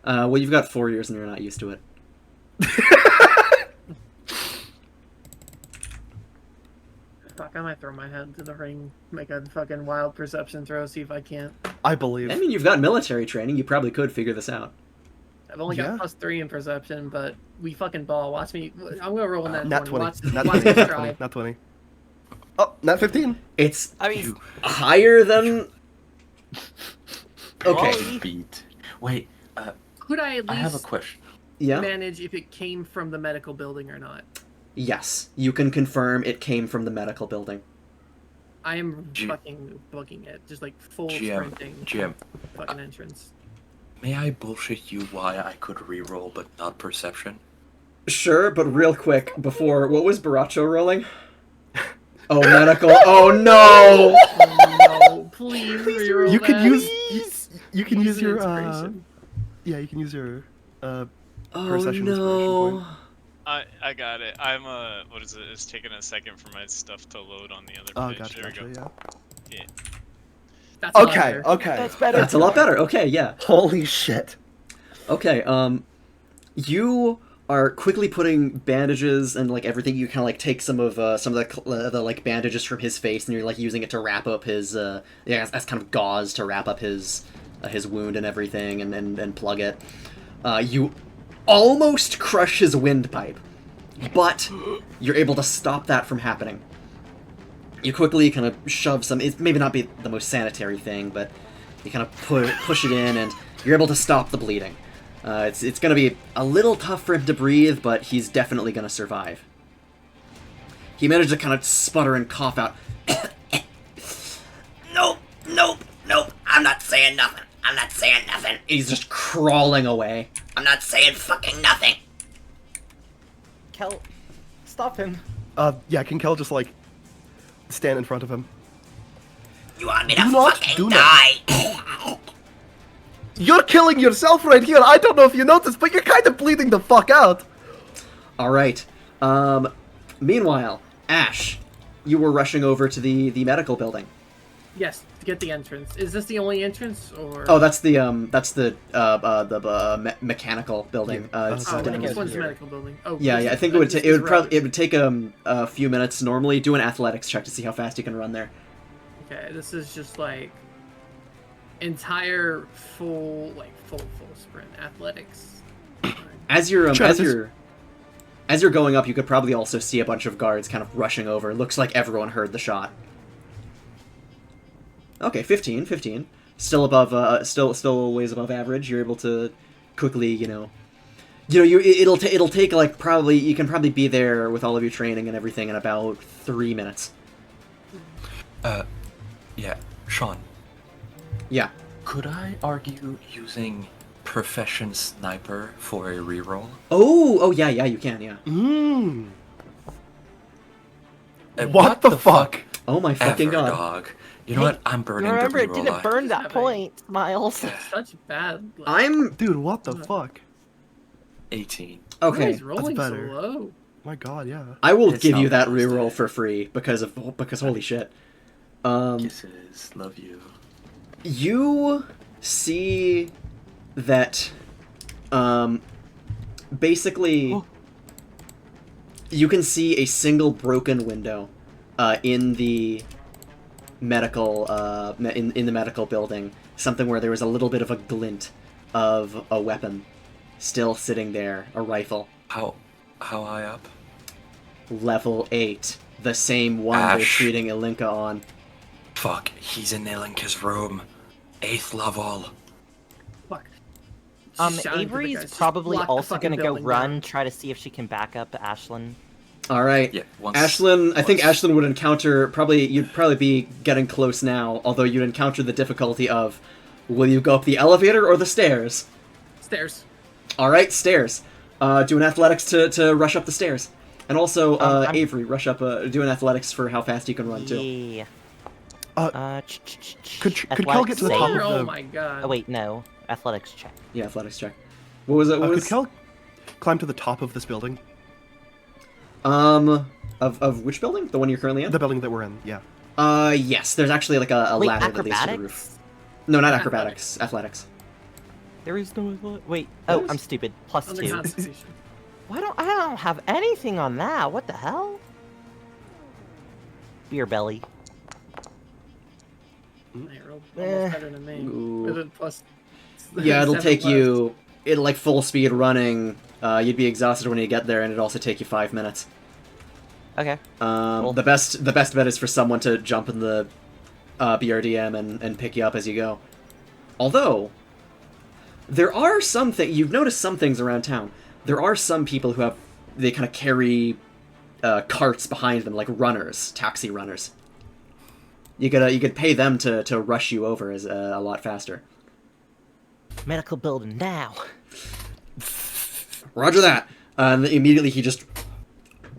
Well, you've got 4 years and you're not used to it. Fuck, I might throw my head into the ring, make a fucking wild perception throw, see if I can't. I believe. I mean, you've got military training. You probably could figure this out. I've only Yeah. got +3 in perception, but we fucking ball. Watch me. I'm gonna roll in that Nat 20. 20. Watch, Nat watch 20. me Nat try. 20. Nat 20. Oh, Nat 15. It's I mean, higher than... Okay. Wally. Beat. Wait, Could I at I have a least question. Yeah? manage if it came from the medical building or not? Yes. You can confirm it came from the medical building. I am G- fucking booking it. Just like full GM, sprinting. GM, Fucking entrance. may I bullshit you why I could reroll but not perception? Sure, but real quick, before... What was Baracho rolling? Oh, medical. Oh, no! Oh, no, please reroll You can that. use. You can use your. Inspiration. Yeah, you can use your. Oh, Perception inspiration no. point. I got it. I'm what is it? It's taking a second for my stuff to load on the other Oh, page. gotcha, There we gotcha, go. yeah. That's a lot Okay, better. okay. That's better. That's a lot better. Okay, yeah. Holy shit. Okay, you are quickly putting bandages and like everything. You kind of like take some of the like bandages from his face, and you're like using it to wrap up his as kind of gauze to wrap up his wound and everything, and plug it. You almost crush his windpipe, but you're able to stop that from happening. You quickly kind of shove some. It maybe not be the most sanitary thing, but you kind of push it in, and you're able to stop the bleeding. It's going to be a little tough for him to breathe, but he's definitely going to survive. He managed to kind of sputter and cough out. Nope. I'm not saying nothing. He's just crawling away. I'm not saying fucking nothing. Kel, stop him. Yeah, can Kel just like stand in front of him? You want me Do to not fucking do die? You're killing yourself right here. I don't know if you noticed, but you're kind of bleeding the fuck out. All right. Meanwhile, Ash, you were rushing over to the medical building. Yes, to get the entrance. Is this the only entrance, or? Oh, that's the mechanical building. It's Oh, down this here. one's the medical building. Oh, Yeah, this I is- think this is right. it would take a few minutes normally. Do an athletics check to see how fast you can run there. Okay, this is just like entire full sprint athletics. As you're Sure, as you're going up, you could probably also see a bunch of guards kind of rushing over. Looks like everyone heard the shot. Okay, 15. Still above, still a ways above average. You're able to quickly, it'll take like probably you can probably be there with all of your training and everything in about 3 minutes. Yeah, Sean, Yeah. could I argue using Profession Sniper for a reroll? Oh yeah, you can, yeah. Mmm. Uh, What the fuck? Oh my fucking Ever, god. dog. You know Hey, what? I'm burning Remember, the it reroll. didn't burn that Having- point, Miles. Such bad. Like, I'm Dude, what the fuck? 18. okay. He's rolling so better. low. My god, yeah. I will It's give you not that Thursday. reroll for free because holy shit. Kisses. Love you. You see that basically Oh. you can see a single broken window in the medical in the medical building, something where there was a little bit of a glint of a weapon still sitting there, a rifle. How high up? Level 8, the same one they're Ash. treating Ilinka on. Fuck, he's in Ilinka's room. 8th level. Fuck. Shouting to the guys, Avery's just probably lock the also fucking gonna go building run, down. try to see if she can back up Ashlyn. All right. Yeah, once. Ashlyn, I think once- Ashlyn would encounter you'd probably be getting close now, although you'd encounter the difficulty of Will you go up the elevator or the stairs? Stairs. All right, stairs. Do an athletics to rush up the stairs. And also, Avery, rush up. Do an athletics for how fast you can run too. Yeah. Could Kel get to the top of the... Oh my god. Oh wait, no. Athletics check. Yeah, athletics check. What was it? What could was? Kel climb to the top of this building? Of which building? The one you're currently in? The building that we're in, yeah. Yes. There's actually like a Wait, ladder that leads to the roof. No, not acrobatics. Athletics. There is no wait. Oh, I'm stupid. Plus Under 2. Constitution. I don't have anything on that. What the hell? Beer belly. I rolled almost better than me. Ooh. With a plus. Yeah, it'll 7 take plus. you. It'll like full speed running. You'd be exhausted when you get there, and it'd also take you 5 minutes. Okay. Cool. The best bet is for someone to jump in the BRDM and pick you up as you go. Although, there are some things you've noticed some things around town. There are some people who they kind of carry carts behind them, like runners, taxi runners. You could pay them to rush you over as a lot faster. Medical building now. Roger that. Immediately he just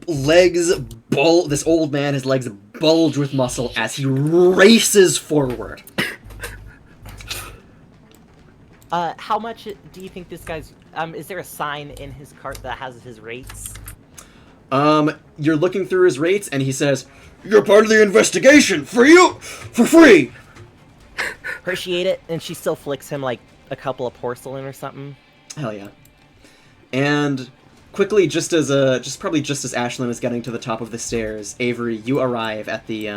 this old man, his legs bulge with muscle as he races forward. How much do you think this guy's... is there a sign in his cart that has his rates? You're looking through his rates, and he says, "You're part of the investigation! For free!" Appreciate it. And she still flicks him, like, a couple of porcelain or something. Hell yeah. And quickly, just as Ashlyn is getting to the top of the stairs, Avery, you arrive at the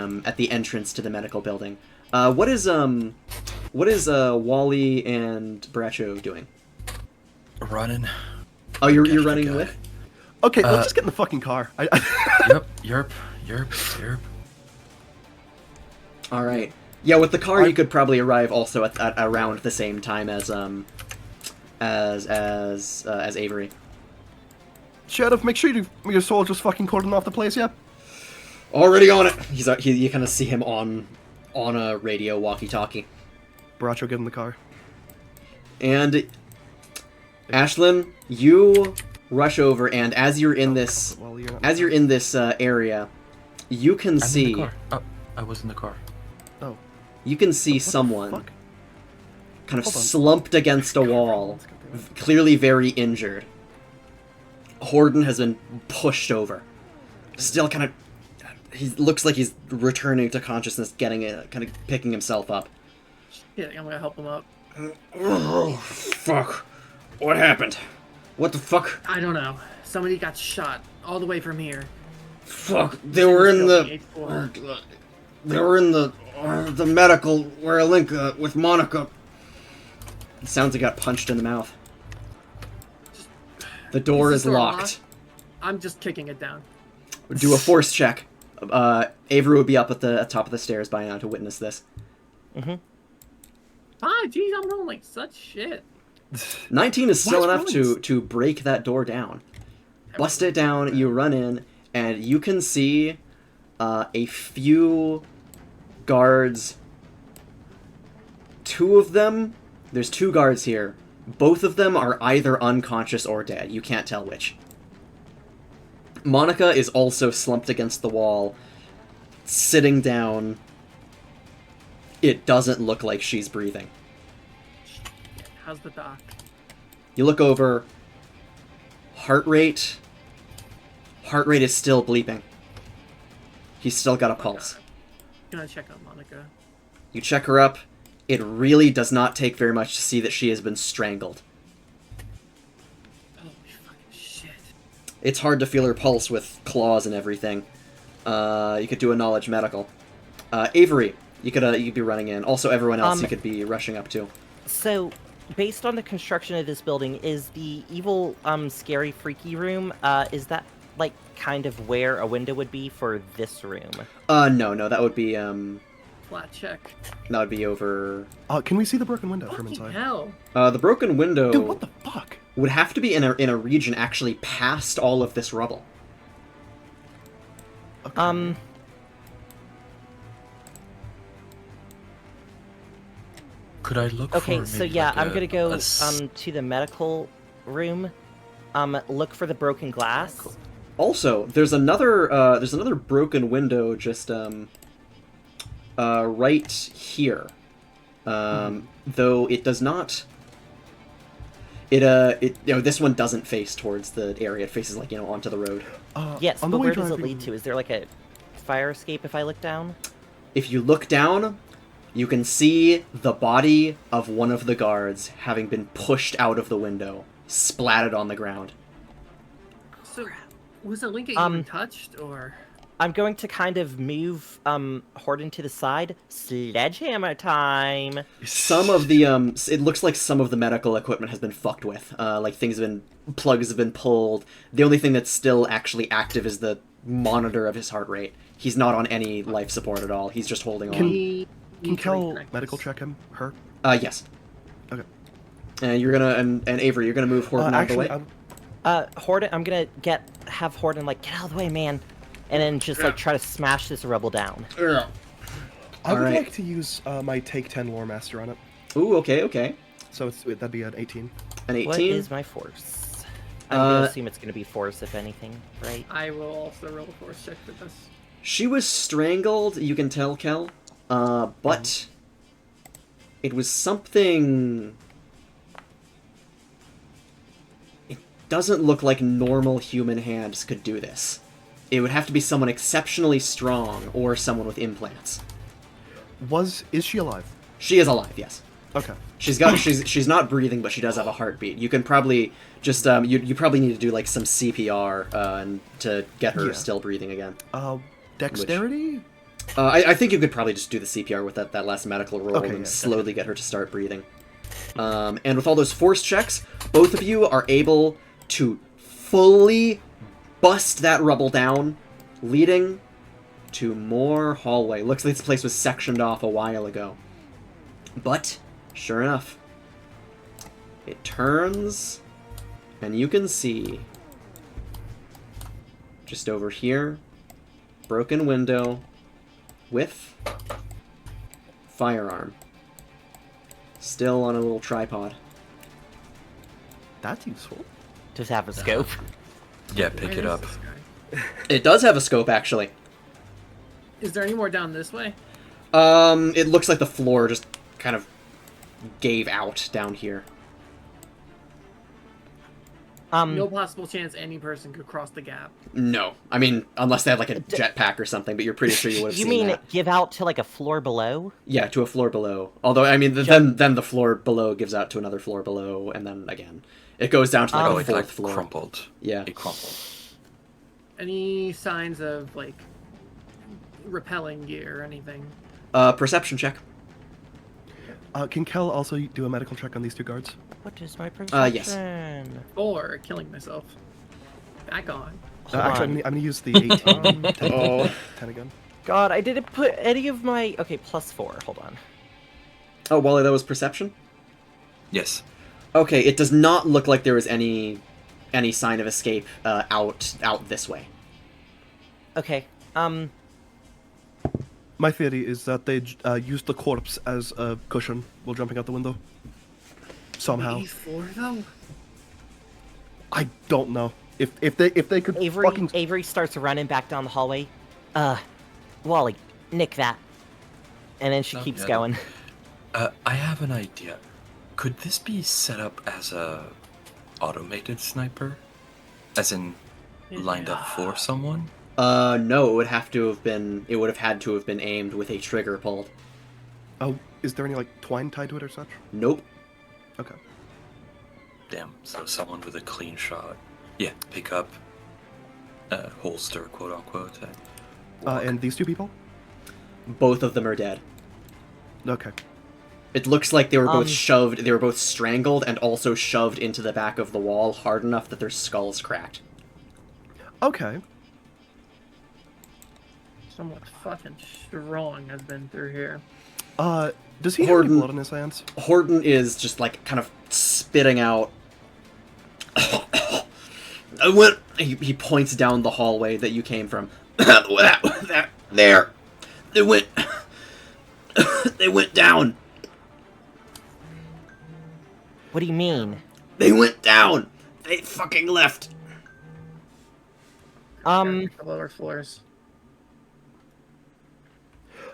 entrance to the medical building. What is Wally and Bracho doing? Running. Oh, you're Catch the running guy. with? Okay, let's just get in the fucking car. Yerp. All right. Yeah, with the car, you could probably arrive also at around the same time as Avery. Sheriff, make sure your soldiers fucking cordon off the place, yeah? Already on it. You kind of see him on a radio walkie-talkie. Baracho, get in the car. And Ashlyn, you rush over, and as you're in this area, you can see. In the car. Oh, I was in the car. Oh. You can see What the someone fuck? kind of Hold on. slumped against a wall, clearly very injured. Horden has been pushed over. Still kind of... He looks like he's returning to consciousness, kind of picking himself up. Yeah, I'm gonna help him up. Oh, fuck. What happened? What the fuck? I don't know. Somebody got shot all the way from here. Fuck. They were in the... 8th floor. They were in the medical where Alinka with Monica. It sounds like he got punched in the mouth. The door is locked. I'm just kicking it down. Do a force check. Avery would be up at the top of the stairs by now to witness this. Mm-hmm. Ah, geez, I'm rolling like such shit. 19 is still Why is enough rolling to break that door down. Bust it down, you run in, and you can see a few guards. There's 2 guards here. Both of them are either unconscious or dead. You can't tell which. Monica is also slumped against the wall, sitting down. It doesn't look like she's breathing. How's the doc? You look over. Heart rate is still bleeping. He's still got a pulse. Gonna check on Monica. You check her up. It really does not take very much to see that she has been strangled. Holy fucking shit. It's hard to feel her pulse with claws and everything. You could do a knowledge medical. Avery, you could be running in. Also, everyone else you could be rushing up to. So, based on the construction of this building, is the evil, scary, freaky room, is that, like, kind of where a window would be for this room? No, that would be, Flat check. that would be over... Can we see the broken window from Fucking inside? hell. The broken window Dude, what the fuck? would have to be in a region actually past all of this rubble. Could I look Okay, for so maybe yeah, like I'm gonna go a to the medical room. Look for the broken glass. Also, there's another broken window just right here. Though it does not. This one doesn't face towards the area. It faces onto the road. Yes, on but the way where does it driving- lead to? Is there like a fire escape if I look down? If you look down, you can see the body of one of the guards having been pushed out of the window, splatted on the ground. So, was it Linka even touched, or? I'm going to kind of move Horton to the side. Sledgehammer time. Some of the it looks like some of the medical equipment has been fucked with. Plugs have been pulled. The only thing that's still actually active is the monitor of his heart rate. He's not on any life support at all. He's just holding on. Can Kel medical check him? Her? Yes. Okay. And you're gonna and Avery, you're gonna move Horton out of the way. Horton, I'm gonna have Horton get out of the way, man, and then just try to smash this rebel down. I would like to use my take 10 lore master on it. Ooh, okay. So that'd be an 18. An 18. What is my force? I'm gonna assume it's gonna be force, if anything, right? I will also roll a force check for this. She was strangled, you can tell, Kel. But it was something. It doesn't look like normal human hands could do this. It would have to be someone exceptionally strong or someone with implants. Is she alive? She is alive, yes. Okay. She's not breathing, but she does have a heartbeat. You can probably just you probably need to do some CPR to get her still breathing again. Dexterity? I think you could probably just do the CPR with that last medical roll and slowly get her to start breathing. And with all those force checks, both of you are able to fully bust that rubble down, leading to more hallway. Looks like this place was sectioned off a while ago. But, sure enough, it turns, and you can see, just over here, broken window with firearm. Still on a little tripod. That's useful. Just have a scope. Yeah, pick it up. It does have a scope, actually. Is there any more down this way? It looks like the floor just kind of gave out down here. No possible chance any person could cross the gap. No. I mean, unless they had a jetpack or something, but you're pretty sure you would have seen that. You mean give out to a floor below? Yeah, to a floor below. Although, I mean, then the floor below gives out to another floor below, and then again. It goes down to a fourth floor. Crumpled. Yeah. It crumpled. Any signs of, repelling gear or anything? Perception check. Can Kel also do a medical check on these two guards? What is my perception? Yes. Or killing myself. Back on. Actually, I'm gonna use the 18 10 again. God, I didn't put any of my... Okay, +4. Hold on. Oh, Wally, that was perception? Yes. Okay, it does not look like there was any sign of escape out this way. Okay, My theory is that they used the corpse as a cushion while jumping out the window. Somehow. Before though? I don't know. If they could Avery starts running back down the hallway. Wally, nick that. And then she keeps going. I have an idea. Could this be set up as a automated sniper? As in, lined up for someone? No, it would have had to have been aimed with a trigger pulled. Oh, is there any twine tied to it or such? Nope. Okay. Damn, so someone with a clean shot. Yeah, pick up, holster, quote unquote. And these two people? Both of them are dead. Okay. It looks like they were both shoved, they were both strangled and also shoved into the back of the wall hard enough that their skulls cracked. Okay. Someone fucking strong has been through here. Does he have any blood on his hands? Horton is just kind of spitting out. He points down the hallway that you came from. There. They went down. What do you mean? They went down! They fucking left! The lower floors.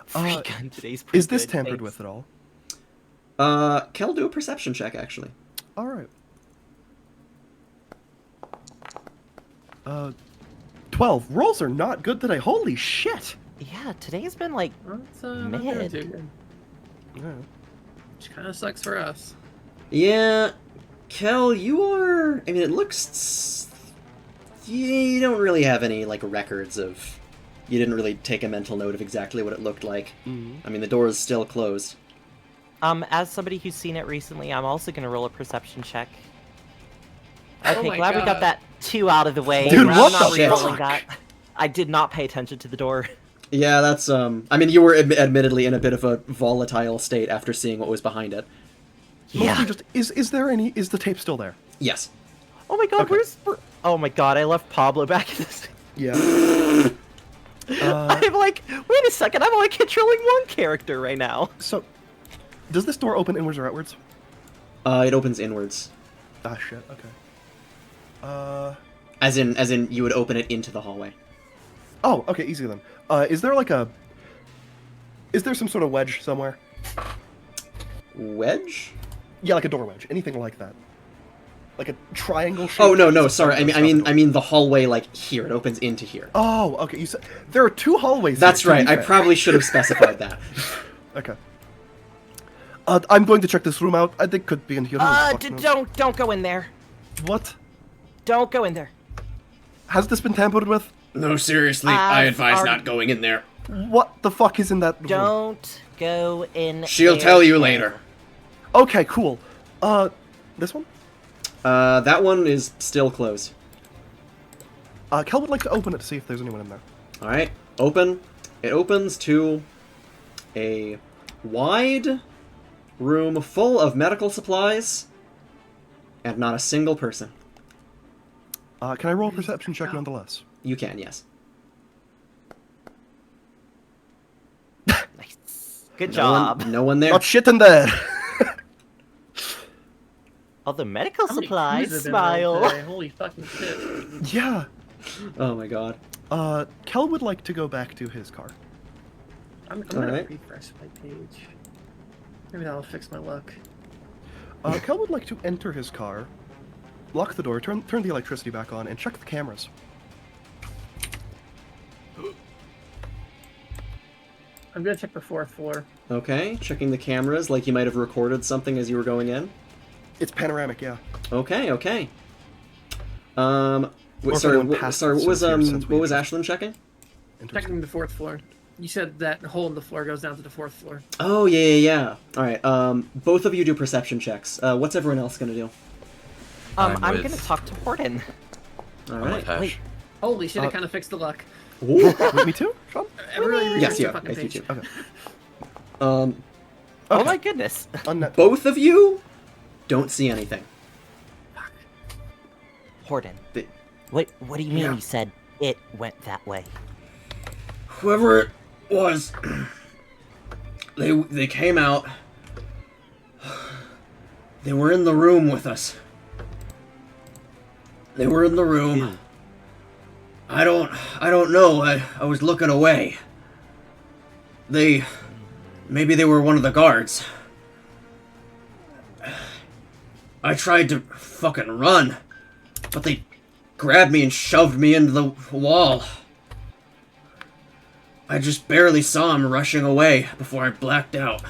Free gun today's pretty Is this good, tampered thanks. with at all? Kel, do a perception check, actually. Alright. 12. Rolls are not good today. Holy shit! Yeah, today's been like Well, it's not doing mid. too good. Yeah. Which kind of sucks for us. Yeah, Kel, you are... I mean, it looks... You don't really have any, like, records of... You didn't really take a mental note of exactly what it looked like. I mean, the door is still closed. As somebody who's seen it recently, I'm also gonna roll a perception check. Oh Okay, my glad we got God. that 2 out of the way. Dude, I'm what not the re-rolling fuck? that. I did not pay attention to the door. Yeah, that's, I mean, you were admittedly in a bit of a volatile state after seeing what was behind it. Yeah. Mostly just, is the tape still there? Yes. Oh my god, Okay. Oh my god, I left Pablo back in this. Yeah. I'm like, wait a second, I'm only controlling one character right now. So, does this door open inwards or outwards? It opens inwards. Ah, shit, okay. As in, you would open it into the hallway. Oh, okay, easy then. Is there some sort of wedge somewhere? Wedge? Yeah, like a door wedge. Anything like that. Like a triangle shape? Oh, no, sorry. I mean the hallway, like, here. It opens into here. Oh, okay, you said... There are 2 hallways That's here, to right. be I fair. probably should have specified that. Okay. I'm going to check this room out. I think could be in here. Fuck knows. Don't go in there. What? Don't go in there. Has this been tampered with? No, seriously, I advise not going in there. What the fuck is in that room? Don't go in She'll there. tell you later. Okay, cool. This one? That one is still closed. Kel would like to open it to see if there's anyone in there. Alright, open. It opens to a wide room full of medical supplies and not a single person. Can I roll a perception check nonetheless? You can, yes. Nice. Good job. No one there. Not shit in there! All the medical How many supplies. crews have been running Smile. today? Holy fucking shit. Yeah. Oh my god. Kel would like to go back to his car. I'm gonna Alright. refresh my page. Maybe that'll fix my luck. Kel would like to enter his car, lock the door, turn the electricity back on, and check the cameras. I'm gonna check the 4th floor. Okay, checking the cameras like you might have recorded something as you were going in. It's panoramic, yeah. Okay. Or if Sorry, anyone passed what was through here since we what was just- Ashlyn checking? Checking the 4th floor. You said that hole in the floor goes down to the 4th floor. Oh yeah. All right. Both of you do perception checks. What's everyone else gonna do? I'm I'm with- gonna talk to Horton. All I'm with right. Hash. Wait. Holy shit, it kind of fixed the luck. Ooh. Wait, me too, Sean? Everybody Yes, refresh the yeah, fucking I see page. too. Okay. Oh Okay. my goodness. Unnet. Both of you don't see anything. Horton. The- What do you mean Yeah. you said it went that way? Whoever it was, they came out. They were in the room with us. They were in the room. I don't know. I was looking away. Maybe they were one of the guards. I tried to fucking run, but they grabbed me and shoved me into the wall. I just barely saw him rushing away before I blacked out.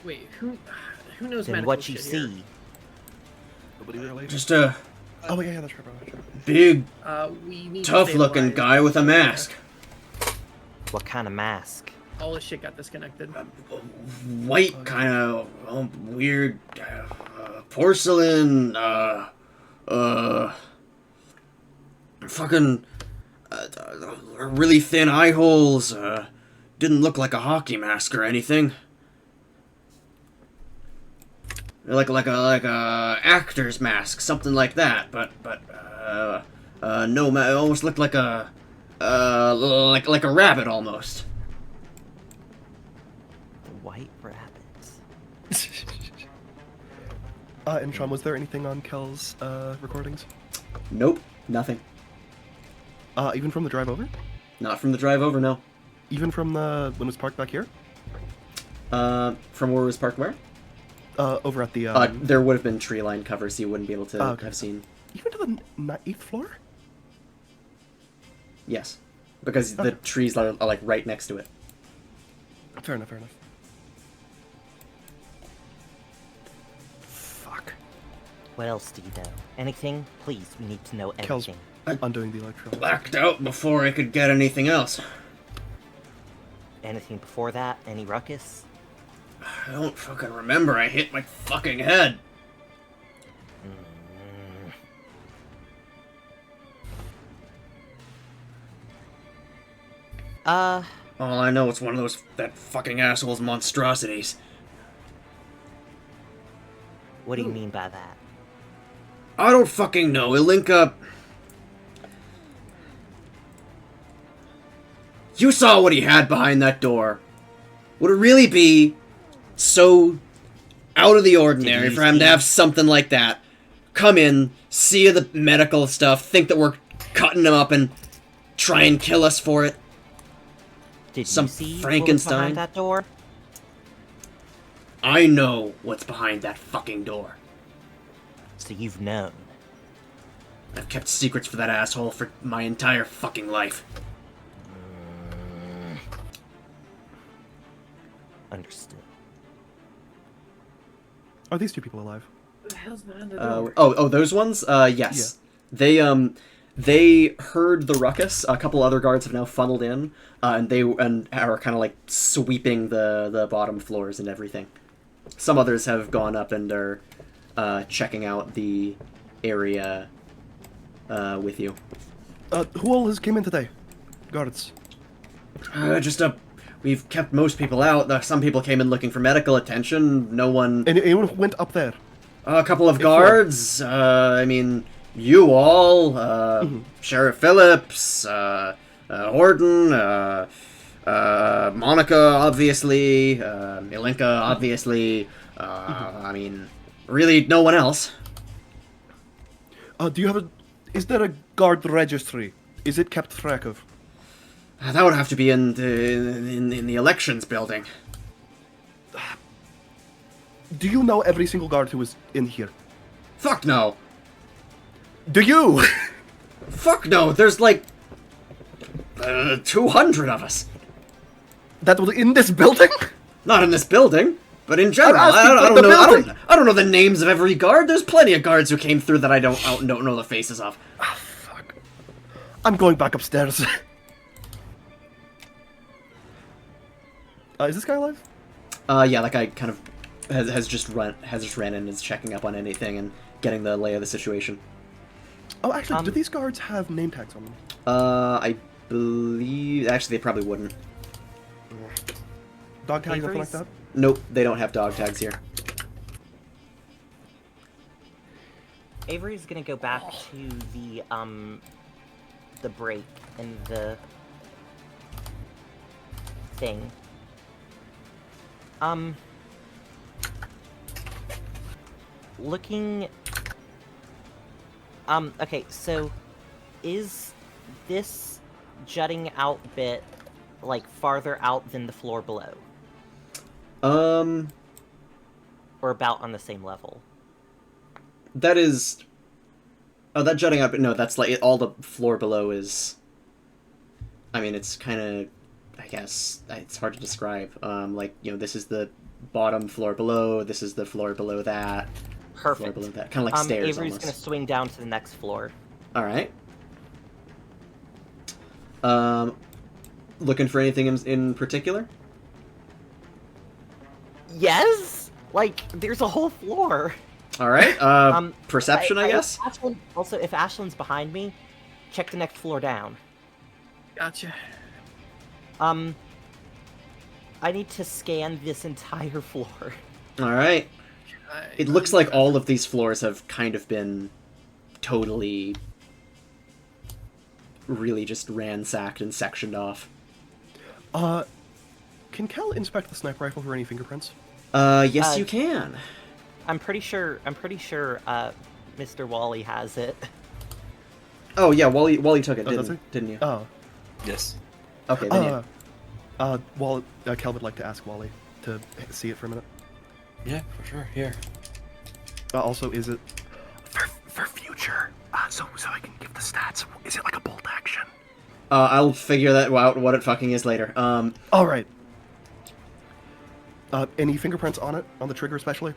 Wait, who knows Then medical what you shit here? see? Nobody related? Just a Oh, yeah, that's right, bro. big, We need to tough-looking stabilize. guy with a mask. What kind of mask? All this shit got disconnected. White, kind of weird, porcelain, fucking really thin eye holes. Didn't look like a hockey mask or anything. Like a actor's mask, something like that. But no, it almost looked like a like a rabbit almost. White rabbits. And Sean, was there anything on Kel's recordings? Nope, nothing. Even from the drive over? Not from the drive over, no. Even from the when it was parked back here? From where it was parked where? Over at the. There would have been tree line cover, so you wouldn't be able to okay. have seen. Even to the 8th floor? Yes, because the trees are like right next to it. Fair enough, fair enough. Fuck. What else do you know? Anything? Please, we need to know Kel's everything. undoing the electronics. Blacked out before I could get anything else. Anything before that? Any ruckus? I don't fucking remember. I hit my fucking head. All I know is one of that fucking asshole's monstrosities. What do you mean by that? I don't fucking know. Ilinka... You saw what he had behind that door. Would it really be so out of the ordinary for him to have something like that? Come in, see the medical stuff, think that we're cutting him up and try and kill us for it? Did Some you see Frankenstein? behind that door? I know what's behind that fucking door. So you've known. I've kept secrets for that asshole for my entire fucking life. Understood. Are these two people alive? What the hell's behind the door? Those ones? Yes. Yeah. They heard the ruckus. A couple other guards have now funneled in, and are kind of like sweeping the bottom floors and everything. Some others have gone up and are checking out the area with you. Who all has came in today? Guards. We've kept most people out. Some people came in looking for medical attention. No one... Anyone who went up there? A couple of guards. You all. Sheriff Phillips. Horton. Monica, obviously. Ilinka, obviously. Really, no one else. Do you have is there a guard registry? Is it kept track of? That would have to be in the elections building. Do you know every single guard who was in here? Fuck no. Do you? Fuck no. There's like 200 of us. That was in this building? Not in this building, but in general. I'm asking I for the building. I don't know the names of every guard. There's plenty of guards who came through that I don't know the faces of. Ah, fuck. I'm going back upstairs. Is this guy alive? Yeah, that guy kind of has just ran in and is checking up on anything and getting the lay of the situation. Oh, actually, do these guards have name tags on them? I believe... Actually, they probably wouldn't. Dog tags, nothing like that? Nope, they don't have dog tags here. Avery's gonna go back to the break in the thing. Looking... okay, so is this jutting out bit, like, farther out than the floor below? Or about on the same level? That is... Oh, that jutting out, but no, that's like, all the floor below is... I mean, it's kind of... I guess it's hard to describe. Like, you know, this is the bottom floor below, this is the floor below that. Perfect. Floor below that. Kind of like stairs, Avery's almost. gonna swing down to the next floor. Alright. Looking for anything in particular? Yes? Like, there's a whole floor. Alright, perception, I guess? Also, if Ashland's behind me, check the next floor down. Gotcha. I need to scan this entire floor. Alright. It looks like all of these floors have kind of been totally... really just ransacked and sectioned off. Can Cal inspect the sniper rifle for any fingerprints? Yes you can. I'm pretty sure. Mr. Wally has it. Oh yeah, Wally took it, Oh, does didn't you? Oh. Yes. Okay, then yeah. Kel would like to ask Wally to see it for a minute. Yeah, for sure. Here. Also, is it for future? So I can give the stats. Is it like a bolt action? I'll figure that out what it fucking is later. All right. Any fingerprints on it, on the trigger especially?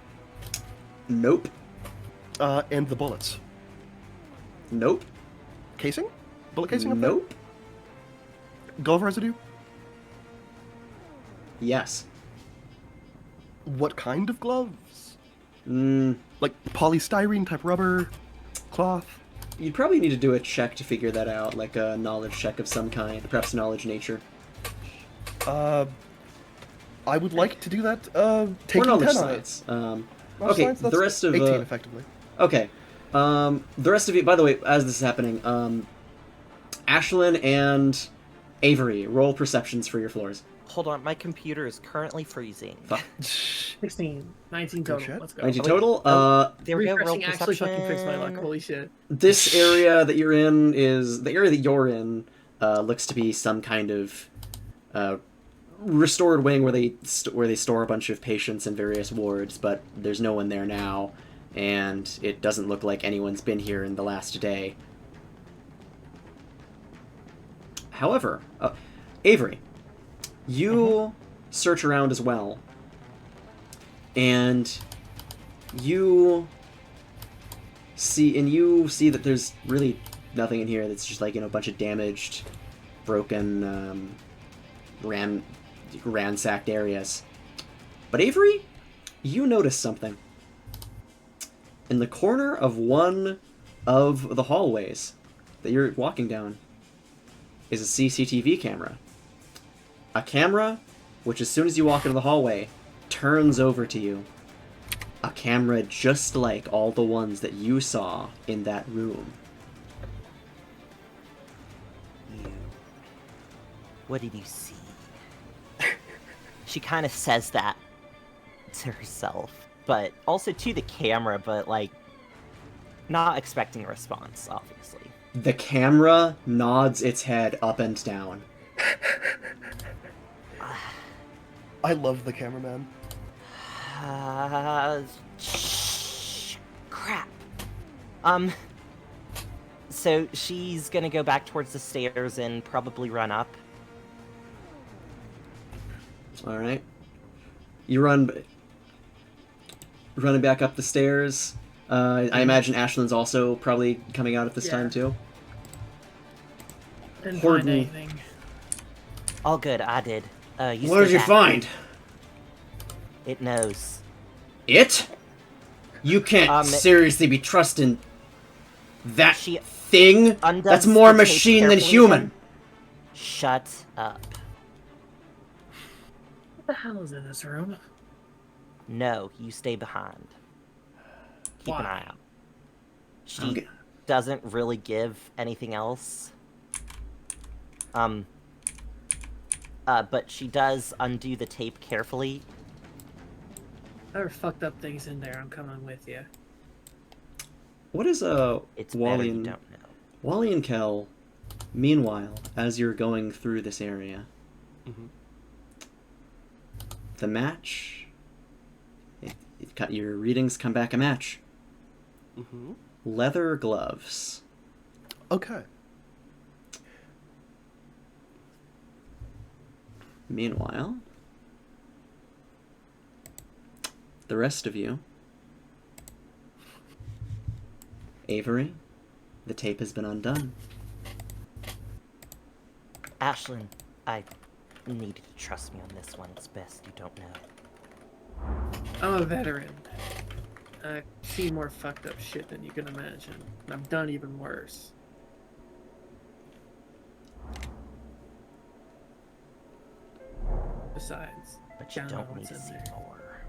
Nope. And the bullets. Nope. Casing? Bullet casing up there? Nope. Glove residue? Yes. What kind of gloves? Mm, Like polystyrene type rubber, cloth? you'd probably need to do a check to figure that out, like a knowledge check of some kind, perhaps knowledge nature. I would like to do that. Or Taking knowledge 10 on it. science. Knowledge Okay, science, the that's rest of 18 effectively. Okay. The rest of you, by the way, as this is happening, Ashlyn and Avery, roll perceptions for your floors. Hold on, my computer is currently freezing. Fuck. 16, 19 Good total. shit. Let's go. 19 wait, total. There we go. Roll Refreshing actually perception. fucking fixed my luck. Holy shit. This area that you're in is the area that you're in. Looks to be some kind of restored wing where they store a bunch of patients in various wards, but there's no one there now, and it doesn't look like anyone's been here in the last day. However, Avery, you search around as well, and you see that there's really nothing in here. That's just like, a bunch of damaged, broken, ransacked areas. But Avery, you notice something. In the corner of one of the hallways that you're walking down is a CCTV camera. A camera which, as soon as you walk into the hallway, turns over to you. A camera just like all the ones that you saw in that room. What did you see? She kind of says that to herself, but also to the camera, but like not expecting a response, obviously. The camera nods its head up and down. I love the cameraman. Crap. So she's gonna go back towards the stairs and probably run up. All right. You running back up the stairs. I imagine Ashlyn's also probably coming out at this time too. Didn't Horton. find anything. All good, I did. You What did stay you back. find? It knows. It? You can't seriously be trusting that She thing? undoes That's more the tape machine than carefully human. again. Shut up. What the hell is in this room? No, you stay behind. Keep an Why? eye out. She Okay. doesn't really give anything else. But she does undo the tape carefully. There are fucked up things in there. I'm coming with you. What is It's better Wally you and don't know. Wally and Kel? Meanwhile, as you're going through this area, the match. Your readings come back a match. Leather gloves. Okay. Meanwhile, the rest of you. Avery, the tape has been undone. Ashlyn, I need you to trust me on this one. It's best you don't know. I'm a veteran. I've seen more fucked up shit than you can imagine. And I've done even worse. Besides, But you I know don't need what's to in see there. more.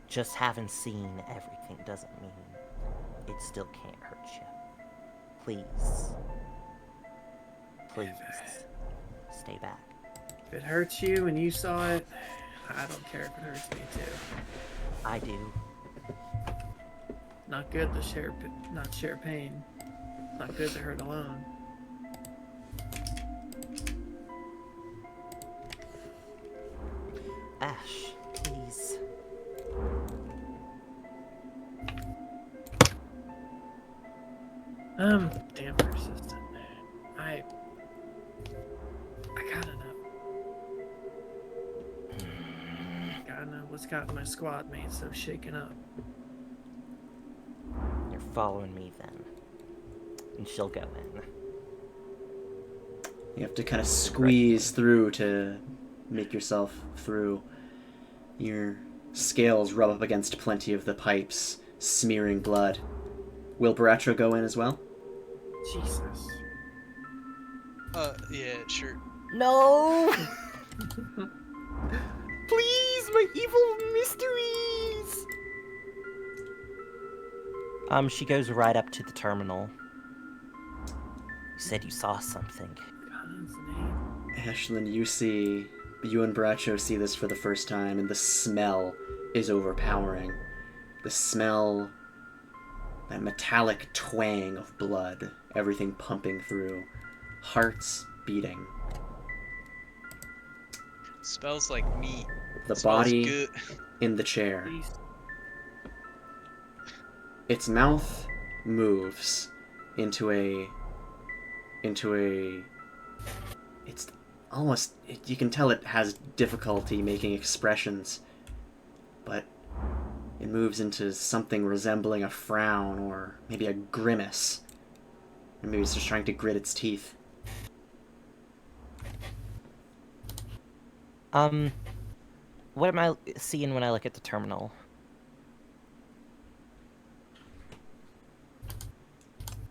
Just having seen everything doesn't mean it still can't hurt you. Please. Please. Stay back. If it hurts you and you saw it, I don't care if it hurts me too. I do. Not good to share, not share pain. Not good to hurt alone. Ash, please. Damn persistent. I gotta know. Gotta know what's got my squad mates so shaken up. You're following me then. And she'll go in. You have to kind of squeeze through to make yourself through. Your scales rub up against plenty of the pipes, smearing blood. Will Baracho go in as well? Jesus. Yeah, sure. No! Please, my evil mysteries! She goes right up to the terminal. You said you saw something. God's name. Ashlyn, you and Baracho see this for the first time, and the smell is overpowering. The smell, that metallic twang of blood, everything pumping through, hearts beating. Smells like meat. The Smells body good. in the chair. Please. Its mouth moves into a it's almost, you can tell it has difficulty making expressions, but it moves into something resembling a frown or maybe a grimace, or maybe it's just trying to grit its teeth. What am I seeing when I look at the terminal?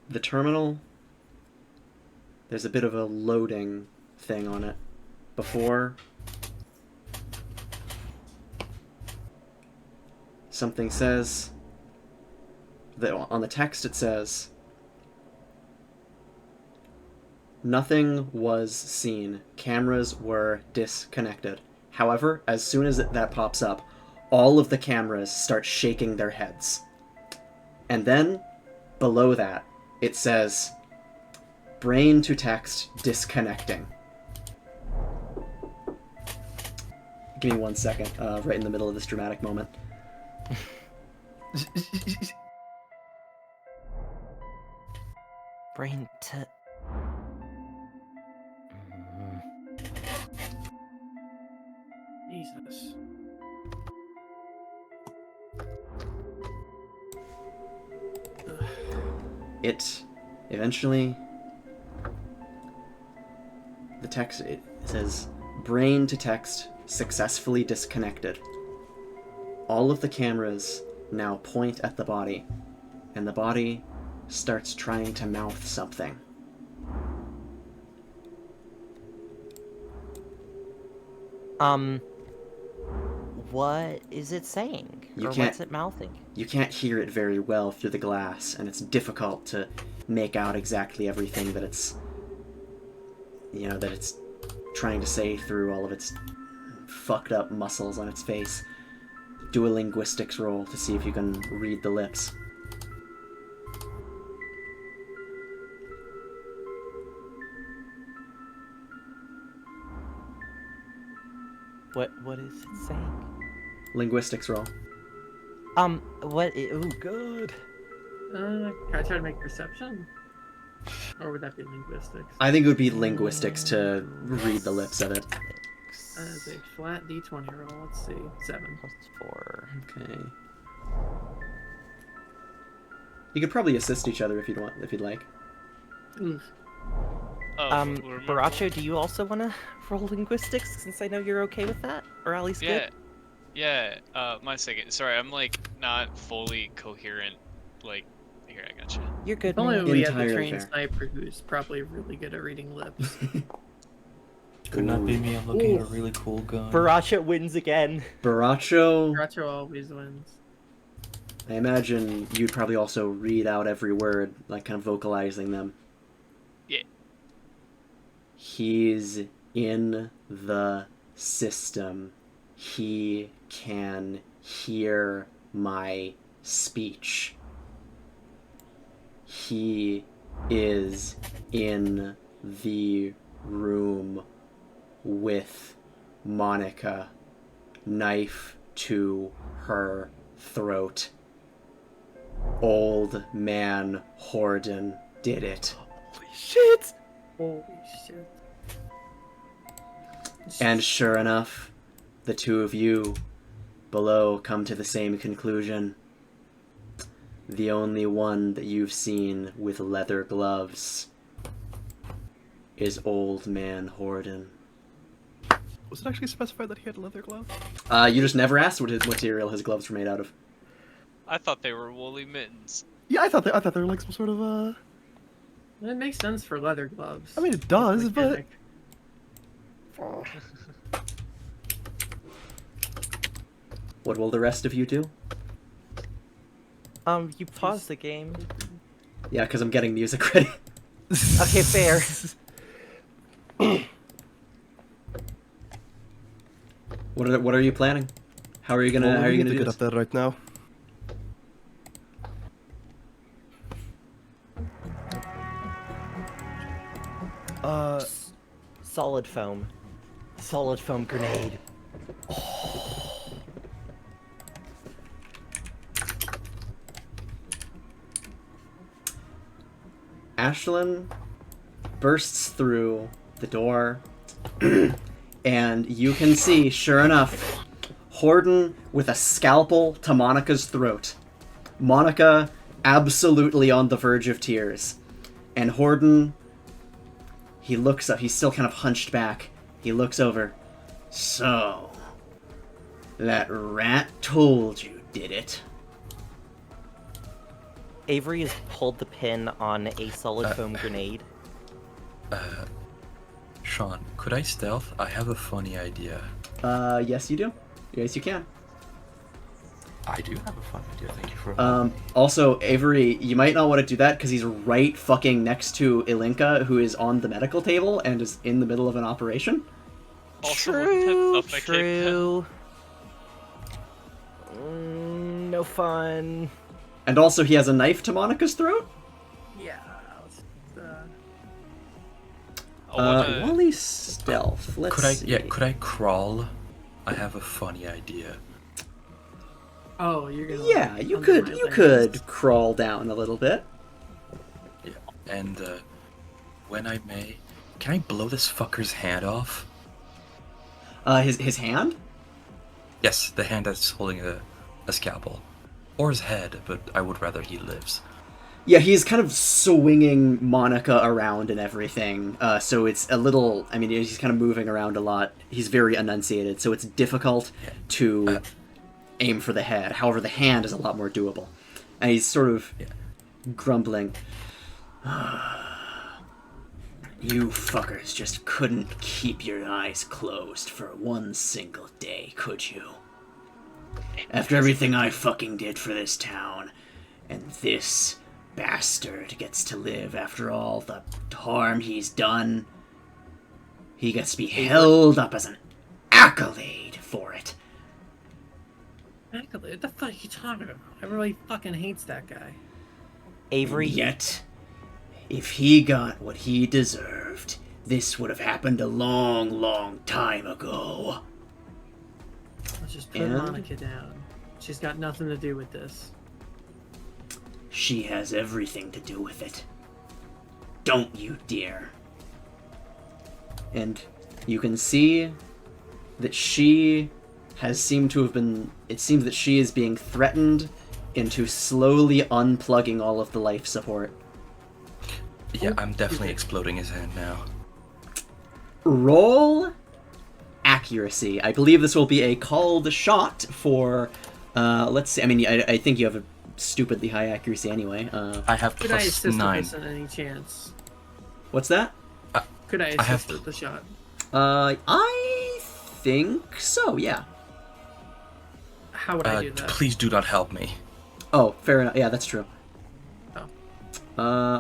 The terminal, there's a bit of a loading thing on it. Before, something says, that on the text it says, nothing was seen. Cameras were disconnected. However, as soon as that pops up, all of the cameras start shaking their heads. And then, below that, it says, brain to text disconnecting. Give me 1 second, right in the middle of this dramatic moment. Brain to... Jesus. It eventually, the text, it says, brain to text successfully disconnected. All of the cameras now point at the body, and the body starts trying to mouth something. What is it saying? You or can't- what's it mouthing? You can't hear it very well through the glass, and it's difficult to make out exactly everything that it's, that it's trying to say through all of its fucked up muscles on its face. Do a linguistics roll to see if you can read the lips. What is it saying? Linguistics roll. Ooh, good. Can I try to make perception? Or would that be linguistics? I think it would be linguistics to read the lips of it. That's a flat d20 roll. Let's see. 7. +4. Okay. You could probably assist each other if you'd like. Oof. Oh, Baracho, do you also want to roll linguistics, since I know you're okay with that? Or at least yeah. good? Yeah, my second. Sorry, I'm like not fully coherent. Like, here, I gotcha. You're good, If only man. we had the Entirely trained fair. sniper who's probably really good at reading lips. Could not be me. I'm looking at a really cool gun. Baracho wins again. Baracho, Groucho always wins. I imagine you'd probably also read out every word, like kind of vocalizing them. Yeah. He's in the system. he can hear my speech. He is in the room with Monica, knife to her throat. Old man Horden did it. Holy shit! Holy shit. And sure enough, the two of you below come to the same conclusion. The only one that you've seen with leather gloves is Old Man Horden. Was it actually specified that he had leather gloves? You just never asked what his material his gloves were made out of. I thought they were woolly mittens. Yeah, I thought they were like some sort of It makes sense for leather gloves. I mean, it does, but Mechanic. What will the rest of you do? You pause the game. Yeah, because I'm getting music ready. Okay, fair. What are you planning? How are you gonna well, how are we you need gonna to do get this? up there right now. Solid foam. Solid foam grenade. Ashlyn bursts through the door, and you can see, sure enough, Horden with a scalpel to Monica's throat. Monica absolutely on the verge of tears. And Horden, he looks up, he's still kind of hunched back. He looks over. So, that rat told you, did it? Avery has pulled the pin on a solid foam grenade. Sean, could I stealth? I have a funny idea. Yes you do. Yes you can. I do have a funny idea, thank you for Also, Avery, you might not want to do that because he's right fucking next to Ilinka, who is on the medical table and is in the middle of an operation. Also, wouldn't that suffocate them? True. No fun. And also, he has a knife to Monica's throat. Yeah. I wanna- Wally stealth. Let's Could I see. could I crawl? I have a funny idea. Oh, you're gonna. Yeah, like, you undermine could things. crawl down a little bit. Yeah. And when I may, can I blow this fucker's hand off? His hand. Yes, the hand that's holding a scalpel. Or his head, but I would rather he lives. Yeah, he's kind of swinging Monica around and everything. So it's a little. I mean, he's kind of moving around a lot. He's very enunciated, so it's difficult to aim for the head. However, the hand is a lot more doable. And he's sort of grumbling. You fuckers just couldn't keep your eyes closed for one single day, could you? After everything I fucking did for this town, and this bastard gets to live after all the harm he's done, he gets to be held up as an accolade for it. Accolade? What the fuck are you talking about? Everybody fucking hates that guy. Avery, Yet, if he got what he deserved, this would have happened a long, long time ago. Let's just put And? Monica down. She's got nothing to do with this. She has everything to do with it. Don't you dare. And you can see that she has seemed to have been... It seems that she is being threatened into slowly unplugging all of the life support. Yeah, I'm definitely exploding his hand now. Roll accuracy. I believe this will be a called shot for... let's see. I mean, I think you have a stupidly high accuracy anyway. I have Could I plus assist with 9. this in any chance? What's that? Could I I have assist with the shot? I think so, yeah. How would I do that? Please do not help me. Oh, fair enough. Yeah, that's true. Oh.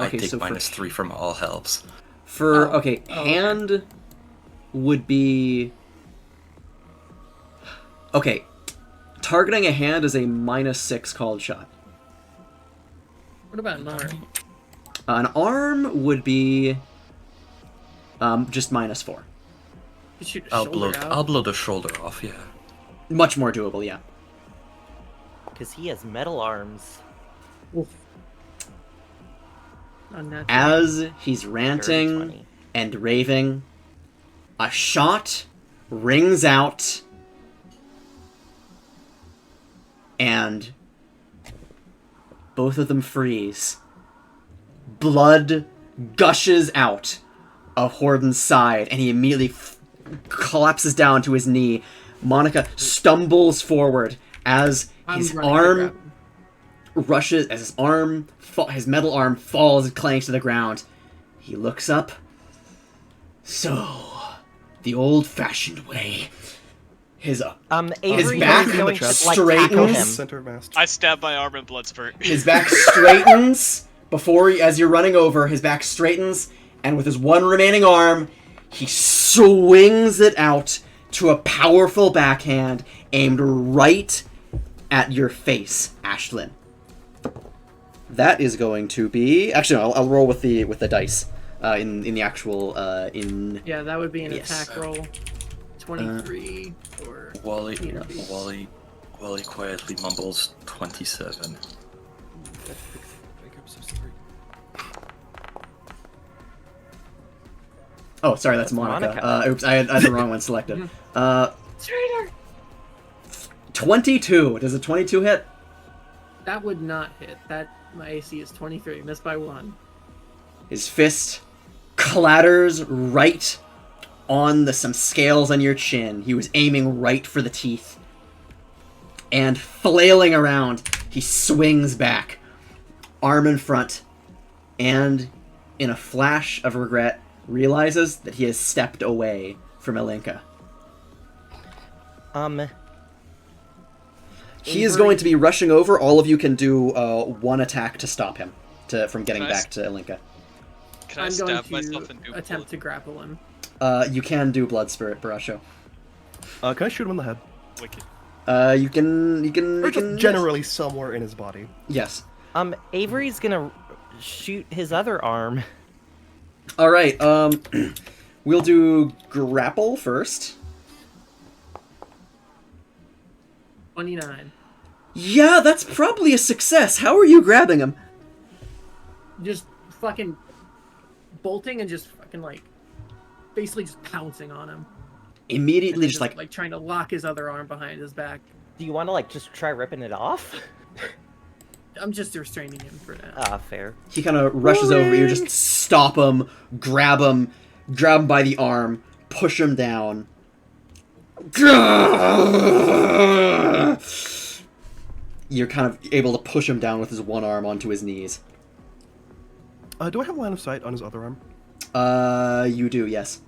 Okay, I take so -3 from all helps. for Oh. okay, Oh, okay. hand would be Okay, targeting a hand is a -6 called shot. What about an arm? An arm would be just -4. You shoot a I'll shoulder blow. out. I'll blow the shoulder off. Yeah. Much more doable, yeah. Because he has metal arms. Oof. Unnatural. As he's Dirty ranting 20. and raving, a shot rings out, and both of them freeze. Blood gushes out of Horden's side, and he immediately collapses down to his knee. Monica stumbles forward as his arm rushes, as his metal arm falls and clangs to the ground. He looks up. So, the old-fashioned way. His Avery back is going to, like, straightens. tackle him. Center of mass. I stab my arm in blood spurt. His back straightens as you're running over. His back straightens, and with his one remaining arm, he swings it out to a powerful backhand aimed right at your face, Ashlyn. That is going to be actually. No, I'll roll with the dice in the actual Yeah, that would be an Yes. attack roll. 23 or Wally Interbeast. quietly mumbles 27. Oh, sorry, that's Monica. Oops, I had the wrong one selected. 22. Does a 22 hit? That would not hit. My AC is 23. Missed by 1. His fist clatters right on some scales on your chin. He was aiming right for the teeth. And flailing around, he swings back, arm in front, and in a flash of regret, realizes that he has stepped away from Alinka. He is going to be rushing over. All of you can do one attack to stop him from getting Can I back to Alinka. Can I I'm going stab myself to and do attempt to grapple him. You can do Blood Spirit, Barasho. Can I shoot him in the head? Wicked. You can. Or just generally somewhere in his body. Yes. Avery's gonna shoot his other arm. All right. We'll do grapple first. 29. Yeah, that's probably a success. How are you grabbing him? Just fucking bolting and just fucking like basically just pouncing on him. Immediately, And just then like trying to lock his other arm behind his back. Do you want to, like, just try ripping it off? I'm just restraining him for now. Fair. he kind of rushes over you, just stop him, grab him by the arm, push him down. You're kind of able to push him down with his one arm onto his knees. Do I have line of sight on his other arm? You do, yes.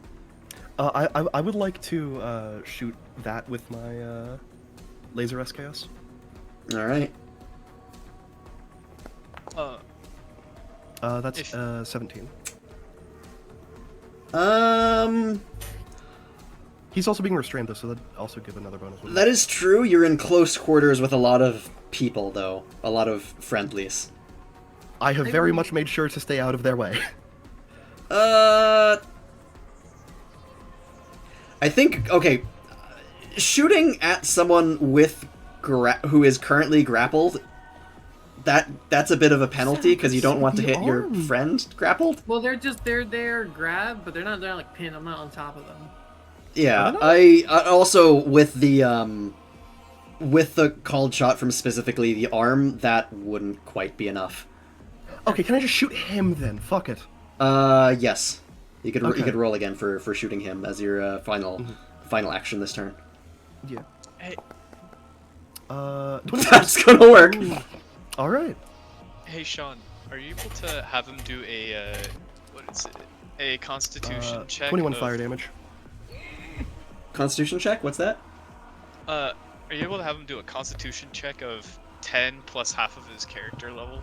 I would like to shoot that with my laser SKS. All right. That's 17. He's also being restrained though, so that'd also give another bonus. That is true. You're in close quarters with a lot of people, though. A lot of friendlies. I have very much made sure to stay out of their way. I think, okay, shooting at someone with who is currently grappled, that's a bit of a penalty because you don't want to hit your friend grappled. Well, they're there grabbed, but they're not like pinned. I'm not on top of them. Yeah, I also with the called shot from specifically the arm, that wouldn't quite be enough. Okay, can I just shoot him then? Fuck it. Yes. You could Okay. you could roll again for shooting him as your final action this turn. Yeah. Hey, 20. That's gonna work. All right. hey, Sean, are you able to have him do a what is it? A Constitution check? 21 of- fire damage. Constitution check. What's that? Are you able to have him do a Constitution check of 10 plus half of his character level?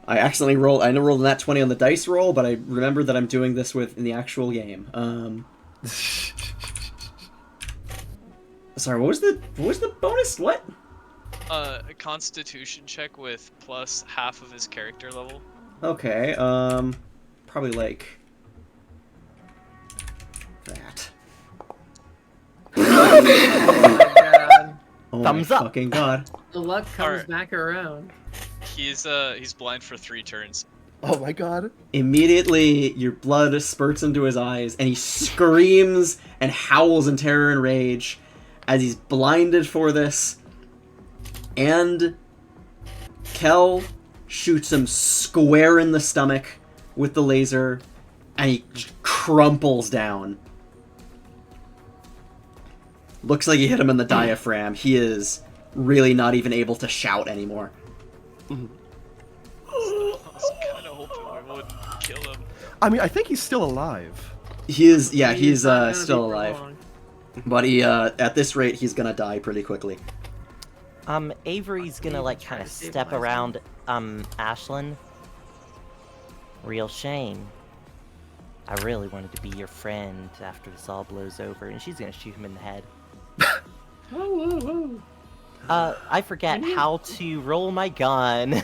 I accidentally rolled. I rolled that 20 on the dice roll, but I remember that I'm doing this in the actual game. Sorry, what was the bonus? What? A Constitution check with plus half of his character level. Okay. Probably like that. Oh my god. Oh Thumbs my up. fucking god. The luck comes Alright. back around. He's blind for 3 turns. Oh my god. Immediately, your blood spurts into his eyes, and he screams and howls in terror and rage as he's blinded for this. And Kel shoots him square in the stomach with the laser, and he crumples down. Looks like he hit him in the diaphragm. He is really not even able to shout anymore. I was kind of hoping we wouldn't kill him. I mean, I think he's still alive. He is, yeah, he's not gonna still be for alive. long. But he, at this rate, he's gonna die pretty quickly. Avery's gonna like kind of step around Ashlyn. Real shame. I really wanted to be your friend after this all blows over, and she's gonna shoot him in the head. Whoa, whoa, whoa. I forget how to roll my gun.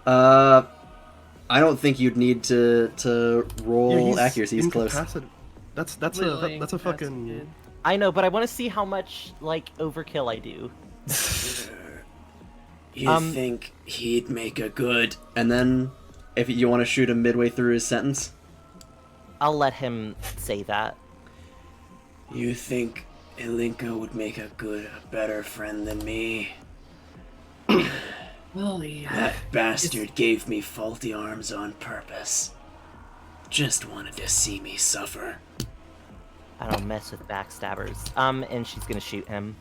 I don't think you'd need to Yeah, roll accuracy. He's close. incapacitated. That's Literally a fucking. incapacitated. I know, but I want to see how much like overkill I do. You think he'd make a good... And then, if you want to shoot him midway through his sentence? I'll let him say that. You think Ilinka would make a better friend than me? Well, yeah. That bastard gave me faulty arms on purpose. Just wanted to see me suffer. I don't mess with backstabbers. And she's gonna shoot him.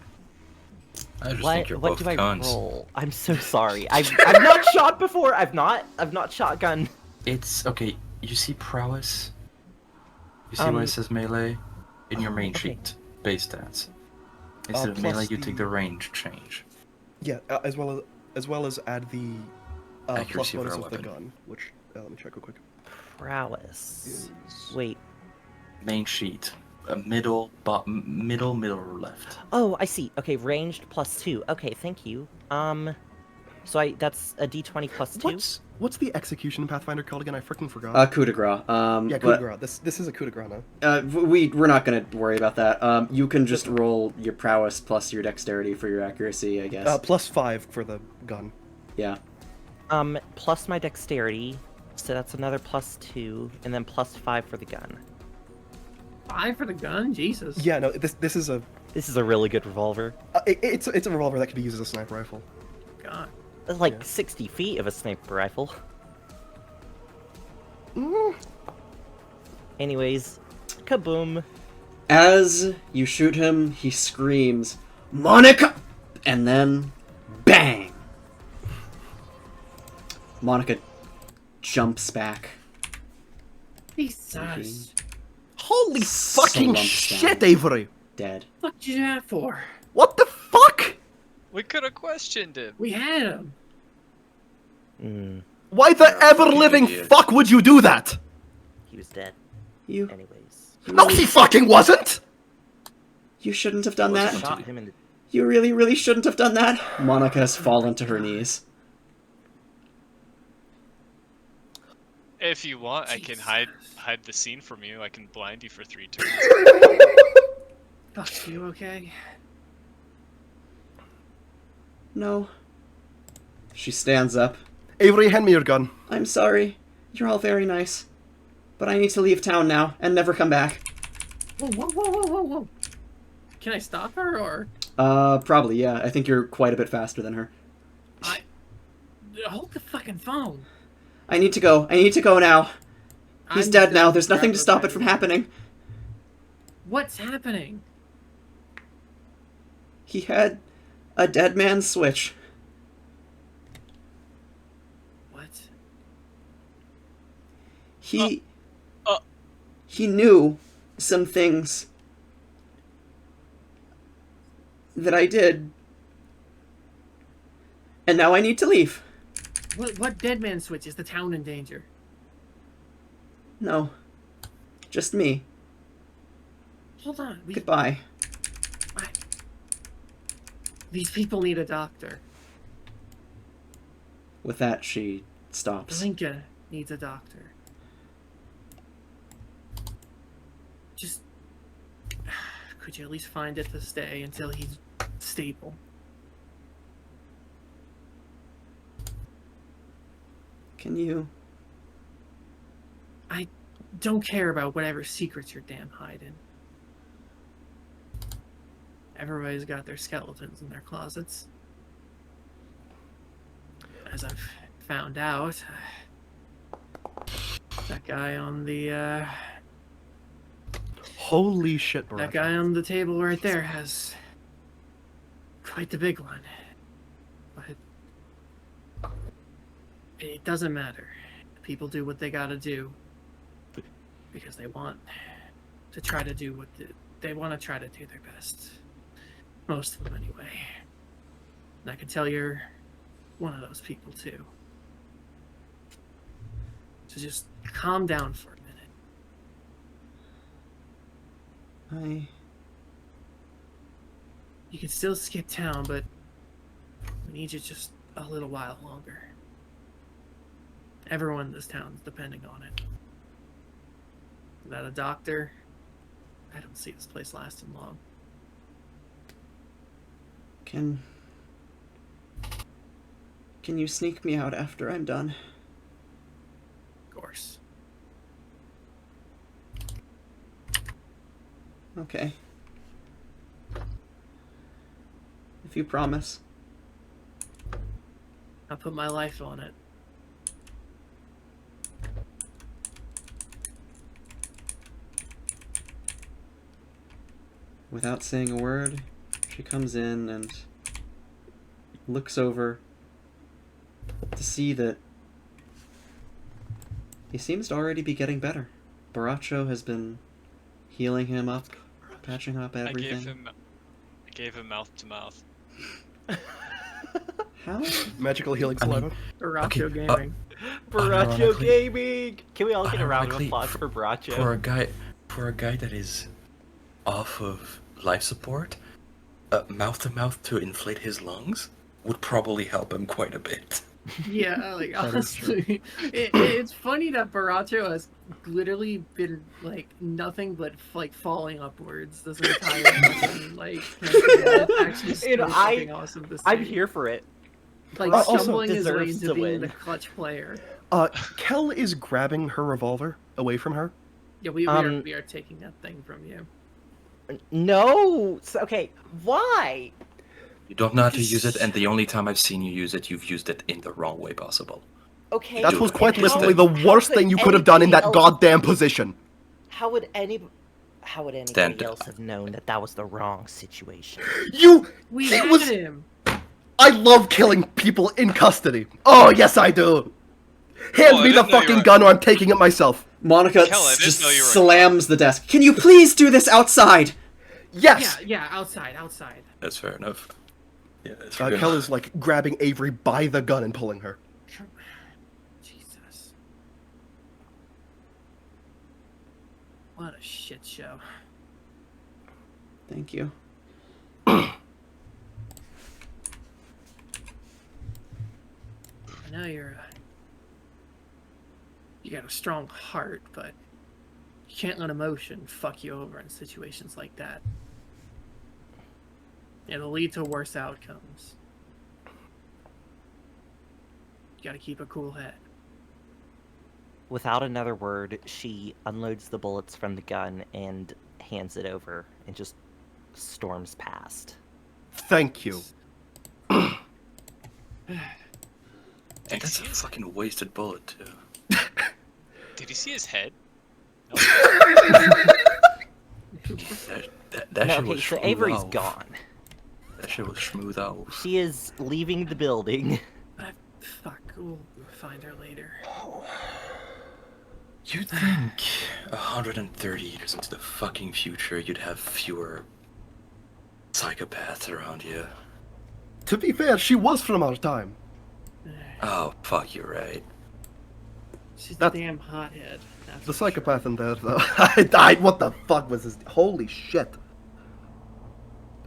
I just think you're What both do I cons. roll? I'm so sorry. I've not shot before. I've not shotgun. It's okay. You see prowess? You see where it says melee? In your main okay. sheet. Base stats. Instead of plus melee, you the- take the range change. Yeah, as well as add the plus Accuracy of bonus our of the weapon. gun, which let me check real quick. Prowess. Wait. Main sheet. Middle left. Oh, I see. Okay, ranged +2. Okay, thank you. So that's a D20 +2. What's the execution Pathfinder called again? I freaking forgot. Coup de grace. Yeah, coup de grace. This is a coup de grace now. We're not gonna worry about that. You can just roll your prowess plus your dexterity for your accuracy, I guess. +5 for the gun. Yeah. Plus my dexterity, so that's another +2, and then +5 for the gun. 5 for the gun? Jesus. Yeah, no, this is a This is a really good revolver. it's a revolver that can be used as a sniper rifle. God. That's like 60 feet of a sniper rifle. Anyways, kaboom. As you shoot him, he screams, "Monica!" And then, bang! Monica jumps back. Jesus. Holy fucking Slumps shit, down. Avery! Dead. What did you do that for? What the fuck? We could have questioned him. We had him. Why the ever-living idiot. fuck would you do that? He was dead. You Anyways. No, he fucking wasn't! you shouldn't have done that. Shot him in the... You really, really shouldn't have done that. Monica has fallen to her knees. If you want, I can hide the scene from you. I can blind you for 3 turns. Fuck, you okay? No. She stands up. Avery, hand me your gun. I'm sorry. You're all very nice. But I need to leave town now and never come back. Whoa, whoa, whoa, whoa, whoa, whoa. Can I stop her, or? Probably, yeah. I think you're quite a bit faster than her. Hold the fucking phone. I need to go. I need to go now. He's I'm dead now. gonna There's nothing grab to her stop by it from the- happening. What's happening? He had a dead man's switch. What? He knew some things that I did. And now I need to leave. What dead man switch? Is the town in danger? No. Just me. Hold on. Goodbye. These people need a doctor. With that, she stops. Blinka needs a doctor. Just... Could you at least find it to stay until he's stable? Can you? I don't care about whatever secrets you're damn hiding. Everybody's got their skeletons in their closets. As I've found out, that guy on the, Holy shit, bro. that guy on the table right there has quite the big one. But it doesn't matter. People do what they gotta do because they want to try to do what they want to try to do their best. Most of them, anyway. And I can tell you're one of those people, too. So just calm down for a minute. You can still skip town, but we need you just a little while longer. Everyone in this town's depending on it. Without a doctor, I don't see this place lasting long. Can you sneak me out after I'm done? Of course. Okay. If you promise. I'll put my life on it. Without saying a word, she comes in and looks over to see that he seems to already be getting better. Baracho has been healing him up, patching up everything. I gave him mouth to mouth. How? Magical healing saliva. Baracho Gaming. Baracho Gaming! Can we all get a round of applause for Baracho? For a guy that is off of life support, mouth to mouth to inflate his lungs would probably help him quite a bit. Yeah, like honestly, it's funny that Baracho has literally been like nothing but like falling upwards this entire fucking like. Actually, something awesome to see. I'm here for it. Like Also stumbling his way deserves into to being win. the clutch player. Kel is grabbing her revolver away from her. Yeah, we are taking that thing from you. No! Okay, why? You don't know how to use it, and the only time I've seen you use it, you've used it in the wrong way possible. Okay. That Dude, was quite how- literally the worst thing you could have done in that goddamn position. How would anybody else have known that that was the wrong situation? We It had was- him. I love killing people in custody. Oh, yes, I do. Hand I me the didn't know you fucking were- gun or I'm taking it myself. Monica Kel, I didn't just know you were- slams the desk. Can you please do this outside? Yes. Yeah, outside. That's fair enough. Yeah, that's fair. Kel is like grabbing Avery by the gun and pulling her. Jesus. What a shit show. Thank you. I know you got a strong heart, but you can't let emotion fuck you over in situations like that. It'll lead to worse outcomes. You gotta keep a cool head. Without another word, she unloads the bullets from the gun and hands it over and just storms past. Thank you. And that's a fucking wasted bullet, too. Did you see his head? That No, shit okay, was so smooth Avery's out. gone. That shit was smooth out. She is leaving the building. Fuck, we'll find her later. You'd think 130 years into the fucking future, you'd have fewer psychopaths around you. To be fair, she was from our time. Oh, fuck, you're right. She's a That- damn hothead. That's The for sure. psychopath in there, though. I died. What the fuck was this? Holy shit.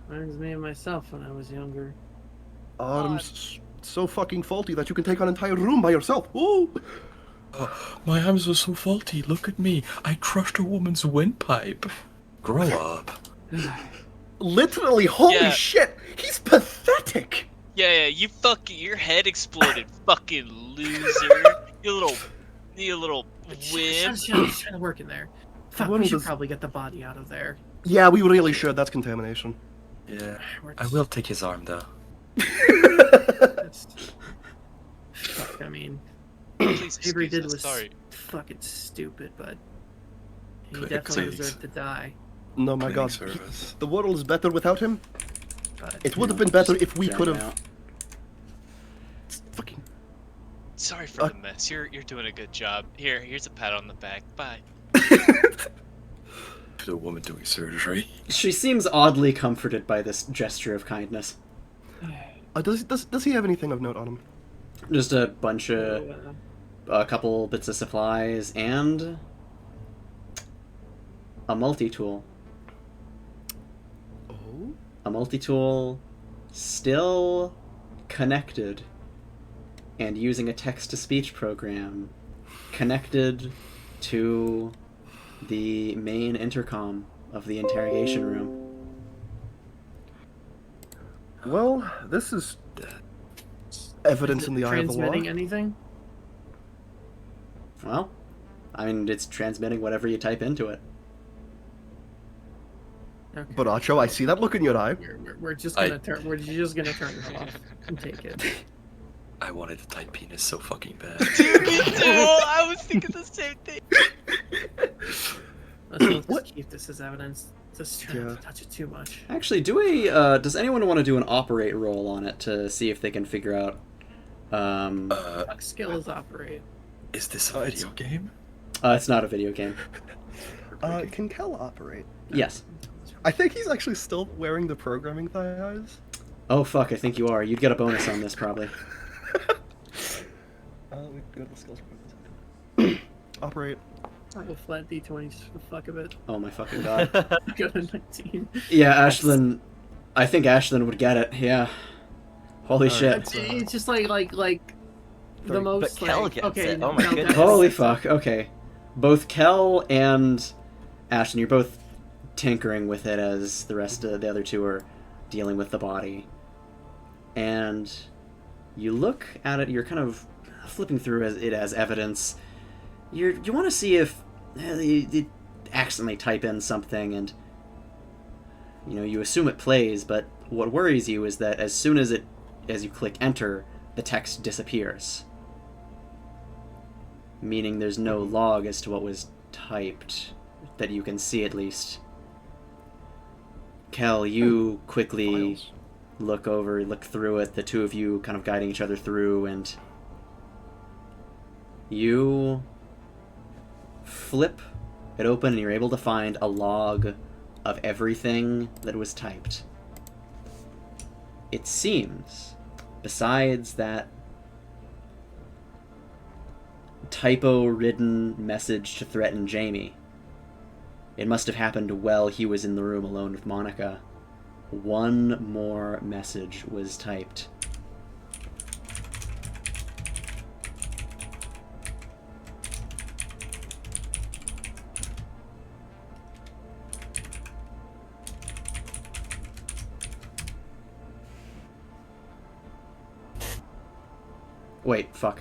Reminds me of myself when I was younger. Arms so fucking faulty that you can take an entire room by yourself. Ooh. Oh, my arms are so faulty. Look at me. I crushed a woman's windpipe. Grow up. Literally, holy Yeah. shit. He's pathetic. Yeah, you fucking, your head exploded, fucking loser. You little wimp. She's trying to work in there. Fuck, One we should does- probably get the body out of there. Yeah, we really should. That's contamination. Yeah, We're I will take his arm, though. just- Fuck, I mean, Please Avery excuse did us, was sorry. fucking stupid, but he Quick, definitely please. deserved to die. No, my Cleaning god. service. The world is better without him. But It would have been better if we Drown could have. out. Fucking. Sorry for the mess. You're doing a good job. Here's a pat on the back. Bye. To a woman doing surgery. She seems oddly comforted by this gesture of kindness. Does he have anything of note on him? Just a bunch of, a couple bits of supplies, and a multi-tool. Oh. A multi-tool still connected and using a text-to-speech program connected to the main intercom of the interrogation room. Well, this is evidence in the eye of the law. transmitting anything? Well, I mean, it's transmitting whatever you type into it. Okay. But Acho, I see that look in your eye. We're just gonna turn. We're just gonna turn it off and take it. I wanted a tight penis so fucking bad. Dude, me too. I was thinking the same thing. Let's What? just keep this as evidence. Just try not Yeah. to touch it too much. Actually, does anyone want to do an operate roll on it to see if they can figure out, Fuck skill is operate. Is this a video game? it's not a video game. Can Kel operate? Yes. I think he's actually still wearing the programming thighs. Oh fuck, I think you are. You'd get a bonus on this, probably. We go to the skills program. Operate. I'll go flat d20 just for the fuck of it. Oh my fucking god. Go to 19. Yeah, Ashlyn... I think Ashlyn would get it, yeah. Holy shit. It's just like the Sorry, most but Kel like, gets okay, it. Oh my Kel goodness. gets Holy it. fuck, okay. Both Kel and Ashlyn, you're both tinkering with it as the rest of the other two are dealing with the body. And you look at it, you're kind of flipping through it as evidence. You want to see if you accidentally type in something and you assume it plays, but what worries you is that as soon as you click enter, the text disappears. Meaning there's no log as to what was typed that you can see at least. Kel, you quickly Files. look through it, the two of you kind of guiding each other through, and you flip it open and you're able to find a log of everything that was typed. It seems, besides that typo-ridden message to threaten Jamie, it must have happened while he was in the room alone with Monica. One more message was typed. Wait, fuck.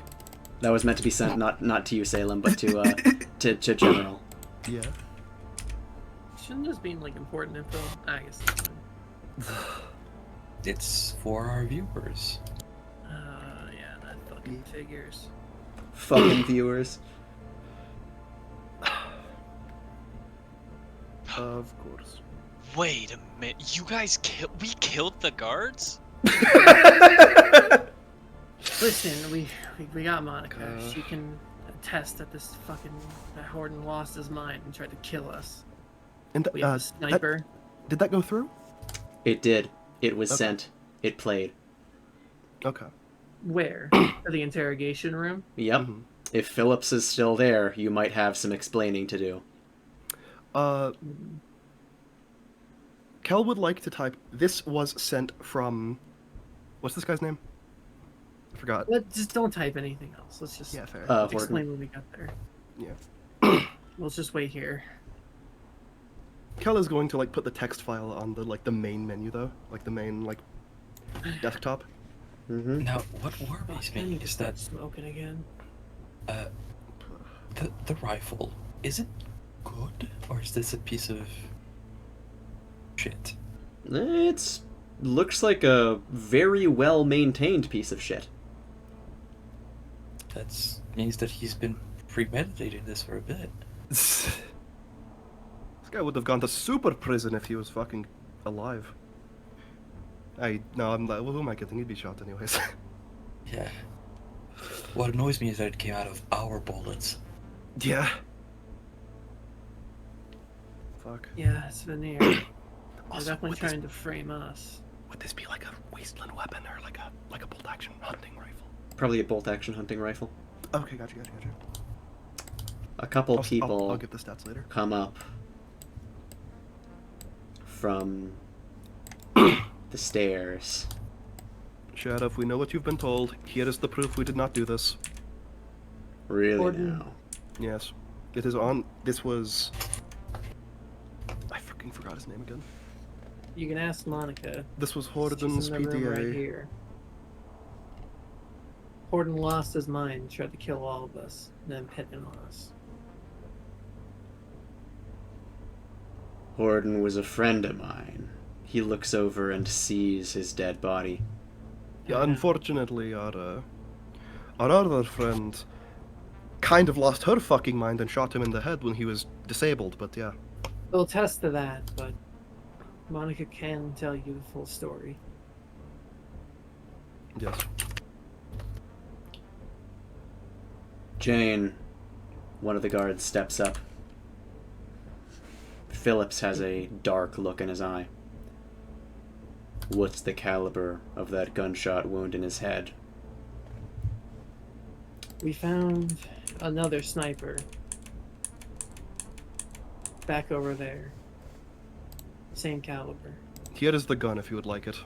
That was meant to be sent not to you, Salem, but to General. Yeah. Shouldn't this be like important info? I guess it's fine. It's for our viewers. Yeah, that fucking figures. Fucking viewers. Of course. Wait a minute. You guys we killed the guards? Listen, we got Monica. She can attest that that Horton lost his mind and tried to kill us. And We have a sniper. did that go through? It did. It was Okay. sent. It played. Okay. Where? For the interrogation room? Yep. Mhm. If Phillips is still there, you might have some explaining to do. Kel would like to type, this was sent from... What's this guy's name? I forgot. Just don't type anything else. Let's just Yeah, fair. Horton. explain when we got there. Yeah. We'll just wait here. Kel is going to, like, put the text file on the, like, the main menu, though. Like, the main, like, desktop. Mm-hmm. Now, what worries me is that smoking again. the rifle, is it good, or is this a piece of shit? It's looks like a very well maintained piece of shit. That means that he's been premeditating this for a bit. This guy would have gone to super prison if he was fucking alive. I'm like, well, who am I kidding? He'd be shot anyways. Yeah. What annoys me is that it came out of our bullets. Yeah. Fuck. Yeah, it's veneer. They're Also, definitely would trying to frame us. would this be like a wasteland weapon or like a bolt action hunting rifle? Probably a bolt action hunting rifle. Okay, gotcha. A couple I'll people give the stats later. come up from the stairs. Sheriff, we know what you've been told. Here is the proof we did not do this. Really Gordon. now. Yes. It is on. This was. I fucking forgot his name again. You can ask Monica. This was She's Horden's in the room PDA. right here. Horden lost his mind, tried to kill all of us, and then pit on us. Horden was a friend of mine. He looks over and sees his dead body. Yeah, unfortunately, our other friend kind of lost her fucking mind and shot him in the head when he was disabled, but yeah. We'll test to that, but Monica can tell you the full story. Yes. Jane, one of the guards, steps up. Phillips has a dark look in his eye. What's the caliber of that gunshot wound in his head? We found another sniper. Back over there. Same caliber. Here is the gun if you would like it.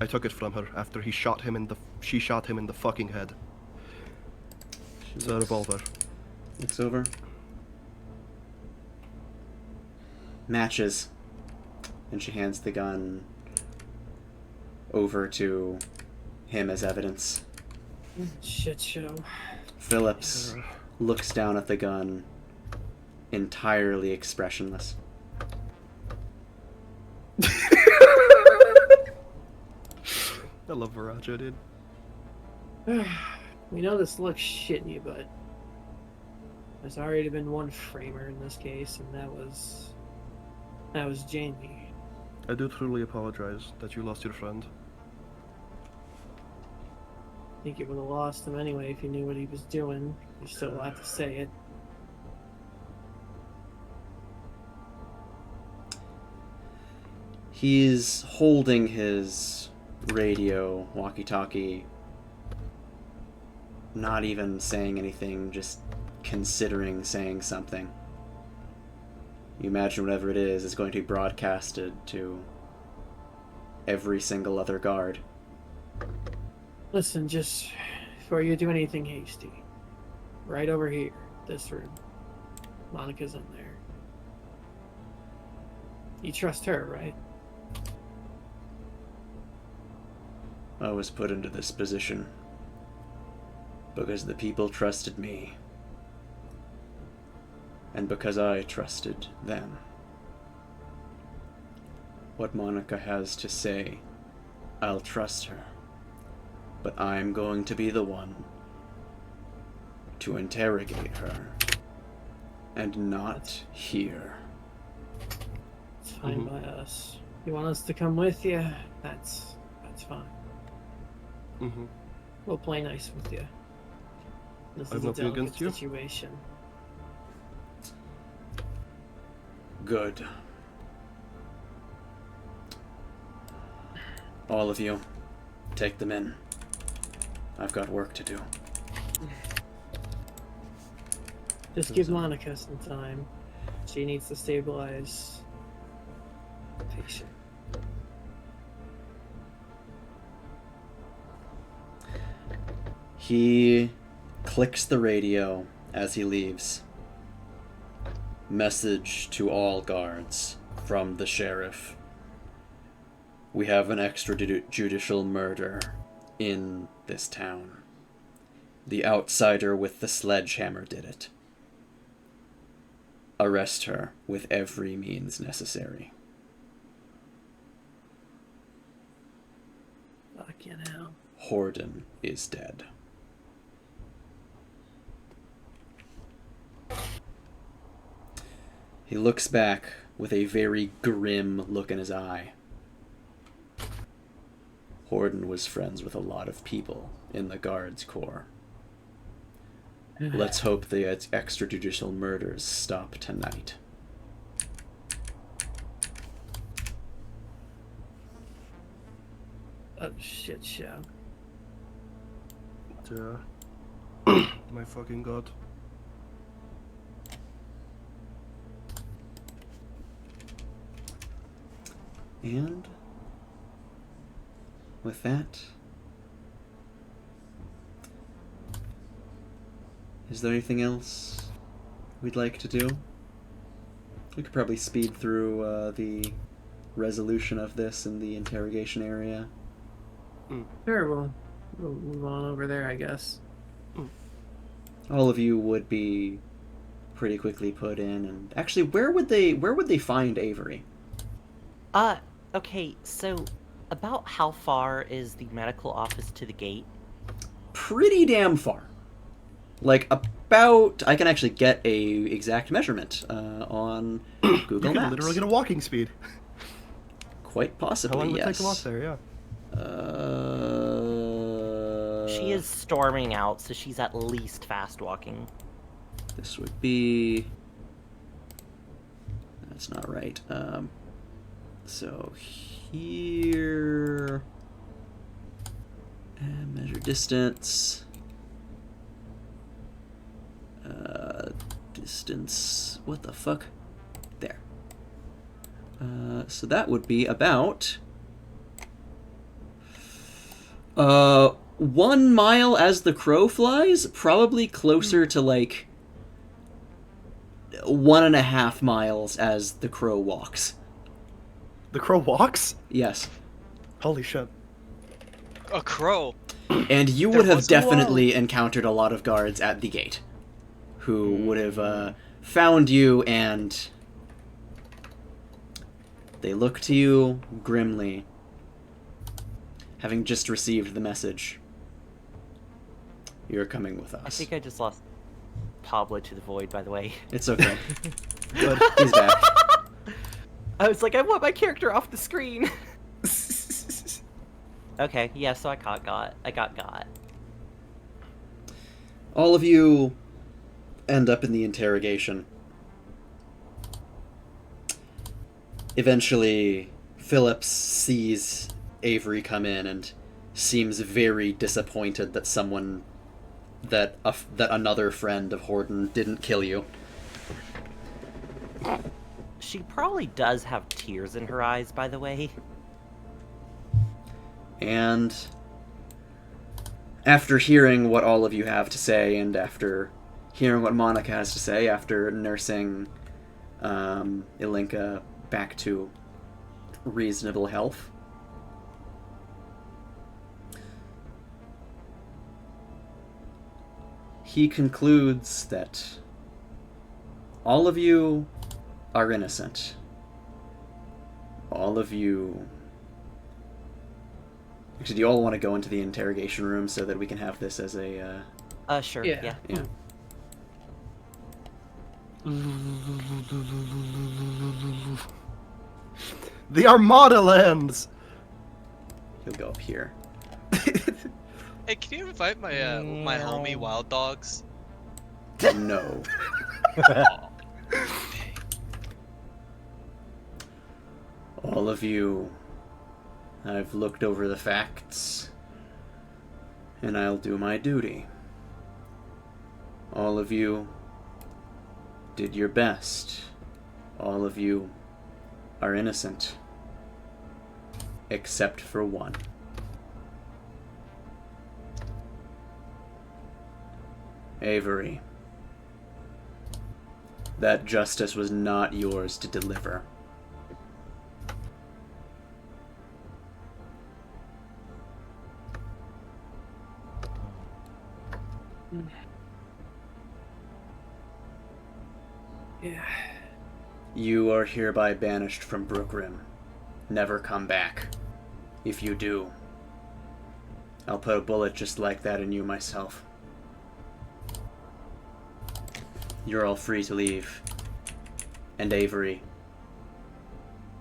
I took it from her after she shot him in the fucking head. It's a revolver. Looks over. Matches. And she hands the gun over to him as evidence. Shit show. Phillips looks down at the gun, entirely expressionless. I love Viracho, dude. We know this looks shitty, but there's already been one framer in this case, and that was Jamie. I do truly apologize that you lost your friend. I think you would have lost him anyway if you knew what he was doing. You still have to say it. He's holding his radio walkie-talkie, not even saying anything, just considering saying something. You imagine whatever it is going to be broadcasted to every single other guard. Listen, just before you do anything hasty, right over here, this room. Monica's in there. You trust her, right? I was put into this position because the people trusted me, and because I trusted them. What Monica has to say, I'll trust her, but I'm going to be the one to interrogate her and not hear. It's fine by us. You want us to come with you? That's fine. Mm-hmm. We'll play nice with you. This I've is a nothing delicate against you. situation. Good. All of you, take them in. I've got work to do. Just give Monica some time. She needs to stabilize the patient. He clicks the radio as he leaves. Message to all guards from the sheriff. We have an extrajudicial murder in this town. The outsider with the sledgehammer did it. Arrest her with every means necessary. Fucking hell. Horden is dead. He looks back with a very grim look in his eye. Horden was friends with a lot of people in the Guards Corps. Let's hope the extrajudicial murders stop tonight. Oh, shit show. My fucking god. And with that, is there anything else we'd like to do? We could probably speed through the resolution of this in the interrogation area. Sure, we'll move on over there, I guess. All of you would be pretty quickly put in, and actually, where would they find Avery? Okay, so about how far is the medical office to the gate? Pretty damn far. Like about, I can actually get a exact measurement on Google You can Maps. literally get a walking speed. Quite possibly, How long would it yes. take to walk there? Yeah. She is storming out, so she's at least fast walking. This would be. That's not right. So here. And measure distance. Distance. What the fuck? There. So that would be about. 1 mile as the crow flies, probably closer to like 1.5 miles as the crow walks. The crow walks? Yes. Holy shit. A crow. And you There would have was a wall. definitely encountered a lot of guards at the gate who would have found you, and they look to you grimly, having just received the message. You're coming with us. I think I just lost Pablo to the void, by the way. It's okay. But he's back. I was like, I want my character off the screen. Okay, yeah, so I got. All of you end up in the interrogation. Eventually, Phillips sees Avery come in and seems very disappointed that that another friend of Horden didn't kill you. She probably does have tears in her eyes, by the way. And after hearing what all of you have to say, and after hearing what Monica has to say, after nursing Ilinka back to reasonable health, he concludes that all of you are innocent. All of you... Actually, do you all want to go into the interrogation room so that we can have this as a... Sure, Yeah. yeah. The Armada lands! He'll go up here. Hey, can you invite my my homie Wild Dogs? No. All of you, I've looked over the facts, and I'll do my duty. All of you did your best. All of you are innocent. Except for one. Avery. That justice was not yours to deliver. Yeah. You are hereby banished from Brookrim. Never come back. If you do, I'll put a bullet just like that in you myself. You're all free to leave. And Avery,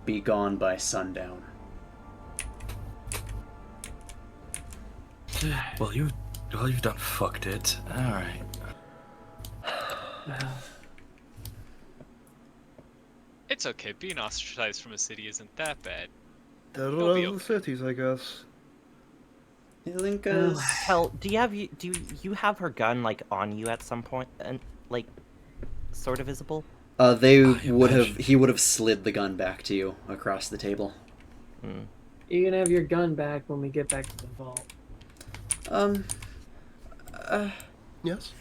be gone by sundown. Well, you've done fucked it. All right. Well, It's okay. Being ostracized from a city isn't that bad. There are You'll be other okay. cities, I guess. Ilinka's... Hell, do you have her gun like on you at some point and like sort of visible? He imagine. would have slid the gun back to you across the table. Hmm. you can have your gun back when we get back to the vault. Yes?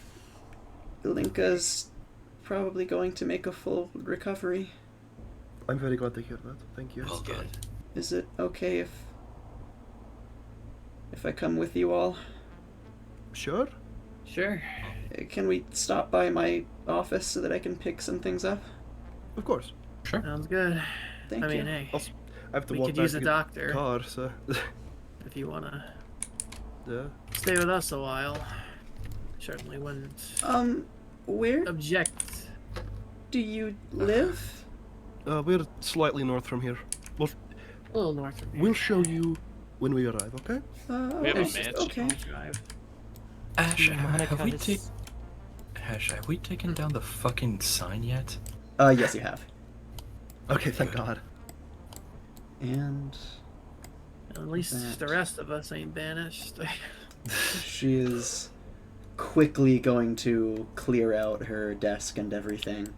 Ilinka's probably going to make a full recovery. I'm very glad to hear that. Thank you. Well done. Is it okay if I come with you all? Sure? Sure. Can we stop by my office so that I can pick some things up? Of course. Sure. Sounds good. Thank I you. mean, hey, Also, I have to we walk could back use to a get doctor the car, so... if you wanna yeah. stay with us a while. Certainly wouldn't Where object. do you live? We're slightly north from here. A little north of here. We'll show you when we arrive, okay? We have a There's mansion. Okay. Drive. Ash, Monica's- have we taken down the fucking sign yet? Yes, you have. Okay, thank God. And At least That. the rest of us ain't banished. she is quickly going to clear out her desk and everything.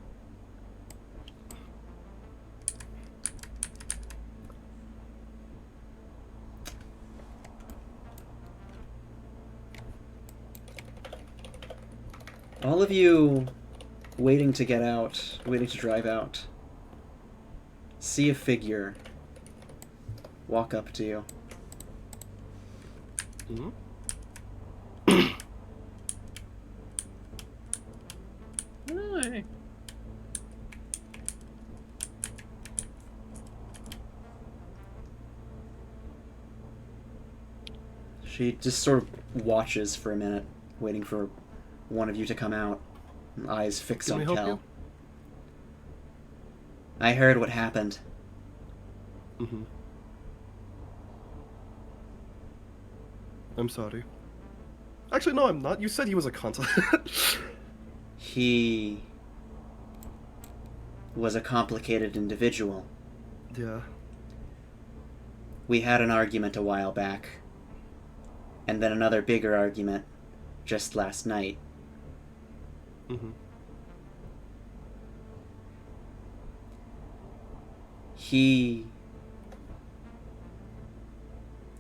All of you waiting to get out, waiting to drive out, see a figure walk up to you. Hmm? Hi. She just sort of watches for a minute, waiting for one of you to come out, eyes fixed Can on we help Kel. you? I heard what happened. Mm-hmm. I'm sorry. Actually, no, I'm not. You said he was a cunt. He was a complicated individual. Yeah. We had an argument a while back, and then another bigger argument just last night. Mm-hmm. He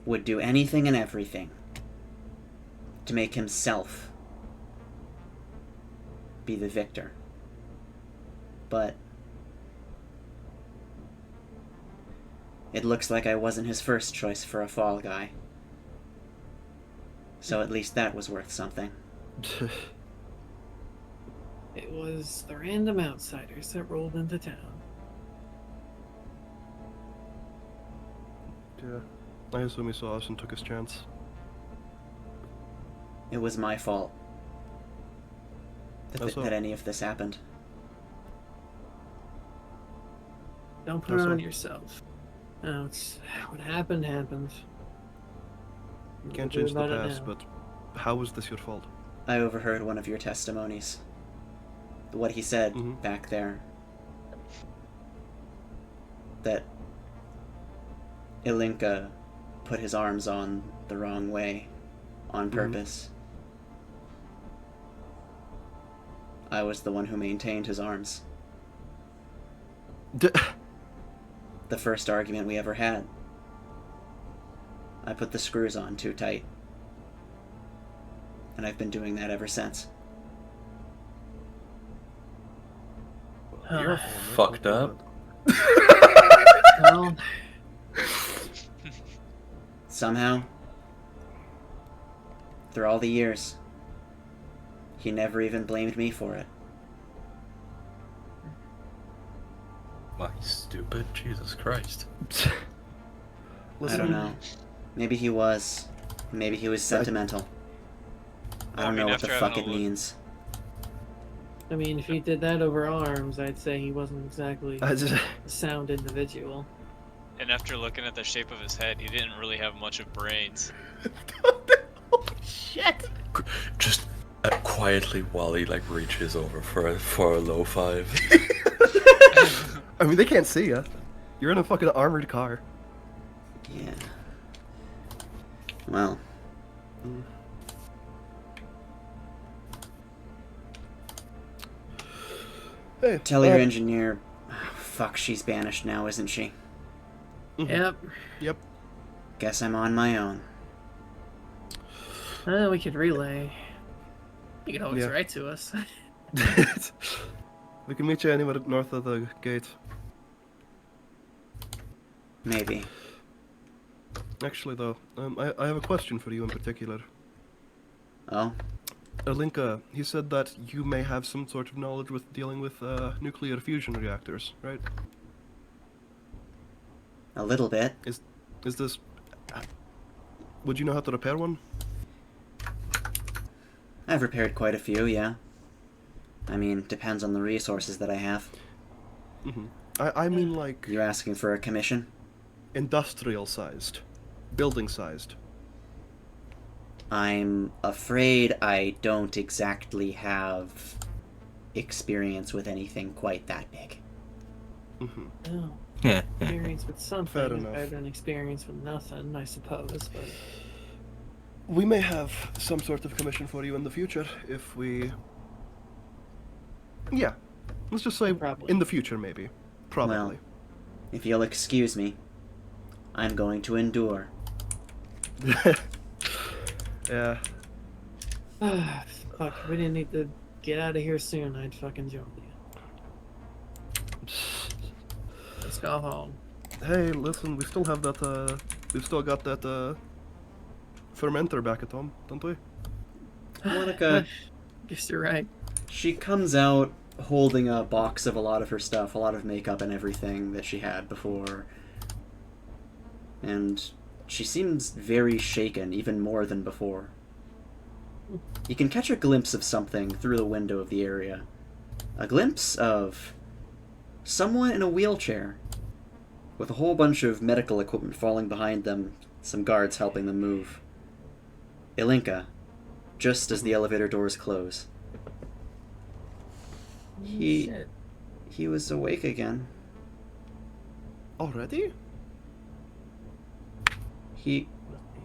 would do anything and everything to make himself be the victor. But it looks like I wasn't his first choice for a fall guy. So at least that was worth something. It was the random outsiders that rolled into town. Yeah. I assume he saw us and took his chance. It was my fault That's all. that any of this happened. Don't put That's it on all. yourself. No, it's what happened happened. Can't We'll do change the about it past, now. but how was this your fault? I overheard one of your testimonies. What he said Mhm. back there. That Ilinka put his arms on the wrong way on purpose. I was the one who maintained his arms. The first argument we ever had. I put the screws on too tight. And I've been doing that ever since. You're fucked up. Well, Somehow, through all the years, he never even blamed me for it. Why, stupid? Jesus Christ. I don't know. Maybe he was. Maybe he was sentimental. I don't know what the fuck it means. I mean, if he did that over arms, I'd say he wasn't exactly I just, a sound individual. And after looking at the shape of his head, he didn't really have much of brains. shit. Just quietly while he like reaches over for a low five. I mean, they can't see you. You're in a fucking armored car. Yeah. Well. Hey, Tell your engineer. Fuck, she's banished now, isn't she? Yep. Yep. Guess I'm on my own. We could relay. You can always Yeah. write to us. We can meet you anywhere north of the gate. Maybe. Actually, though, I have a question for you in particular. Oh? Alinka, he said that you may have some sort of knowledge with dealing with nuclear fusion reactors, right? A little bit. Is this... Would you know how to repair one? I've repaired quite a few, yeah. I mean, depends on the resources that I have. Mm-hmm. I mean, like, You asking for a commission? industrial-sized. Building-sized. I'm afraid I don't exactly have experience with anything quite that big. Mm-hmm. Oh, Yeah. experience with something Fair is enough. better than experience with nothing, I suppose. But We may have some sort of commission for you in the future if we... Yeah. Let's just say Probably. in the future, maybe. Probably. Well, if you'll excuse me, I'm going to endure. Yeah. fuck, if we didn't need to get out of here soon, I'd fucking join you. Let's go home. Hey, listen, we still have that, we've still got that, fermenter back at home, don't we? Monica, Guess you're right. she comes out holding a box of a lot of her stuff, a lot of makeup and everything that she had before. And she seems very shaken, even more than before. You can catch a glimpse of something through the window of the area. A glimpse of someone in a wheelchair, with a whole bunch of medical equipment falling behind them, some guards helping them move. Ilinka, just as the elevator doors close. Shit. He was awake again. Already? He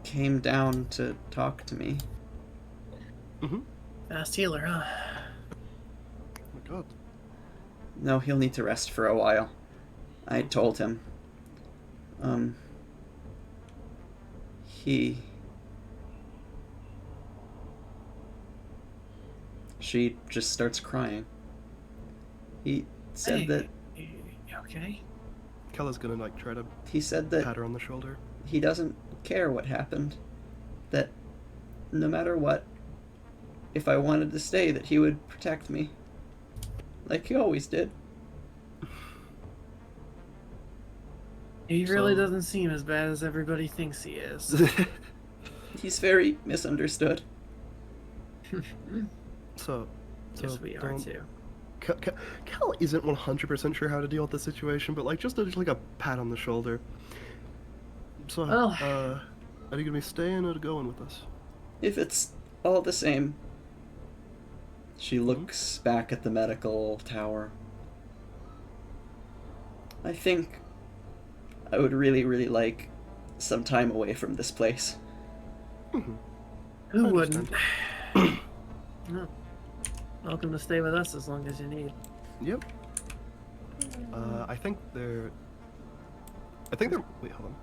came down to talk to me. Mm-hmm. Fast healer, huh? Oh my god. No, he'll need to rest for a while. I told him. She just starts crying. He said Hey, that you okay? Kella's gonna, like, try to he said pat that her on the shoulder. he doesn't care what happened. That no matter what, if I wanted to stay, that he would protect me. Like he always did. He really So- doesn't seem as bad as everybody thinks he is. He's very misunderstood. So Yes, we are don't- too. Kel isn't 100% sure how to deal with the situation, but like just like a pat on the shoulder. So, Well- are you gonna be staying or going with us? If it's all the same. She looks back at the medical tower. I think I would really, really like some time away from this place. Mm-hmm. Who I wouldn't? understand. No. Welcome to stay with us as long as you need. Yep. I think they're. Wait, hold on.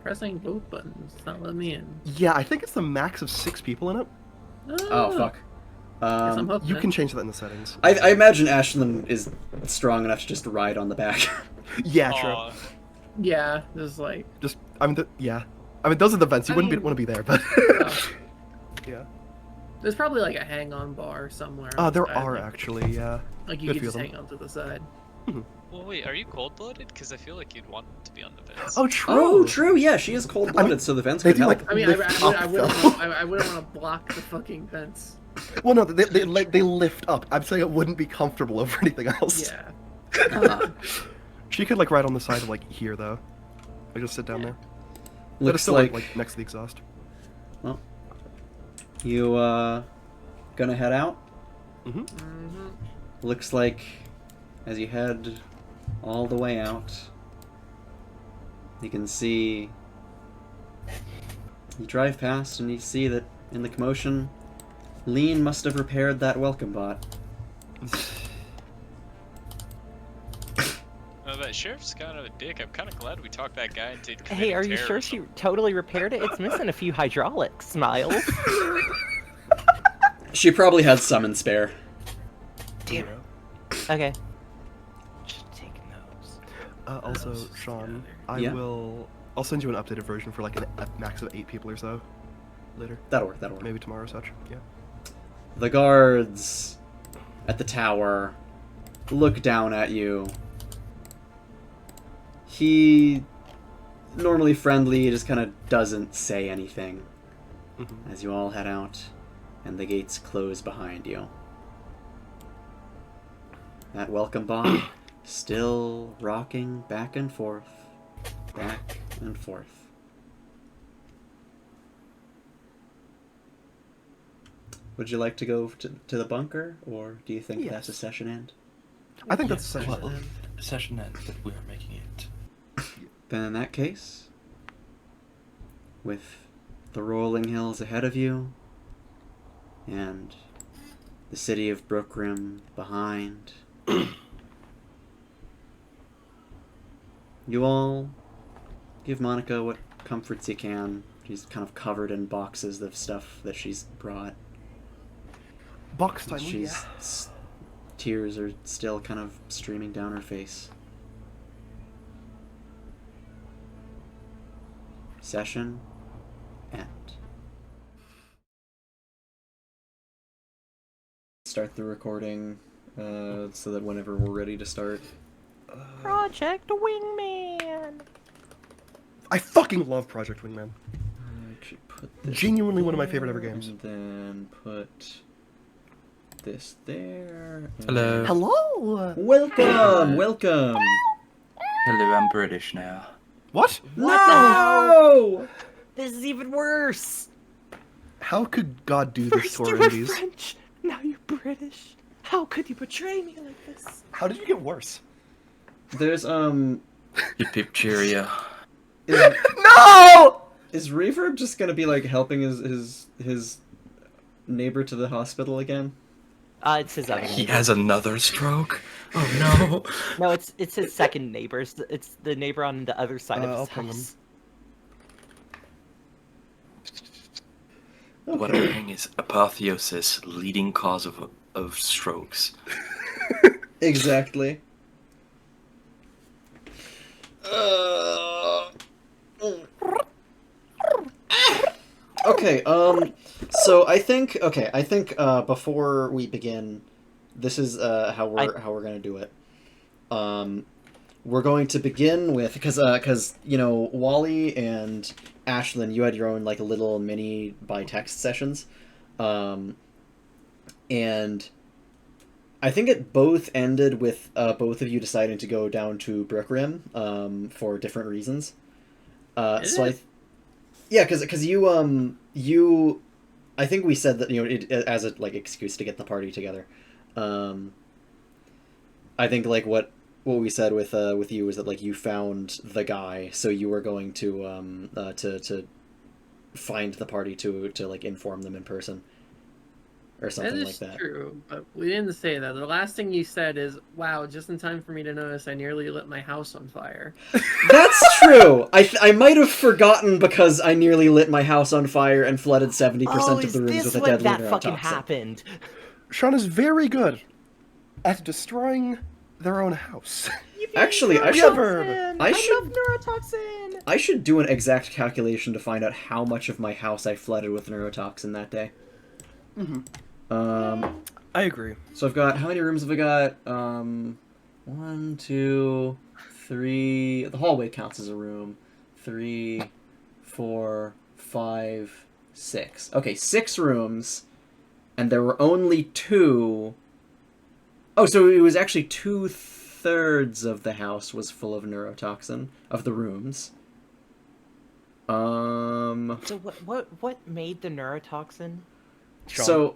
Pressing both buttons. It's not letting me in. Yeah, I think it's the max of 6 people in it. Oh fuck. Guess I'm hoping You it. can change that in the settings. I imagine Ashlyn is strong enough to just ride on the back. Yeah, true. Aw. Yeah, just like. Just, I mean, yeah. I mean, those are the vents. You I wouldn't mean- want to be there, but. Oh. Yeah. There's probably like a hang-on bar somewhere. There I are think. actually, yeah. Like you Good could few just of them. hang on to the side. Well, wait, are you cold-blooded? Because I feel like you'd want to be on the vents. Oh, true. Oh, true. Yeah, she is cold-blooded, so the vents they could do, help. like- I mean, Lift I up, wouldn't though. I wouldn't want to block the fucking vents. Well, no, they lift up. I'm saying it wouldn't be comfortable over anything else. Yeah. Ah, She could, like, ride on the side of, like, here, though. Like, just sit down there. But it's looks still, like like, next to the exhaust. you gonna head out. Mm-hmm. Looks like as you head all the way out, you can see. You drive past and you see that in the commotion, Lean must have repaired that welcome bot. That sheriff's kind of a dick. I'm kind of glad we talked that guy into committing Hey, are you sure she totally repaired it? It's missing a few hydraulics, Miles. She probably had some in spare. Damn. Okay. Just take notes. Also, Sean, Yeah? I'll send you an updated version for, like, a max of 8 people or so. Later. That'll work. That'll work. Maybe tomorrow or such. Yeah. The guards at the tower look down at you. He, normally friendly, just kind of doesn't say anything Mhm. as you all head out and the gates close behind you. That welcome bot still rocking back and forth, back and forth. Would you like to go to the bunker, or do you think that's a Yes. session end? I think that's such Well, session end, but we are making it. Then in that case, with the rolling hills ahead of you, and the city of Brookrim behind, you all give Monica what comforts you can. She's kind of covered in boxes of stuff that she's brought. box time. She's Yeah. tears are still kind of streaming down her face. Session end. Start the recording so that whenever we're ready to start. Project Wingman. I fucking love Project Wingman. Actually put this Genuinely one of my favorite ever there, games. And then put this there. and- Hello. Hello. Welcome! Welcome! Hello, I'm British now. What? No! This is even worse. How could God do this First to our you were indies? French, now you're British. How could you betray me like this? How did you get worse? There's Hip hip cheerio. is, No! is Reverb just gonna be like helping his neighbor to the hospital again? It's his other He neighbor. has another stroke? Oh No, it's his second neighbor. It's the neighbor on the other side I'll of his ping him. house. no. What I'm saying is Apotheosis, leading cause of strokes. Exactly. Okay, so I think before we begin, this is how we're gonna do it. We're going to begin with because you know, Wally and Ashlyn, you had your own like little mini by text sessions, and I think it both ended with both of you deciding to go down to Brookrim for different reasons. Yeah, because you, I think we said that, you know, it as a like excuse to get the party together. I think like what we said with you was that like you found the guy, so you were going to find the party to like inform them in person or something That like is that. true, but we didn't say that. The last thing you said is, "Wow, just in time for me to notice I nearly lit my house on fire." That's true. I might have forgotten because I nearly lit my house on fire and flooded 70% Oh, of is the rooms this with a what deadly that fucking neurotoxin. happened? Sean is very good at destroying their own house. Actually, I should- I should- love neurotoxin. I should do an exact calculation to find out how much of my house I flooded with neurotoxin that day. I agree. So I've got, how many rooms have I got? 1, 2, 3. The hallway counts as a room. 3, 4, 5, 6. Okay, 6 rooms, and there were only 2. Oh, so it was actually 2/3 of the house was full of neurotoxin of the rooms. So what made the neurotoxin? Sean. So,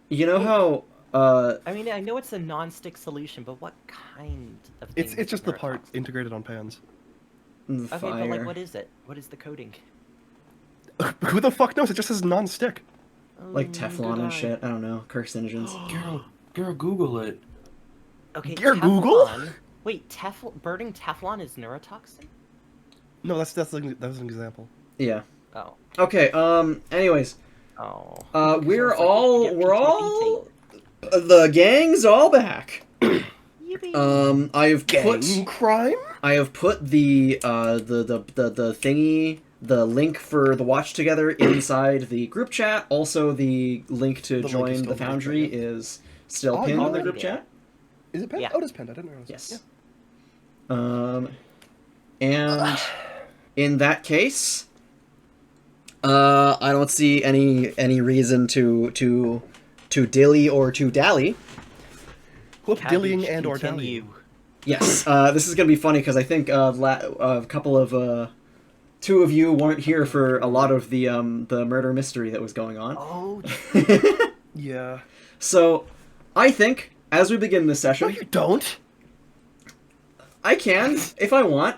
you know how I mean, I know it's a non-stick solution, but what kind of thing It's is just the part neurotoxin? integrated on pans. Okay, but like, fire. what is it? What is the coating? Who the fuck knows? It just says non-stick. Like Good Teflon and eye. shit. I don't know. Carcinogens. Girl, Google it. Okay, Your Google? Teflon. Wait, burning Teflon is neurotoxin? No, that was an example. Yeah. Oh. Okay. Anyways, Oh. we're all the gang's all back. Yippee. I have Gang crime? I have put the thingy, the link for the watch together inside the group chat. Also, the link to The link is join still the in the group Foundry chat, yeah. is still Oh, pinned you in the already group did. chat. Is it pinned? Yeah. Oh, it is pinned. I didn't realize. Yes. Yeah. And in that case, I don't see any reason to dilly or to dally. Whoop, Cabbage, dillying and or continue. dallying. Yes, this is gonna be funny because I think a couple of 2 of you weren't here for a lot of the murder mystery that was going on. Oh, Yeah. So, I think as we begin this No, session, you don't. I can if I want.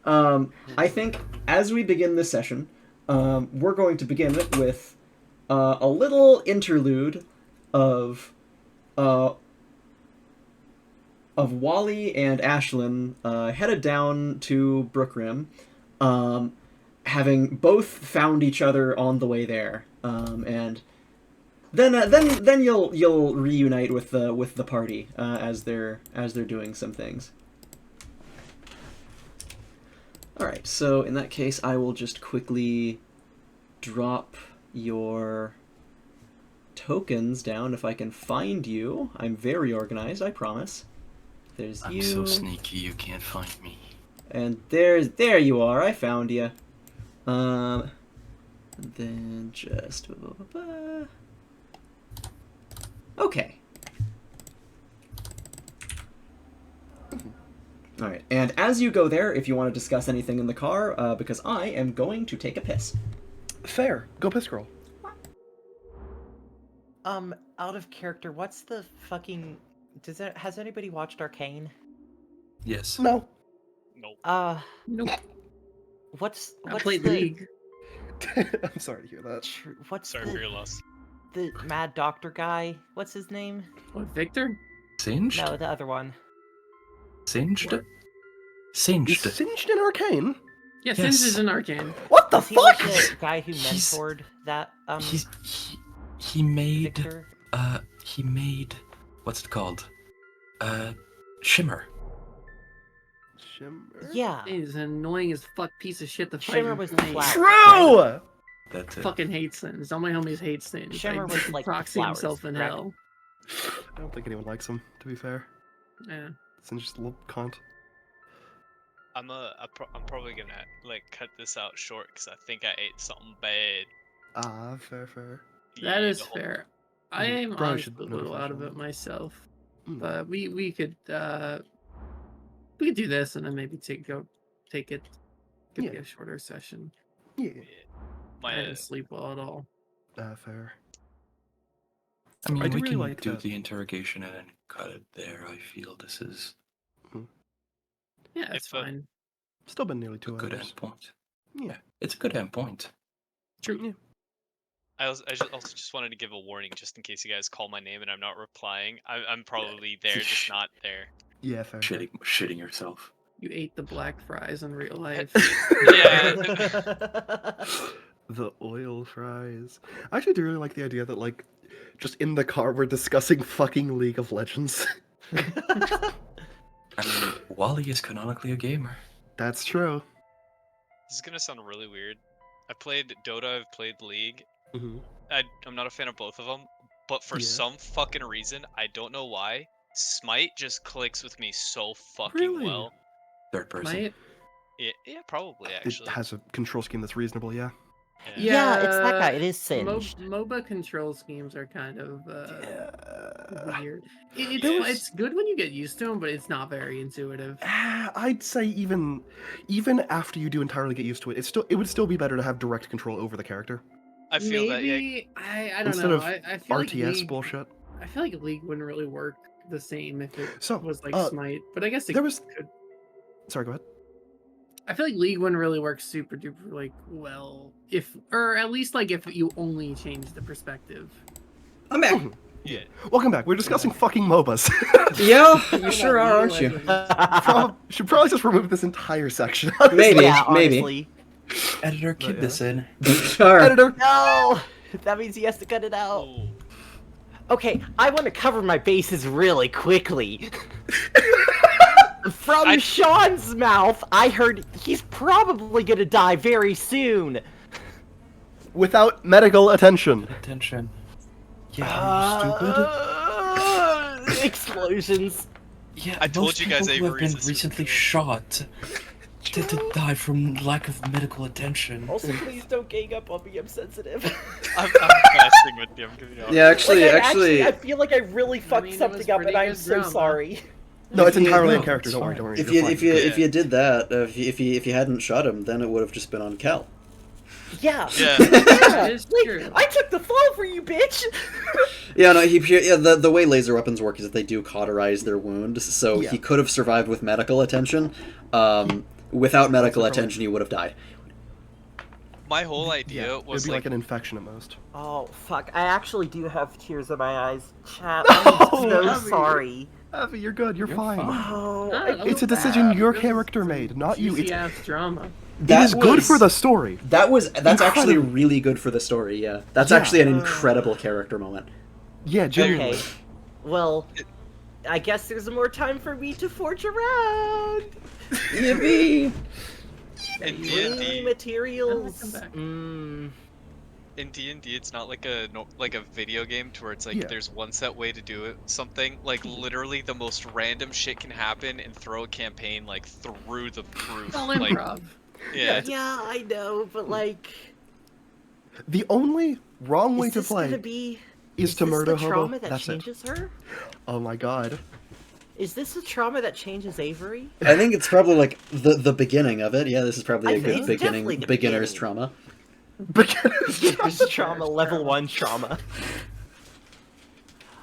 I think as we begin this session, we're going to begin it with a little interlude of Wally and Ashlyn headed down to Brookrim, having both found each other on the way there, and then you'll reunite with the party as they're doing some things. All right, so in that case, I will just quickly drop your tokens down if I can find you. I'm very organized, I promise. There's I'm you. so sneaky you can't find me. And there you are. I found you. And then just okay. All right. And as you go there, if you want to discuss anything in the car, because I am going to take a piss. Fair. Go piss girl. out of character, what's the fucking... Has anybody watched Arcane? Yes. No. Nope. Nope. What's I played the... League. I'm sorry to hear that. What's Sorry for your loss. the Mad Doctor guy? What's his name? What, Victor? Singed? No, the other one. Singed? What? Is Singed. Singed in Arcane? Yeah, Yes. Sins is an Arcane. What the Was he like fuck? the guy who He's- mentored that He made Victor? he made what's it called? Shimmer. Shimmer? Yeah. He's an annoying as fuck piece of shit to fight. Shimmer in was the Plane. flower. True! That's it. Fucking hates Sins. All my homies hate Sins. Shimmer was like the proxy flowers, himself in correct? hell. I don't think anyone likes him, to be fair. Yeah. Singed's just a little cunt. I'm probably gonna like cut this out short because I think I ate something bad. Ah, fair. That Yeah, is the whole- fair. I am Probably honestly should a little notify out of Sean. it myself. Mm. But we could do this and then maybe take it. Could be Yeah. a shorter session. Yeah. I My didn't sleep well at all. Fair. I mean, I do we really can like do that. the interrogation and then cut it there. I feel this is Yeah, it's If, fine. Still been nearly a 2 good hours. end point. Yeah. It's a good end point. True. Yeah. I also just wanted to give a warning just in case you guys call my name and I'm not replying. I'm probably there, just not there. Yeah, fair. Shitting yourself. You ate the black fries in real life. Yeah. The oil fries. I actually do really like the idea that, like, just in the car we're discussing fucking League of Legends. I mean, Wally is canonically a gamer. That's true. This is gonna sound really weird. I've played Dota, I've played League. Mm-hmm. I'm not a fan of both of them, but for Yeah. some fucking reason, I don't know why, Smite just clicks with me so fucking Really? well. Third person. Might. Yeah, probably It actually. has a control scheme that's reasonable, yeah. Yeah, it's that guy. It is singed. MOBA control schemes are kind of weird. There was- It's good when you get used to them, but it's not very intuitive. I'd say even after you do entirely get used to it, it would still be better to have direct control over the character. I feel Maybe, I don't Instead know. of I feel like RTS League, bullshit. I feel like League wouldn't really work the same if it So, was like Smite, but I guess it there was- could. Sorry, go ahead. I feel like League wouldn't really work super duper like well if, or at least like if you only change the perspective. I'm back. Yeah. Welcome back. We're discussing fucking MOBAs. Yeah, you sure are, aren't you? Should probably just remove this entire section. Maybe, Yeah, maybe. honestly. Editor, keep yeah. this in. Sure. Editor. No! That means he has to cut it out. Oh. Okay, I want to cover my bases really quickly. From Sean's mouth, I heard he's probably gonna die very soon. Without medical attention. Attention. Yeah, are you stupid? Explosions. Yeah, I told most you guys people who have Avery's been is recently super shot to die from lack of medical attention. Also, please don't gang up on me. I'm sensitive. I'm fasting with you. I'm giving you all. Yeah, actually, I feel like I really fucked mean, it something was up, and pretty I'm good so drama. sorry. No, it's entirely No, in character. it's Don't worry. fine. Don't worry. If you're you fine. if you did that, if you hadn't shot him, then it would have just been on Kel. Yeah. Yeah. That is Like, true. I took the fall for you, bitch. Yeah, no, the way laser weapons work is that they do cauterize their wound, so Yeah. he could have survived with medical attention. Without medical attention, he would have died. My whole idea Yeah, was it'd be like an infection at most. Oh, fuck. I actually do have tears in my eyes. Chat, No, I'm so Abby. sorry. Avi, you're good. You're fine. Oh, Ah, I It's a feel decision bad. your character made, not you. Juicy It's, ass drama. it is good for the story. That's actually Incredible. really good for the story. Yeah, that's Yeah. actually an incredible character moment. Yeah, genuinely. Okay. Well, I guess there's more time for me to forge around. Yippee! in New D&D. materials. Come back. In D&D, it's not like a video game to where it's like Yeah. there's one set way to do it. Something like literally the most random shit can happen and throw a campaign like through the roof. All Like, improv. yeah. Yeah, I know, but like, The only wrong way is to this gonna play be? is to this murder the Hobo. trauma that That's it. changes her? Oh my god. Is this a trauma that changes Avery? I think it's probably like the beginning of it. Yeah, this is probably I a think good it's beginning definitely the beginner's beginning. trauma. There's trauma, level 1 trauma.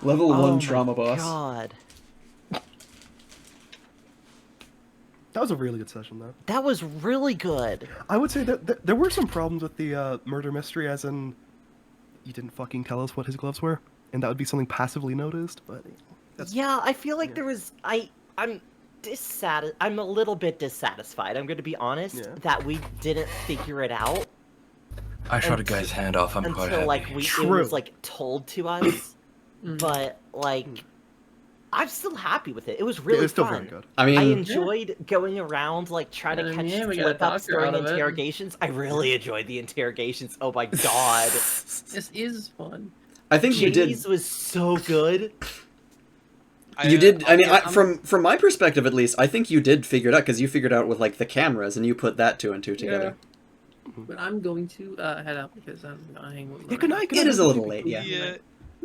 Level Oh 1 my trauma boss. God. That was a really good session, though. That was really good. I would say that there were some problems with the murder mystery, as in, you didn't fucking tell us what his gloves were, and that would be something passively noticed, but... Yeah, I feel like yeah. there was... I'm a little bit dissatisfied, I'm gonna be honest, Yeah. that we didn't figure it out I shot a guy's hand off. I'm quite until, happy. like, it True. was, like, told to us. Mm. But, like, I'm still happy with it. It was really it's still fun. very good. I mean, I enjoyed going around, like, trying to catch Yeah, we gotta slip-ups talk her during out of it. interrogations. I really enjoyed the interrogations. Oh my god. This is fun. I think you did. Jamie's was so good. You did. I mean, yeah, from my perspective at least, I think you did figure it out because you figured out with like the cameras and you put that two and two together. But I'm going to head out because I'm gonna hang with Yeah, good night, good It night. is a little late, yeah. Yeah.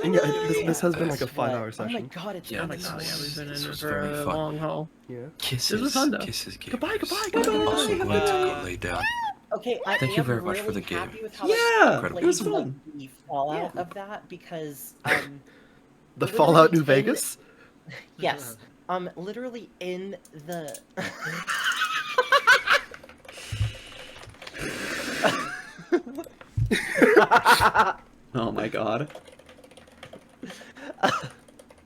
And yeah, this has been like a Guess 5-hour what? session. Oh my god, it's Yeah, Oh my this god, yeah, was- we've been in this it was for very a fun. long haul. Yeah. Kisses. was fun, though. Kisses game. Goodbye, goodbye, I'm goodbye. also going to go Goodbye. lay down. Okay, I Thank am you very much really for the game. happy with how Yeah, I it played was fun. the fallout of that because The literally Fallout New in- Vegas? yes, literally in the Oh my god.